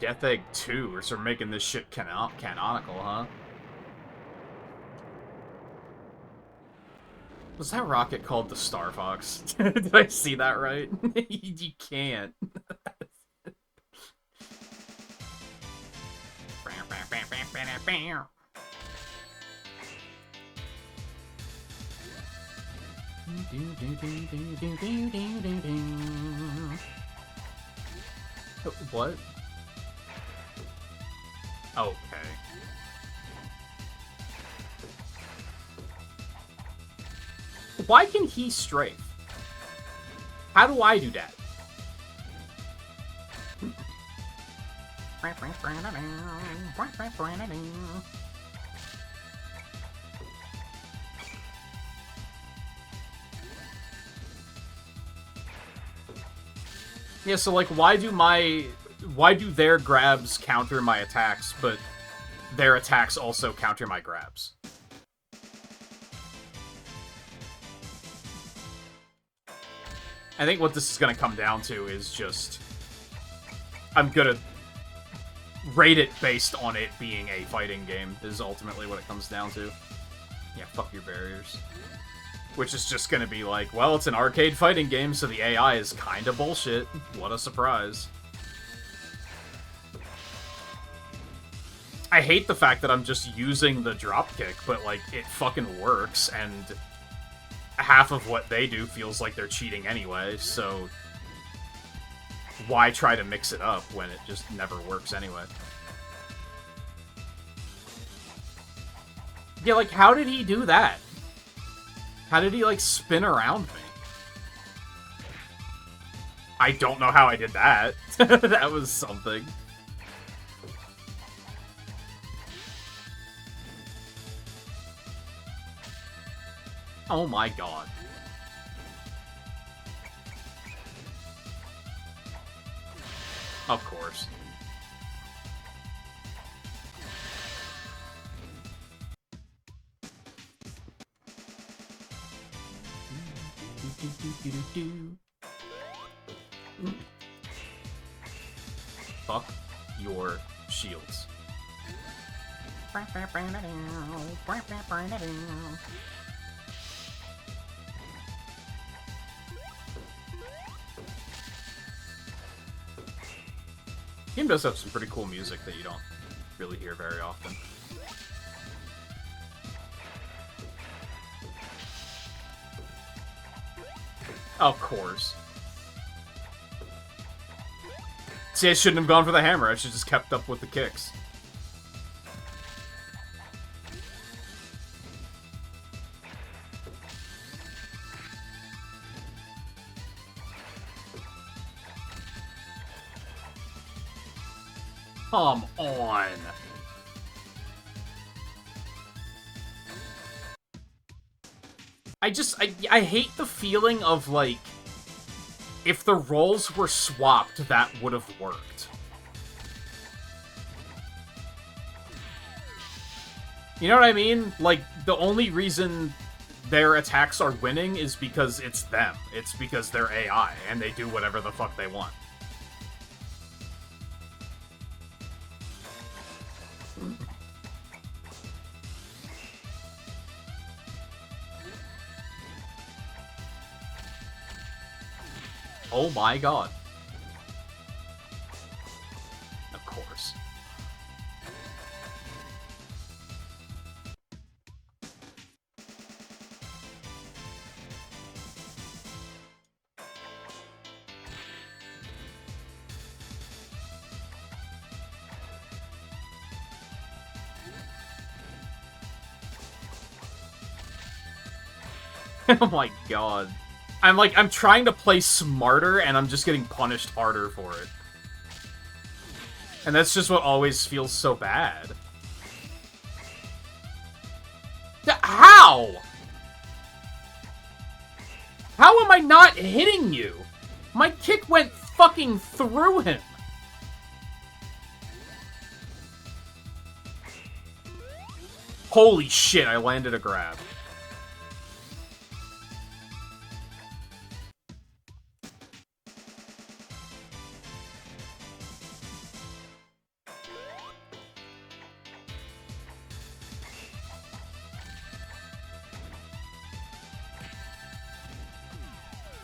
Death Egg 2, or start making this shit canonical, huh? Was that rocket called the Star Fox? Did I see that right? You can't. What? Okay. Why can he strafe? How do I do that? Yeah, so like, why do their grabs counter my attacks, but their attacks also counter my grabs? I think what this is going to come down to is just... I'm going to rate it based on it being a fighting game, is ultimately what it comes down to. Yeah, fuck your barriers. Which is just going to be like, well, it's an arcade fighting game, so the AI is kind of bullshit. What a surprise. I hate the fact that I'm just using the dropkick, but, like, it fucking works, and half of what they do feels like they're cheating anyway, so why try to mix it up when it just never works anyway? Yeah, like, how did he do that? How did he, like, spin around me? I don't know how I did that. That was something. Oh my god. Of course. Fuck your shields. Game does have some pretty cool music that you don't really hear very often. Of course. See, I shouldn't have gone for the hammer. I should have just kept up with the kicks. Come on. I hate the feeling of, like, if the roles were swapped, that would have worked. You know what I mean? Like, the only reason their attacks are winning is because it's them. It's because they're AI, and they do whatever the fuck they want. Oh my god. Of course. Oh my god. I'm trying to play smarter, and I'm just getting punished harder for it. And that's just what always feels so bad. How? How am I not hitting you? My kick went fucking through him. Holy shit, I landed a grab.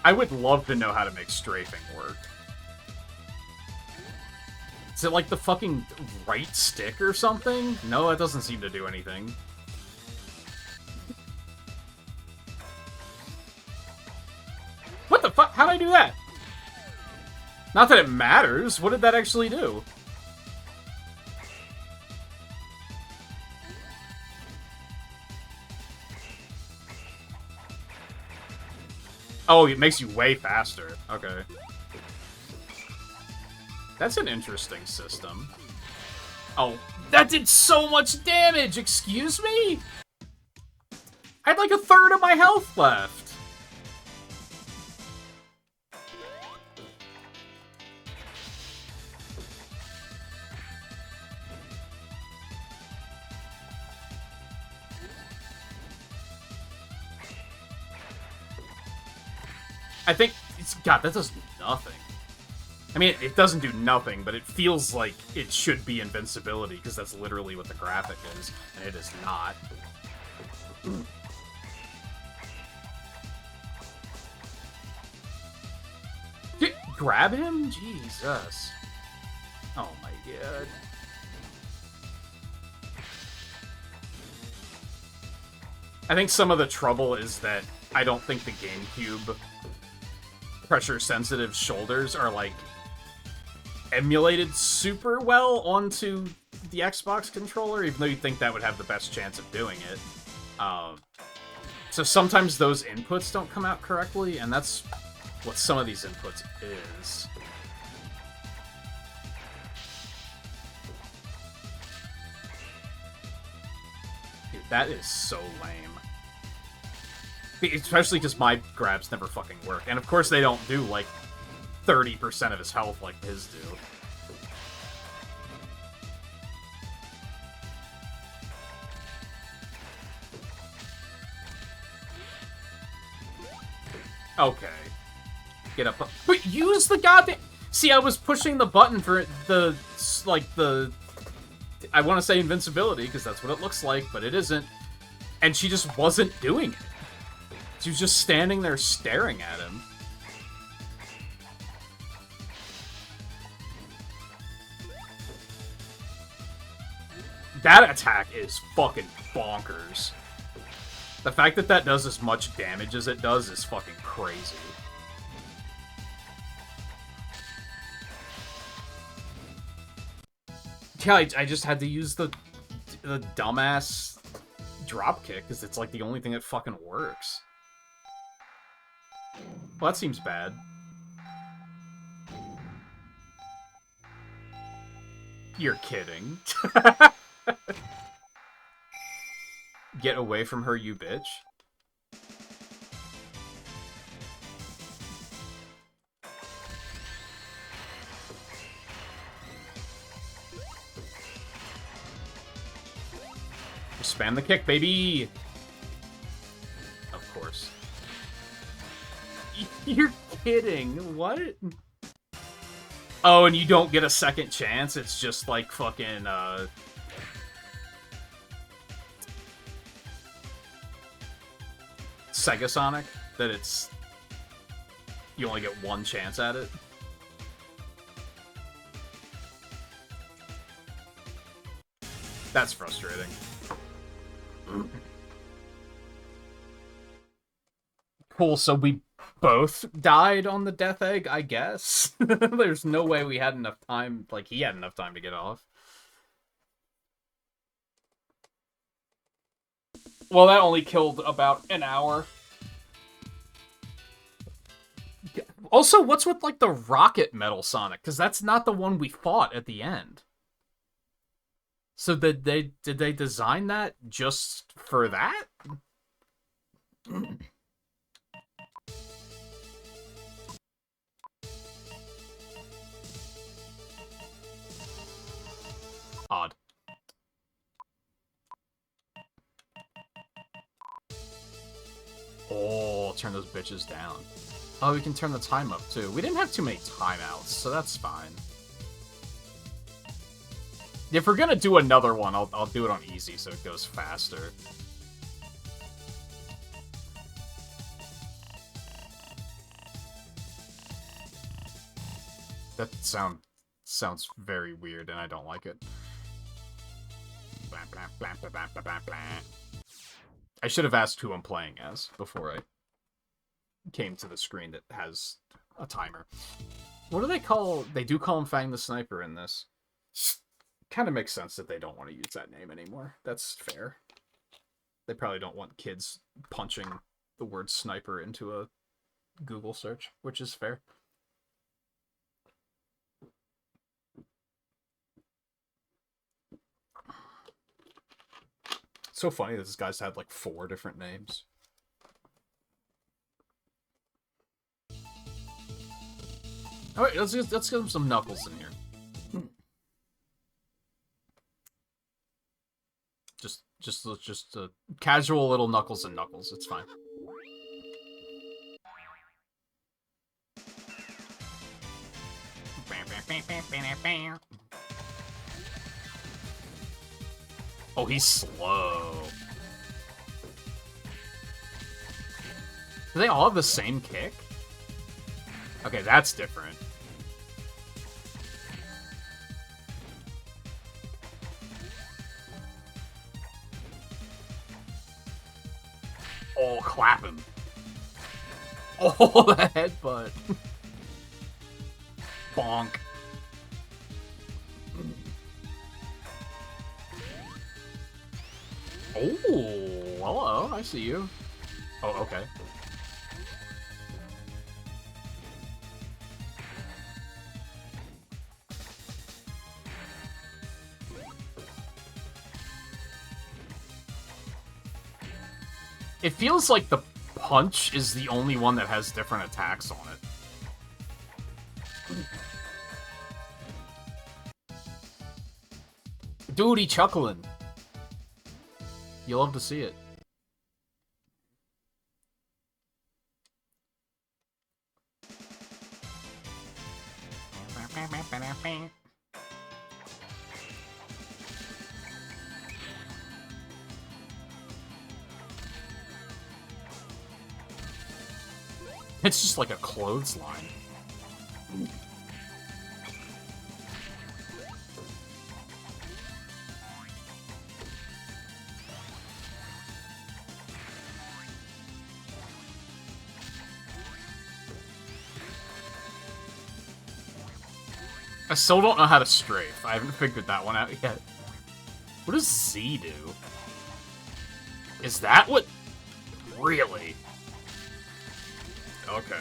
I would love to know how to make strafing work. Is it like the fucking right stick or something? No, it doesn't seem to do anything. What the fuck? How'd I do that? Not that it matters. What did that actually do? Oh, it makes you way faster. Okay. That's an interesting system. Oh, that did so much damage! Excuse me? I had like a third of my health left. I think God, that does nothing. I mean, it doesn't do nothing, but it feels like it should be invincibility, because that's literally what the graphic is, and it is not. Grab him? Jesus. Oh my god. I think some of the trouble is that I don't think the GameCube pressure-sensitive shoulders are, like, emulated super well onto the Xbox controller, even though you'd think that would have the best chance of doing it. So sometimes those inputs don't come out correctly, and that's what some of these inputs is. Dude, that is so lame. Especially because my grabs never fucking work. And of course they don't do, like, 30% of his health like his do. Okay. Get up. But use the goddamn... See, I was pushing the button for the, like, the... I want to say invincibility, because that's what it looks like, but it isn't. And she just wasn't doing it. She was just standing there staring at him. That attack is fucking bonkers. The fact that that does as much damage as it does is fucking crazy. Yeah, I just had to use the dumbass drop kick, because it's like the only thing that fucking works. Well, that seems bad. You're kidding. Get away from her, you bitch. Spam the kick, baby! Of course. You're kidding. What? Oh, and you don't get a second chance? It's just like fucking, Sega Sonic? That it's... You only get one chance at it? That's frustrating. Cool, so we both died on the death egg, I guess? There's no way we had enough time, like, he had enough time to get off. Well, that only killed about an hour. Also, what's with, like, the rocket metal Sonic? Because that's not the one we fought at the end. So did they design that just for that? Odd. Oh, turn those bitches down. Oh, we can turn the time up, too. We didn't have too many timeouts, so that's fine. If we're gonna do another one, I'll do it on easy so it goes faster. That sounds very weird, and I don't like it. I should have asked who I'm playing as before I came to the screen that has a timer. What do they call... They do call him Fang the Sniper in this. Kind of makes sense that they don't want to use that name anymore. That's fair. They probably don't want kids punching the word sniper into a Google search, which is fair. It's so funny that this guy's had like 4 different names. Alright, let's get him some Knuckles in here. Just a casual little Knuckles and Knuckles. It's fine. Oh, he's slow. Do they all have the same kick? Okay, that's different. Oh, clap him. Oh, the headbutt. Bonk. Oh, hello. I see you. Oh, okay. It feels like the punch is the only one that has different attacks on it. Dude, he chuckling. You love to see it. It's just like a clothesline. I still don't know how to strafe. I haven't figured that one out yet. What does Z do? Is that what... Really? Okay.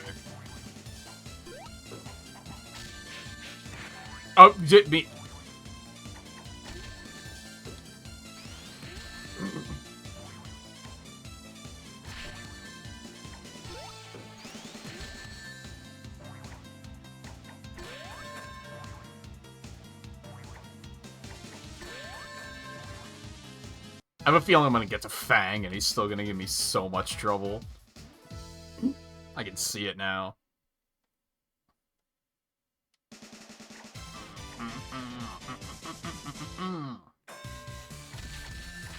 Oh, me... I have a feeling I'm gonna get to Fang, and he's still gonna give me so much trouble. I can see it now.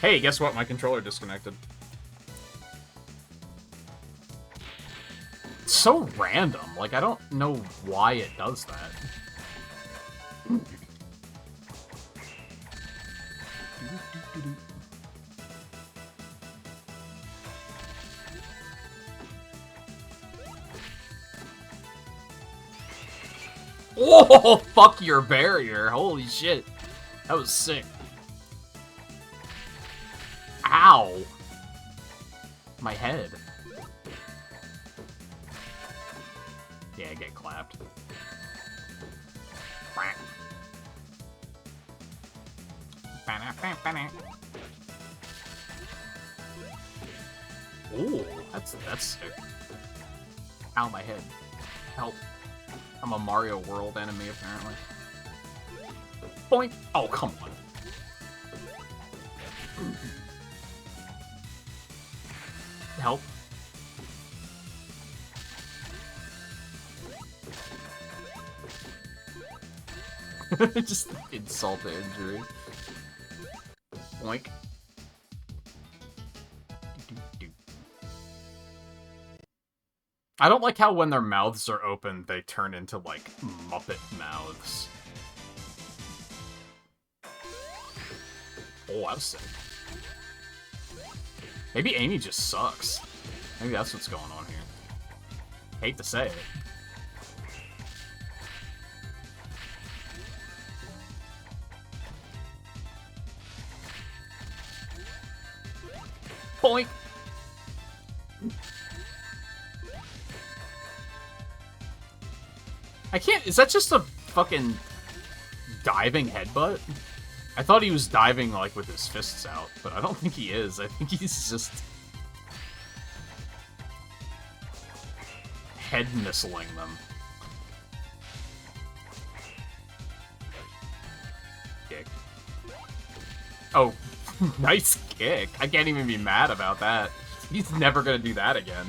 Hey, guess what? My controller disconnected. It's so random. Like, I don't know why it does that. Whoa, fuck your barrier. Holy shit. That was sick. Ow. My head. Yeah, get clapped. Ooh, that's sick. Ow, my head. Help. I'm a Mario World enemy, apparently. Boink! Oh, come on. Help. Just insult to injury. Boink. I don't like how when their mouths are open, they turn into, like, Muppet mouths. Oh, that was sick. Maybe Amy just sucks. Maybe that's what's going on here. Hate to say it. Boink! I can't... Is that just a fucking diving headbutt? I thought he was diving, like, with his fists out, but I don't think he is. I think he's just... head missiling them. Kick. Oh, nice kick. I can't even be mad about that. He's never gonna do that again.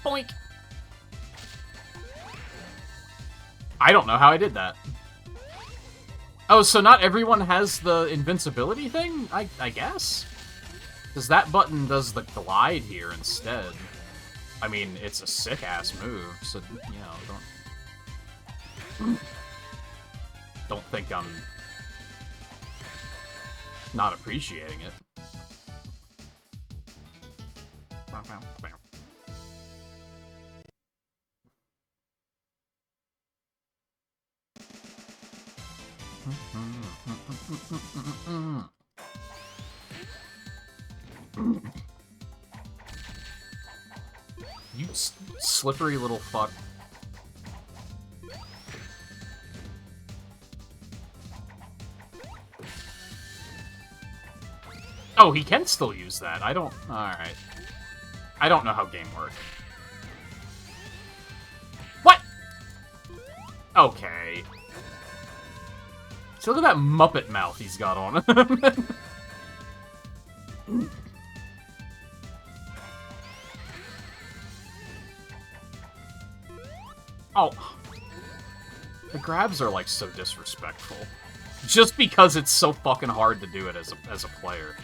Boink! I don't know how I did that. Oh, so not everyone has the invincibility thing? I guess? Because that button does the glide here instead. I mean, it's a sick-ass move, so, you know, don't think I'm not appreciating it. You slippery little fuck. Oh, he can still use that. I don't... Alright. I don't know how game works. What? Okay. See, look at that Muppet mouth he's got on him. Oh. The grabs are, like, so disrespectful. Just because it's so fucking hard to do it as a player.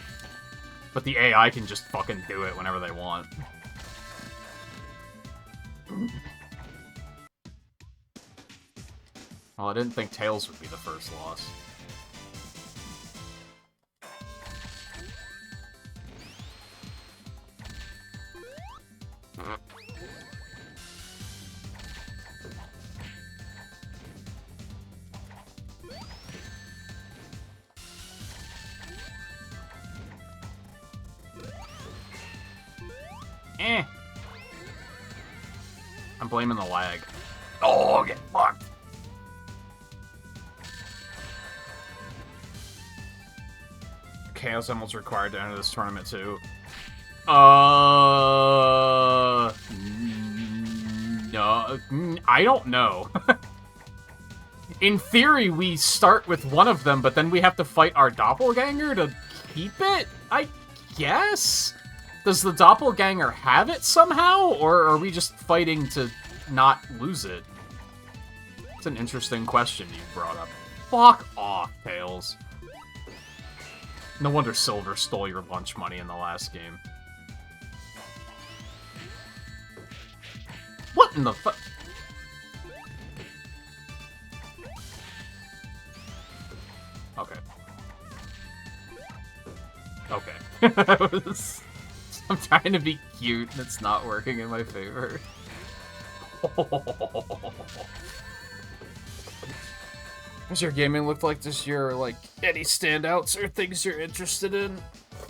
But the AI can just fucking do it whenever they want. Well, I didn't think Tails would be the first loss. I'm blaming the lag. Oh, get fucked. Chaos Emerald's required to enter this tournament too. No, I don't know. In theory, we start with one of them, but then we have to fight our doppelganger to keep it? I guess? Does the doppelganger have it somehow, or are we just fighting to not lose it? It's an interesting question you brought up. Fuck off, Tails. No wonder Silver stole your lunch money in the last game. What in the fuck? Okay. Okay. I'm trying to be cute, and it's not working in my favor. What's your gaming look like this year? Like, any standouts or things you're interested in?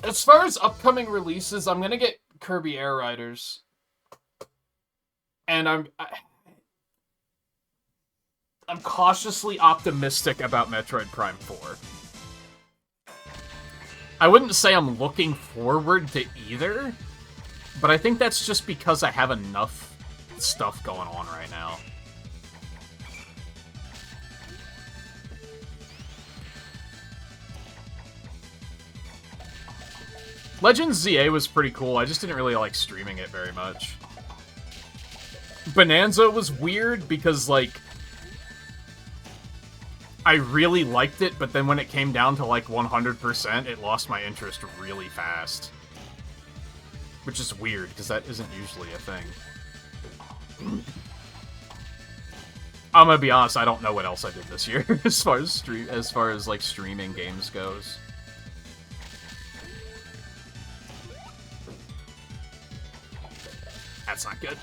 As far as upcoming releases, I'm gonna get Kirby Air Riders. And I'm cautiously optimistic about Metroid Prime 4. I wouldn't say I'm looking forward to either, but I think that's just because I have enough stuff going on right now. Legends ZA was pretty cool, I just didn't really like streaming it very much. Bonanza was weird because, like, I really liked it, but then when it came down to, like, 100%, it lost my interest really fast. Which is weird, because that isn't usually a thing. I'm gonna be honest, I don't know what else I did this year, as far as, like, streaming games goes. That's not good.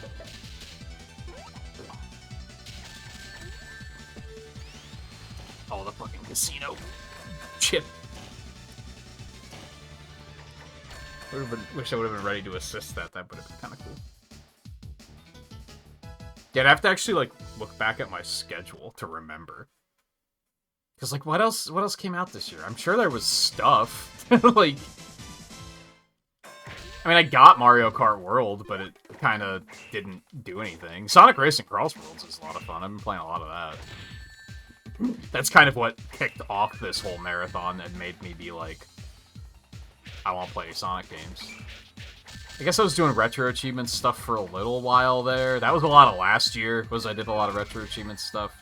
Oh, the fucking casino. Chip. Wish I would have been ready to assist that. That would have been kind of cool. Yeah, I'd have to actually, like, look back at my schedule to remember. Because, like, what else came out this year? I'm sure there was stuff. Like, I mean, I got Mario Kart World, but it kind of didn't do anything. Sonic Racing Crossworlds is a lot of fun. I've been playing a lot of that. That's kind of what kicked off this whole marathon and made me be like, I want to play Sonic games. I guess I was doing retro achievements stuff for a little while there. That was a lot of last year, was I did a lot of retro achievements stuff.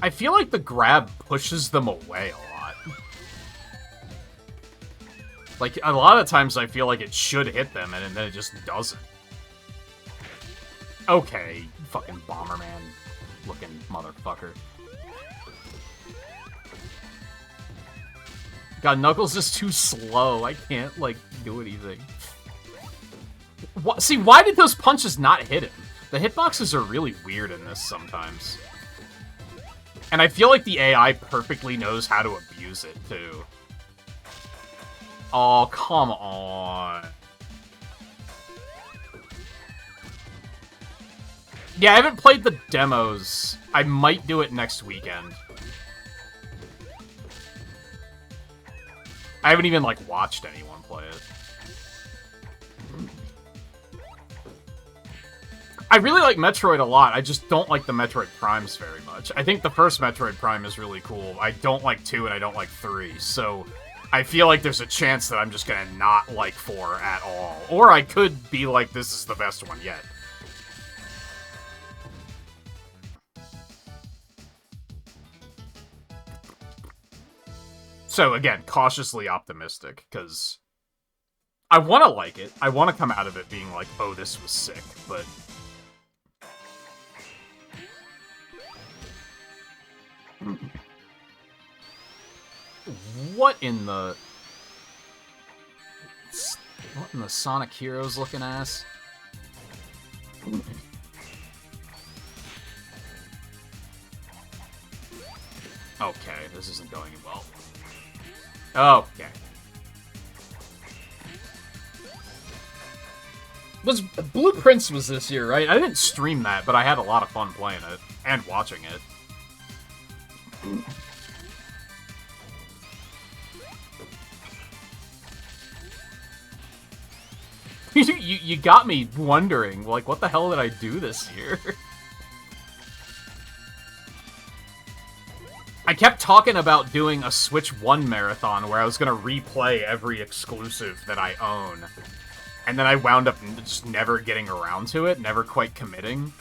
I feel like the grab pushes them away a lot. Like, a lot of times I feel like it should hit them, and then it just doesn't. Okay, fucking Bomberman looking motherfucker. God, Knuckles is too slow. I can't, like, do anything. See, why did those punches not hit him? The hitboxes are really weird in this sometimes. And I feel like the AI perfectly knows how to abuse it, too. Oh, come on. Yeah, I haven't played the demos. I might do it next weekend. I haven't even, like, watched anyone play it. I really like Metroid a lot, I just don't like the Metroid Primes very much. I think the first Metroid Prime is really cool. I don't like 2 and I don't like 3, so I feel like there's a chance that I'm just gonna not like 4 at all. Or I could be like, this is the best one yet. So, again, cautiously optimistic, because I want to like it. I want to come out of it being like, oh, this was sick, but... What in the Sonic Heroes looking ass? Okay, this isn't going well. Okay. Blueprints was this year, right? I didn't stream that, but I had a lot of fun playing it and watching it. You got me wondering, like, what the hell did I do this year? I kept talking about doing a Switch 1 marathon where I was gonna replay every exclusive that I own. And then I wound up just never getting around to it, never quite committing.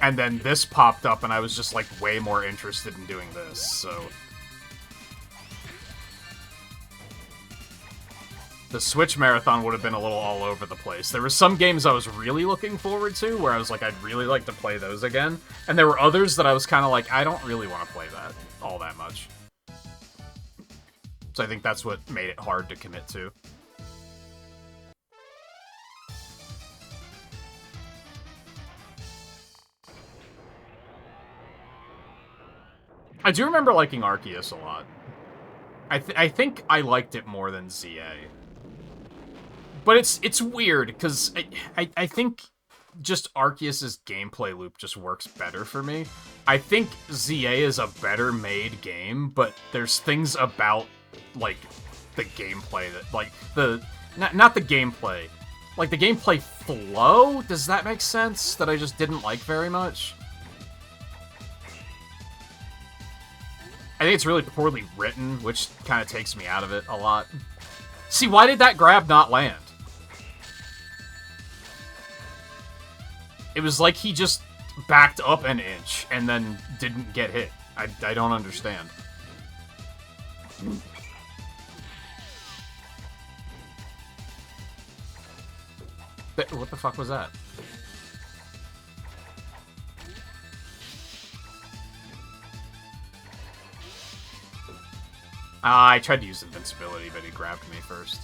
And then this popped up and I was just, like, way more interested in doing this, so... The Switch marathon would have been a little all over the place. There were some games I was really looking forward to, where I was like, I'd really like to play those again. And there were others that I was kind of like, I don't really want to play that all that much. So I think that's what made it hard to commit to. I do remember liking Arceus a lot. I think I liked it more than ZA. But it's weird, because I think just Arceus' gameplay loop just works better for me. I think ZA is a better made game, but there's things about, like, the gameplay that, like, not the gameplay. Like, the gameplay flow? Does that make sense? That I just didn't like very much? I think it's really poorly written, which kind of takes me out of it a lot. See, why did that grab not land? It was like he just backed up an inch and then didn't get hit. I don't understand. What the fuck was that? I tried to use invincibility, but he grabbed me first.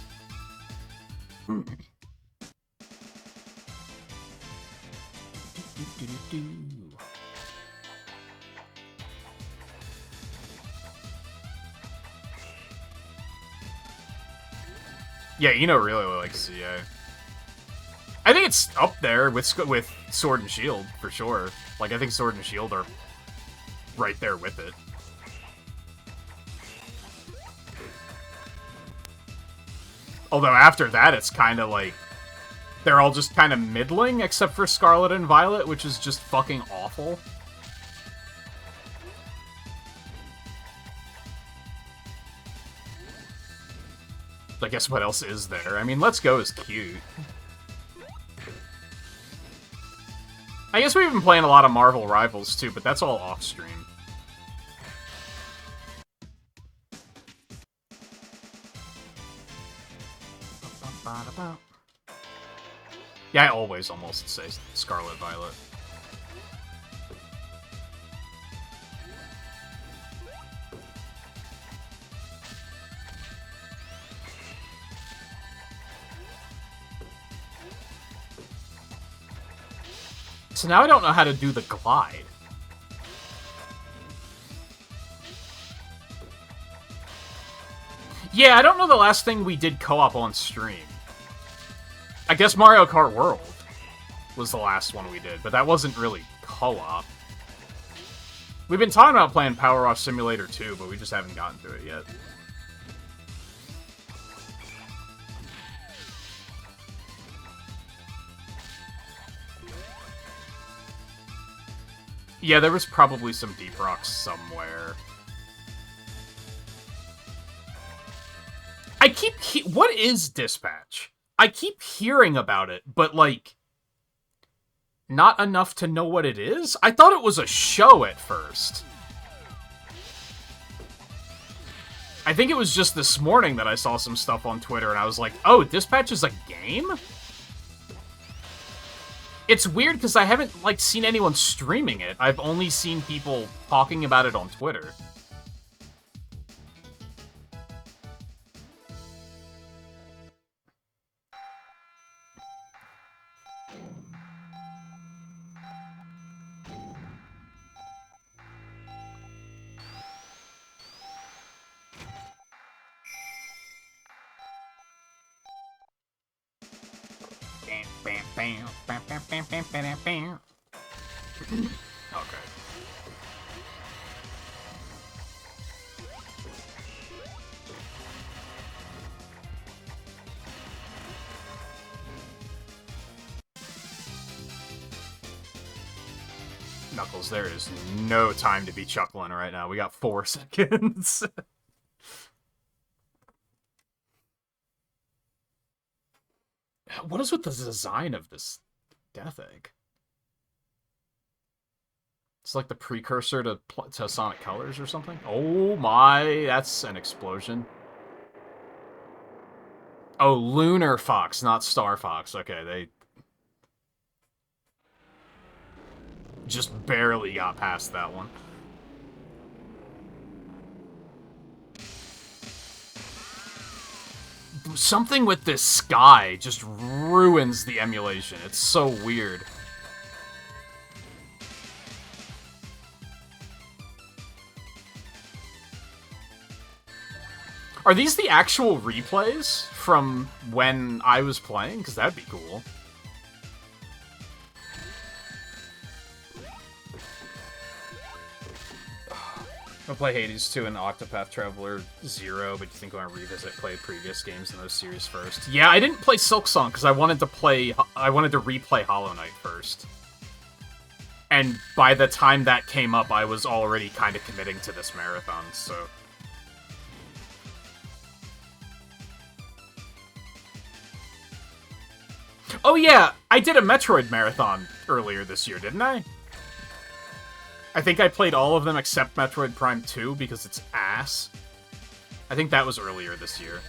Yeah, Ino really likes ZA. I think it's up there with Sword and Shield, for sure. Like, I think Sword and Shield are right there with it. Although after that, it's kind of like... They're all just kind of middling, except for Scarlet and Violet, which is just fucking awful. I guess what else is there? I mean, Let's Go is cute. I guess we've been playing a lot of Marvel Rivals too, but that's all off stream. Yeah, I always almost say Scarlet Violet. So now I don't know how to do the glide. Yeah, I don't know the last thing we did co-op on stream. I guess Mario Kart World was the last one we did, but that wasn't really co-op. We've been talking about playing Power Wash Simulator 2, but we just haven't gotten to it yet. Yeah, there was probably some Deep Rocks somewhere. I keep what is Dispatch? I keep hearing about it, but like not enough to know what it is. I thought it was a show at first. I think it was just this morning that I saw some stuff on Twitter and I was like, "Oh, Dispatch is a game?" It's weird because I haven't, like, seen anyone streaming it. I've only seen people talking about it on Twitter. Okay. Knuckles, there is no time to be chuckling right now. We got 4 seconds. What is with the design of this Death Egg? It's like the precursor to Sonic Colors or something? Oh my, that's an explosion. Oh, Lunar Fox, not Star Fox. Okay, they just barely got past that one. Something with this sky just ruins the emulation. It's so weird. Are these the actual replays from when I was playing? Because that'd be cool. I'll play Hades 2 and Octopath Traveler 0, but you think I want to revisit play previous games in those series first? Yeah, I didn't play Silksong because I wanted to replay Hollow Knight first. And by the time that came up, I was already kind of committing to this marathon, so... Oh yeah, I did a Metroid marathon earlier this year, didn't I? I think I played all of them except Metroid Prime 2 because it's ass. I think that was earlier this year.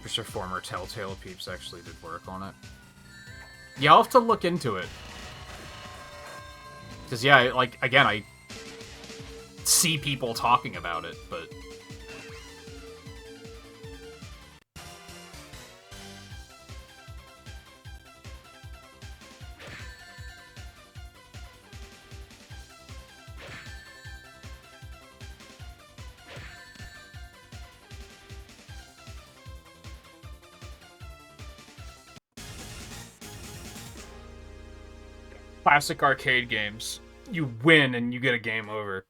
For sure former Telltale peeps actually did work on it. Yeah, I'll have to look into it. Because, yeah, like, again, I see people talking about it, but... Classic arcade games. You win and you get a game over.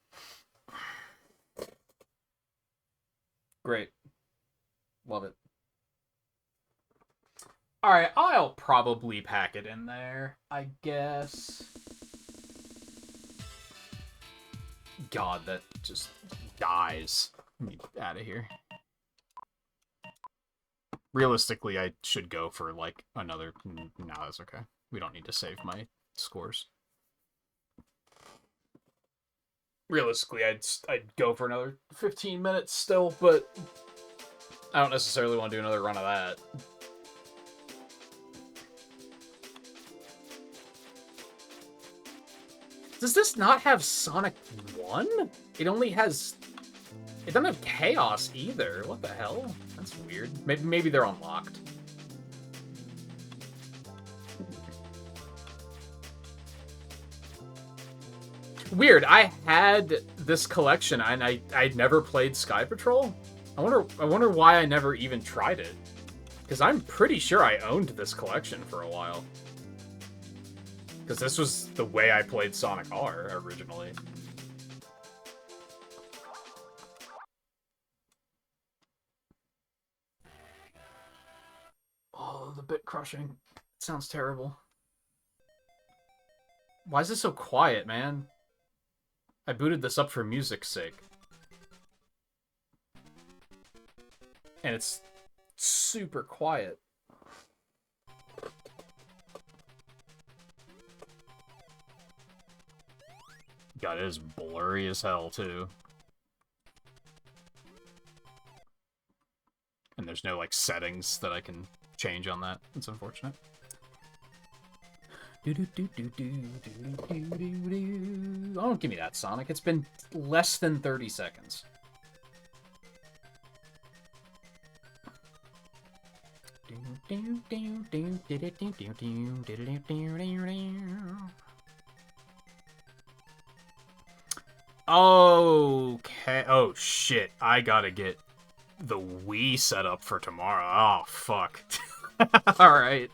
Great. Love it. Alright, I'll probably pack it in there, I guess. God, that just dies. Let me get out of here. Realistically, I should go for, like, another... No, that's okay. We don't need to save my scores. Realistically, I'd go for another 15 minutes still, but I don't necessarily want to do another run of that. Does this not have Sonic 1? It only has... It doesn't have Chaos either. What the hell? That's weird. Maybe they're unlocked. Weird. I had this collection and I'd never played Sky Patrol. I wonder why I never even tried it. Because I'm pretty sure I owned this collection for a while. Because this was the way I played Sonic R originally. Oh, the bit crushing. It sounds terrible. Why is this so quiet, man? I booted this up for music's sake. And it's super quiet. God, it is blurry as hell, too. And there's no, like, settings that I can change on that. It's unfortunate. Oh, don't give me that, Sonic. It's been less than 30 seconds. Okay. Oh, shit. I gotta get the Wii set up for tomorrow. Oh, fuck. Alright.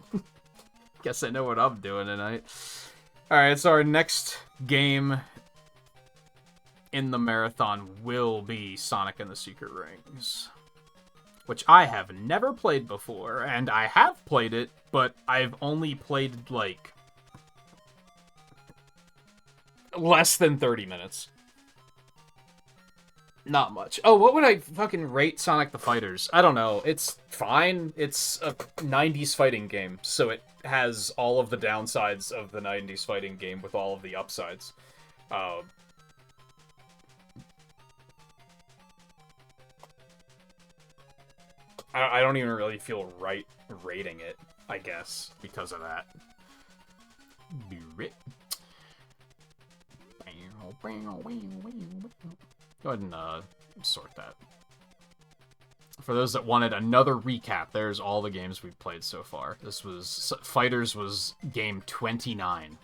Guess I know what I'm doing tonight. Alright, so our next game in the marathon will be Sonic and the Secret Rings. Which I have never played before, and I have played it, but I've only played, like, less than 30 minutes. Not much. Oh, what would I fucking rate Sonic the Fighters? I don't know. It's fine. It's a 90s fighting game, so it has all of the downsides of the 90s fighting game with all of the upsides. I don't even really feel right rating it, I guess, because of that. Go ahead and sort that. For those that wanted another recap, there's all the games we've played so far. This was... Fighters was game 29.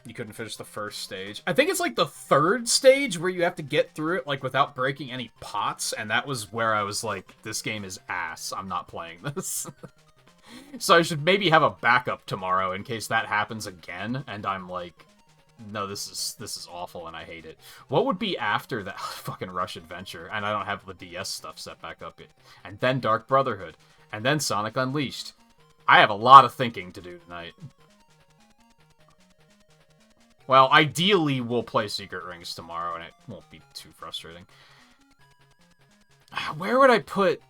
You couldn't finish the first stage. I think it's like the third stage where you have to get through it like without breaking any pots, and that was where I was like, this game is ass. I'm not playing this. So I should maybe have a backup tomorrow in case that happens again, and I'm like, no, this is awful and I hate it. What would be after that fucking Rush Adventure? And I don't have the DS stuff set back up yet. And then Dark Brotherhood. And then Sonic Unleashed. I have a lot of thinking to do tonight. Well, ideally, we'll play Secret Rings tomorrow, and it won't be too frustrating. Where would I put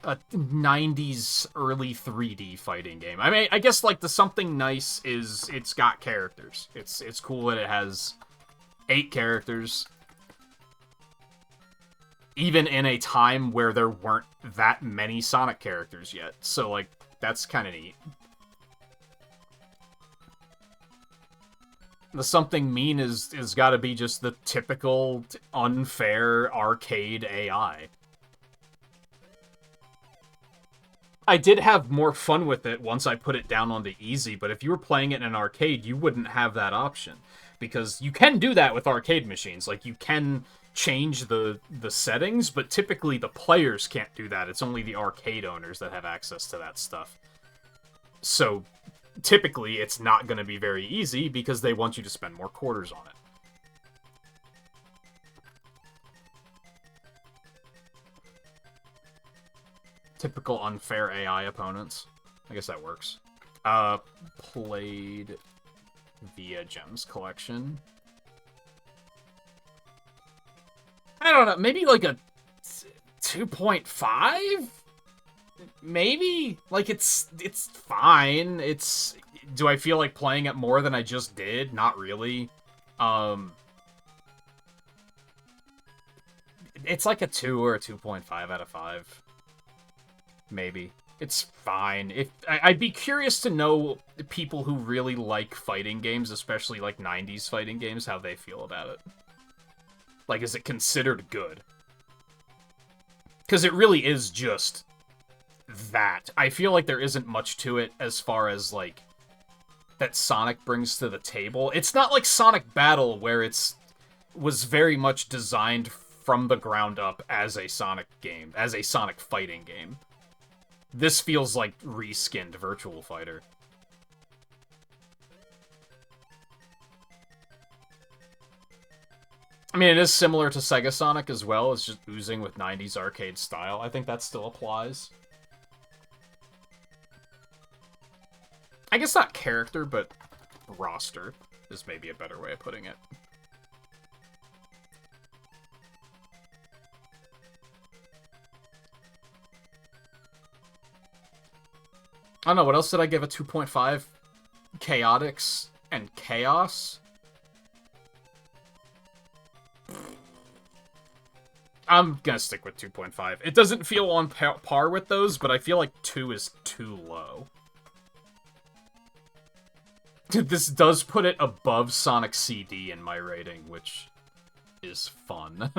a 90s early 3D fighting game? I mean, I guess, like, the something nice is it's got characters. It's cool that it has 8 characters. Even in a time where there weren't that many Sonic characters yet. So, like, that's kind of neat. The something mean is got to be just the typical unfair arcade AI. I did have more fun with it once I put it down onto easy, but if you were playing it in an arcade, you wouldn't have that option. Because you can do that with arcade machines. Like, you can change the settings, but typically the players can't do that. It's only the arcade owners that have access to that stuff. So typically it's not going to be very easy because they want you to spend more quarters on it. Typical unfair AI opponents. I guess that works. Played via Gems Collection. I don't know, maybe like a 2.5? Maybe? Like, it's fine. Do I feel like playing it more than I just did? Not really. It's like a 2 or a 2.5 out of 5. Maybe. It's fine. I'd be curious to know people who really like fighting games, especially like 90s fighting games, how they feel about it. Like, is it considered good? Because it really is just that. I feel like there isn't much to it as far as, like, that Sonic brings to the table. It's not like Sonic Battle, where was very much designed from the ground up as a Sonic game, as a Sonic fighting game. This feels like reskinned Virtual Fighter. I mean, it is similar to Sega Sonic as well. It's just oozing with 90s arcade style. I think that still applies. I guess not character, but roster is maybe a better way of putting it. I don't know, what else did I give a 2.5? Chaotix and Chaos? I'm gonna stick with 2.5. It doesn't feel on par with those, but I feel like 2 is too low. This does put it above Sonic CD in my rating, which is fun.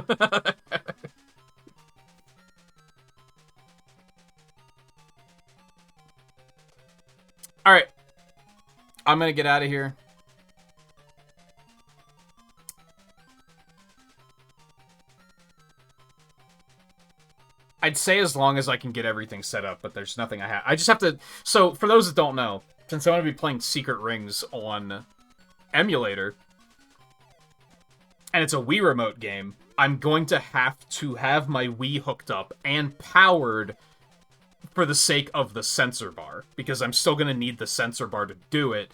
Alright. I'm gonna get out of here. I'd say as long as I can get everything set up, but there's nothing I have. I just have to... So, for those that don't know, since I'm going to be playing Secret Rings on emulator, and it's a Wii Remote game, I'm going to have my Wii hooked up and powered for the sake of the sensor bar, because I'm still going to need the sensor bar to do it.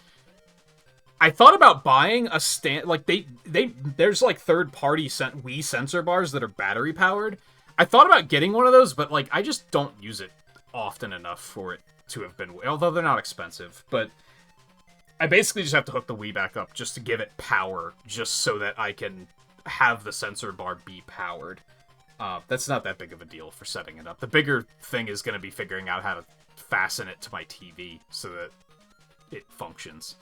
I thought about buying a stand... Like, there's, like, third-party Wii sensor bars that are battery-powered. I thought about getting one of those, but, like, I just don't use it often enough for it to have been... Although they're not expensive, but I basically just have to hook the Wii back up just to give it power, just so that I can have the sensor bar be powered. That's not that big of a deal for setting it up. The bigger thing is going to be figuring out how to fasten it to my TV so that it functions.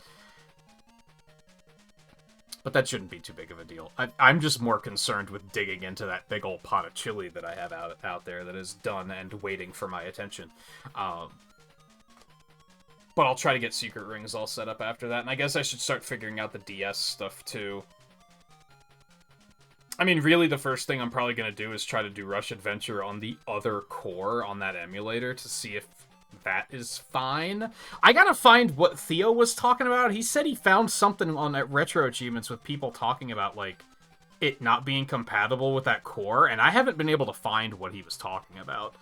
But that shouldn't be too big of a deal. I'm just more concerned with digging into that big old pot of chili that I have out there that is done and waiting for my attention. But I'll try to get Secret Rings all set up after that, and I guess I should start figuring out the DS stuff, too. I mean, really, the first thing I'm probably going to do is try to do Rush Adventure on the other core on that emulator to see if that is fine. I gotta find what Theo was talking about. He said he found something on that Retro Achievements with people talking about, like, it not being compatible with that core, and I haven't been able to find what he was talking about.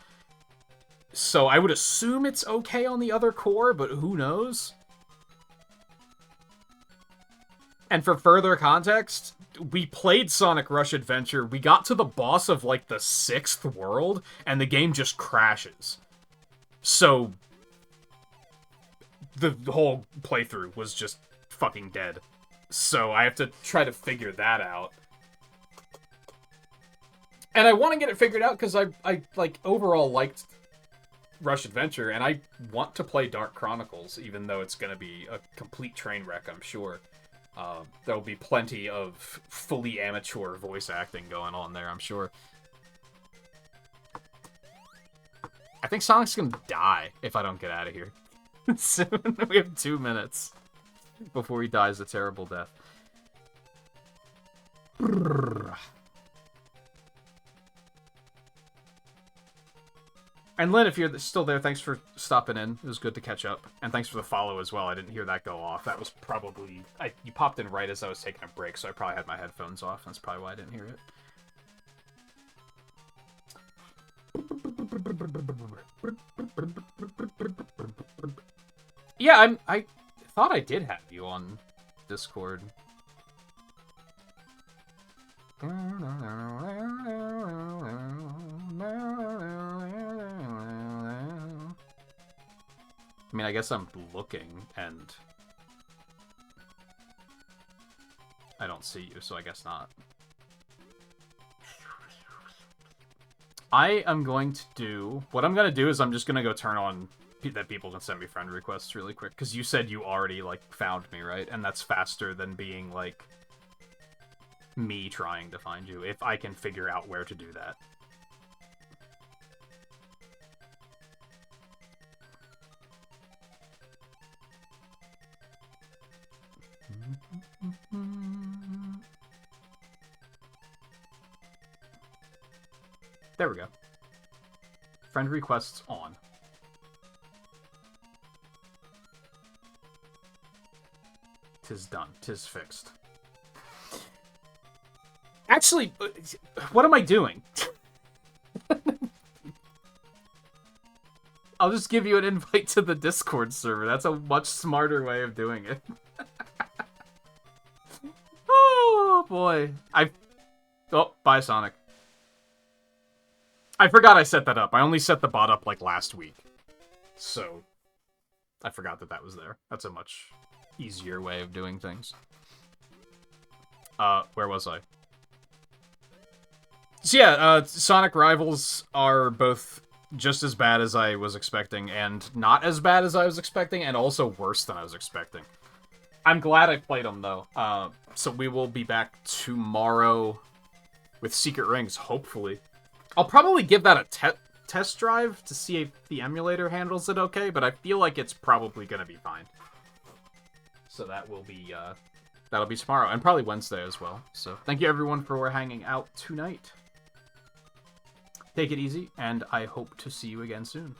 So I would assume it's okay on the other core, but who knows? And for further context, we played Sonic Rush Adventure, we got to the boss of, like, the 6th world, and the game just crashes. So, the whole playthrough was just fucking dead. So I have to try to figure that out. And I want to get it figured out because I like, overall liked Rush Adventure, and I want to play Dark Chronicles, even though it's going to be a complete train wreck, I'm sure. There'll be plenty of fully amateur voice acting going on there, I'm sure. I think Sonic's gonna die if I don't get out of here soon. We have 2 minutes before he dies a terrible death. And Lynn, if you're still there, thanks for stopping in. It was good to catch up. And thanks for the follow as well. I didn't hear that go off. That was probably... you popped in right as I was taking a break, so I probably had my headphones off. That's probably why I didn't hear it. Yeah, I thought I did have you on Discord. I mean, I guess I'm looking, and I don't see you, so I guess not. I am going to do... What I'm going to do is I'm just going to go turn on that people can send me friend requests really quick, because you said you already, like, found me, right? And that's faster than being, like, me trying to find you, if I can figure out where to do that. There we go. Friend requests on. Tis done. Tis fixed. Actually, what am I doing? I'll just give you an invite to the Discord server. That's a much smarter way of doing it. Oh, boy. Oh, bye, Sonic. I forgot I set that up. I only set the bot up, like, last week. So, I forgot that that was there. That's a much easier way of doing things. Where was I? So yeah, Sonic Rivals are both just as bad as I was expecting, and not as bad as I was expecting, and also worse than I was expecting. I'm glad I played them, though. So we will be back tomorrow with Secret Rings, hopefully. I'll probably give that a test drive to see if the emulator handles it okay, but I feel like it's probably going to be fine. So that will be, that'll be tomorrow, and probably Wednesday as well. So thank you everyone for hanging out tonight. Take it easy, and I hope to see you again soon.